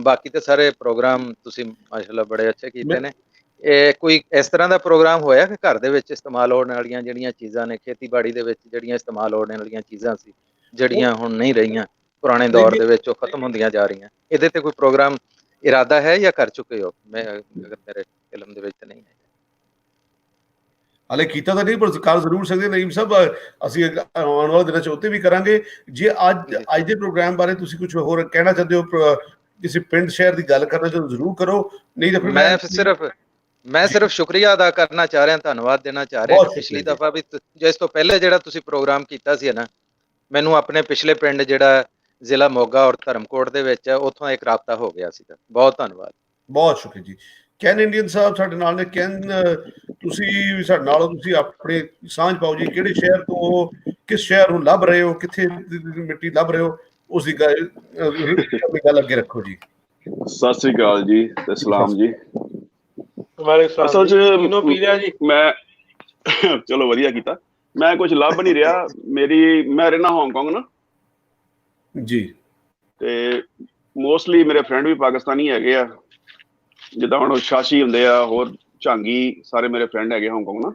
ਬਾਕੀ ਤੇ ਸਾਰੇ ਪ੍ਰੋਗਰਾਮ ਤੁਸੀਂ ਮਾਸ਼ਾਅੱਲਾ ਬੜੇ ਅੱਛੇ ਕੀਤੇ ਨੇ। ਇਹ ਕੋਈ ਇਸ ਤਰ੍ਹਾਂ ਦਾ ਪ੍ਰੋਗਰਾਮ ਹੋਇਆ ਕਿ ਘਰ ਦੇ ਵਿੱਚ ਇਸਤੇਮਾਲ ਹੋਣ ਵਾਲੀਆਂ ਜਿਹੜੀਆਂ ਚੀਜ਼ਾਂ ਨੇ, ਖੇਤੀਬਾੜੀ ਦੇ ਵਿੱਚ ਜਿਹੜੀਆਂ ਇਸਤੇਮਾਲ ਹੋਣ ਵਾਲੀਆਂ ਚੀਜ਼ਾਂ ਸੀ, ਜਿਹੜੀਆਂ ਹੁਣ ਨਹੀਂ ਰਹੀਆਂ, ਪੁਰਾਣੇ ਦੌਰ ਦੇ ਵਿੱਚ ਉਹ ਖਤਮ ਹੁੰਦੀਆਂ ਜਾ ਰਹੀਆਂ, ਇਹਦੇ ਤੇ ਕੋਈ ਪ੍ਰੋਗਰਾਮ ਇਰਾਦਾ ਹੈ ਜਾਂ ਕਰ ਚੁੱਕੇ ਹੋ? ਮੈਂ ਅਗਰ ਮੇਰੇ ਇਲਮ ਦੇ ਵਿੱਚ ਨਹੀਂ ਹੈ ਹਾਲੇ ਕੀਤਾ ਤਾਂ ਨਹੀਂ, ਪਰ ਕਰ ਜ਼ਰੂਰ ਸਕਦੇ ਨਈਮ ਸਾਹਿਬ। ਅਸੀਂ ਆਉਣ ਵਾਲੇ ਦਿਨਾਂ 'ਚ ਉੱਤੇ ਵੀ ਕਰਾਂਗੇ। ਜੇ ਅੱਜ ਦੇ ਪ੍ਰੋਗਰਾਮ ਬਾਰੇ ਤੁਸੀਂ ਕੁਝ ਹੋਰ ਕਹਿਣਾ ਚਾਹੁੰਦੇ ਹੋ, ਕਿਸੇ ਪਿੰਡ ਸ਼ਹਿਰ ਦੀ ਗੱਲ ਕਰਨਾ ਚਾਹੁੰਦੇ ਜ਼ਰੂਰ ਕਰੋ, ਨਹੀਂ ਤਾਂ ਫਿਰ ਮੈਂ ਸਿਰਫ ਸ਼ੁਕਰੀਆ ਅਦਾ ਕਰਨਾ ਚਾਹ ਰਿਹਾ, ਧੰਨਵਾਦ ਦੇਣਾ ਚਾਹ ਰਿਹਾ। ਪਿਛਲੀ ਦਫਾ ਵੀ ਜਿਸ ਤੋਂ ਪਹਿਲੇ ਜਿਹੜਾ ਤੁਸੀਂ ਪ੍ਰੋਗਰਾਮ ਕੀਤਾ ਸੀ ਨਾ, ਮੈਨੂੰ ਆਪਣੇ ਪਿਛਲੇ ਪਿੰਡ ਜਿਹੜਾ ਜ਼ਿਲ੍ਹਾ ਮੋਗਾ ਔਰ ਧਰਮਕੋਟ ਦੇ ਵਿੱਚ ਹੈ, ਉੱਥੋਂ ਇੱਕ ਰਾਬਤਾ ਹੋ ਗਿਆ ਸੀਗਾ। ਬਹੁਤ ਧੰਨਵਾਦ, ਬਹੁਤ ਸ਼ੁਕਰੀਆ ਜੀ। ਕੈਨ ਇੰਡੀਅਨ ਸਾਹਿਬ ਸਾਡੇ ਨਾਲ ਨੇ। ਕੈਨ ਤੁਸੀਂ ਵੀ ਸਾਡੇ ਨਾਲ, ਤੁਸੀਂ ਆਪਣੇ ਸਾਂਝ ਪਾਓ ਜੀ, ਕਿਹੜੇ ਸ਼ਹਿਰ ਤੋਂ, ਕਿਸ ਸ਼ਹਿਰ ਨੂੰ ਲੱਭ ਰਹੇ ਹੋ, ਕਿੱਥੇ ਮਿੱਟੀ ਲੱਭ ਰਹੇ ਹੋ, ਉਸ ਦੀ ਗੱਲ ਅੱਗੇ ਰੱਖੋ ਜੀ। ਸਤਿ ਸ੍ਰੀ ਅਕਾਲ ਜੀ ਤੇ ਸਲਾਮ ਜੀ। ਅਸਲ 'ਚ ਮੈਂ ਚਲੋ ਵਧੀਆ ਕੀਤਾ, ਮੈਂ ਕੁਝ ਲੱਭ ਨਹੀਂ ਰਿਹਾ। ਮੈਂ ਰਹਿਣਾ ਹਾਂਗਕਾਂਗ ਨਾ ਜੀ, ਤੇ ਮੋਸਟਲੀ ਮੇਰੇ ਫਰੈਂਡ ਵੀ ਪਾਕਿਸਤਾਨੀ ਹੈਗੇ ਆ, ਜਿੱਦਾਂ ਹੁਣ ਸ਼ਾਸ਼ੀ ਹੁੰਦੇ ਆ, ਹੋਰ ਝਾਂਗੀ, ਸਾਰੇ ਮੇਰੇ ਫਰੈਂਡ ਹੈਗੇ ਹਾਂਗਕਾਂਗ ਨਾ।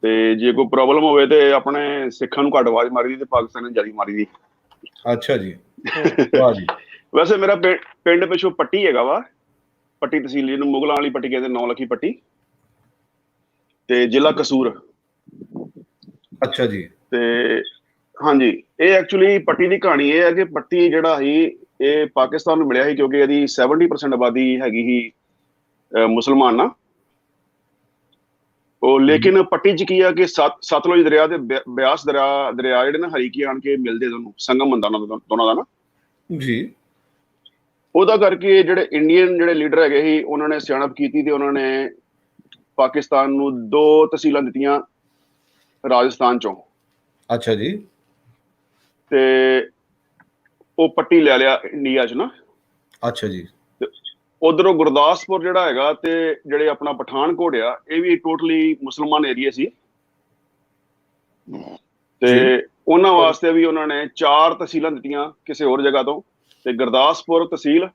ਤੇ ਜੇ ਕੋਈ ਪ੍ਰੋਬਲਮ ਹੋਵੇ ਤੇ ਆਪਣੇ ਸਿੱਖਾਂ ਨੂੰ ਘੱਟ ਆਵਾਜ਼ ਮਾਰੀ ਦੀ ਤੇ ਪਾਕਿਸਤਾਨ ਨੂੰ ਜ਼ਿਆਦਾ ਮਾਰੀ ਦੀ। ਅੱਛਾ ਜੀ, ਵਾਹ ਜੀ। ਵੈਸੇ ਮੇਰਾ ਪਿੰਡ ਪਿੱਛੋਂ ਪੱਟੀ ਹੈਗਾ ਵਾ, ਪੱਟੀ ਤਹਿਸੀਲ, ਜਿਹਨੂੰ ਮੁਗਲਾਂ ਵਾਲੀ ਪੱਟੀ ਕਹਿੰਦੇ, 9 ਲੱਖੀ ਪੱਟੀ, ਤੇ ਜ਼ਿਲ੍ਹਾ ਕਸੂਰ। ਅੱਛਾ ਜੀ। ਤੇ ਹਾਂਜੀ, ਇਹ ਐਕਚੁਅਲੀ ਪੱਟੀ ਦੀ ਕਹਾਣੀ ਇਹ ਹੈ ਕਿ ਪੱਟੀ ਜਿਹੜਾ ਸੀ ਇਹ ਪਾਕਿਸਤਾਨ ਨੂੰ ਮਿਲਿਆ ਸੀ ਕਿਉਂਕਿ ਇਹਦੀ 70% ਆਬਾਦੀ ਹੈਗੀ ਸੀ ਮੁਸਲਮਾਨ ਨਾ। ਉਹ ਲੇਕਿਨ ਪੱਟੀ 'ਚ ਕੀ ਆ ਕਿ ਸਤਲੁਜ ਦਰਿਆ ਤੇ ਬਿਆਸ ਦਰਿਆ ਜਿਹੜੇ ਨਾ ਹਰੀਕੀ ਆਣ ਕੇ ਮਿਲਦੇ, ਦੋਨੋਂ ਸੰਗਮ ਹੁੰਦਾ ਉਹਨਾਂ ਦੋਨਾਂ ਦਾ ਨਾ ਜੀ। ਉਹਦਾ ਕਰਕੇ ਜਿਹੜੇ ਇੰਡੀਅਨ ਜਿਹੜੇ ਲੀਡਰ ਹੈਗੇ ਸੀ, ਉਹਨਾਂ ਨੇ ਸਿਆਣਪ ਕੀਤੀ ਤੇ ਉਹਨਾਂ ਨੇ ਪਾਕਿਸਤਾਨ ਨੂੰ 2 ਤਹਿਸੀਲਾਂ ਦਿੱਤੀਆਂ ਰਾਜਸਥਾਨ ਚੋਂ। ਅੱਛਾ ਜੀ। ਤੇ ਉਹ ਪੱਟੀ ਲੈ ਲਿਆ ਇੰਡੀਆ 'ਚ ਨਾ। ਅੱਛਾ ਜੀ। ਉਧਰੋਂ ਗੁਰਦਾਸਪੁਰ ਜਿਹੜਾ ਹੈਗਾ ਤੇ ਜਿਹੜੇ ਆਪਣਾ ਪਠਾਨਕੋਟ ਆ, ਇਹ ਵੀ ਟੋਟਲੀ ਮੁਸਲਮਾਨ ਏਰੀਆ ਸੀ। ਤੇ ਉਹਨਾਂ ਵਾਸਤੇ ਵੀ ਉਹਨਾਂ ਨੇ 4 ਤਹਿਸੀਲਾਂ ਦਿੱਤੀਆਂ ਕਿਸੇ ਹੋਰ ਜਗ੍ਹਾ ਤੋਂ, ਤੇ ਗੁਰਦਾਸਪੁਰ ਤਹਿਸੀਲ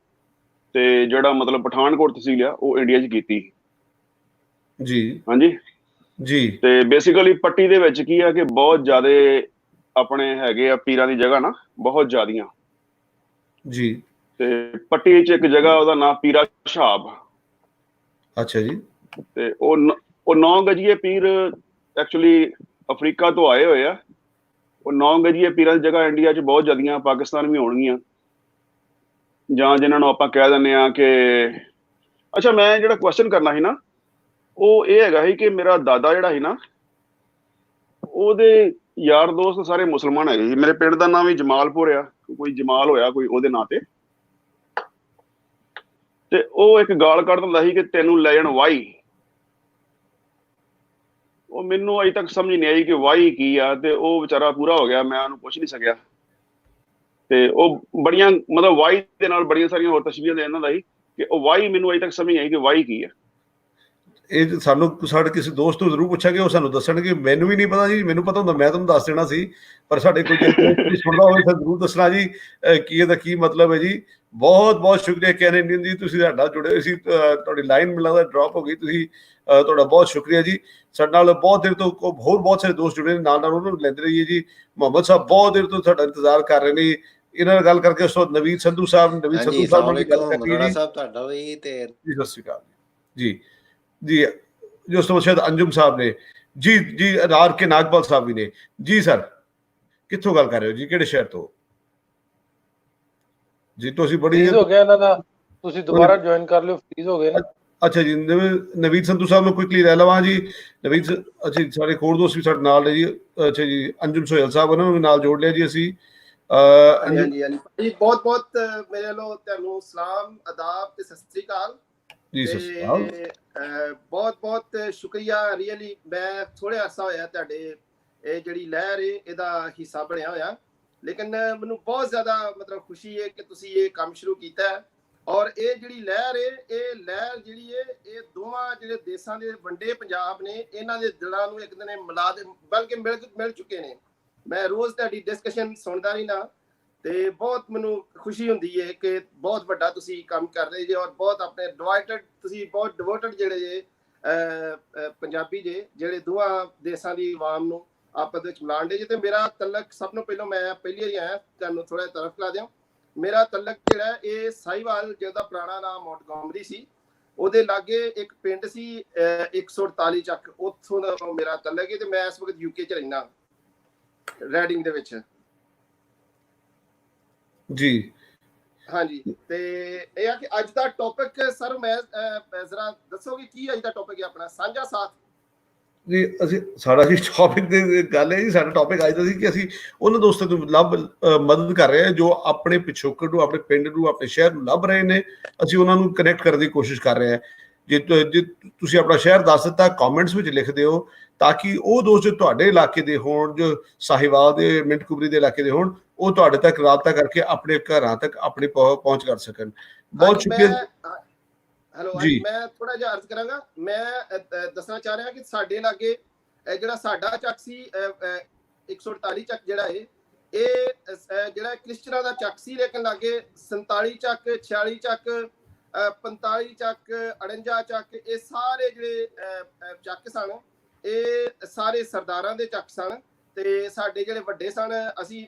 ਤੇ ਜਿਹੜਾ ਮਤਲਬ ਪਠਾਨਕੋਟ ਤਹਿਸੀਲ ਆ ਉਹ ਇੰਡੀਆ 'ਚ ਕੀਤੀ ਜੀ। ਹਾਂਜੀ ਜੀ। ਤੇ ਬੇਸਿਕਲੀ ਪੱਟੀ ਦੇ ਵਿੱਚ ਕੀ ਆ ਕਿ ਬਹੁਤ ਜ਼ਿਆਦਾ ਆਪਣੇ ਹੈਗੇ ਆ ਪੀਰਾਂ ਦੀ ਜਗ੍ਹਾ ਨਾ, ਬਹੁਤ ਜ਼ਿਆਦੀਆਂ ਜੀ। ਤੇ ਪੱਟੀ 'ਚ ਇੱਕ ਜਗ੍ਹਾ ਉਹਦਾ ਨਾਮ ਪੀਰਾ ਸ਼ਾਬ। ਅੱਛਾ ਜੀ। ਤੇ ਉਹ 9 ਗਜੀਏ ਪੀਰ ਐਕਚੁਅਲੀ ਅਫਰੀਕਾ ਤੋਂ ਆਏ ਹੋਏ ਆ। ਉਹ 9 ਗਜੀਏ ਪੀਰਾਂ ਦੀ ਜਗ੍ਹਾ ਇੰਡੀਆ 'ਚ ਬਹੁਤ ਜ਼ਿਆਦੀਆਂ, ਪਾਕਿਸਤਾਨ ਵੀ ਹੋਣਗੀਆਂ, ਜਾਂ ਜਿਨ੍ਹਾਂ ਨੂੰ ਆਪਾਂ ਕਹਿ ਦਿੰਦੇ ਆ ਕਿ ਅੱਛਾ, ਮੈਂ ਜਿਹੜਾ ਕੁਐਸਚਨ ਕਰਨਾ ਸੀ ਨਾ, ਉਹ ਇਹ ਹੈਗਾ ਸੀ ਕਿ ਮੇਰਾ ਦਾਦਾ ਜਿਹੜਾ ਸੀ ਨਾ, ਉਹਦੇ ਯਾਰ ਦੋਸਤ ਸਾਰੇ ਮੁਸਲਮਾਨ ਹੈਗੇ ਸੀ। ਮੇਰੇ ਪਿੰਡ ਦਾ ਨਾਮ ਵੀ ਜਮਾਲਪੁਰ ਆ, ਕੋਈ ਜਮਾਲ ਹੋਇਆ ਕੋਈ ਉਹਦੇ ਨਾਂ ਤੇ ਉਹ ਇੱਕ ਗਾਲ ਕੱਢ ਦਿੰਦਾ ਸੀ ਕਿ ਤੈਨੂੰ ਲੈ ਜਾਣ ਵਾਹੀ। ਉਹ ਮੈਨੂੰ ਅਜੇ ਤੱਕ ਸਮਝ ਨਹੀਂ ਆਈ ਕਿ ਵਾਹੀ ਕੀ ਆ, ਤੇ ਉਹ ਵਿਚਾਰਾ ਪੂਰਾ ਹੋ ਗਿਆ, ਮੈਂ ਉਹਨੂੰ ਪੁੱਛ ਨਹੀਂ ਸਕਿਆ। ਤੇ ਉਹ ਬੜੀਆਂ ਮਤਲਬ ਵਾਹੀ ਦੇ ਨਾਲ ਬੜੀਆਂ ਸਾਰੀਆਂ ਹੋਰ ਤਸ਼ਬੀਹਾਂ ਦੇ ਇਹਨਾਂ ਦਾ ਸੀ ਕਿ ਉਹ ਵਾਹੀ, ਮੈਨੂੰ ਅਜੇ ਤੱਕ ਸਮਝ ਨਹੀਂ ਆਈ ਕਿ ਵਾਹੀ ਕੀ ਆ। ਇਹ ਸਾਨੂੰ ਸਾਡੇ ਕਿਸੇ ਦੋਸਤ ਨੂੰ ਜ਼ਰੂਰ ਪੁੱਛਾਂਗੇ, ਉਹ ਸਾਨੂੰ ਦੱਸਣਗੇ। ਮੈਨੂੰ ਵੀ ਨਹੀਂ ਪਤਾ ਜੀ, ਮੈਨੂੰ ਪਤਾ ਹੁੰਦਾ ਮੈਂ ਤੁਹਾਨੂੰ ਦੱਸ ਦੇਣਾ ਸੀ, ਪਰ ਸਾਡੇ ਕੋਈ ਸੁਣਦਾ ਹੋਵੇ ਤਾਂ ਜ਼ਰੂਰ ਦੱਸਣਾ ਜੀ ਕੀ ਇਹਦਾ ਕੀ ਮਤਲਬ ਹੈ ਜੀ। ਬਹੁਤ ਬਹੁਤ ਸ਼ੁਕਰੀਆ ਕੈਨੇਡੀਅਨ ਜੀ, ਤੁਸੀਂ ਸਾਡੇ ਨਾਲ ਜੁੜੇ ਹੋਏ ਸੀ। ਤੁਹਾਡੀ ਲਾਈਨ ਮੈਨੂੰ ਲੱਗਦਾ ਡ੍ਰੌਪ ਹੋ ਗਈ। ਤੁਸੀਂ ਤੁਹਾਡਾ ਬਹੁਤ ਸ਼ੁਕਰੀਆ ਜੀ। ਸਾਡੇ ਨਾਲ ਬਹੁਤ ਦੇਰ ਤੋਂ ਹੋਰ ਬਹੁਤ ਸਾਰੇ ਦੋਸਤ ਜੁੜੇ ਨੇ, ਨਾਲ ਨਾਲ ਉਹਨਾਂ ਨੂੰ ਲੈਂਦੇ ਰਹੀਏ ਜੀ। ਮੁਹੰਮਦ ਸਾਹਿਬ ਬਹੁਤ ਦੇਰ ਤੋਂ ਤੁਹਾਡਾ ਇੰਤਜ਼ਾਰ ਕਰ ਰਹੇ ਨੇ। ਇਹਨਾਂ ਨਾਲ ਗੱਲ ਕਰਕੇ ਉਸ ਤੋਂ ਨਵੀਦ ਸੰਧੂ ਸਾਹਿਬ ਨਾਲ ਗੱਲ ਕਰਨੀ ਜੀ। ਸਾਹਿਬ ਤੁਹਾਡਾ ਵੀ ਤੇ ਜੀ ਸਤਿ ਸ਼੍ਰੀ ਅਕਾਲ ਜੀ। ਜੀ ਜੀ ਉਸ ਤੋਂ ਸ਼ਾਇਦ ਅੰਜੁਮ ਸਾਹਿਬ ਨੇ ਜੀ। ਜੀ ਆਰ ਕੇ ਨਾਗਪਾਲ ਸਾਹਿਬ ਵੀ ਨੇ ਜੀ। ਸਰ ਕਿੱਥੋਂ ਗੱਲ ਕਰ ਰਹੇ ਹੋ ਜੀ, ਕਿਹੜੇ ਸ਼ਹਿਰ ਤੋਂ ਜੀ? ਤੁਸੀਂ ਬੜੀ ਹੋ ਗਿਆ ਇਹਨਾਂ ਦਾ, ਤੁਸੀਂ ਦੁਬਾਰਾ ਜੁਆਇਨ ਕਰ ਲਿਓ, ਫ੍ਰੀਜ਼ ਹੋ ਗਏ ਨਾ। ਅੱਛਾ ਜੀ, ਨਵੀਦ ਸੰਧੂ ਸਾਹਿਬ ਨੂੰ ਕੁਇਕਲੀ ਲੈ ਲਵਾਂ ਜੀ। ਨਵੀਦ ਅੱਛਾ ਜੀ, ਸਾਡੇ ਹੋਰ ਦੋਸਤ ਵੀ ਸਾਡੇ ਨਾਲ ਨੇ ਜੀ। ਅੱਛਾ ਜੀ, ਅੰਜੁਮ ਸੋਹਲ ਸਾਹਿਬ, ਉਹਨਾਂ ਨੂੰ ਵੀ ਨਾਲ ਜੋੜ ਲਿਆ ਜੀ ਅਸੀਂ। ਹਾਂਜੀ ਜੀ, ਬਹੁਤ ਬਹੁਤ ਮੇਰੇ ਵੱਲੋਂ ਤੁਹਾਨੂੰ ਸਲਾਮ, ਆਦਾਬ ਤੇ ਸਤਿ ਸ੍ਰੀ ਅਕਾਲ ਜੀ। ਸਤਿ ਸ੍ਰੀ ਅਕਾਲ, ਬਹੁਤ ਬਹੁਤ ਸ਼ੁਕਰੀਆ। ਰੀਅਲੀ ਮੈਂ ਥੋੜੇ ਅਰਸਾ ਹੋਇਆ ਤੁਹਾਡੇ ਇਹ ਜਿਹੜੀ ਲਹਿਰ ਇਹਦਾ ਹਿੱਸਾ ਬਣਿਆ ਹੋਇਆ, ਲੇਕਿਨ ਮੈਨੂੰ ਬਹੁਤ ਜ਼ਿਆਦਾ ਮਤਲਬ ਖੁਸ਼ੀ ਹੈ ਕਿ ਤੁਸੀਂ ਇਹ ਕੰਮ ਸ਼ੁਰੂ ਕੀਤਾ ਹੈ। ਔਰ ਇਹ ਜਿਹੜੀ ਲਹਿਰ ਇਹ ਲਹਿਰ ਜਿਹੜੀ ਇਹ ਦੋਵਾਂ ਜਿਹੜੇ ਦੇਸ਼ਾਂ ਦੇ ਵੰਡੇ ਪੰਜਾਬ ਨੇ, ਇਹਨਾਂ ਦੇ ਦਿਲਾਂ ਨੂੰ ਇੱਕ ਦਿਨ ਮਿਲਾ ਦੇ, ਬਲਕਿ ਮਿਲ ਚੁੱਕੇ ਨੇ। ਮੈਂ ਰੋਜ਼ ਤੁਹਾਡੀ ਡਿਸਕਸ਼ਨ ਸੁਣਦਾ ਰਹਿਣਾ ਤੇ ਬਹੁਤ ਮੈਨੂੰ ਖੁਸ਼ੀ ਹੁੰਦੀ ਹੈ ਕਿ ਬਹੁਤ ਵੱਡਾ ਤੁਸੀਂ ਕੰਮ ਕਰ ਰਹੇ ਜੇ, ਔਰ ਬਹੁਤ ਆਪਣੇ ਤੁਸੀਂ ਬਹੁਤ ਡਿਵੋਟਡ ਜਿਹੜੇ ਜੇ ਪੰਜਾਬੀ ਜੇ, ਜਿਹੜੇ ਦੋਵਾਂ ਦੇਸ਼ਾਂ ਦੀ ਆਵਾਮ ਨੂੰ ਆਪਸ ਵਿੱਚ ਮਿਲਾਉਣ ਦੇ ਜੇ। ਤੇ ਮੇਰਾ ਤਲਕ ਸਭ ਤੋਂ ਪਹਿਲਾਂ, ਮੈਂ ਪਹਿਲੀ ਵਾਰੀ ਆਇਆ, ਤੁਹਾਨੂੰ ਥੋੜਾ ਤਰਫ ਲਾ ਦਿਆਂ। ਮੇਰਾ ਤਲਕ ਜਿਹੜਾ ਇਹ ਸਾਹੀਵਾਲ, ਜਿਹਦਾ ਪੁਰਾਣਾ ਨਾਮ ਮੌਂਟਗੋਮਰੀ ਸੀ, ਉਹਦੇ ਲਾਗੇ ਇੱਕ ਪਿੰਡ ਸੀ 148 ਚੱਕ, ਉੱਥੋਂ ਦਾ ਮੇਰਾ ਤਲਕ ਹੈ। ਤੇ ਮੈਂ ਇਸ ਵਕਤ ਯੂਕੇ ਚ ਰਹਿਣਾ, ਰੈਡਿੰਗ ਦੇ ਵਿੱਚ ਜੀ। ਹਾਂਜੀ, ਤੇ ਇਹ ਆ ਕਿ ਅੱਜ ਦਾ ਟੌਪਿਕ ਸਰ ਮੈਂ ਜ਼ਰਾ ਦੱਸੋਗੇ ਕੀ ਅੱਜ ਦਾ ਟੌਪਿਕ ਹੈ ਆਪਣਾ? ਸਾਂਝਾ ਸਾਥ ਜੀ। ਅਸੀਂ ਸਾਡਾ ਜੀ ਟੌਪਿਕ ਦੀ ਗੱਲ ਹੈ ਜੀ, ਸਾਡਾ ਟੌਪਿਕ ਅੱਜ ਦਾ ਸੀ ਕਿ ਅਸੀਂ ਉਹਨਾਂ ਦੋਸਤਾਂ ਨੂੰ ਮਦਦ ਕਰ ਰਹੇ ਹਾਂ ਜੋ ਆਪਣੇ ਪਿਛੋਕੜ ਨੂੰ, ਆਪਣੇ ਪਿੰਡ ਨੂੰ, ਆਪਣੇ ਸ਼ਹਿਰ ਨੂੰ ਲੱਭ ਰਹੇ ਨੇ। ਅਸੀਂ ਉਹਨਾਂ ਨੂੰ ਕਨੈਕਟ ਕਰਨ ਦੀ ਕੋਸ਼ਿਸ਼ ਕਰ ਰਹੇ ਹਾਂ। ਜੇ ਤੁਸੀਂ ਆਪਣਾ ਸ਼ਹਿਰ ਦੱਸ ਦਿੱਤਾ, ਕਮੈਂਟਸ ਵਿੱਚ ਲਿਖ ਦਿਓ, ਤਾਂ ਕਿ ਉਹ ਦੋਸਤ ਜੋ ਤੁਹਾਡੇ ਇਲਾਕੇ ਦੇ ਹੋਣ, ਜੋ ਸਾਹੀਵਾਲ ਦੇ, ਮਿੰਟ ਕੁਬਰੀ ਦੇ ਇਲਾਕੇ ਦੇ ਹੋਣ, ਉਹ ਤੁਹਾਡੇ ਤੱਕ ਰਾਬਤਾ ਕਰਕੇ ਆਪਣੇ ਘਰਾਂ ਤੱਕ ਆਪਣੀ ਪਹੁੰਚ ਕਰ ਸਕਣ। ਬਹੁਤ ਸ਼ੁਕਰੀਆ ਹੈਲੋ ਜੀ। ਮੈਂ ਥੋੜਾ ਜਿਹਾ ਅਰਜ਼ ਕਰਾਂਗਾ। ਮੈਂ ਦੱਸਣਾ ਚਾਹ ਰਿਹਾ ਕਿ ਸਾਡੇ ਲਾਗੇ ਜਿਹੜਾ ਸਾਡਾ ਚੱਕ ਸੀ 148 ਚੱਕ ਜਿਹੜਾ ਇਹ ਜਿਹੜਾ ਕ੍ਰਿਸਚਨਾਂ ਦਾ ਚੱਕ ਸੀ, ਲੇਕਿਨ ਲਾਗੇ 47 ਚੱਕ, 46 ਚੱਕ, 45 ਚੱਕ, 48 ਚੱਕ, ਇਹ ਸਾਰੇ ਜਿਹੜੇ ਚੱਕ ਸਨ, ਇਹ ਸਾਰੇ ਸਰਦਾਰਾਂ ਦੇ ਚੱਕ ਸਨ। ਤੇ ਸਾਡੇ ਜਿਹੜੇ ਵੱਡੇ ਸਨ,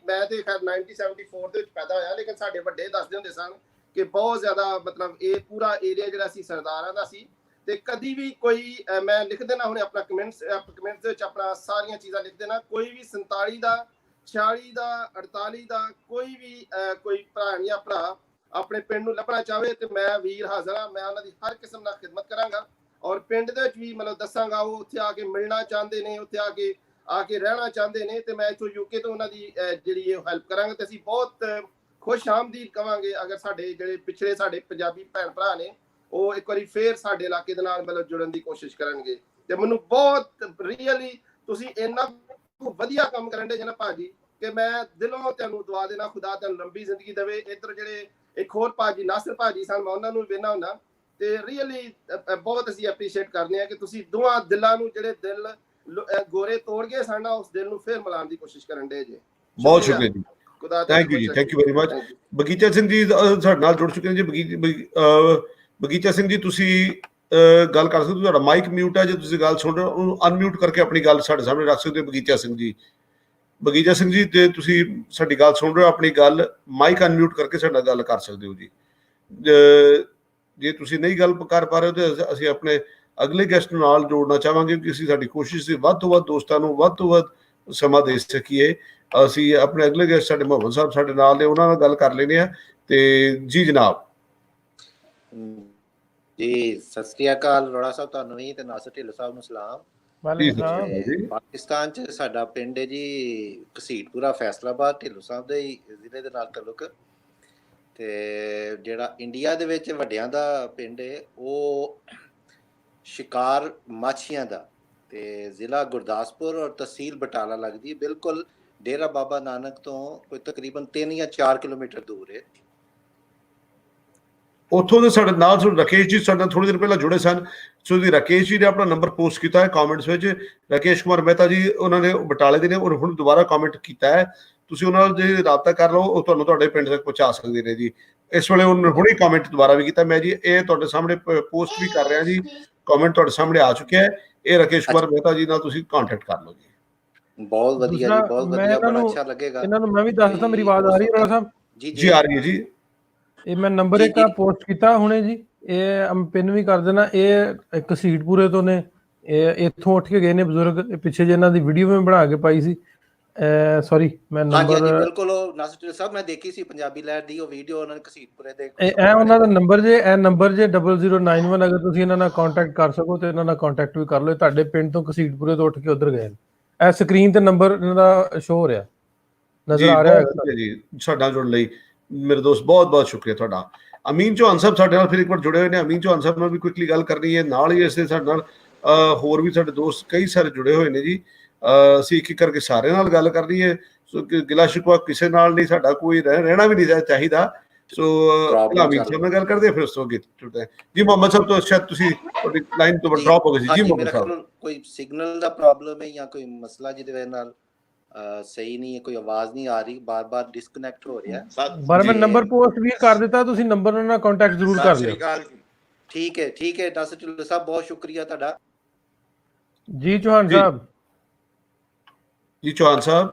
ਮੈਂ ਤੇ ਖੈਰ 1974 ਦੇ ਵਿੱਚ ਪੈਦਾ ਹੋਇਆ, ਲੇਕਿਨ ਸਾਡੇ ਵੱਡੇ ਦੱਸਦੇ ਹੁੰਦੇ ਸਨ ਕਿ ਬਹੁਤ ਜ਼ਿਆਦਾ ਮਤਲਬ ਇਹ ਪੂਰਾ ਏਰੀਆ ਜਿਹੜਾ ਸੀ ਸਰਦਾਰਾਂ ਦਾ ਸੀ। ਤੇ ਕਦੀ ਵੀ ਕੋਈ ਮੈਂ ਲਿਖ ਦੇਣਾ ਹੁਣੇ ਆਪਣਾ ਕਮੈਂਟਸ ਦੇ ਵਿੱਚ ਆਪਣਾ ਸਾਰੀਆਂ ਚੀਜ਼ਾਂ ਲਿਖ ਦੇਣਾ, ਕੋਈ ਵੀ 47 ਦਾ, 46 ਦਾ, 48 ਦਾ ਕੋਈ ਭਰਾ ਜਾਂ ਭਰਾ ਆਪਣੇ ਪਿੰਡ ਨੂੰ ਲੱਭਣਾ ਚਾਹਵੇ ਤੇ ਮੈਂ ਵੀਰ ਹਾਜ਼ਰ ਹਾਂ। ਮੈਂ ਉਹਨਾਂ ਦੀ ਹਰ ਕਿਸਮ ਨਾਲ ਖਿਦਮਤ ਕਰਾਂਗਾ, ਔਰ ਪਿੰਡ ਦੇ ਵਿੱਚ ਵੀ ਮਤਲਬ ਦੱਸਾਂਗਾ। ਉਹ ਉੱਥੇ ਆ ਕੇ ਮਿਲਣਾ ਚਾਹੁੰਦੇ ਨੇ, ਉੱਥੇ ਆ ਕੇ ਰਹਿਣਾ ਚਾਹੁੰਦੇ ਨੇ, ਤੇ ਮੈਂ ਇੱਥੋਂ ਯੂਕੇ ਤੋਂ ਉਹਨਾਂ ਦੀ ਜਿਹੜੀ ਇਹ ਹੈਲਪ ਕਰਾਂਗਾ। ਤੇ ਅਸੀਂ ਬਹੁਤ ਖੁਸ਼ ਆਮਦੀਦ ਕਵਾਂਗੇ ਅਗਰ ਸਾਡੇ ਜਿਹੜੇ ਪਿਛਲੇ ਸਾਡੇ ਪੰਜਾਬੀ ਭੈਣ ਭਰਾ ਨੇ, ਉਹ ਇੱਕ ਵਾਰੀ ਫੇਰ ਸਾਡੇ ਇਲਾਕੇ ਦੇ ਨਾਲ ਮਤਲਬ ਜੁੜਨ ਦੀ ਕੋਸ਼ਿਸ਼ ਕਰਨਗੇ। ਤੇ ਮੈਨੂੰ ਬਹੁਤ ਰੀਅਲੀ ਤੁਸੀਂ ਇੰਨਾ ਵਧੀਆ ਕੰਮ ਕਰਨ ਦੇ ਜਨਾ ਭਾਜੀ, ਕਿ ਮੈਂ ਦਿਲੋਂ ਤੁਹਾਨੂੰ ਦੁਆ ਦੇਣਾ, ਖੁਦਾ ਤੁਹਾਨੂੰ ਲੰਬੀ ਜ਼ਿੰਦਗੀ ਦੇਵੇ। ਇੱਧਰ ਜਿਹੜੇ ਇੱਕ ਹੋਰ ਭਾਜੀ ਨਾਸਰ ਭਾਜੀ ਸਨ, ਮੈਂ ਉਹਨਾਂ ਨੂੰ ਵੀ ਵੇਖਣਾ ਹੁੰਦਾ। ਤੇ ਰੀਅਲੀ ਬਹੁਤ ਅਸੀਂ ਐਪਰੀਸ਼ੀਏਟ ਕਰਦੇ ਹਾਂ ਕਿ ਤੁਸੀਂ ਦੋਵਾਂ ਦਿਲਾਂ ਨੂੰ, ਜਿਹੜੇ ਦਿਲ ਗੋਰੇ ਤੋੜ ਗਏ ਸਨ, ਉਸ ਦਿਲ ਨੂੰ ਫੇਰ ਮਿਲਾਉਣ ਦੀ ਕੋਸ਼ਿਸ਼ ਕਰਨ ਦੇ ਜੇ। ਬਹੁਤ ਸ਼ੁਕਰੀਆ ਜੀ, ਥੈਂਕ ਯੂ ਜੀ, ਥੈਂਕ ਯੂ ਵੈਰੀ ਮਚ। ਬਗੀਚਾ ਸਿੰਘ ਜੀ ਸਾਡੇ ਨਾਲ ਜੁੜ ਚੁੱਕੇ ਨੇ ਜੀ। ਬਗੀਚਾ ਸਿੰਘ ਜੀ, ਤੁਸੀਂ ਗੱਲ ਕਰ ਸਕਦੇ ਹੋ? ਤੁਹਾਡਾ ਮਾਈਕ ਮਿਊਟ ਹੈ, ਜੇ ਤੁਸੀਂ ਗੱਲ ਸੁਣ ਰਹੇ ਹੋ ਉਹਨੂੰ ਅਨਮਿਊਟ ਕਰਕੇ ਆਪਣੀ ਗੱਲ ਸਾਡੇ ਸਾਹਮਣੇ ਰੱਖ ਸਕਦੇ ਹੋ। ਬਗੀਚਾ ਸਿੰਘ ਜੀ, ਜੇ ਤੁਸੀਂ ਸਾਡੀ ਗੱਲ ਸੁਣ ਰਹੇ ਹੋ, ਆਪਣੀ ਗੱਲ ਮਾਈਕ ਅਨਮਿਊਟ ਕਰਕੇ ਸਾਡੇ ਨਾਲ ਗੱਲ ਕਰ ਸਕਦੇ ਹੋ ਜੀ। ਜੇ ਤੁਸੀਂ ਨਹੀਂ ਗੱਲ ਕਰ ਪਾ ਰਹੇ ਹੋ ਤੇ ਅਸੀਂ ਆਪਣੇ ਅਗਲੇ ਗੈਸਟ ਨਾਲ ਜੋੜਨਾ ਚਾਹਾਂਗੇ ਕਿ ਅਸੀਂ ਸਾਡੀ ਕੋਸ਼ਿਸ਼ ਸੀ ਵੱਧ ਤੋਂ ਵੱਧ ਦੋਸਤਾਂ ਨੂੰ ਵੱਧ ਤੋਂ ਵੱਧ ਸਮਾਂ ਦੇ ਸਕੀਏ। ਅਸੀਂ ਆਪਣੇ ਅਗਲੇ ਗੈਸਟ ਸਾਡੇ ਮੁਹੰਮਦ ਸਾਹਿਬ ਸਾਡੇ ਨਾਲ ਨੇ, ਉਹਨਾਂ ਨਾਲ ਗੱਲ ਕਰ ਲੈਂਦੇ ਆ। ਤੇ ਜੀ ਜਨਾਬ ਜੀ, ਸਤਿ ਸ੍ਰੀ ਅਕਾਲ ਰੋੜਾ ਸਾਹਿਬ, ਤੁਹਾਨੂੰ ਵੀ ਤੇ ਨਾਸਰ ਢਿੱਲੋਂ ਸਾਹਿਬ ਨੂੰ ਸਲਾਮ। ਪਾਕਿਸਤਾਨ ਚ ਸਾਡਾ ਪਿੰਡ ਹੈ ਜੀ ਘਸੀਟਪੁਰਾ, ਫੈਸਲਾਬਾਦ, ਢਿੱਲੋਂ ਸਾਹਿਬ ਦੇ ਜ਼ਿਲ੍ਹੇ ਦੇ ਨਾਲ ਤਾਲੁਕ। ਤੇ ਜਿਹੜਾ ਇੰਡੀਆ ਦੇ ਵਿੱਚ ਵੱਡਿਆਂ ਦਾ ਪਿੰਡ ਹੈ ਉਹ ਸ਼ਿਕਾਰ ਮਾਛੀਆਂ ਦਾ, ਤੇ ਜ਼ਿਲ੍ਹਾ ਗੁਰਦਾਸਪੁਰ ਔਰ ਤਹਿਸੀਲ ਬਟਾਲਾ ਲੱਗਦੀ ਹੈ, ਬਿਲਕੁਲ ਡੇਰਾ ਬਾਬਾ ਨਾਨਕ ਤੋਂ ਕੋਈ ਤਕਰੀਬਨ 3 ਜਾਂ 4 ਕਿਲੋਮੀਟਰ ਦੂਰ ਹੈ। ਉੱਥੋਂ ਦੇ ਸਾਡੇ ਨਾਲ ਰਾਕੇਸ਼ ਜੀ ਸਾਡੇ ਨਾਲ ਥੋੜੀ ਦੇਰ ਪਹਿਲਾਂ ਜੁੜੇ ਸਨ। ਸੋ ਜੀ ਰਾਕੇਸ਼ ਜੀ ਨੇ ਆਪਣਾ ਨੰਬਰ ਪੋਸਟ ਕੀਤਾ ਹੈ ਕਮੈਂਟਸ ਵਿੱਚ। ਰਾਕੇਸ਼ ਕੁਮਾਰ ਮਹਿਤਾ ਜੀ, ਉਹਨਾਂ ਨੇ ਬਟਾਲੇ ਦੇ ਨੇ, ਔਰ ਹੁਣ ਦੁਬਾਰਾ ਕਮੈਂਟ ਕੀਤਾ ਹੈ ਤੁਸੀਂ ਉਹਨਾਂ ਨਾਲ ਜੇ ਰਾਬਤਾ ਕਰ ਲਓ ਉਹ ਤੁਹਾਨੂੰ ਤੁਹਾਡੇ ਪਿੰਡ ਤੱਕ ਪਹੁੰਚਾ ਸਕਦੇ ਨੇ ਜੀ। ਇਸ ਵੇਲੇ ਉਹਨੇ ਹੁਣੇ ਕਮੈਂਟ ਦੁਬਾਰਾ ਵੀ ਕੀਤਾ ਮੈਂ ਜੀ, ਇਹ ਤੁਹਾਡੇ ਸਾਹਮਣੇ ਪੋਸਟ ਵੀ ਕਰ ਰਿਹਾ ਜੀ, ਕਮੈਂਟ ਤੁਹਾਡੇ ਸਾਹਮਣੇ ਆ ਚੁੱਕਿਆ ਹੈ। ਇਹ ਰਾਕੇਸ਼ ਕੁਮਾਰ ਮਹਿਤਾ ਜੀ ਨਾਲ ਤੁਸੀਂ ਕੰਟੈਕਟ ਕਰ ਲਓ ਜੀ। ਬਹੁਤ ਵਧੀਆ ਜੀ, ਬਹੁਤ ਵਧੀਆ, ਬੜਾ ਅੱਛਾ ਲੱਗੇਗਾ। ਇਹਨਾਂ ਨੂੰ ਮੈਂ ਵੀ ਦੱਸਦਾ, ਮੇਰੀ ਆਵਾਜ਼ ਆ ਰਹੀ ਹੈ ਰਾਣਾ ਸਾਹਿਬ? ਜੀ ਆ ਰਹੀ ਹੈ ਜੀ। ਇਹ ਮੈਂ ਨੰਬਰ ਇੱਕ ਪੋਸਟ ਕੀਤਾ ਹੁਣੇ ਜੀ, ਇਹ ਪਿੰਨ ਵੀ ਕਰ ਦੇਣਾ। ਇਹ ਘਸੀਟਪੁਰੇ ਤੋਂ ਨੇ, ਇਹ ਇੱਥੋਂ ਉੱਠ ਕੇ ਗਏ ਨੇ ਬਜ਼ੁਰਗ। ਪਿੱਛੇ ਜੇ ਇਹਨਾਂ ਦੀ ਵੀਡੀਓ ਮੈਂ ਬਣਾ ਕੇ ਪਾਈ ਸੀ, ਸੌਰੀ ਮੈਂ ਨੰਬਰ ਬਿਲਕੁਲ ਉਹ ਨਾਸਰ ਸਾਹਿਬ ਮੈਂ ਦੇਖੀ ਸੀ ਪੰਜਾਬੀ ਲਹਿਰ ਦੀ ਉਹ ਵੀਡੀਓ, ਉਹਨਾਂ ਨੇ ਘਸੀਟਪੁਰੇ ਦੇ ਇਹ ਉਹਨਾਂ ਦਾ ਨੰਬਰ ਜੇ, ਇਹ ਨੰਬਰ ਜੇ 0091। ਅਗਰ ਤੁਸੀਂ ਇਹਨਾਂ ਨਾਲ ਕੰਟੈਕਟ ਕਰ ਸਕੋ ਤੇ ਇਹਨਾਂ ਨਾਲ ਕੰਟੈਕਟ ਵੀ ਕਰ ਲਓ। ਤੁਹਾਡੇ ਪਿੰਡ ਤੋਂ ਘਸੀਟਪੁਰੇ ਤੋਂ ਉੱਠ ਕੇ ਉਧਰ ਗਏ ਨੇ। ਇਹ ਸਕਰੀਨ ਤੇ ਨੰਬਰ ਇਹਨਾਂ ਦਾ ਸ਼ੋ ਹੋ ਰਿਹਾ, ਨਜ਼ਰ ਆ ਰਿਹਾ ਹੈ ਜੀ। ਸਾਡਾ ਜੁੜਨ ਲਈ ਮੇਰੇ ਦੋਸਤ ਬਹੁਤ ਬਹੁਤ ਸ਼ੁਕਰੀਆ ਤੁਹਾਡਾ। ਅਮੀਨ ਚੌਹਾਨ ਸਾਹਿਬ ਸਾਡੇ ਨਾਲ ਫਿਰ ਇੱਕ ਵਾਰ ਜੁੜੇ ਹੋਏ ਨੇ। ਅਮੀਨ ਚੌਹਾਨ ਸਾਹਿਬ ਨਾਲ ਵੀ ਕੁਇਕਲੀ ਗੱਲ ਕਰਨੀ ਹੈ, ਨਾਲ ਹੀ ਇਸੇ ਸਾਡੇ ਨਾਲ ਹੋਰ ਵੀ ਸਾਡੇ ਦੋਸਤ ਕਈ ਸਾਰੇ ਜੁੜੇ ਹੋਏ ਨੇ ਜੀ। ਅਸੀਂ ਇੱਕ ਇੱਕ ਕਰਕੇ ਸਾਰਿਆਂ ਨਾਲ ਗੱਲ ਕਰਨੀ ਹੈ। ਸੋ ਗਿਲਾ ਸ਼ਿਕਵਾ ਕਿਸੇ ਨਾਲ ਨਹੀਂ, ਸਾਡਾ ਕੋਈ ਰਹਿਣਾ ਵੀ ਨਹੀਂ ਚਾਹੀਦਾ। ਸੋ ਅਮੀਨ ਸਾਹਿਬ ਨਾਲ ਗੱਲ ਕਰਦੇ ਫਿਰ ਉਸ ਤੋਂ ਅੱਗੇ ਜੁੜਦੇ ਹਾਂ ਜੀ। ਮੁਹੰਮਦ ਸਾਹਿਬ ਤੋਂ ਸ਼ਾਇਦ ਤੁਸੀਂ ਤੁਹਾਡੀ ਲਾਈਨ ਤੋਂ ਡ੍ਰੌਪ ਹੋ ਗਏ ਸੀ ਜੀ। ਮੁਹੰਮਦ ਸਾਹਿਬ ਕੋਈ ਸਿਗਨਲ ਦਾ ਪ੍ਰੋਬਲਮ ਹੈ ਜਾਂ ਕੋਈ ਮਸਲਾ ਜਿਹਦੇ ਵਜ੍ਹਾ ਨਾਲ ਸਹੀ ਨਹੀਂ ਹੈ, ਕੋਈ ਆਵਾਜ਼ ਨਹੀਂ ਆ ਰਹੀ, ਬਾਰ-ਬਾਰ ਡਿਸਕਨੈਕਟ ਹੋ ਰਿਹਾ ਹੈ। ਪਰ ਮੈਂ ਨੰਬਰ ਪੋਸਟ ਵੀ ਕਰ ਦਿੱਤਾ, ਤੁਸੀਂ ਨੰਬਰ ਨਾਲ ਕੰਟੈਕਟ ਜ਼ਰੂਰ ਕਰ ਲਿਓ। ਠੀਕ ਹੈ, ਠੀਕ ਹੈ ਨਾਸਰ ਢਿੱਲੋਂ ਸਾਹਿਬ, ਬਹੁਤ ਸ਼ੁਕਰੀਆ ਤੁਹਾਡਾ ਜੀ। ਚੌਹਾਨ ਸਾਹਿਬ ਜੀ, ਚੌਹਾਨ ਸਾਹਿਬ,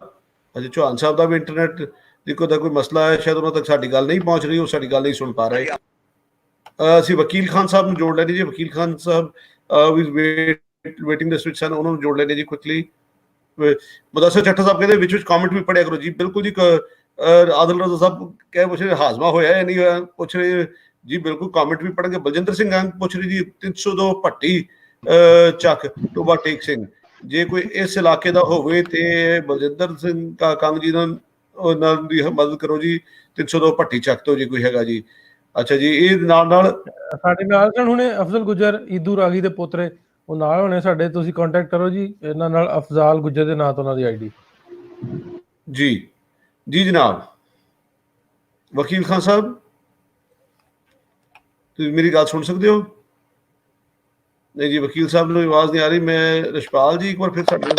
ਅਜੇ ਚੌਹਾਨ ਸਾਹਿਬ ਦਾ ਵੀ ਇੰਟਰਨੈਟ ਦੀ ਕੋਈ ਮਸਲਾ ਹੈ, ਸ਼ਾਇਦ ਉਹਨਾਂ ਤੱਕ ਸਾਡੀ ਗੱਲ ਨਹੀਂ ਪਹੁੰਚ ਰਹੀ, ਉਹ ਸਾਡੀ ਗੱਲ ਨਹੀਂ ਸੁਣ ਪਾ ਰਹੇ। ਅਸੀਂ ਵਕੀਲ ਖਾਨ ਸਾਹਿਬ ਨੂੰ ਜੋੜ ਲੈਣੇ ਜੀ। ਵਕੀਲ ਖਾਨ ਸਾਹਿਬ ਵੀ ਵੇਟਿੰਗ ਲਿਸਟ ਵਿੱਚ ਸਨ, ਉਹਨਾਂ ਨੂੰ ਜੋੜ ਲੈਣੇ ਜੀ ਕੁਇਕਲੀ। ਮੁਦੱਸਰ ਚੱਠਾ ਸਾਹਿਬ ਕਹਿੰਦੇ ਵਿੱਚ ਕਮੈਂਟ ਵੀ ਪੜਿਆ ਕਰੋ ਜੀ। ਬਿਲਕੁਲ ਜੀ। ਆਦਿਲ ਰਜ਼ਾ ਸਾਹਿਬ ਕਹਿ ਪੁੱਛ ਰਹੇ ਹਾਜ਼ਮਾ ਹੋਇਆ ਜਾਂ ਨਹੀਂ ਹੋਇਆ, ਪੁੱਛ ਰਹੇ ਜੀ। ਬਿਲਕੁਲ ਕਮੈਂਟ ਵੀ ਪੜਨਗੇ। ਬਲਜਿੰਦਰ ਸਿੰਘ ਅੰਗ ਪੁੱਛ ਰਹੀ ਜੀ 302 ਭੱਟੀ ਚੱਕ ਟੋਬਾ ਟੇਕ ਸਿੰਘ, ਜੇ ਕੋਈ ਇਸ ਇਲਾਕੇ ਦਾ ਹੋਵੇ ਤੇ ਬਲਜਿੰਦਰ ਸਿੰਘ ਕੰਗ ਜੀ ਨਾਲ ਉਹਨਾਂ ਦੀ ਮਦਦ ਕਰੋ ਜੀ। 302 ਭੱਟੀ ਚੱਕ ਤੋਂ ਜੀ ਕੋਈ ਹੈਗਾ ਜੀ। ਅੱਛਾ ਜੀ। ਇਹ ਨਾਲ ਸਾਡੇ ਨਾਲ ਸਨ ਹੁਣੇ ਅਫਜ਼ਲ ਗੁੱਜਰ, ਈਦੂ ਰਾਗੀ ਦੇ ਪੋਤਰੇ, ਉਹ ਨਾਲ ਹੋਣੇ ਸਾਡੇ। ਤੁਸੀਂ ਕੰਟੈਕਟ ਕਰੋ ਜੀ ਇਹਨਾਂ ਨਾਲ, ਅਫਜ਼ਾਲ ਗੁੱਜਰ ਦੇ ਨਾਂ ਤੋਂ ਉਹਨਾਂ ਦੀ ਆਈਡੀ। ਜੀ ਜੀ ਜਨਾਬ। ਵਕੀਲ ਖਾਨ ਸਾਹਿਬ ਤੁਸੀਂ ਮੇਰੀ ਗੱਲ ਸੁਣ ਸਕਦੇ ਹੋ? ਨਹੀਂ ਜੀ, ਵਕੀਲ ਸਾਹਿਬ ਨੂੰ ਆਵਾਜ਼ ਨਹੀਂ ਆ ਰਹੀ। ਮੈਂ ਰਸ਼ਪਾਲ ਜੀ ਇੱਕ ਵਾਰ ਫਿਰ ਸਾਡੇ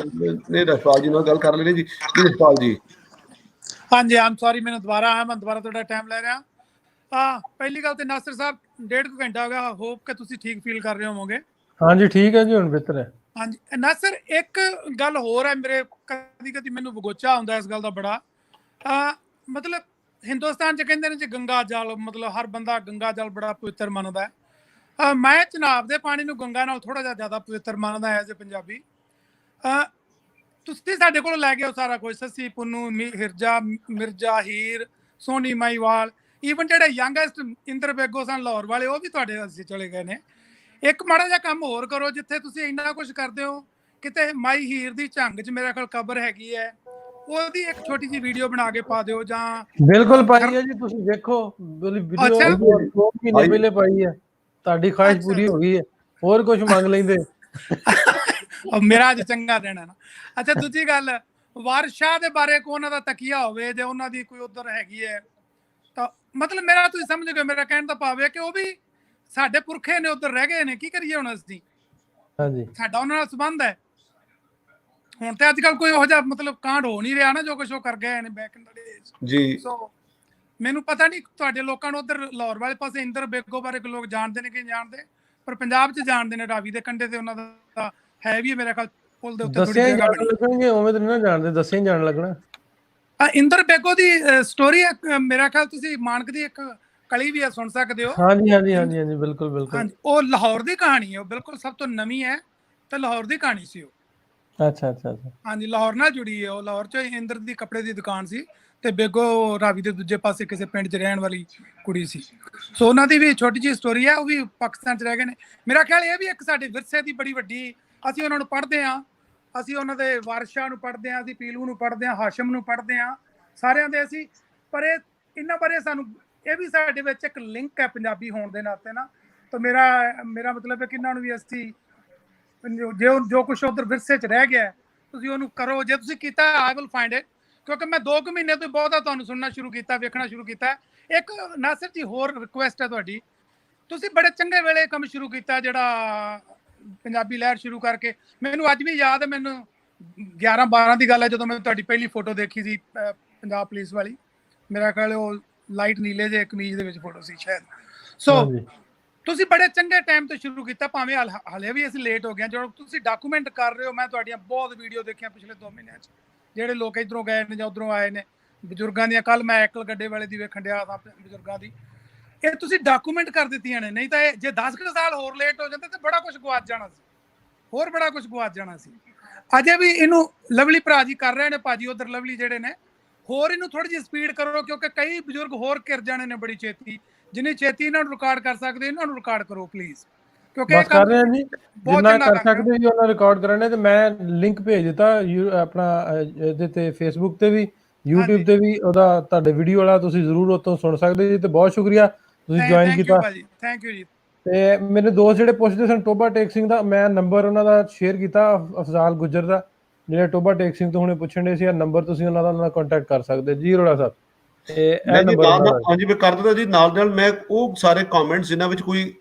ਨੇ ਰਸ਼ਪਾਲ ਜੀ ਨਾਲ ਗੱਲ ਕਰ ਲੈਣੀ ਜੀ। ਰਸ਼ਪਾਲ ਜੀ। ਹਾਂਜੀ, ਆਮ ਸੌਰੀ, ਮੈਨੂੰ ਮੈਂ ਦੁਬਾਰਾ ਤੁਹਾਡਾ ਟਾਈਮ ਲੈ ਰਿਹਾ। ਪਹਿਲੀ ਗੱਲ ਤੇ ਨਾਸਰ ਸਾਹਿਬ 1.5 ਘੰਟਾ ਹੋ ਗਿਆ, ਹੋਪ ਕਿ ਤੁਸੀਂ ਠੀਕ ਫੀਲ ਕਰ ਰਹੇ ਹੋਵੋਗੇ। ਹਾਂਜੀ ਠੀਕ ਹੈ ਜੀ, ਹੁਣ ਬਿਹਤਰ ਹੈ। ਹਾਂਜੀ ਨਾਸਰ, ਇੱਕ ਗੱਲ ਹੋਰ ਹੈ, ਮੇਰੇ ਕਦੀ ਮੈਨੂੰ ਵਗੋਚਾ ਹੁੰਦਾ ਇਸ ਗੱਲ ਦਾ ਬੜਾ। ਮਤਲਬ ਹਿੰਦੁਸਤਾਨ 'ਚ ਕਹਿੰਦੇ ਨੇ ਜੀ ਗੰਗਾ ਜਲ, ਮਤਲਬ ਹਰ ਬੰਦਾ ਗੰਗਾ ਜਲ ਬੜਾ ਪਵਿੱਤਰ ਮੰਨਦਾ ਹੈ। ਮੈਂ ਚਨਾਬ ਦੇ ਪਾਣੀ ਨੂੰ ਗੰਗਾ ਨਾਲ ਥੋੜਾ ਜਿਹਾ ਜ਼ਿਆਦਾ ਪਵਿੱਤਰ ਮੰਨਦਾ ਐਜ਼ ਏ ਪੰਜਾਬੀ। ਤੁਸੀਂ ਸਾਡੇ ਕੋਲ ਲੈ ਗਏ ਹੋ ਸਾਰਾ ਕੁਝ, ਸੱਸੀ ਪੁੰਨੂ, ਹਿਰਜਾ, ਮਿਰਜ਼ਾ, ਹੀਰ, ਸੋਨੀ ਮਾਈਵਾਲ, ਈਵਨ ਜਿਹੜੇ ਯੰਗੈਸਟ ਇੰਦਰ ਬੇਗੋ ਸਨ ਲਾਹੌਰ ਵਾਲੇ, ਉਹ ਵੀ ਤੁਹਾਡੇ ਅਸੀਂ ਚਲੇ ਗਏ ਨੇ। ਇੱਕ ਮਾੜਾ ਜਿਹਾ ਕੰਮ ਹੋਰ ਕਰੋ, ਜਿੱਥੇ ਤੁਸੀਂ ਇੰਨਾ ਕੁਝ ਕਰਦੇ ਹੋ, ਕਿਤੇ ਮਾਈ ਹੀਰ ਦੀ ਝੰਗ 'ਚ ਮੇਰੇ ਕੋਲ ਕਬਰ ਹੈਗੀ ਹੈ, ਉਹਦੀ ਇੱਕ ਛੋਟੀ ਜਿਹੀ ਵੀਡੀਓ ਬਣਾ ਕੇ ਪਾ ਦਿਓ। ਜਾਂ ਬਿਲਕੁਲ ਪਾਈ ਹੈ ਜੀ, ਤੁਸੀਂ ਦੇਖੋ ਵੀਡੀਓ 2 ਮਹੀਨੇ ਪਹਿਲੇ ਪਾਈ ਹੈ, ਤੁਹਾਡੀ ਖਾਹਿਸ਼ ਪੂਰੀ ਹੋ ਗਈ ਹੈ, ਹੋਰ ਕੁਝ ਮੰਗ ਲੈਂਦੇ। ਮੇਰਾ ਅੱਜ ਚੰਗਾ ਦਿਨ ਹੈ ਨਾ। ਅੱਛਾ, ਦੂਜੀ ਗੱਲ, ਵਾਰਿਸ ਸ਼ਾਹ ਦੇ ਬਾਰੇ ਕੋਈ ਉਹਨਾਂ ਦਾ ਤਕੀਆ ਹੋਵੇ, ਜੇ ਉਹਨਾਂ ਦੀ ਕੋਈ ਉਧਰ ਹੈਗੀ ਹੈ ਤਾਂ ਮਤਲਬ ਮੇਰਾ ਤੁਸੀਂ ਸਮਝ ਗਏ, ਮੇਰਾ ਕਹਿਣ ਦਾ ਭਾਵ ਹੈ ਕਿ ਉਹ ਵੀ ਸਾਡੇ ਪੁਰਖੇ ਨੇ, ਉਧਰ ਰਹਿ ਗਏ ਨੇ, ਕੀ ਕਰੀਏ ਹੁਣ ਅਸੀਂ? ਹਾਂਜੀ, ਸਾਡਾ ਉਹਨਾਂ ਨਾਲ ਸੰਬੰਧ ਹੈ। ਹੁਣ ਤੇ ਅੱਜ ਕੱਲ ਕੋਈ ਇਹੋ ਜਿਹਾ ਮਤਲਬ ਕਾਂਡ ਹੋ ਨਹੀਂ ਰਿਹਾ ਨਾ, ਜੋ ਕੁਛ ਉਹ ਕਰ ਗਏ ਨੇ ਬੈਕ ਇਨ ਦ ਡੇਜ਼ ਜੀ। ਸੋ ਮੈਨੂੰ ਪਤਾ ਨਹੀਂ ਤੁਹਾਡੇ ਲੋਕਾਂ ਨੂੰ ਉਧਰ ਲਾਹੌਰ ਵਾਲੇ ਪਾਸੇ ਇੰਦਰ ਬੇਗੋ ਬਾਰੇ ਲੋਕ ਜਾਣਦੇ ਨੇ ਕਿ ਨਹੀਂ ਜਾਣਦੇ, ਪਰ ਪੰਜਾਬ 'ਚ ਜਾਣਦੇ ਨੇ। ਰਾਵੀ ਦੇ ਕੰਢੇ ਤੇ ਉਹਨਾਂ ਦਾ ਹੈ ਵੀ ਮੇਰੇ ਖਿਆਲ ਪੁੱਲ ਦੇ ਉੱਤੇ ਥੋੜੀ ਜਗ੍ਹਾ ਬਣੀ। ਲੱਗਣਗੇ ਉਵੇਂ ਤਾਂ ਨਹੀਂ ਜਾਣਦੇ, ਦੱਸੇ ਹੀ ਜਾਣ ਲੱਗਣਾ। ਇੰਦਰ ਬੇਗੋ ਦੀ ਸਟੋਰੀ ਹੈ, ਮੇਰਾ ਖਿਆਲ ਤੁਸੀਂ ਮਾਨਕ ਦੀ ਇੱਕ ਕਲੀ ਵੀ ਹੈ, ਸੁਣ ਸਕਦੇ ਹੋ। ਹਾਂਜੀ ਹਾਂਜੀ ਹਾਂਜੀ ਹਾਂਜੀ, ਬਿਲਕੁਲ ਬਿਲਕੁਲ। ਹਾਂਜੀ, ਉਹ ਲਾਹੌਰ ਦੀ ਕਹਾਣੀ ਹੈ, ਉਹ ਬਿਲਕੁਲ ਸਭ ਤੋਂ ਨਵੀਂ ਹੈ ਤੇ ਲਾਹੌਰ ਦੀ ਕਹਾਣੀ ਸੀ ਉਹ। ਅੱਛਾ ਅੱਛਾ ਅੱਛਾ, ਹਾਂਜੀ, ਲਾਹੌਰ ਨਾਲ ਜੁੜੀ ਹੈ ਉਹ। ਲਾਹੌਰ 'ਚ ਇੰਦਰ ਦੀ ਕੱਪੜੇ ਦੀ ਦੁਕਾਨ ਸੀ ਤੇ ਬੇਗੋ ਰਾਵੀ ਦੇ ਦੂਜੇ ਪਾਸੇ ਕਿਸੇ ਪਿੰਡ 'ਚ ਰਹਿਣ ਵਾਲੀ ਕੁੜੀ ਸੀ। ਸੋ ਉਹਨਾਂ ਦੀ ਵੀ ਛੋਟੀ ਜਿਹੀ ਸਟੋਰੀ ਹੈ, ਉਹ ਵੀ ਪਾਕਿਸਤਾਨ 'ਚ ਰਹਿ ਗਏ ਨੇ। ਮੇਰਾ ਖਿਆਲ ਇਹ ਵੀ ਇੱਕ ਸਾਡੇ ਵਿਰਸੇ ਦੀ ਬੜੀ ਵੱਡੀ, ਅਸੀਂ ਉਹਨਾਂ ਨੂੰ ਪੜ੍ਹਦੇ ਹਾਂ, ਅਸੀਂ ਉਹਨਾਂ ਦੇ ਵਾਰਿਸ ਸ਼ਾਹ ਨੂੰ ਪੜ੍ਹਦੇ ਹਾਂ, ਅਸੀਂ ਪੀਲੂ ਨੂੰ ਪੜ੍ਹਦੇ ਹਾਂ, ਹਾਸ਼ਮ ਨੂੰ ਪੜ੍ਹਦੇ ਹਾਂ, ਸਾਰਿਆਂ ਦੇ ਅਸੀਂ। ਪਰ ਇਹ ਇਹਨਾਂ ਬਾਰੇ ਸਾਨੂੰ ਇਹ ਵੀ ਸਾਡੇ ਵਿੱਚ ਇੱਕ ਲਿੰਕ ਹੈ ਪੰਜਾਬੀ ਹੋਣ ਦੇ ਨਾਤੇ ਨਾ। ਤਾਂ ਮੇਰਾ ਮਤਲਬ ਹੈ ਕਿ ਇਹਨਾਂ ਨੂੰ ਵੀ ਅਸੀਂ ਜੋ ਕੁਛ ਉਧਰ ਵਿਰਸੇ 'ਚ ਰਹਿ ਗਿਆ ਤੁਸੀਂ ਉਹਨੂੰ ਕਰੋ। ਜੇ ਤੁਸੀਂ ਕੀਤਾ, ਆਈ ਵਿਲ ਫਾਈਂਡ ਇਟ, ਕਿਉਂਕਿ ਮੈਂ 2 ਮਹੀਨੇ ਤੋਂ ਬਹੁਤਾ ਤੁਹਾਨੂੰ ਸੁਣਨਾ ਸ਼ੁਰੂ ਕੀਤਾ, ਵੇਖਣਾ ਸ਼ੁਰੂ ਕੀਤਾ। ਇੱਕ ਨਾਸਰ ਜੀ ਹੋਰ ਰਿਕੁਐਸਟ ਹੈ ਤੁਹਾਡੀ, ਤੁਸੀਂ ਬੜੇ ਚੰਗੇ ਵੇਲੇ ਕੰਮ ਸ਼ੁਰੂ ਕੀਤਾ, ਜਿਹੜਾ ਪੰਜਾਬੀ ਲਹਿਰ ਸ਼ੁਰੂ ਕਰਕੇ। ਮੈਨੂੰ ਅੱਜ ਵੀ ਯਾਦ ਹੈ, ਮੈਨੂੰ 11-12 ਦੀ ਗੱਲ ਹੈ ਜਦੋਂ ਮੈਂ ਤੁਹਾਡੀ ਪਹਿਲੀ ਫੋਟੋ ਦੇਖੀ ਸੀ ਪੰਜਾਬ ਪੁਲਿਸ ਵਾਲੀ, ਮੇਰਾ ਖਿਆਲ ਉਹ ਲਾਈਟ ਨੀਲੇ ਜਿਹੇ ਕਮੀਜ਼ ਦੇ ਵਿੱਚ ਫੋਟੋ ਸੀ ਸ਼ਾਇਦ। ਸੋ ਤੁਸੀਂ ਬੜੇ ਚੰਗੇ ਟਾਈਮ ਤੋਂ ਸ਼ੁਰੂ ਕੀਤਾ, ਭਾਵੇਂ ਹਲੇ ਵੀ ਅਸੀਂ ਲੇਟ ਹੋ ਗਏ। ਜਦੋਂ ਤੁਸੀਂ ਡਾਕੂਮੈਂਟ ਕਰ ਰਹੇ ਹੋ, ਮੈਂ ਤੁਹਾਡੀਆਂ ਬਹੁਤ ਵੀਡੀਓ ਦੇਖੀਆਂ ਪਿਛਲੇ 2 ਮਹੀਨਿਆਂ 'ਚ, ਜਿਹੜੇ ਲੋਕ ਇੱਧਰੋਂ ਗਏ ਨੇ ਜਾਂ ਉੱਧਰੋਂ ਆਏ ਨੇ, ਬਜ਼ੁਰਗਾਂ ਦੀਆਂ। ਕੱਲ ਮੈਂ ਐਕਲ ਗੱਡੇ ਵਾਲੇ ਦੀ ਵੇਖਣ ਡਿਆ ਸਾਂ ਬਜ਼ੁਰਗਾਂ ਦੀ, ਇਹ ਤੁਸੀਂ ਡਾਕੂਮੈਂਟ ਕਰ ਦਿੱਤੀਆਂ ਨੇ। ਨਹੀਂ ਤਾਂ ਇਹ ਜੇ 10 ਸਾਲ ਹੋਰ ਲੇਟ ਹੋ ਜਾਂਦੇ ਤਾਂ ਬੜਾ ਕੁਝ ਗਵਾਚ ਜਾਣਾ ਸੀ, ਹੋਰ ਬੜਾ ਕੁਝ ਗਵਾਚ ਜਾਣਾ ਸੀ। ਅਜੇ ਵੀ ਇਹਨੂੰ ਲਵਲੀ ਭਰਾ ਜੀ ਕਰ ਰਹੇ ਨੇ, ਭਾਜੀ ਉਧਰ ਲਵਲੀ ਜਿਹੜੇ ਨੇ, ਹੋਰ ਇਹਨੂੰ ਥੋੜੀ ਜਿਹੀ ਸਪੀਡ ਕਰੋ, ਕਿਉਂਕਿ ਕਈ ਬਜ਼ੁਰਗ ਹੋਰ ਘਿਰ ਜਾਣੇ ਨੇ ਬੜੀ ਛੇਤੀ। ਜਿੰਨੀ ਛੇਤੀ ਇਹਨਾਂ ਨੂੰ ਰਿਕਾਰਡ ਕਰ ਸਕਦੇ ਇਹਨਾਂ ਨੂੰ ਰਿਕਾਰਡ ਕਰੋ ਪਲੀਜ਼, ਕਿਉਂਕਿ ਬਸ ਕਰ ਰਹੇ ਹਾਂ ਜੀ, ਜਿੰਨਾ ਕਰ ਸਕਦੇ ਜੀ ਉਹਨਾਂ ਰਿਕਾਰਡ ਕਰਨੇ। ਤੇ ਮੈਂ ਲਿੰਕ ਭੇਜ ਦਿੱਤਾ ਆਪਣਾ ਇਹਦੇ ਤੇ ਫੇਸਬੁੱਕ ਤੇ ਵੀ, YouTube ਤੇ ਵੀ, ਉਹਦਾ ਤੁਹਾਡੇ ਵੀਡੀਓ ਵਾਲਾ, ਤੁਸੀਂ ਜ਼ਰੂਰ ਉੱਥੋਂ ਸੁਣ ਸਕਦੇ ਜੀ। ਤੇ ਬਹੁਤ ਸ਼ੁਕਰੀਆ ਤੁਸੀਂ ਜੁਆਇਨ ਕੀਤਾ। ਥੈਂਕ ਯੂ ਜੀ। ਤੇ ਮੇਰੇ ਦੋਸਤ ਜਿਹੜੇ ਪੁੱਛਦੇ ਸਨ ਟੋਬਾ ਟੇਕ ਸਿੰਘ ਦਾ, ਮੈਂ ਨੰਬਰ ਉਹਨਾਂ ਦਾ ਸ਼ੇਅਰ ਕੀਤਾ, ਅਫਜ਼ਾਲ ਗੁੱਜਰ ਦਾ, ਜਿਹੜੇ ਟੋਬਾ ਟੇਕ ਸਿੰਘ ਤੋਂ ਹੁਣੇ ਪੁੱਛਣ ਦੇ ਸੀ। ਨੰਬਰ ਤੁਸੀਂ ਉਹਨਾਂ ਦਾ ਕੰਟੈਕਟ ਕਰ ਸਕਦੇ ਜੀ ਰੋੜਾ ਸਾਹਿਬ। ਤੇ ਇਹ ਨੰਬਰ ਹਾਂਜੀ ਮੈਂ ਕਰ ਦਿੰਦਾ ਜੀ। ਨਾਲ ਮੈਂ ਉਹ ਸਾਰੇ ਕਮੈਂਟਸ ਜਿਨ੍ਹਾਂ ਵਿੱਚ ਕੋਈ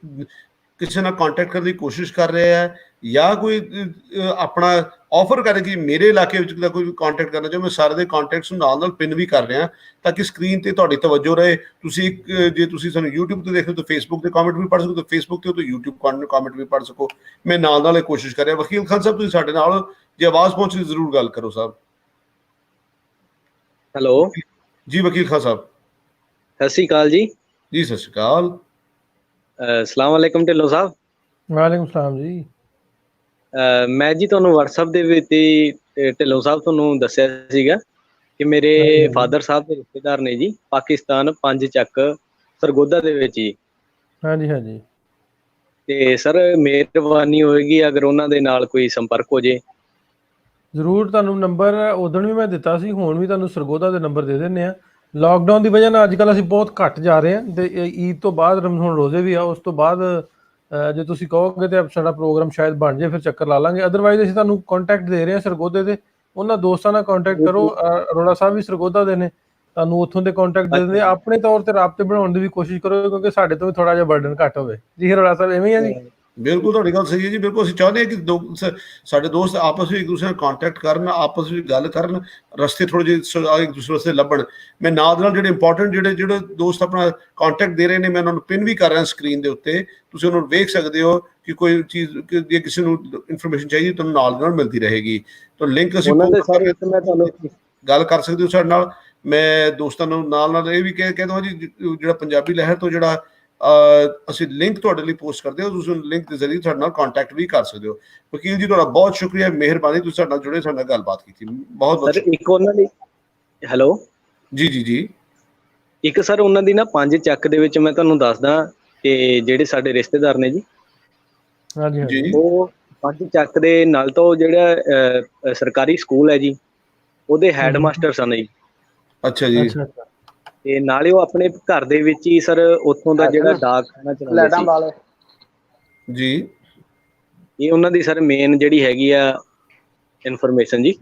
ਕਿਸੇ ਨਾਲ ਕੰਟੈਕਟ ਕਰਨ ਦੀ ਕੋਸ਼ਿਸ਼ ਕਰ ਰਿਹਾ ਹੈ ਜਾਂ ਕੋਈ ਆਪਣਾ ਆਫਰ ਕਰੇ ਕਿ ਮੇਰੇ ਇਲਾਕੇ ਵਿੱਚ ਕੋਈ ਕੰਟੈਕਟ ਕਰਨਾ ਚਾਹੇ, ਮੈਂ ਸਾਰੇ ਦੇ ਕੰਟੈਕਟਸ ਨੂੰ ਨਾਲ ਪਿੰਨ ਵੀ ਕਰ ਰਿਹਾ ਤਾਂ ਕਿ ਸਕਰੀਨ ਤੇ ਤੁਹਾਡੀ ਤਵੱਜੋ ਰਹੇ। ਤੁਸੀਂ ਜੇ ਤੁਸੀਂ ਸਾਨੂੰ YouTube ਤੇ ਦੇਖ ਰਹੇ ਹੋ ਤਾਂ ਫੇਸਬੁੱਕ ਦੇ ਕਮੈਂਟ ਵੀ ਪੜ੍ਹ ਸਕਦੇ ਹੋ, ਫੇਸਬੁੱਕ ਤੇ YouTube ਕਮੈਂਟ ਵੀ ਪੜ੍ਹ ਸਕੋ। ਮੈਂ ਨਾਲ ਇਹ ਕੋਸ਼ਿਸ਼ ਕਰ ਰਿਹਾ। ਵਕੀਲ ਖਾਨ ਸਾਹਿਬ ਤੁਸੀਂ ਸਾਡੇ ਨਾਲ ਜੇ ਆਵਾਜ਼ ਪਹੁੰਚਦੀ ਜ਼ਰੂਰ ਗੱਲ ਕਰੋ ਸਾਹਿਬ। ਹੈਲੋ ਜੀ ਵਕੀਲ ਖਾਨ ਸਾਹਿਬ ਸਤਿ ਸ਼੍ਰੀ ਅਕਾਲ ਜੀ। ਜੀ ਸਤਿ ਸ਼੍ਰੀ ਅਕਾਲ। ਅਸਲਾਮ ਵਾਲੇਕਮ ਢਿੱਲੋਂ ਸਾਹਿਬ। ਵਾਲੇਕੁਮ ਸਲਾਮ ਜੀ। ਮੈਂ ਜੀ ਤੁਹਾਨੂੰ WhatsApp ਦੇ ਵਿੱਚ ਢਿੱਲੋਂ ਸਾਹਿਬ ਤੁਹਾਨੂੰ ਦੱਸਿਆ ਸੀਗਾ ਕਿ ਮੇਰੇ ਫਾਦਰ ਸਾਹਿਬ ਦੇ ਰਿਸ਼ਤੇਦਾਰ ਨੇ ਜੀ ਪਾਕਿਸਤਾਨ 5 ਚੱਕ ਸਰਗੋਦਾ ਦੇ ਵਿੱਚ ਜੀ। ਹਾਂਜੀ ਹਾਂਜੀ। ਤੇ ਸਰ ਮਿਹਰਬਾਨੀ ਹੋਏਗੀ ਅਗਰ ਉਹਨਾਂ ਦੇ ਨਾਲ ਕੋਈ ਸੰਪਰਕ ਹੋ ਜੇ। ਜ਼ਰੂਰ, ਤੁਹਾਨੂੰ ਨੰਬਰ ਉਦੋਂ ਵੀ ਮੈਂ ਦਿੱਤਾ ਸੀ, ਹੁਣ ਵੀ ਤੁਹਾਨੂੰ ਸਰਗੋਦਾ ਦੇ ਨੰਬਰ ਦੇ ਦਿੰਦੇ ਆ। ਲਾਕਡਾਊਨ ਦੀ ਵਜ੍ਹਾ ਨਾਲ ਅੱਜ ਕੱਲ੍ਹ ਅਸੀਂ ਬਹੁਤ ਘੱਟ ਜਾ ਰਹੇ ਹਾਂ ਤੇ ਈਦ ਤੋਂ ਬਾਅਦ ਹੁਣ ਰੋਜ਼ੇ ਵੀ ਆ, ਉਸ ਤੋਂ ਬਾਅਦ ਜੇ ਤੁਸੀਂ ਕਹੋਗੇ ਤੇ ਸਾਡਾ ਪ੍ਰੋਗਰਾਮ ਸ਼ਾਇਦ ਬਣ ਜਾਏ, ਫਿਰ ਚੱਕਰ ਲਾ ਲਾਂਗੇ। ਅਦਰਵਾਈਜ਼ ਅਸੀਂ ਤੁਹਾਨੂੰ ਕੰਟੈਕਟ ਦੇ ਰਹੇ ਹਾਂ ਸਰਗੋਦੇ ਦੇ, ਉਹਨਾਂ ਦੋਸਤਾਂ ਨਾਲ ਕੰਟੈਕਟ ਕਰੋ। ਅਰੋੜਾ ਸਾਹਿਬ ਵੀ ਸਰਗੋਦਾ ਦੇ ਨੇ, ਤੁਹਾਨੂੰ ਉੱਥੋਂ ਦੇ ਕੰਟੈਕਟ ਦੇ ਦਿੰਦੇ। ਆਪਣੇ ਤੌਰ ਤੇ ਰਾਬਤੇ ਬਣਾਉਣ ਦੀ ਵੀ ਕੋਸ਼ਿਸ਼ ਕਰੋ, ਕਿਉਂਕਿ ਸਾਡੇ ਤੋਂ ਵੀ ਥੋੜਾ ਜਿਹਾ ਬਰਡਨ ਘੱਟ ਹੋਵੇ। ਜੀ ਅਰੋੜਾ ਸਾਹਿਬ ਐਵੇਂ ਹੀ ਆ ਜੀ। ਬਿਲਕੁਲ ਤੁਹਾਡੀ ਗੱਲ ਸਹੀ ਹੈ ਜੀ। ਬਿਲਕੁਲ ਅਸੀਂ ਚਾਹੁੰਦੇ ਹਾਂ ਕਿ ਸਾਡੇ ਦੋਸਤ ਆਪਸ ਵਿੱਚ ਇੱਕ ਦੂਸਰੇ ਨਾਲ ਕੰਟੈਕਟ ਕਰਨ, ਆਪਸ ਵਿੱਚ ਗੱਲ ਕਰਨ, ਰਸਤੇ ਥੋੜੇ ਜਿਹੇ ਇੱਕ ਦੂਸਰੇ ਰਸਤੇ ਲੱਭਣ। ਮੈਂ ਨਾਲ ਜਿਹੜੇ ਇੰਪੋਰਟੈਂਟ ਜਿਹੜੇ ਦੋਸਤ ਆਪਣਾ ਕੰਟੈਕਟ ਦੇ ਰਹੇ ਨੇ, ਮੈਂ ਉਹਨਾਂ ਨੂੰ ਪਿਨ ਵੀ ਕਰ ਰਿਹਾ ਸਕਰੀਨ ਦੇ ਉੱਤੇ। ਤੁਸੀਂ ਉਹਨਾਂ ਨੂੰ ਵੇਖ ਸਕਦੇ ਹੋ ਕਿ ਕੋਈ ਚੀਜ਼ ਜੇ ਕਿਸੇ ਨੂੰ ਇਨਫੋਰਮੇਸ਼ਨ ਚਾਹੀਦੀ ਤੁਹਾਨੂੰ ਨਾਲ ਮਿਲਦੀ ਰਹੇਗੀ। ਤਾਂ ਲਿੰਕ ਅਸੀਂ ਗੱਲ ਕਰ ਸਕਦੇ ਹੋ ਸਾਡੇ ਨਾਲ। ਮੈਂ ਦੋਸਤਾਂ ਨੂੰ ਨਾਲ ਇਹ ਵੀ ਕਹਿ ਦਵਾਂ ਜੀ, ਜਿਹੜਾ ਪੰਜਾਬੀ ਲਹਿਰ ਤੋਂ ਜਿਹੜਾ ਅਸੀਂ ਲਿੰਕ ਤੁਹਾਡੇ ਲਈ ਪੋਸਟ ਕਰਦੇ ਹੋ, ਤੁਸੀਂ ਲਿੰਕ ਦੇ ਜ਼ਰੀਏ ਸਾਡੇ ਨਾਲ ਕੰਟੈਕਟ ਵੀ ਕਰ ਸਕਦੇ ਹੋ। ਵਕੀਲ ਜੀ ਤੁਹਾਡਾ ਬਹੁਤ ਸ਼ੁਕਰੀਆ, ਮਿਹਰਬਾਨੀ, ਤੁਸੀਂ ਸਾਡੇ ਨਾਲ ਜੁੜੇ, ਸਾਡੇ ਨਾਲ ਗੱਲਬਾਤ ਕੀਤੀ, ਬਹੁਤ ਬਹੁਤ। ਸਰ ਇੱਕ ਉਹਨਾਂ ਦੀ ਹੈਲੋ ਜੀ ਜੀ ਜੀ। ਇੱਕ ਸਰ ਉਹਨਾਂ ਦੀ ਨਾ 5 ਚੱਕ ਦੇ ਵਿੱਚ ਮੈਂ ਤੁਹਾਨੂੰ ਦੱਸਦਾ ਕਿ ਜਿਹੜੇ ਸਾਡੇ ਰਿਸ਼ਤੇਦਾਰ ਨੇ ਜੀ, ਹਾਂਜੀ ਉਹ 5 ਚੱਕ ਦੇ ਨਾਲ ਤੋਂ ਜਿਹੜਾ ਸਰਕਾਰੀ ਸਕੂਲ ਹੈ ਜੀ, ਉਹਦੇ ਹੈਡ ਮਾਸਟਰ ਸਨ ਜੀ। ਅੱਛਾ ਜੀ। ਤੇ ਨਾਲੇ ਉਹ ਆਪਣੇ ਘਰ ਦੇ ਵਿੱਚ ਹੀ ਸਰ ਉੱਥੋਂ ਦਾ ਜਿਹੜਾ ਡਾਕਖਾਨਾ ਚਲਾਉਂਦੇ ਸੀ ਜੀ, ਇਹ ਉਹਨਾਂ ਦੀ ਸਰ ਮੇਨ ਜਿਹੜੀ ਹੈਗੀ ਆ ਇਨਫੋਰਮੇਸ਼ਨ ਜੀ।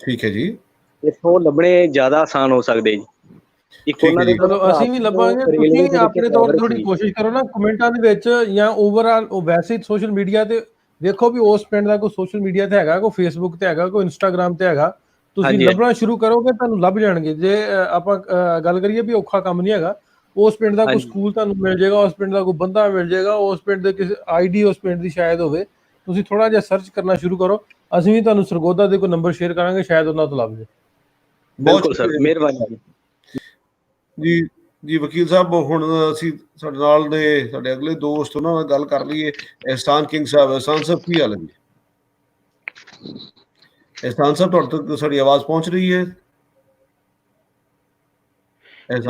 ਠੀਕ ਹੈ ਜੀ। ਇੱਥੋਂ ਲੱਭਣੇ ਜ਼ਿਆਦਾ ਆਸਾਨ ਹੋ ਸਕਦੇ ਜੀ। ਇੱਕ ਉਹਨਾਂ ਦੇ ਚਲੋ ਅਸੀਂ ਵੀ ਲੱਭਾਂਗੇ, ਤੁਸੀਂ ਆਪਣੇ ਤੌਰ ਤੇ ਥੋੜੀ ਕੋਸ਼ਿਸ਼ ਕਰੋ ਨਾ ਕਮੈਂਟਾਂ ਦੇ ਵਿੱਚ ਜਾਂ ਓਵਰਆਲ। ਉਹ ਵੈਸੇ ਸੋਸ਼ਲ ਮੀਡੀਆ ਤੇ ਵੇਖੋ ਵੀ ਉਸ ਪਿੰਡ ਦਾ ਕੋਈ ਸੋਸ਼ਲ ਮੀਡੀਆ ਤੇ ਹੈਗਾ, ਕੋਈ ਫੇਸਬੁੱਕ ਤੇ ਹੈਗਾ, ਕੋਈ ਇੰਸਟਾਗ੍ਰਾਮ ਤੇ ਹੈਗਾ, ਤੁਸੀਂ ਲੱਭਣਾ ਸ਼ੁਰੂ ਕਰੋਗੇ ਤੁਹਾਨੂੰ ਲੱਭ ਜਾਣਗੇ। ਜੇ ਆਪਾਂ ਗੱਲ ਕਰੀਏ ਵੀ ਔਖਾ ਕੰਮ ਨਹੀਂ ਹੈਗਾ, ਉਸ ਪਿੰਡ ਦਾ ਕੋਈ ਸਕੂਲ ਤੁਹਾਨੂੰ ਮਿਲ ਜਾਏਗਾ, ਉਸ ਪਿੰਡ ਦਾ ਕੋਈ ਬੰਦਾ ਮਿਲ ਜਾਏਗਾ, ਉਸ ਪਿੰਡ ਦੇ ਕਿਸੇ ਆਈਡੀ ਉਸ ਪਿੰਡ ਦੀ ਸ਼ਾਇਦ ਹੋਵੇ। ਤੁਸੀਂ ਥੋੜਾ ਜਿਹਾ ਸਰਚ ਕਰਨਾ ਸ਼ੁਰੂ ਕਰੋ। ਅਸੀਂ ਵੀ ਤੁਹਾਨੂੰ ਸਰਗੋਦਾ ਦੇ ਕੋਈ ਨੰਬਰ ਸ਼ੇਅਰ ਕਰਾਂਗੇ, ਸ਼ਾਇਦ ਉਹਨਾਂ ਤੋਂ ਲੱਭ ਜਾਏ। ਬਿਲਕੁਲ ਸਰ, ਮਿਹਰਬਾਨੀ ਜੀ। ਜੀ ਵਕੀਲ ਸਾਹਿਬ, ਹੁਣ ਅਸੀਂ ਸਾਡੇ ਨਾਲ ਦੇ ਸਾਡੇ ਅਗਲੇ ਦੋਸਤ ਉਹਨਾਂ ਨਾਲ ਗੱਲ ਕਰ ਲਈਏ। ਅਹਿਸਾਨ ਕਿੰਗ ਸਾਹਿਬ, ਅਹਿਸਾਨ ਸਾਹਿਬ ਕੀ ਹਾਲ ਹੈ ਜੀ? ਅਹਿਸਾਨ ਸਾਹਿਬ ਤੁਹਾਡੇ ਤੱਕ ਸਾਡੀ ਆਵਾਜ਼ ਪਹੁੰਚ ਰਹੀ ਹੈ?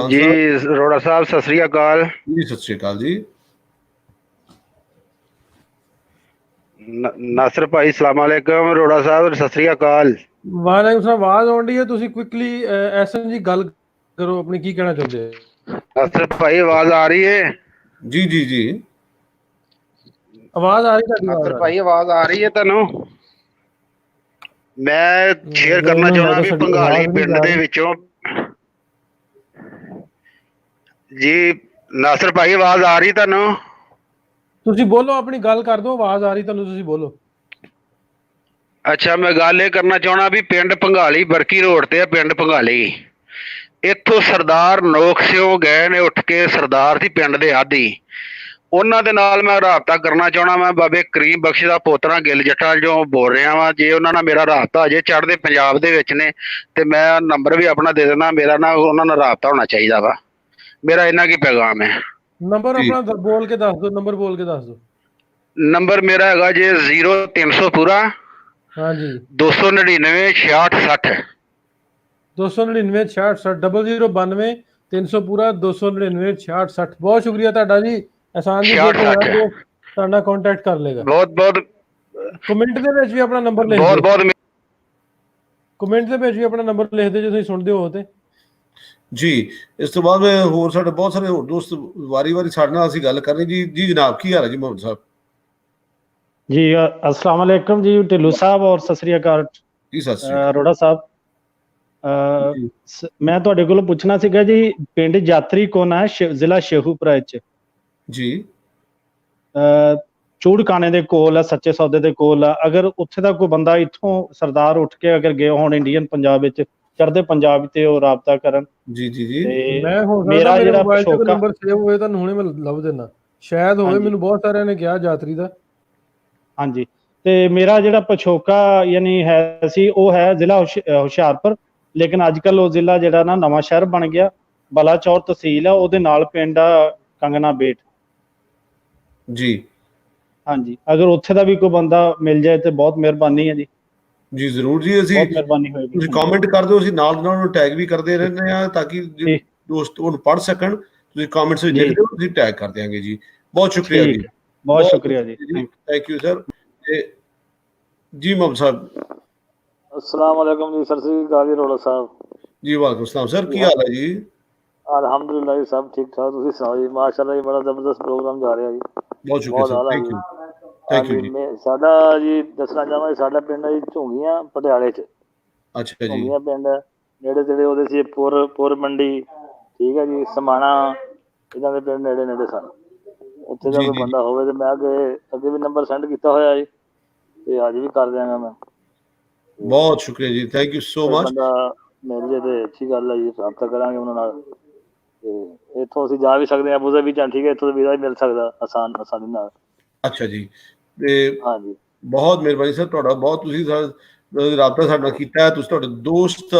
ਜੀ ਅਰੋੜਾ ਸਾਹਿਬ ਸਤਿ ਸ੍ਰੀ ਅਕਾਲ। ਜੀ ਸਤਿ ਸ੍ਰੀ ਅਕਾਲ ਜੀ। ਨਾਸਰ ਭਾਈ ਸਲਾਮ ਅਲੈਕਮ। ਅਰੋੜਾ ਸਾਹਿਬ ਸਤਿ ਸ੍ਰੀ ਅਕਾਲ। ਵਾਲੇਕੁਮ ਸਲਾਮ। ਆਵਾਜ਼ ਆਉਣ ਡਈ ਹੈ, ਤੁਸੀਂ ਕੁਇਕਲੀ ਐਸਐਨ ਜੀ ਗੱਲ ਕਰੋ, ਆਪਣੀ ਕੀ ਕਹਿਣਾ ਚਾਹੁੰਦੇ ਹੋ? ਨਾਸਰ ਭਾਈ ਆਵਾਜ਼ ਆ ਰਹੀ ਹੈ? ਜੀ ਜੀ ਜੀ ਆਵਾਜ਼ ਆ ਰਹੀ ਤੁਹਾਡੀ? ਨਾਸਰ ਭਾਈ ਆਵਾਜ਼ ਆ ਰਹੀ ਹੈ ਤੁਹਾਨੂੰ? ਮੈਂ ਸ਼ੇਅਰ ਕਰਨਾ ਚਾਹੁੰਦਾ ਵੀ ਭੰਗਾਲੀ ਪਿੰਡ ਦੇ ਵਿੱਚੋਂ ਜੀ। ਨਾਸਰ ਭਾਈ ਆਵਾਜ਼ ਆ ਰਹੀ ਤੁਹਾਨੂੰ? ਤੁਸੀਂ ਬੋਲੋ, ਆਪਣੀ ਗੱਲ ਕਰ ਦਿਓ, ਆਵਾਜ਼ ਆ ਰਹੀ ਤੁਹਾਨੂੰ, ਤੁਸੀਂ ਬੋਲੋ। ਅੱਛਾ, ਮੈਂ ਗੱਲ ਇਹ ਕਰਨਾ ਚਾਹਣਾ ਵੀ ਪਿੰਡ ਭੰਗਾਲੀ ਬਰਕੀ ਰੋਡ ਤੇ ਆ ਪਿੰਡ ਭੰਗਾਲੀ। ਇੱਥੋਂ ਸਰਦਾਰ ਨੋਕ ਸਿਓ ਗਏ ਨੇ ਉੱਠ ਕੇ, ਸਰਦਾਰ ਸੀ ਪਿੰਡ ਦੇ ਆਦੀ, ਉਹਨਾਂ ਦੇ ਨਾਲ ਮੈਂ ਰਾਬਤਾ ਕਰਨਾ ਚਾਹਣਾ। ਮੈਂ ਬਾਬੇ ਕਰੀਮ ਬਖਸ਼ ਦਾ ਪੋਤਰਾ ਗਿੱਲ ਜੱਟਾ ਜੋ ਬੋਲ ਰਿਹਾ ਵਾਂ। ਜੇ ਉਹਨਾਂ ਨਾਲ ਮੇਰਾ ਰਾਬਤਾ ਅਜੇ ਚੜ੍ਹਦੇ ਪੰਜਾਬ ਦੇ ਵਿੱਚ ਨੇ ਤੇ ਮੈਂ ਨੰਬਰ ਵੀ ਆਪਣਾ ਦੇ ਦੇਣਾ, ਮੇਰਾ ਨਾ ਉਹਨਾਂ ਨਾਲ ਰਾਬਤਾ ਹੋਣਾ ਚਾਹੀਦਾ ਵਾ। ਮੇਰਾ ਇੰਨਾ ਕੀ ਪੈਗਾਮ ਹੈ। ਨੰਬਰ ਆਪਣਾ ਬੋਲ ਕੇ ਦੱਸ ਦਿਓ, ਨੰਬਰ ਬੋਲ ਕੇ ਦੱਸ ਦਿਓ। ਨੰਬਰ ਮੇਰਾ ਹੈਗਾ ਜੇ 0300 ਪੂਰਾ ਹਾਂਜੀ 299 66 60 299 66 0092 300 ਪੂਰਾ 299 66 60। ਬਹੁਤ ਸ਼ੁਕਰੀਆ ਤੁਹਾਡਾ ਜੀ ਅਹਿਸਾਨ ਜੀ, ਤੁਹਾਡਾ ਕੰਟੈਕਟ ਕਰ ਲੇਗਾ। ਬਹੁਤ ਬਹੁਤ ਕਮੈਂਟ ਦੇ ਵਿੱਚ ਵੀ ਆਪਣਾ ਨੰਬਰ ਲਿਖ ਦਿਓ, ਬਹੁਤ ਬਹੁਤ ਕਮੈਂਟ ਦੇ ਵਿੱਚ ਵੀ ਆਪਣਾ ਨੰਬਰ ਲਿਖ ਦਿਓ ਜੇ ਤੁਸੀਂ ਸੁਣਦੇ ਹੋ ਤੇ ਜੀ। ਇਸ ਤੋਂ ਬਾਅਦ ਹੋਰ ਸਾਡੇ ਬਹੁਤ ਸਾਰੇ ਹੋਰ ਦੋਸਤ ਵਾਰੀ ਸਾਡੇ ਨਾਲ ਅਸੀਂ ਗੱਲ ਕਰਨੀ ਜੀ। ਜੀ ਜਨਾਬ, ਕੀ ਹਾਲ ਹੈ ਜੀ ਮੁਹੰਮਦ ਸਾਹਿਬ? जी अस्सलाम वालेकुम जी ढिल्लू साहब और सत श्री अकाल जी। सत श्री अरोड़ा साहब, मैं ਤੁਹਾਡੇ ਕੋਲੋਂ ਪੁੱਛਣਾ ਸੀਗਾ ਜੀ, ਪਿੰਡ ਯਾਤਰੀ ਕੋਨਾ ਹੈ ਜ਼ਿਲ੍ਹਾ ਸ਼ੇਖੂਪੁਰਾ ਵਿੱਚ ਜੀ, ਚੂੜਕਾਣੇ ਦੇ ਕੋਲ ਹੈ, ਸੱਚੇ ਸੌਦੇ ਦੇ ਕੋਲ ਆ। ਅਗਰ ਉੱਥੇ ਦਾ ਕੋਈ ਬੰਦਾ ਇੱਥੋਂ ਸਰਦਾਰ ਉੱਠ ਕੇ ਅਗਰ ਗਏ ਹੋਣ ਇੰਡੀਅਨ ਪੰਜਾਬ ਵਿੱਚ, ਚੜ੍ਹਦੇ ਪੰਜਾਬ ਤੇ ਉਹ ਰਾਬਤਾ ਕਰਨ। ਜੀ ਜੀ ਜੀ, ਮੈਂ ਹੋ ਸਕਦਾ ਮੇਰਾ ਮੇਰੇ ਜਿਹੜਾ ਮੋਬਾਈਲ ਤੇ ਪਿਛੋਕਾ ਨੰਬਰ ਸੇਵ ਹੋਏ ਤੁਹਾਨੂੰ ਹੁਣੇ ਮੈਂ ਲੱਭ ਦੇਣਾ, ਸ਼ਾਇਦ ਹੋਵੇ। ਮੈਨੂੰ ਬਹੁਤ ਸਾਰਿਆਂ ਨੇ ਕਿਹਾ ਯਾਤਰੀ ਦਾ। ਹਾਂਜੀ, ਤੇ ਮੇਰਾ ਜਿਹੜਾ ਪਿਛੋਕਾ ਯਾਨੀ ਹੈ ਸੀ ਉਹ ਹੈ ਜ਼ਿਲ੍ਹਾ ਹੁਸ਼ਿਆਰਪੁਰ, ਲੇਕਿਨ ਅੱਜ ਕੱਲ ਉਹ ਜ਼ਿਲ੍ਹਾ ਜਿਹੜਾ ਨਾ ਨਵਾਂ ਸ਼ਹਿਰ ਬਣ ਗਿਆ, ਬਲਾਚੌਰ ਤਹਿਸੀਲ ਆ, ਉਹਦੇ ਨਾਲ ਪਿੰਡ ਆ ਕੰਗਨਾ ਬੇਟ ਜੀ। ਹਾਂਜੀ, ਅਗਰ ਉੱਥੇ ਦਾ ਵੀ ਕੋਈ ਬੰਦਾ ਮਿਲ ਜਾਏ ਤੇ ਬਹੁਤ ਮਿਹਰਬਾਨੀ ਹੈ ਜੀ। ਜੀ ਜ਼ਰੂਰ ਜੀ, ਅਸੀਂ ਬਹੁਤ ਮਿਹਰਬਾਨੀ ਹੋਏਗੀ। ਤੁਸੀਂ ਕਮੈਂਟ ਕਰ ਦਿਓ, ਅਸੀਂ ਨਾਲ ਨੂੰ ਟੈਗ ਵੀ ਕਰਦੇ ਰਹਿੰਦੇ ਆ ਤਾਂ ਕਿ ਦੋਸਤ ਉਹਨੂੰ ਪੜ੍ਹ ਸਕਣ। ਤੁਸੀਂ ਕਮੈਂਟਸ ਵਿੱਚ ਲਿਖ ਦਿਓ, ਅਸੀਂ ਟੈਗ ਕਰ ਦਿਆਂਗੇ ਜੀ। ਬਹੁਤ ਸ਼ੁਕਰੀਆ ਜੀ, ਬਹੁਤ ਸ਼ੁਕਰੀਆ ਜੀ, ਥੈਂਕ ਯੂ ਸਰ। ਜੀ ਮੁਹੰਮਦ ਸਾਹਿਬ। अस्सलाम वालेकुम जी, सर श्री अकाल जी अरोड़ा साहब जी। वालेकुम सलाम सर, की हाल है जी? अल्हम्दुलिल्लाह जी, सब ठीक ठाक। ਤੁਸੀਂ ਸੁਣਾਓ ਜੀ? ਮਾਸ਼ਾਅੱਲਾ ਜੀ, ਬੜਾ ਜ਼ਬਰਦਸਤ ਪ੍ਰੋਗਰਾਮ ਜਾ ਰਿਹਾ ਜੀ। ਬਹੁਤ ਸ਼ੁਕਰੀਆ sir, thank you, thank you ਜੀ। ਸਾਡਾ ਜੀ ਦੱਸਣਾ ਚਾਹਾਂਗਾ, ਸਾਡਾ ਪਿੰਡ ਹੈ ਜੀ ਝੁੰਗੀਆਂ, ਪਟਿਆਲੇ 'ਚ। ਅੱਛਾ ਜੀ। ਝੁੰਗੀਆਂ ਪਿੰਡ ਹੈ, ਨੇੜੇ ਤੇੜੇ ਉਹਦੇ ਸੀ ਪੁਰ ਮੰਡੀ, ਠੀਕ ਹੈ ਜੀ, ਸਮਾਣਾ, ਇਹਨਾਂ ਦੇ ਪਿੰਡ ਨੇੜੇ ਨੇੜੇ ਸਨ। ਉੱਥੇ ਦਾ ਕੋਈ ਬੰਦਾ ਹੋਵੇ ਤੇ ਮੈਂ ਅੱਗੇ ਵੀ ਨੰਬਰ ਸੈਂਡ ਕੀਤਾ ਹੋਇਆ ਜੀ, ਤੇ ਅੱਜ ਵੀ ਕਰ ਦਿਆਂਗਾ ਮੈਂ। ਬਹੁਤ ਸ਼ੁਕਰੀਆ ਜੀ, ਥੈਂਕ ਯੂ ਸੋ ਮਚ। ਬੰਦਾ ਮਿਲ ਜੇ ਤੇ ਅੱਛੀ ਗੱਲ ਹੈ ਜੀ, ਰਾਬਤਾ ਕਰਾਂਗੇ ਉਹਨਾਂ ਨਾਲ। ਤੇ ਇੱਥੋਂ ਅਸੀਂ ਜਾ ਵੀ ਸਕਦੇ ਹਾਂ ਅਬੂ ਧਾਬੀ ਜਾਂ, ਠੀਕ ਹੈ, ਇੱਥੋਂ ਵੀਜ਼ਾ ਵੀ ਮਿਲ ਸਕਦਾ ਆਸਾਨੀ ਨਾਲ। ਅੱਛਾ ਜੀ, ਤੇ ਹਾਂਜੀ, ਬਹੁਤ ਮਿਹਰਬਾਨੀ ਸਰ ਤੁਹਾਡਾ, ਬਹੁਤ ਤੁਸੀਂ ਰਾਬਤਾ ਸਾਡੇ ਨਾਲ ਕੀਤਾ ਹੈ। ਤੁਸੀਂ ਤੁਹਾਡੇ ਦੋਸਤ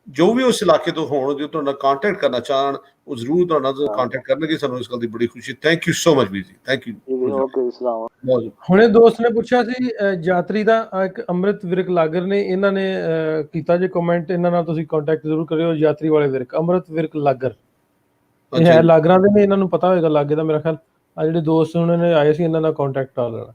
ਜੋ ਵੀ ਉਸ ਇਲਾਕੇ ਤੋਂ ਹੋਣ, ਜੋ ਤੁਹਾਡੇ ਨਾਲ ਕੰਟੈਕਟ ਕਰਨਾ ਚਾਹਣ, ਉਹ ਜ਼ਰੂਰ ਤੁਹਾਡੇ ਨਾਲ ਕੰਟੈਕਟ ਕਰਨਗੇ। ਸਾਨੂੰ ਇਸ ਗੱਲ ਦੀ ਬੜੀ ਖੁਸ਼ੀ। ਥੈਂਕ ਯੂ ਸੋ ਮਚ ਵੀਰ ਜੀ, ਥੈਂਕ ਯੂ। ਓਕੇ, ਸਲਾਮ। ਹੁਣੇ ਦੋਸਤ ਨੇ ਪੁੱਛਿਆ ਸੀ ਯਾਤਰੀ ਦਾ, ਇੱਕ ਅੰਮ੍ਰਿਤ ਵਿਰਕ ਲਾਗਰ ਨੇ, ਇਹਨਾਂ ਨੇ ਕੀਤਾ ਜੇ ਕਮੈਂਟ, ਇਹਨਾਂ ਨਾਲ ਤੁਸੀਂ ਕੰਟੈਕਟ ਜ਼ਰੂਰ ਕਰਿਓ। ਯਾਤਰੀ ਵਾਲੇ ਵਿਰਕ, ਅੰਮ੍ਰਿਤ ਵਿਰਕ ਲਾਗਰ, ਇਹ ਹੈ ਲਾਗਰਾਂ ਦੇ ਨੇ, ਇਹਨਾਂ ਨੂੰ ਪਤਾ ਹੋਏਗਾ ਲਾਗੇ ਦਾ। ਮੇਰਾ ਖਿਆਲ ਆ ਜਿਹੜੇ ਦੋਸਤ ਉਹਨਾਂ ਨੇ ਆਏ ਸੀ, ਇਹਨਾਂ ਨਾਲ ਕੰਟੈਕਟ ਕਰ ਲੈਣਾ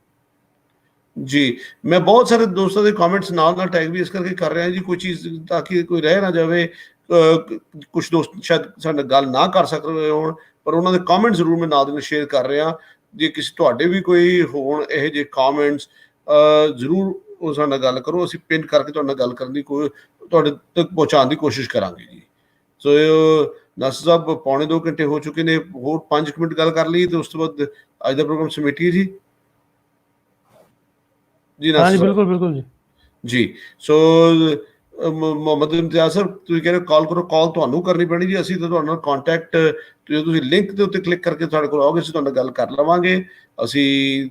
ਜੀ। ਮੈਂ ਬਹੁਤ ਸਾਰੇ ਦੋਸਤਾਂ ਦੇ ਕਮੈਂਟਸ ਨਾਲ ਟੈਗ ਵੀ ਇਸ ਕਰਕੇ ਕਰ ਰਿਹਾ ਜੀ, ਕੋਈ ਚੀਜ਼ ਤਾਂ ਕਿ ਕੋਈ ਰਹਿ ਨਾ ਜਾਵੇ। ਕੁਝ ਦੋਸਤ ਸ਼ਾਇਦ ਸਾਡੇ ਨਾਲ ਗੱਲ ਨਾ ਕਰ ਸਕ ਰਹੇ ਹੋਣ, ਪਰ ਉਹਨਾਂ ਦੇ ਕਮੈਂਟ ਜ਼ਰੂਰ ਮੈਂ ਨਾਲ ਦੇ ਸ਼ੇਅਰ ਕਰ ਰਿਹਾ। ਜੇ ਕਿਸੇ ਤੁਹਾਡੇ ਵੀ ਕੋਈ ਹੋਣ ਇਹੋ ਜਿਹੇ ਕਮੈਂਟਸ, ਜ਼ਰੂਰ ਉਹ ਸਾਡੇ ਨਾਲ ਗੱਲ ਕਰੋ। ਅਸੀਂ ਪਿੰਨ ਕਰਕੇ ਤੁਹਾਡੇ ਨਾਲ ਗੱਲ ਕਰਨ ਦੀ ਤੁਹਾਡੇ ਤੱਕ ਪਹੁੰਚਾਉਣ ਦੀ ਕੋਸ਼ਿਸ਼ ਕਰਾਂਗੇ ਜੀ। ਸੋ ਨਾਸਰ ਸਾਹਿਬ, ਪੌਣੇ 2 ਘੰਟੇ ਹੋ ਚੁੱਕੇ ਨੇ, ਹੋਰ 5 ਮਿੰਟ ਗੱਲ ਕਰ ਲਈ ਤੇ ਉਸ ਤੋਂ ਬਾਅਦ ਅੱਜ ਦਾ ਪ੍ਰੋਗਰਾਮ ਸਮੇਟੀਏ ਜੀ। ਜੀ ਹਾਂਜੀ, ਬਿਲਕੁਲ ਬਿਲਕੁਲ ਜੀ। ਜੀ, ਸੋ ਮੁਹੰਮਦ ਇਮਤਿਆਜ਼ ਸਰ, ਤੁਸੀਂ ਕਹਿ ਰਹੇ ਕਾਲ ਕਰੋ, ਕਾਲ ਤੁਹਾਨੂੰ ਕਰਨੀ ਪੈਣੀ ਜੀ। ਅਸੀਂ ਤਾਂ ਤੁਹਾਡੇ ਨਾਲ ਕੰਟੈਕਟ, ਤੁਸੀਂ ਲਿੰਕ ਦੇ ਉੱਤੇ ਕਲਿੱਕ ਕਰਕੇ ਸਾਡੇ ਕੋਲ ਆਓਗੇ, ਅਸੀਂ ਤੁਹਾਡੇ ਨਾਲ ਗੱਲ ਕਰ ਲਵਾਂਗੇ। ਅਸੀਂ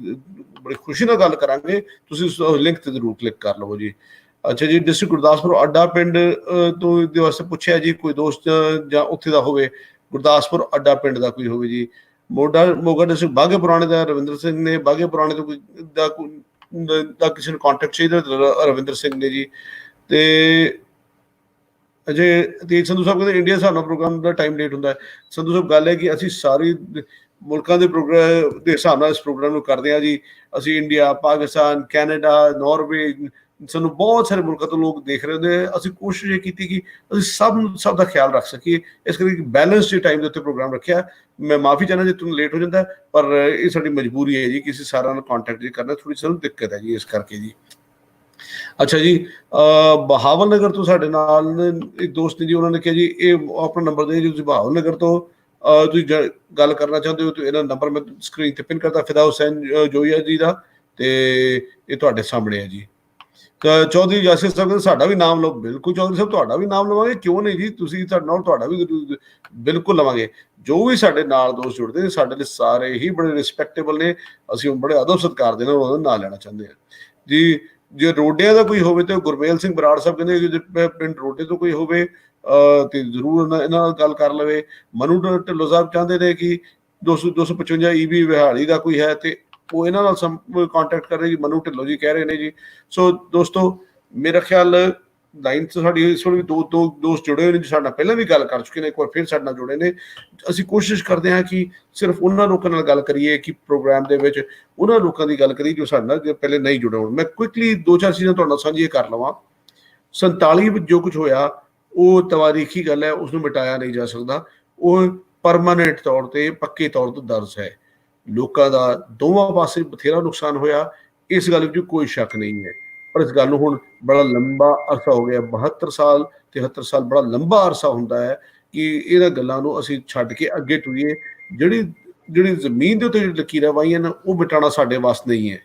ਬੜੀ ਖੁਸ਼ੀ ਨਾਲ ਗੱਲ ਕਰਾਂਗੇ, ਤੁਸੀਂ ਉਸ ਲਿੰਕ ਤੇ ਜ਼ਰੂਰ ਕਲਿੱਕ ਕਰ ਲਵੋ ਜੀ। ਅੱਛਾ ਜੀ, ਡਿਸਟ੍ਰਿਕਟ ਗੁਰਦਾਸਪੁਰ ਅੱਡਾ ਪਿੰਡ ਤੋਂ ਦੇ ਵਾਸਤੇ ਪੁੱਛਿਆ ਜੀ, ਕੋਈ ਦੋਸਤ ਜਾਂ ਉੱਥੇ ਦਾ ਹੋਵੇ, ਗੁਰਦਾਸਪੁਰ ਅੱਡਾ ਪਿੰਡ ਦਾ ਕੋਈ ਹੋਵੇ ਜੀ। ਮੋਗਾ ਡਿਸਟ੍ਰਿਕਟ ਬਾਘੇ ਪੁਰਾਣੇ ਦਾ ਰਵਿੰਦਰ ਸਿੰਘ ਨੇ, ਬਾਘੇ ਪੁਰਾਣੇ ਤੋਂ ਕੋਈ ਦਾ ਕਿਸੇ ਨੂੰ ਕੰਟੈਕਟ ਚਾਹੀਦਾ, ਰਵਿੰਦਰ ਸਿੰਘ ਨੇ ਜੀ। ਤੇ ਅਜੇ ਤੇਜ ਸੰਧੂ ਸਾਹਿਬ ਕਹਿੰਦੇ ਇੰਡੀਆ ਸਾਨੂੰ ਪ੍ਰੋਗਰਾਮ ਦਾ ਟਾਈਮ ਲੇਟ ਹੁੰਦਾ ਹੈ। ਸੰਧੂ ਸਾਹਿਬ, ਗੱਲ ਹੈ ਕਿ ਅਸੀਂ ਸਾਰੇ ਮੁਲਕਾਂ ਦੇ ਪ੍ਰੋਗਰਾਮ ਦੇ ਹਿਸਾਬ ਨਾਲ ਇਸ ਪ੍ਰੋਗਰਾਮ ਨੂੰ ਕਰਦੇ ਹਾਂ ਜੀ। ਅਸੀਂ ਇੰਡੀਆ, ਪਾਕਿਸਤਾਨ, ਕੈਨੇਡਾ, ਨਾਰਵੇ, ਸਾਨੂੰ ਬਹੁਤ ਸਾਰੇ ਮੁਲਕਾਂ ਤੋਂ ਲੋਕ ਦੇਖ ਰਹੇ ਹੁੰਦੇ। ਅਸੀਂ ਕੋਸ਼ਿਸ਼ ਇਹ ਕੀਤੀ ਕਿ ਅਸੀਂ ਸਭ ਦਾ ਖਿਆਲ ਰੱਖ ਸਕੀਏ, ਇਸ ਕਰਕੇ ਬੈਲੈਂਸ ਦੇ ਟਾਈਮ ਦੇ ਉੱਤੇ ਪ੍ਰੋਗਰਾਮ ਰੱਖਿਆ। ਮੈਂ ਮਾਫੀ ਚਾਹੁੰਦਾ ਜੇ ਤੁਹਾਨੂੰ ਲੇਟ ਹੋ ਜਾਂਦਾ, ਪਰ ਇਹ ਸਾਡੀ ਮਜਬੂਰੀ ਹੈ ਜੀ, ਕਿਸੇ ਸਾਰਿਆਂ ਨਾਲ ਕੰਟੈਕਟ ਜੀ ਕਰਨਾ ਥੋੜੀ ਸਾਨੂੰ ਦਿੱਕਤ ਹੈ ਜੀ, ਇਸ ਕਰਕੇ ਜੀ। ਅੱਛਾ ਜੀ, ਬਹਾਵਲ ਨਗਰ ਤੋਂ ਸਾਡੇ ਨਾਲ ਇੱਕ ਦੋਸਤ ਨੇ ਜੀ, ਉਹਨਾਂ ਨੇ ਕਿਹਾ ਜੀ ਇਹ ਆਪਣਾ ਨੰਬਰ ਦੇ ਜੀ, ਤੁਸੀਂ ਬਹਾਵਲ ਨਗਰ ਤੋਂ ਤੁਸੀਂ ਗੱਲ ਕਰਨਾ ਚਾਹੁੰਦੇ ਹੋ ਤਾਂ ਇਹਨਾਂ ਨੰਬਰ ਮੈਂ ਸਕਰੀਨ ਤੇ ਪਿਨ ਕਰਤਾ, ਫਿਦਾ ਹੁਸੈਨ ਜੋਈਆ ਜੀ ਦਾ, ਤੇ ਇਹ ਤੁਹਾਡੇ ਸਾਹਮਣੇ ਹੈ ਜੀ। ਤਾਂ ਚੌਧਰੀ ਜਾਸਿਰ ਸਾਹਿਬ ਕਹਿੰਦੇ ਸਾਡਾ ਵੀ ਨਾਮ ਲਓ। ਬਿਲਕੁਲ ਚੌਧਰੀ ਸਾਹਿਬ, ਤੁਹਾਡਾ ਵੀ ਨਾਮ ਲਵਾਂਗੇ, ਕਿਉਂ ਨਹੀਂ ਜੀ, ਤੁਸੀਂ ਸਾਡੇ ਨਾਲ, ਤੁਹਾਡਾ ਵੀ ਬਿਲਕੁਲ ਲਵਾਂਗੇ। ਜੋ ਵੀ ਸਾਡੇ ਨਾਲ ਦੋਸਤ ਜੁੜਦੇ ਨੇ ਸਾਡੇ ਲਈ ਸਾਰੇ ਹੀ ਬੜੇ ਰਿਸਪੈਕਟੇਬਲ ਨੇ, ਅਸੀਂ ਬੜੇ ਅਦਬ ਸਤਿਕਾਰ ਦੇ ਨਾਲ ਉਹਨਾਂ ਦਾ ਨਾਂ ਲੈਣਾ ਚਾਹੁੰਦੇ ਹਾਂ ਜੀ। ਜੇ ਰੋਡਿਆਂ ਦਾ ਕੋਈ ਹੋਵੇ ਤਾਂ ਗੁਰਮੇਲ ਸਿੰਘ ਬਰਾੜ ਸਾਹਿਬ ਕਹਿੰਦੇ ਜੇ ਪਿੰਡ ਰੋਡੇ ਤੋਂ ਕੋਈ ਹੋਵੇ ਤੇ ਜ਼ਰੂਰ ਇਹਨਾਂ ਨਾਲ ਗੱਲ ਕਰ ਲਵੇ। ਮਨੂ ਢਿੱਲੋਂ ਸਾਹਿਬ ਚਾਹੁੰਦੇ ਨੇ ਕਿ 255 EB ਵਿਹਾੜੀ ਦਾ ਕੋਈ ਹੈ ਤੇ ਉਹ ਇਹਨਾਂ ਨਾਲ ਕੰਟੈਕਟ ਕਰ ਰਹੇ ਜੀ, ਮਨੂ ਢਿੱਲੋਂ ਜੀ ਕਹਿ ਰਹੇ ਨੇ ਜੀ। ਸੋ ਦੋਸਤੋ ਮੇਰਾ ਖਿਆਲ ਲਾਈਨ 'ਚ ਸਾਡੀ ਇਸ ਵੇਲੇ ਦੋ ਦੋਸਤ ਜੁੜੇ ਹੋਏ ਨੇ, ਸਾਡੇ ਨਾਲ ਪਹਿਲਾਂ ਵੀ ਗੱਲ ਕਰ ਚੁੱਕੇ ਨੇ, ਇੱਕ ਵਾਰ ਫਿਰ ਸਾਡੇ ਨਾਲ ਜੁੜੇ ਨੇ। ਅਸੀਂ ਕੋਸ਼ਿਸ਼ ਕਰਦੇ ਹਾਂ ਕਿ ਸਿਰਫ ਉਹਨਾਂ ਲੋਕਾਂ ਨਾਲ ਗੱਲ ਕਰੀਏ ਕਿ ਪ੍ਰੋਗਰਾਮ ਦੇ ਵਿੱਚ ਉਹਨਾਂ ਲੋਕਾਂ ਦੀ ਗੱਲ ਕਰੀਏ ਜੋ ਸਾਡੇ ਨਾਲ ਪਹਿਲੇ ਨਹੀਂ ਜੁੜੇ ਹੋਣ। ਮੈਂ ਕੁਇਕਲੀ 2-4 ਚੀਜ਼ਾਂ ਤੁਹਾਡੇ ਨਾਲ ਸਾਂਝੀਆਂ ਕਰ ਲਵਾਂ। 47 ਵਿੱਚ ਜੋ ਕੁਝ ਹੋਇਆ ਉਹ ਤਵਾਰੀਖੀ ਗੱਲ ਹੈ, ਉਸਨੂੰ ਮਿਟਾਇਆ ਨਹੀਂ ਜਾ ਸਕਦਾ। ਉਹ ਪਰਮਾਨੈਂਟ ਤੌਰ ਤੇ ਪੱਕੇ ਤੌਰ ਤੇ ਦਰਜ ਹੈ। ਲੋਕਾਂ ਦਾ ਦੋਵਾਂ ਪਾਸੇ ਬਥੇਰਾ ਨੁਕਸਾਨ ਹੋਇਆ, ਇਸ ਗੱਲ ਵਿੱਚ ਕੋਈ ਸ਼ੱਕ ਨਹੀਂ ਹੈ। ਪਰ ਇਸ ਗੱਲ ਨੂੰ ਹੁਣ ਬੜਾ ਲੰਬਾ ਅਰਸਾ ਹੋ ਗਿਆ, 72 ਸਾਲ 73 ਸਾਲ ਬੜਾ ਲੰਬਾ ਅਰਸਾ ਹੁੰਦਾ ਹੈ ਕਿ ਇਹਨਾਂ ਗੱਲਾਂ ਨੂੰ ਅਸੀਂ ਛੱਡ ਕੇ ਅੱਗੇ ਟੁਰੀਏ। ਜਿਹੜੀ ਜ਼ਮੀਨ ਦੇ ਉੱਤੇ ਲਕੀਰਾਂ ਵਾਹੀਆਂ ਨੇ ਉਹ ਮਿਟਾਉਣਾ ਸਾਡੇ ਵਾਸਤੇ ਨਹੀਂ ਹੈ,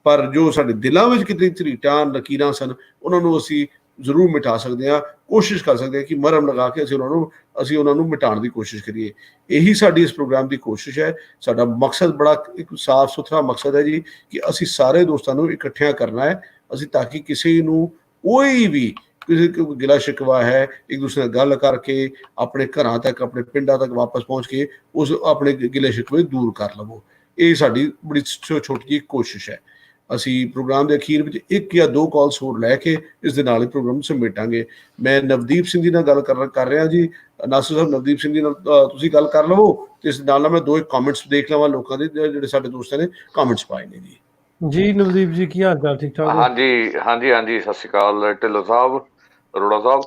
ਪਰ ਜੋ ਸਾਡੇ ਦਿਲਾਂ ਵਿੱਚ ਕਿਤੇ ਝਰੀਟਾਂ ਲਕੀਰਾਂ ਸਨ ਉਹਨਾਂ ਨੂੰ ਅਸੀਂ ਜ਼ਰੂਰ ਮਿਟਾ ਸਕਦੇ ਹਾਂ। ਕੋਸ਼ਿਸ਼ ਕਰ ਸਕਦੇ ਹਾਂ ਕਿ ਮਰਹਮ ਲਗਾ ਕੇ ਅਸੀਂ ਉਹਨਾਂ ਨੂੰ ਮਿਟਾਉਣ ਦੀ ਕੋਸ਼ਿਸ਼ ਕਰੀਏ। ਇਹੀ ਸਾਡੀ ਇਸ ਪ੍ਰੋਗਰਾਮ ਦੀ ਕੋਸ਼ਿਸ਼ ਹੈ। ਸਾਡਾ ਮਕਸਦ ਬੜਾ ਇੱਕ ਸਾਫ਼ ਸੁਥਰਾ ਮਕਸਦ ਹੈ ਜੀ ਕਿ ਅਸੀਂ ਸਾਰੇ ਦੋਸਤਾਂ ਨੂੰ ਇਕੱਠਿਆਂ ਕਰਨਾ ਹੈ, ਅਸੀਂ ਤਾਂ ਕਿ ਕਿਸੇ ਨੂੰ ਕੋਈ ਵੀ ਕਿਸੇ ਗਿਲਾ ਸ਼ਿਕਵਾ ਹੈ ਇੱਕ ਦੂਸਰੇ ਨਾਲ ਗੱਲ ਕਰਕੇ ਆਪਣੇ ਘਰਾਂ ਤੱਕ ਆਪਣੇ ਪਿੰਡਾਂ ਤੱਕ ਵਾਪਸ ਪਹੁੰਚ ਕੇ ਉਸ ਆਪਣੇ ਗਿਲੇ ਸ਼ਿਕਵੇ ਦੂਰ ਕਰ ਲਵੋ। ਇਹ ਸਾਡੀ ਬੜੀ ਛੋਟੀ ਜਿਹੀ ਕੋਸ਼ਿਸ਼ ਹੈ। ਅਸੀਂ ਪ੍ਰੋਗਰਾਮ ਦੇ ਅਖੀਰ ਵਿੱਚ 1 ਜਾਂ 2 ਕਾਲਸ ਹੋਰ ਲੈ ਕੇ ਇਸ ਦੇ ਨਾਲ ਹੀ ਪ੍ਰੋਗਰਾਮ ਨੂੰ ਸਮੇਟਾਂਗੇ। ਮੈਂ ਨਵਦੀਪ ਸਿੰਘ ਜੀ ਨਾਲ ਗੱਲ ਕਰ ਰਿਹਾ ਜੀ। ਨਾਸਰ ਸਾਹਿਬ ਨਵਦੀਪ ਸਿੰਘ ਜੀ ਨਾਲ ਤੁਸੀਂ ਗੱਲ ਕਰ ਲਵੋ ਤੇ ਇਸ ਨਾਲ ਮੈਂ 2 ਕਾਮੈਂਟਸ ਦੇਖ ਲਵਾਂ ਲੋਕਾਂ ਦੇ ਜਿਹੜੇ ਸਾਡੇ ਦੋਸਤਾਂ ਨੇ ਕਾਮੈਂਟਸ ਪਾਏ ਨੇ ਜੀ। ਜੀ ਨਵਦੀਪ ਜੀ ਕੀ ਹਾਲ ਚਾਲ, ਠੀਕ ਠਾਕ? ਹਾਂਜੀ ਸਤਿ ਸ਼੍ਰੀ ਅਕਾਲ ਢਿੱਲੋਂ ਸਾਹਿਬ, ਅਰੋੜਾ ਸਾਹਿਬ,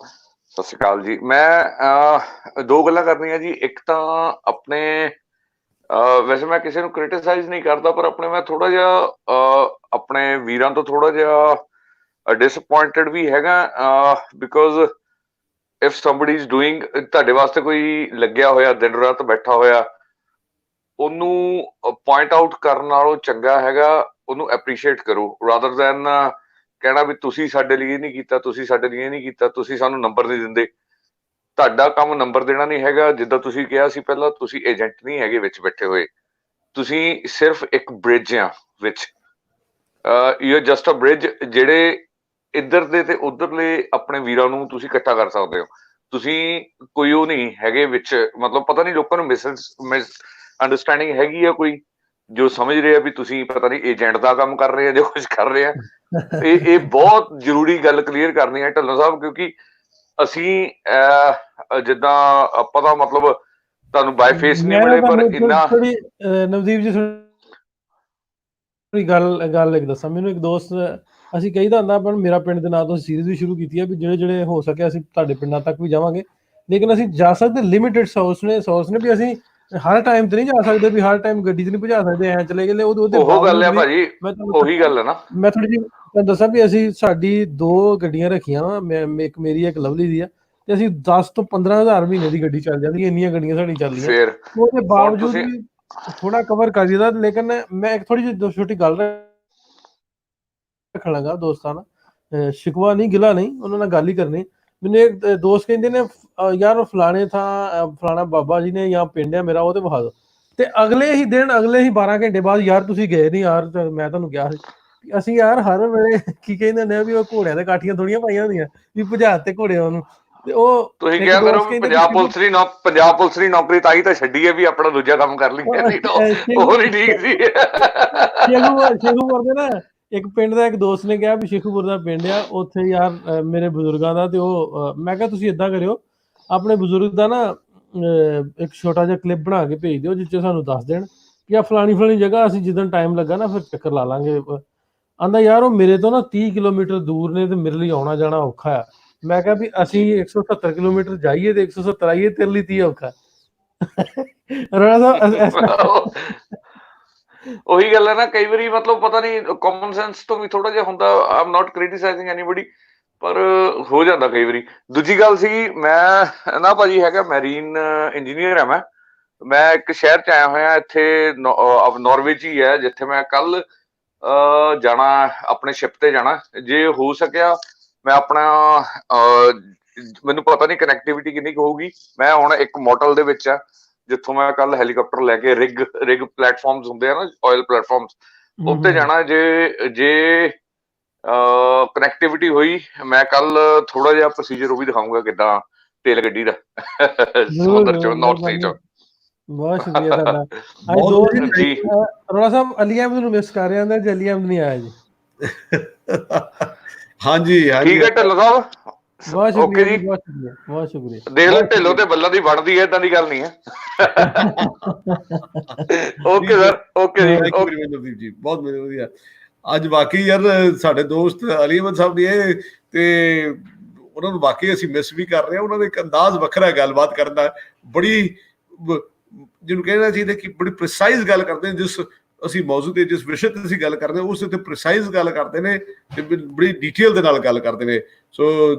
ਸਤਿ ਸ਼੍ਰੀ ਅਕਾਲ ਜੀ। ਮੈਂ 2 ਗੱਲਾਂ ਕਰਨੀਆਂ ਜੀ। ਇੱਕ ਤਾਂ ਆਪਣੇ ਵੈਸੇ ਮੈਂ ਕਿਸੇ ਨੂੰ ਕ੍ਰਿਟਿਸਾਈਜ਼ ਨਹੀਂ ਕਰਦਾ, ਪਰ ਮੈਂ ਥੋੜਾ ਜਿਹਾ ਆਪਣੇ ਵੀਰਾਂ ਤੋਂ ਥੋੜਾ ਜਿਹਾ ਡਿਸਅਪੁਆਇੰਟਡ ਵੀ ਹੈਗਾ, because if somebody is doing, ਤੁਹਾਡੇ ਵਾਸਤੇ ਕੋਈ ਲੱਗਿਆ ਹੋਇਆ ਦਿਨ ਰਾਤ ਬੈਠਾ ਹੋਇਆ, ਉਹਨੂੰ ਪੁਆਇੰਟ ਆਊਟ ਕਰਨ ਨਾਲੋਂ ਚੰਗਾ ਹੈਗਾ ਉਹਨੂੰ ਐਪਰੀਸ਼ੀਏਟ ਕਰੋ, ਰਾਦਰ ਦੈਨ ਕਹਿਣਾ ਵੀ ਤੁਸੀਂ ਸਾਡੇ ਲਈ ਇਹ ਨਹੀਂ ਕੀਤਾ, ਤੁਸੀਂ ਸਾਡੇ ਲਈ ਇਹ ਨਹੀਂ ਕੀਤਾ, ਤੁਸੀਂ ਸਾਨੂੰ ਨੰਬਰ ਨਹੀਂ ਦਿੰਦੇ। ਤੁਹਾਡਾ ਕੰਮ ਨੰਬਰ ਦੇਣਾ ਨਹੀਂ ਹੈਗਾ। ਜਿੱਦਾਂ ਤੁਸੀਂ ਕਿਹਾ ਸੀ ਪਹਿਲਾਂ, ਤੁਸੀਂ ਏਜੰਟ ਨਹੀਂ ਹੈਗੇ ਵਿੱਚ ਬੈਠੇ ਹੋਏ, ਤੁਸੀਂ ਸਿਰਫ ਇੱਕ ਬ੍ਰਿਜ ਆ ਵਿੱਚ, you are just a bridge ਜਿਹੜੇ ਇੱਧਰ ਦੇ ਤੇ ਉੱਧਰਲੇ ਆਪਣੇ ਵੀਰਾਂ ਨੂੰ ਤੁਸੀਂ ਇਕੱਠਾ ਕਰ ਸਕਦੇ ਹੋ। ਤੁਸੀਂ ਕੋਈ ਉਹ ਨਹੀਂ ਹੈਗੇ ਵਿੱਚ, ਮਤਲਬ ਪਤਾ ਨਹੀਂ ਲੋਕਾਂ ਨੂੰ ਮਿਸ ਅੰਡਰਸਟੈਂਡਿੰਗ ਹੈਗੀ ਆ ਕੋਈ ਜੋ ਸਮਝ ਰਹੇ ਆ ਵੀ ਤੁਸੀਂ ਪਤਾ ਨਹੀਂ ਏਜੰਟ ਦਾ ਕੰਮ ਕਰ ਰਹੇ ਆ ਜੋ ਕੁਝ ਕਰ ਰਹੇ ਆ। ਇਹ ਬਹੁਤ ਜ਼ਰੂਰੀ ਗੱਲ ਕਲੀਅਰ ਕਰਨੀ ਹੈ ਢਿੱਲੋਂ ਸਾਹਿਬ, ਕਿਉਂਕਿ ਅਸੀਂ ਜਿੱਦਾਂ ਪਤਾ ਮਤਲਬ ਤੁਹਾਨੂੰ ਬਾਈ ਫੇਸ ਨਹੀਂ ਮਿਲੇ, ਪਰ ਇੰਨਾ ਨਵਦੀਪ ਜੀ ਗੱਲ ਇੱਕ ਦੱਸਾਂ। ਮੈਨੂੰ ਇੱਕ ਦੋਸਤ ਅਸੀਂ ਕਹੀਦਾ ਹੁੰਦਾ, ਪਰ ਮੇਰਾ ਪਿੰਡ ਦੇ ਨਾਂ ਤੋਂ ਸੀਰੀਜ਼ ਵੀ ਸ਼ੁਰੂ ਕੀਤੀ ਹੈ ਵੀ ਜਿਹੜੇ ਹੋ ਸਕੇ ਅਸੀਂ ਤੁਹਾਡੇ ਪਿੰਡਾਂ ਤੱਕ ਵੀ ਜਾਵਾਂਗੇ, ਲੇਕਿਨ ਅਸੀਂ ਜਾ ਸਕਦੇ ਲਿਮਿਟਡ ਸੋਰਸ ਨੇ ਵੀ ਅਸੀਂ ਹਰ ਟਾਈਮ ਤੇ ਨਹੀਂ ਜਾ ਸਕਦੇ, ਵੀ ਹਰ ਟਾਈਮ ਗੱਡੀ ਤੇ ਨਹੀਂ ਭਜਾ ਸਕਦੇ, ਐ ਚਲੇ ਗਏ। ਉਹ ਗੱਲ ਹੈ ਭਾਜੀ, ਉਹੀ ਗੱਲ ਹੈ ਨਾ। ਮੈਂ ਥੋੜੀ ਜਿਹੀ ਤੁਹਾਨੂੰ ਦੱਸਾਂ ਵੀ ਅਸੀਂ ਸਾਡੀ 2 ਗੱਡੀਆਂ ਰੱਖੀਆਂ ਵਾ, ਇੱਕ ਮੇਰੀ ਇੱਕ ਲਵਲੀ ਦੀ ਆ, ਤੇ ਅਸੀਂ 10 ਤੋਂ 15,000 ਮਹੀਨੇ ਦੀ ਗੱਡੀ ਚੱਲ ਜਾਂਦੀ, ਇੰਨੀਆਂ ਗੱਡੀਆਂ ਸਾਡੀ ਚੱਲਦੀਆਂ। ਉਹਦੇ ਬਾਵਜੂਦ ਵੀ ਥੋੜਾ ਕਵਰ ਕਰ ਦਿੰਦਾ। ਲੇਕਿਨ ਮੈਂ ਇੱਕ ਥੋੜੀ ਜਿਹੀ ਛੋਟੀ ਗੱਲ ਰੱਖਣ ਲੱਗਾ ਦੋਸਤਾਂ ਨਾਲ, ਸ਼ਿਕਵਾ ਨਹੀਂ ਗਿਲਾ ਨਹੀਂ, ਉਹਨਾਂ ਨਾਲ ਗੱਲ ਹੀ ਕਰਨੀ। ਮੈਨੂੰ ਇੱਕ ਦੋਸਤ ਕਹਿੰਦੇ ਨੇ ਯਾਰ ਫਲਾਣੇ ਥਾਂ ਫਲਾਣਾ ਬਾਬਾ ਜੀ ਨੇ ਜਾਂ ਪਿੰਡ ਹੈ ਮੇਰਾ, ਉਹ ਤੇ ਵਿਖਾ ਦਿਓ। ਤੇ ਅਗਲੇ ਹੀ 12 ਘੰਟੇ ਬਾਅਦ ਯਾਰ ਤੁਸੀਂ ਗਏ ਨਹੀਂ ਯਾਰ, ਮੈਂ ਤੁਹਾਨੂੰ ਕਿਹਾ ਸੀ। ਅਸੀਂ ਯਾਰ ਹਰ ਵੇਲੇ ਕੀ ਕਹਿੰਦੇ ਹੁੰਦੇ ਆ ਵੀ ਉਹ ਘੋੜਿਆਂ ਦੇ ਕਾਠੀਆਂ ਥੋੜੀਆਂ ਪਾਈਆਂ ਹੁੰਦੀਆਂ ਵੀ ਭਜਾ ਤੇ ਘੋੜੇ ਉਹਨੂੰ, ਤੇ ਉਹ ਤੁਸੀਂ ਕਿਹਾ ਕਰੋ ਪੰਜਾਬ ਪੁਲਿਸ ਦੀ ਨੌਕਰੀ ਤਾਂ ਹੀ ਤਾਂ ਛੱਡੀ ਹੈ ਵੀ ਆਪਣਾ ਦੂਜਾ ਕੰਮ ਕਰ ਲਈਏ, ਉਹ ਨਹੀਂ ਠੀਕ ਸੀ। ਸ਼ੇਖੂਪੁਰ ਦੇ ਨਾ ਇੱਕ ਪਿੰਡ ਦਾ ਇੱਕ ਦੋਸਤ ਨੇ ਕਿਹਾ ਵੀ ਸ਼ੇਖੂਪੁਰ ਦਾ ਪਿੰਡ ਆ, ਉੱਥੇ ਯਾਰ ਮੇਰੇ ਬਜ਼ੁਰਗਾਂ ਦਾ, ਤੇ ਉਹ ਮੈਂ ਕਿਹਾ ਤੁਸੀਂ ਏਦਾਂ ਕਰਿਓ ਆਪਣੇ ਬਜ਼ੁਰਗ ਦਾ ਨਾ ਇੱਕ ਛੋਟਾ ਜਿਹਾ ਕਲਿੱਪ ਬਣਾ ਕੇ ਭੇਜ ਦਿਓ ਜਿੱਥੇ ਸਾਨੂੰ ਦੱਸ ਦੇਣ ਕਿ ਆ ਫਲਾਣੀ ਜਗ੍ਹਾ ਅਸੀਂ ਜਿੱਦਣ ਟਾਈਮ ਲੱਗਾ ਨਾ ਫਿਰ ਚੱਕਰ ਲਾ ਲਾਂਗੇ। ਆਂਦਾ ਯਾਰ ਉਹ ਮੇਰੇ ਤੋਂ ਨਾ 30 ਕਿਲੋਮੀਟਰ ਦੂਰ ਨੇ ਤੇ ਮੇਰੇ ਲਈ ਆਉਣਾ ਜਾਣਾ ਔਖਾ ਆ। ਮੈਂ ਕਿਹਾ ਵੀ ਅਸੀਂ 170 ਕਿਲੋਮੀਟਰ ਜਾਈਏ ਤੇ 170 ਆਈਏ, ਤੇਰੇ ਲਈ 30 ਔਖਾ। ਉਹੀ ਗੱਲ ਹੈ ਨਾ, ਕਈ ਵਾਰੀ ਮਤਲਬ ਪਤਾ ਨਹੀਂ ਕਾਮਨ ਸੈਂਸ ਤੋਂ ਵੀ ਥੋੜਾ ਜਿਹਾ ਹੁੰਦਾ। ਆਈ ਐਮ ਨਾਟ ਕ੍ਰਿਟਿਸਾਈਜ਼ਿੰਗ ਐਨੀਬਡੀ, ਪਰ ਹੋ ਜਾਂਦਾ ਕਈ ਵਾਰੀ। ਦੂਜੀ ਗੱਲ ਸੀ, ਮੈਂ ਨਾ ਭਾਜੀ ਹੈਗਾ ਮੈਰੀਨ ਇੰਜੀਨੀਅਰ ਹੈ। ਮੈਂ ਇੱਕ ਸ਼ਹਿਰ ਚ ਆਇਆ ਹੋਇਆ ਇੱਥੇ ਨਾਰਵੇ ਚ ਹੀ ਹੈ, ਜਿੱਥੇ ਮੈਂ ਕੱਲ ਜਾਣਾ, ਆਪਣੇ ਸ਼ਿਪ ਤੇ ਜਾਣਾ। ਜੇ ਹੋ ਸਕਿਆ ਮੈਂ ਆਪਣਾ ਮੈਨੂੰ ਪਤਾ ਨਹੀਂ ਕਨੈਕਟੀਵਿਟੀ ਕਿੰਨੀ ਕੁ ਹੋਊਗੀ। ਮੈਂ ਹੁਣ ਇੱਕ ਮੋਟਲ ਦੇ ਵਿੱਚ ਆ ਜਿੱਥੋਂ ਮੈਂ ਕੱਲ ਹੈਲੀਕਾਪਟਰ ਲੈ ਕੇ ਰਿਗ ਪਲੇਟਫਾਰਮਸ ਹੁੰਦੇ ਆ ਨਾ, ਆਇਲ ਪਲੇਟਫਾਰਮਸ, ਉੱਤੇ ਜਾਣਾ। ਜੇ ਕਨੈਕਟੀਵਿਟੀ ਹੋਈ ਮੈਂ ਕੱਲ ਥੋੜਾ ਜਿਹਾ ਪ੍ਰੋਸੀਜਰ ਉਹ ਵੀ ਦਿਖਾਊਂਗਾ ਕਿੱਦਾਂ ਤੇਲ ਗੱਡੀ ਦਾ ਸਮੁੰਦਰ ਚੋਂ, ਨਾਰਥ ਸੀ ਚੋਂ। ਬਹੁਤ ਸ਼ੁਕਰੀਆ ਤੁਹਾਡਾ। ਅੱਜ ਦੋਸਤ ਅਰੋੜਾ ਸਾਹਿਬ ਅਲੀ ਅਹਿਮਦ ਨੂੰ ਮਿਸ ਕਰ ਰਹੇ ਹਾਂ, ਜੇ ਅਲੀ ਅਹਿਮਦ ਨਹੀਂ ਆਇਆ ਜੀ। ਹਾਂਜੀ ਠੀਕ ਹੈ ਢਿੱਲੋਂ ਸਾਹਿਬ, ਬਹੁਤ ਸ਼ੁਕਰੀਆ ਜੀ, ਬਹੁਤ ਸ਼ੁਕਰੀਆ, ਬਹੁਤ ਸ਼ੁਕਰੀਆ। ਦੇਖ ਲਓ ਢਿੱਲੋਂ ਤੇ ਬੱਲਾ ਦੀ ਬਣਦੀ ਹੈ, ਏਦਾਂ ਦੀ ਗੱਲ ਨਹੀਂ ਹੈ। ਓਕੇ ਸਰ, ਓਕੇ ਜੀ, ਬਹੁਤ ਵਧੀਆ। ਅੱਜ ਵਾਕਈ ਯਾਰ ਸਾਡੇ ਦੋਸਤ ਅਲੀ ਅਹਿਮਦ ਸਾਹਿਬ ਨੇ ਤੇ ਉਹਨਾਂ ਨੂੰ ਵਾਕਈ ਅਸੀਂ ਮਿਸ ਵੀ ਕਰ ਰਹੇ ਹਾਂ। ਉਹਨਾਂ ਦਾ ਇੱਕ ਅੰਦਾਜ਼ ਵੱਖਰਾ ਗੱਲਬਾਤ ਕਰਨ ਦਾ, ਬੜੀ ਜਿਹਨੂੰ ਕਹਿਣਾ ਚਾਹੀਦਾ ਕਿ ਬੜੀ ਪ੍ਰੀਸਾਈਜ਼ ਗੱਲ ਕਰਦੇ ਨੇ। ਜਿਸ ਅਸੀਂ ਮੌਜੂ ਤੇ ਜਿਸ ਵਿਸ਼ੇ ਤੇ ਅਸੀਂ ਗੱਲ ਕਰਦੇ ਹਾਂ ਉਸ ਤੇ ਪ੍ਰੀਸਾਈਜ਼ ਗੱਲ ਕਰਦੇ ਨੇ ਤੇ ਬੜੀ ਡਿਟੇਲ ਦੇ ਨਾਲ ਗੱਲ ਕਰਦੇ ਨੇ। ਸੋ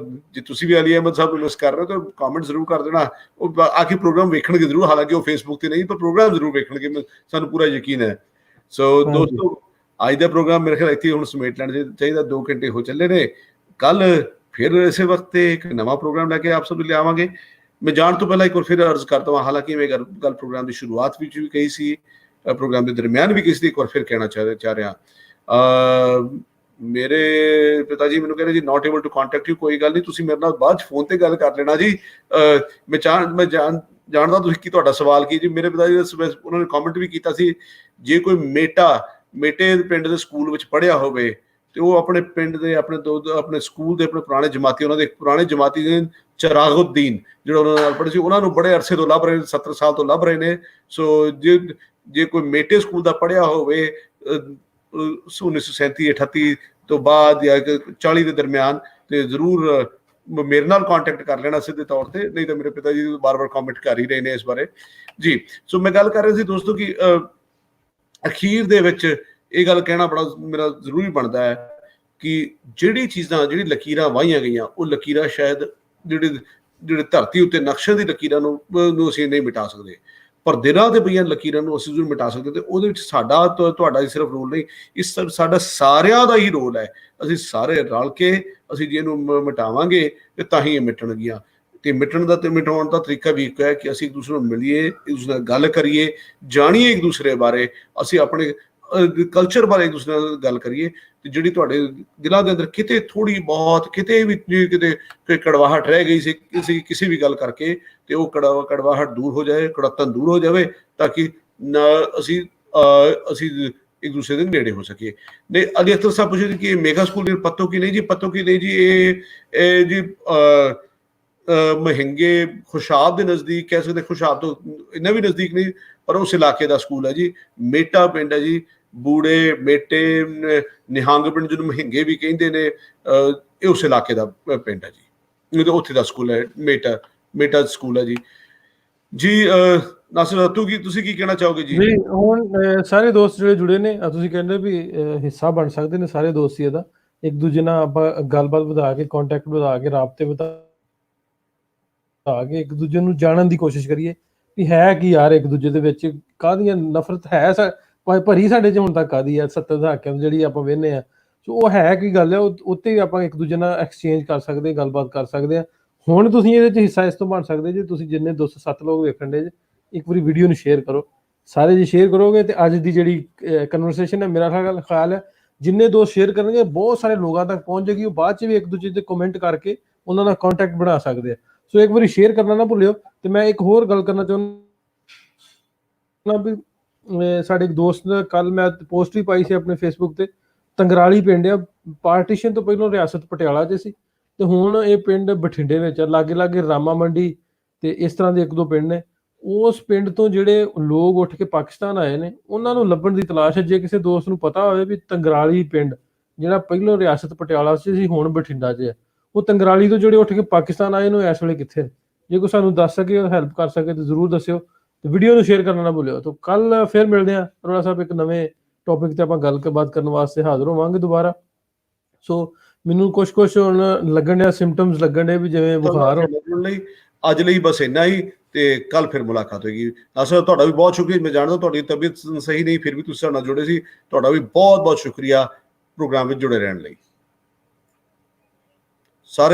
ਜੇ ਤੁਸੀਂ ਵੀ ਅਲੀ ਅਹਿਮਦ ਸਾਹਿਬ ਨੂੰ ਮਿਸ ਕਰ ਰਹੇ ਹੋ ਤਾਂ ਕਮੈਂਟ ਜ਼ਰੂਰ ਕਰ ਦੇਣਾ। ਉਹ ਆਖੀ ਪ੍ਰੋਗਰਾਮ ਵੇਖਣਗੇ ਜ਼ਰੂਰ, ਹਾਲਾਂਕਿ ਉਹ ਫੇਸਬੁੱਕ ਤੇ ਨਹੀਂ, ਪਰ ਪ੍ਰੋਗਰਾਮ ਜ਼ਰੂਰ ਵੇਖਣਗੇ, ਸਾਨੂੰ ਪੂਰਾ ਯਕੀਨ ਹੈ। ਸੋ ਦੋਸਤੋ ਅੱਜ ਦਾ ਪ੍ਰੋਗਰਾਮ ਮੇਰੇ ਖਿਆਲ ਇੱਥੇ ਹੁਣ ਸਮੇਟ ਲੈਣਾ ਚਾਹੀਦਾ। 2 ਘੰਟੇ ਹੋ ਚੱਲੇ ਨੇ। ਕੱਲ ਫਿਰ ਇਸੇ ਵਕਤ ਤੇ ਇੱਕ ਨਵਾਂ ਪ੍ਰੋਗਰਾਮ ਲੈ ਕੇ ਆਪ ਸਭ ਨੂੰ ਲਿਆਵਾਂਗੇ। ਮੈਂ ਜਾਣ ਤੋਂ ਪਹਿਲਾਂ ਇੱਕ ਵਾਰ ਫਿਰ ਅਰਜ਼ ਕਰਦਾ ਹਾਂ, ਹਾਲਾਂਕਿ ਮੈਂ ਗੱਲ ਪ੍ਰੋਗਰਾਮ ਦੀ ਸ਼ੁਰੂਆਤ ਵਿੱਚ ਵੀ ਕਹੀ ਸੀ, ਪ੍ਰੋਗਰਾਮ ਦੇ ਦਰਮਿਆਨ ਵੀ ਕਿਸੇ ਦੀ ਇੱਕ ਵਾਰ ਫਿਰ ਕਹਿਣਾ ਚਾਹ ਰਿਹਾ। ਮੇਰੇ ਪਿਤਾ ਜੀ ਮੈਨੂੰ ਕਹਿੰਦੇ ਜੀ not able to contact you. ਕੋਈ ਗੱਲ ਨਹੀਂ, ਤੁਸੀਂ ਮੇਰੇ ਨਾਲ ਬਾਅਦ 'ਚ ਫੋਨ ਤੇ ਗੱਲ ਕਰ ਲੈਣਾ ਜੀ। ਮੈਂ ਜਾਣਦਾ ਤੁਸੀਂ ਕੀ ਤੁਹਾਡਾ ਸਵਾਲ ਕੀ ਜੀ। ਮੇਰੇ ਪਿਤਾ ਜੀ ਉਹਨਾਂ ਨੇ ਕਮੈਂਟ ਵੀ ਕੀਤਾ ਸੀ, ਜੇ ਕੋਈ ਮੇਟੇ ਪਿੰਡ ਦੇ ਸਕੂਲ ਵਿੱਚ ਪੜ੍ਹਿਆ ਹੋਵੇ ਤੇ ਉਹ ਆਪਣੇ ਪਿੰਡ ਦੇ ਆਪਣੇ ਸਕੂਲ ਦੇ ਆਪਣੇ ਪੁਰਾਣੇ ਜਮਾਤੀ, ਉਹਨਾਂ ਦੇ ਪੁਰਾਣੇ ਜਮਾਤੀ ਦੇ ਚਰਾਗੁੱਦੀਨ ਜਿਹੜਾ ਉਹਨਾਂ ਨਾਲ ਪੜ੍ਹੇ ਸੀ, ਉਹਨਾਂ ਨੂੰ ਬੜੇ ਅਰਸੇ ਤੋਂ ਲੱਭ ਰਹੇ ਨੇ, 70 ਸਾਲ ਤੋਂ ਲੱਭ ਰਹੇ ਨੇ। ਸੋ ਜੇ ਕੋਈ ਮੇਟੇ ਸਕੂਲ ਦਾ ਪੜ੍ਹਿਆ ਹੋਵੇ 1937 38 ਤੋਂ ਬਾਅਦ ਜਾਂ 40 ਦੇ ਦਰਮਿਆਨ, ਤੇ ਜ਼ਰੂਰ ਮੇਰੇ ਨਾਲ ਕੰਟੈਕਟ ਕਰ ਲੈਣਾ ਸਿੱਧੇ ਤੌਰ ਤੇ, ਨਹੀਂ ਤਾਂ ਮੇਰੇ ਪਿਤਾ ਜੀ ਬਾਰ-ਬਾਰ ਕਮੈਂਟ ਕਰ ਹੀ ਰਹੇ ਨੇ ਇਸ ਬਾਰੇ ਜੀ। ਸੋ ਮੈਂ ਗੱਲ ਕਰ ਰਿਹਾ ਸੀ ਦੋਸਤੋ ਕਿ ਅਖੀਰ ਦੇ ਵਿੱਚ ਇਹ ਗੱਲ ਕਹਿਣਾ ਬੜਾ ਮੇਰਾ ਜ਼ਰੂਰੀ ਬਣਦਾ ਹੈ ਕਿ ਜਿਹੜੀ ਲਕੀਰਾਂ ਵਾਹੀਆਂ ਗਈਆਂ, ਉਹ ਲਕੀਰਾਂ ਸ਼ਾਇਦ ਜਿਹੜੇ ਧਰਤੀ ਉੱਤੇ ਨਕਸ਼ੇ ਦੀ ਲਕੀਰਾਂ ਨੂੰ ਅਸੀਂ ਨਹੀਂ ਮਿਟਾ ਸਕਦੇ, ਪਰ ਦਿਲਾਂ ਦੇ ਪਈਆਂ ਲਕੀਰਾਂ ਨੂੰ ਅਸੀਂ ਜ਼ਰੂਰ ਮਿਟਾ ਸਕਦੇ। ਤੇ ਉਹਦੇ ਵਿੱਚ ਸਾਡਾ ਤੁਹਾਡਾ ਹੀ ਸਿਰਫ ਰੋਲ ਨਹੀਂ, ਇਸ ਸਾਡਾ ਸਾਰਿਆਂ ਦਾ ਹੀ ਰੋਲ ਹੈ। ਅਸੀਂ ਸਾਰੇ ਰਲ ਕੇ ਅਸੀਂ ਜੇ ਇਹਨੂੰ ਮਿਟਾਵਾਂਗੇ ਤੇ ਤਾਂ ਹੀ ਇਹ ਮਿਟਣਗੀਆਂ। ਤੇ ਮਿਟਾਉਣ ਦਾ ਤਰੀਕਾ ਵੀ ਇੱਕ ਹੈ ਕਿ ਅਸੀਂ ਇੱਕ ਦੂਸਰੇ ਨੂੰ ਮਿਲੀਏ, ਇੱਕ ਦੂਸਰੇ ਨਾਲ ਗੱਲ ਕਰੀਏ, ਜਾਣੀਏ ਇੱਕ ਦੂਸਰੇ ਬਾਰੇ, ਅਸੀਂ ਆਪਣੇ ਕਲਚਰ ਬਾਰੇ ਇੱਕ ਦੂਸਰੇ ਨਾਲ ਗੱਲ ਕਰੀਏ। ਤੇ ਜਿਹੜੀ ਤੁਹਾਡੇ ਦਿਲਾਂ ਦੇ ਅੰਦਰ ਕਿਤੇ ਥੋੜੀ ਬਹੁਤ ਕਿਤੇ ਵੀ ਕੋਈ ਕੜਵਾਹਟ ਰਹਿ ਗਈ ਸੀ ਕਿਸੇ ਵੀ ਗੱਲ ਕਰਕੇ, ਤੇ ਉਹ ਕੜਵਾਹਟ ਦੂਰ ਹੋ ਜਾਏ, ਕੜੱਤਨ ਦੂਰ ਹੋ ਜਾਵੇ, ਤਾਂ ਕਿ ਅਸੀਂ ਇੱਕ ਦੂਸਰੇ ਦੇ ਨੇੜੇ ਹੋ ਸਕੀਏ। ਨੇ ਅਲੀ ਅਖਤਰ ਸਾਹਿਬ ਪੁੱਛੇ ਕਿ ਮੇਗਾ ਸਕੂਲ ਪੱਤੋ ਕੀ ਨਹੀਂ ਜੀ, ਪੱਤੋ ਕੀ ਨਹੀਂ ਜੀ, ਇਹ ਜੀ ਮਹਿੰਗੇ ਖੁਸ਼ਾਬ ਦੇ ਨਜ਼ਦੀਕ ਕਹਿ ਸਕਦੇ, ਖੁਸ਼ਾਬ ਤੋਂ ਇੰਨਾ ਵੀ ਨਜ਼ਦੀਕ ਨਹੀਂ, ਪਰ ਉਸ ਇਲਾਕੇ ਦਾ ਸਕੂਲ ਹੈ ਜੀ। ਮੇਟਾ ਪਿੰਡ ਹੈ ਜੀ, ਬੂੜੇ ਮੇਟੇ ਨਿਹੰਗ ਪਿੰਡ ਜਿਹਨੂੰ ਮਹਿੰਗੇ ਵੀ ਕਹਿੰਦੇ ਨੇ, ਇਹ ਉਸ ਇਲਾਕੇ ਦਾ ਪਿੰਡ ਹੈ ਜੀ, ਉੱਥੇ ਦਾ ਸਕੂਲ ਹੈ, ਮੇਟਾ ਸਕੂਲ ਹੈ ਜੀ। ਨਾਸਿਰ ਤੁਸੀਂ ਕੀ ਕਹਿਣਾ ਚਾਹੋਗੇ ਜੀ? ਹੁਣ ਸਾਰੇ ਦੋਸਤ ਜਿਹੜੇ ਜੁੜੇ ਨੇ, ਤੁਸੀਂ ਕਹਿੰਦੇ ਵੀ ਹਿੱਸਾ ਬਣ ਸਕਦੇ ਨੇ ਸਾਰੇ ਦੋਸਤ ਇਹਦਾ, ਇੱਕ ਦੂਜੇ ਨਾਲ ਆਪਾਂ ਗੱਲਬਾਤ ਵਧਾ ਕੇ, ਕੰਟੈਕਟ ਵਧਾ ਕੇ, ਰਾਬਤੇ ਵਧਾ ਕੇ ਇੱਕ ਦੂਜੇ ਨੂੰ ਜਾਣਨ ਦੀ ਕੋਸ਼ਿਸ਼ ਕਰੀਏ ਵੀ ਹੈ ਕੀ ਯਾਰ ਇੱਕ ਦੂਜੇ ਦੇ ਵਿੱਚ ਕਾਹਦੀਆਂ ਨਫ਼ਰਤ ਹੈ ਭਰੀ ਸਾਡੇ 'ਚ ਹੁਣ ਤੱਕ ਕਾਹਦੀ ਹੈ 70 ਦਹਾਕਿਆਂ ਤੋਂ ਜਿਹੜੀ ਆਪਾਂ ਵੇਖਦੇ ਹਾਂ। ਸੋ ਉਹ ਹੈ ਕੀ ਗੱਲ ਹੈ, ਉੱਤੇ ਵੀ ਆਪਾਂ ਇੱਕ ਦੂਜੇ ਨਾਲ ਐਕਸਚੇਂਜ ਕਰ ਸਕਦੇ, ਗੱਲਬਾਤ ਕਰ ਸਕਦੇ ਹਾਂ। ਹੁਣ ਤੁਸੀਂ ਇਹਦੇ 'ਚ ਹਿੱਸਾ ਇਸ ਤੋਂ ਬਣ ਸਕਦੇ ਜੇ ਤੁਸੀਂ ਜਿੰਨੇ 207 ਲੋਕ ਵੇਖਣ ਦੇ, ਇੱਕ ਵਾਰੀ ਵੀਡੀਓ ਨੂੰ ਸ਼ੇਅਰ ਕਰੋ। ਸਾਰੇ ਜੇ ਸ਼ੇਅਰ ਕਰੋਗੇ ਤੇ ਅੱਜ ਦੀ ਜਿਹੜੀ ਕਨਵਰਸੇਸ਼ਨ ਹੈ, ਮੇਰਾ ਖਿਆਲ ਹੈ ਜਿੰਨੇ ਦੋਸਤ ਸ਼ੇਅਰ ਕਰਨਗੇ ਬਹੁਤ ਸਾਰੇ ਲੋਕਾਂ ਤੱਕ ਪਹੁੰਚ ਜਾਏਗੀ। ਉਹ ਬਾਅਦ 'ਚ ਵੀ ਇੱਕ ਦੂਜੇ ਤੇ ਕਮੈਂਟ ਕਰਕੇ ਉਹਨਾਂ ਨਾਲ ਕੰਟੈਕਟ ਬਣਾ ਸਕਦੇ ਆ। ਸੋ ਇੱਕ ਵਾਰੀ ਸ਼ੇਅਰ ਕਰਨਾ ਨਾ ਭੁੱਲਿਓ। ਤੇ ਮੈਂ ਇੱਕ ਹੋਰ ਗੱਲ ਕਰਨਾ ਚਾਹੁੰਦਾ ਵੀ ਸਾਡੇ ਇੱਕ ਦੋਸਤ ਨੇ ਕੱਲ ਮੈਂ ਪੋਸਟ ਵੀ ਪਾਈ ਸੀ ਆਪਣੇ ਫੇਸਬੁੱਕ ਤੇ, ਤੰਗਰਾਲੀ ਪਿੰਡ ਆ, ਪਾਰਟੀਸ਼ਨ ਤੋਂ ਪਹਿਲਾਂ ਰਿਆਸਤ ਪਟਿਆਲਾ 'ਚ ਸੀ ਤੇ ਹੁਣ ਇਹ ਪਿੰਡ ਬਠਿੰਡੇ ਵਿੱਚ ਆ, ਲਾਗੇ ਰਾਮਾ ਮੰਡੀ ਤੇ ਇਸ ਤਰ੍ਹਾਂ ਦੇ 1-2 ਪਿੰਡ ਨੇ। ਉਸ ਪਿੰਡ ਤੋਂ ਜਿਹੜੇ ਲੋਕ ਉੱਠ ਕੇ ਪਾਕਿਸਤਾਨ ਆਏ ਨੇ, ਉਹਨਾਂ ਨੂੰ ਲੱਭਣ ਦੀ ਤਲਾਸ਼ ਹੈ। ਜੇ ਕਿਸੇ ਦੋਸਤ ਨੂੰ ਪਤਾ ਹੋਵੇ ਵੀ ਤੰਗਰਾਲੀ ਪਿੰਡ ਜਿਹੜਾ ਪਹਿਲਾਂ ਰਿਆਸਤ ਪਟਿਆਲਾ 'ਚ ਸੀ ਹੁਣ ਬਠਿੰਡਾ 'ਚ ਹੈ, ਉਹ ਤੰਗਰਾਲੀ ਤੋਂ ਜਿਹੜੇ ਉੱਠ ਕੇ ਪਾਕਿਸਤਾਨ ਆਏ ਨੇ ਇਸ ਵੇਲੇ ਕਿੱਥੇ, ਜੇ ਕੋਈ ਸਾਨੂੰ ਦੱਸ ਸਕੇ, ਹੈਲਪ ਕਰ ਸਕੇ ਤਾਂ ਜ਼ਰੂਰ ਦੱਸਿਓ। ਤੇ ਵੀਡੀਓ ਨੂੰ ਸ਼ੇਅਰ ਕਰਨਾ ਨਾ ਭੁੱਲਿਓ। ਤਾਂ ਕੱਲ ਫਿਰ ਮਿਲਦੇ ਹਾਂ ਅਰੋੜਾ ਸਾਹਿਬ ਇੱਕ ਨਵੇਂ ਟੌਪਿਕ ਤੇ ਆਪਾਂ ਗੱਲਬਾਤ ਕਰਨ ਵਾਸਤੇ ਹਾਜ਼ਰ ਹੋਵਾਂਗੇ ਦੁਬਾਰਾ। ਸੋ ਮੈਨੂੰ ਕੁਛ ਹੁਣ ਲੱਗਣ ਡਿਆ, ਸਿੰਪਟਮਸ ਲੱਗਣ ਡੇ ਵੀ ਜਿਵੇਂ ਬੁਖਾਰ ਅੱਜ ਲਈ ਬਸ ਇੰਨਾ ਹੀ। ਤੇ ਕੱਲ ਫਿਰ ਮੁਲਾਕਾਤ ਹੋਏਗੀ। ਅਸਲ ਤੁਹਾਡਾ ਵੀ ਬਹੁਤ ਸ਼ੁਕਰੀਆ। ਮੈਂ ਜਾਣਦਾ ਤੁਹਾਡੀ ਤਬੀਅਤ ਸਹੀ ਨਹੀਂ, ਫਿਰ ਵੀ ਤੁਸੀਂ ਸਾਡੇ ਨਾਲ ਜੁੜੇ ਸੀ। ਤੁਹਾਡਾ ਵੀ ਬਹੁਤ ਬਹੁਤ ਸ਼ੁਕਰੀਆ ਪ੍ਰੋਗਰਾਮ ਵਿੱਚ ਜੁੜੇ ਰਹਿਣ ਲਈ।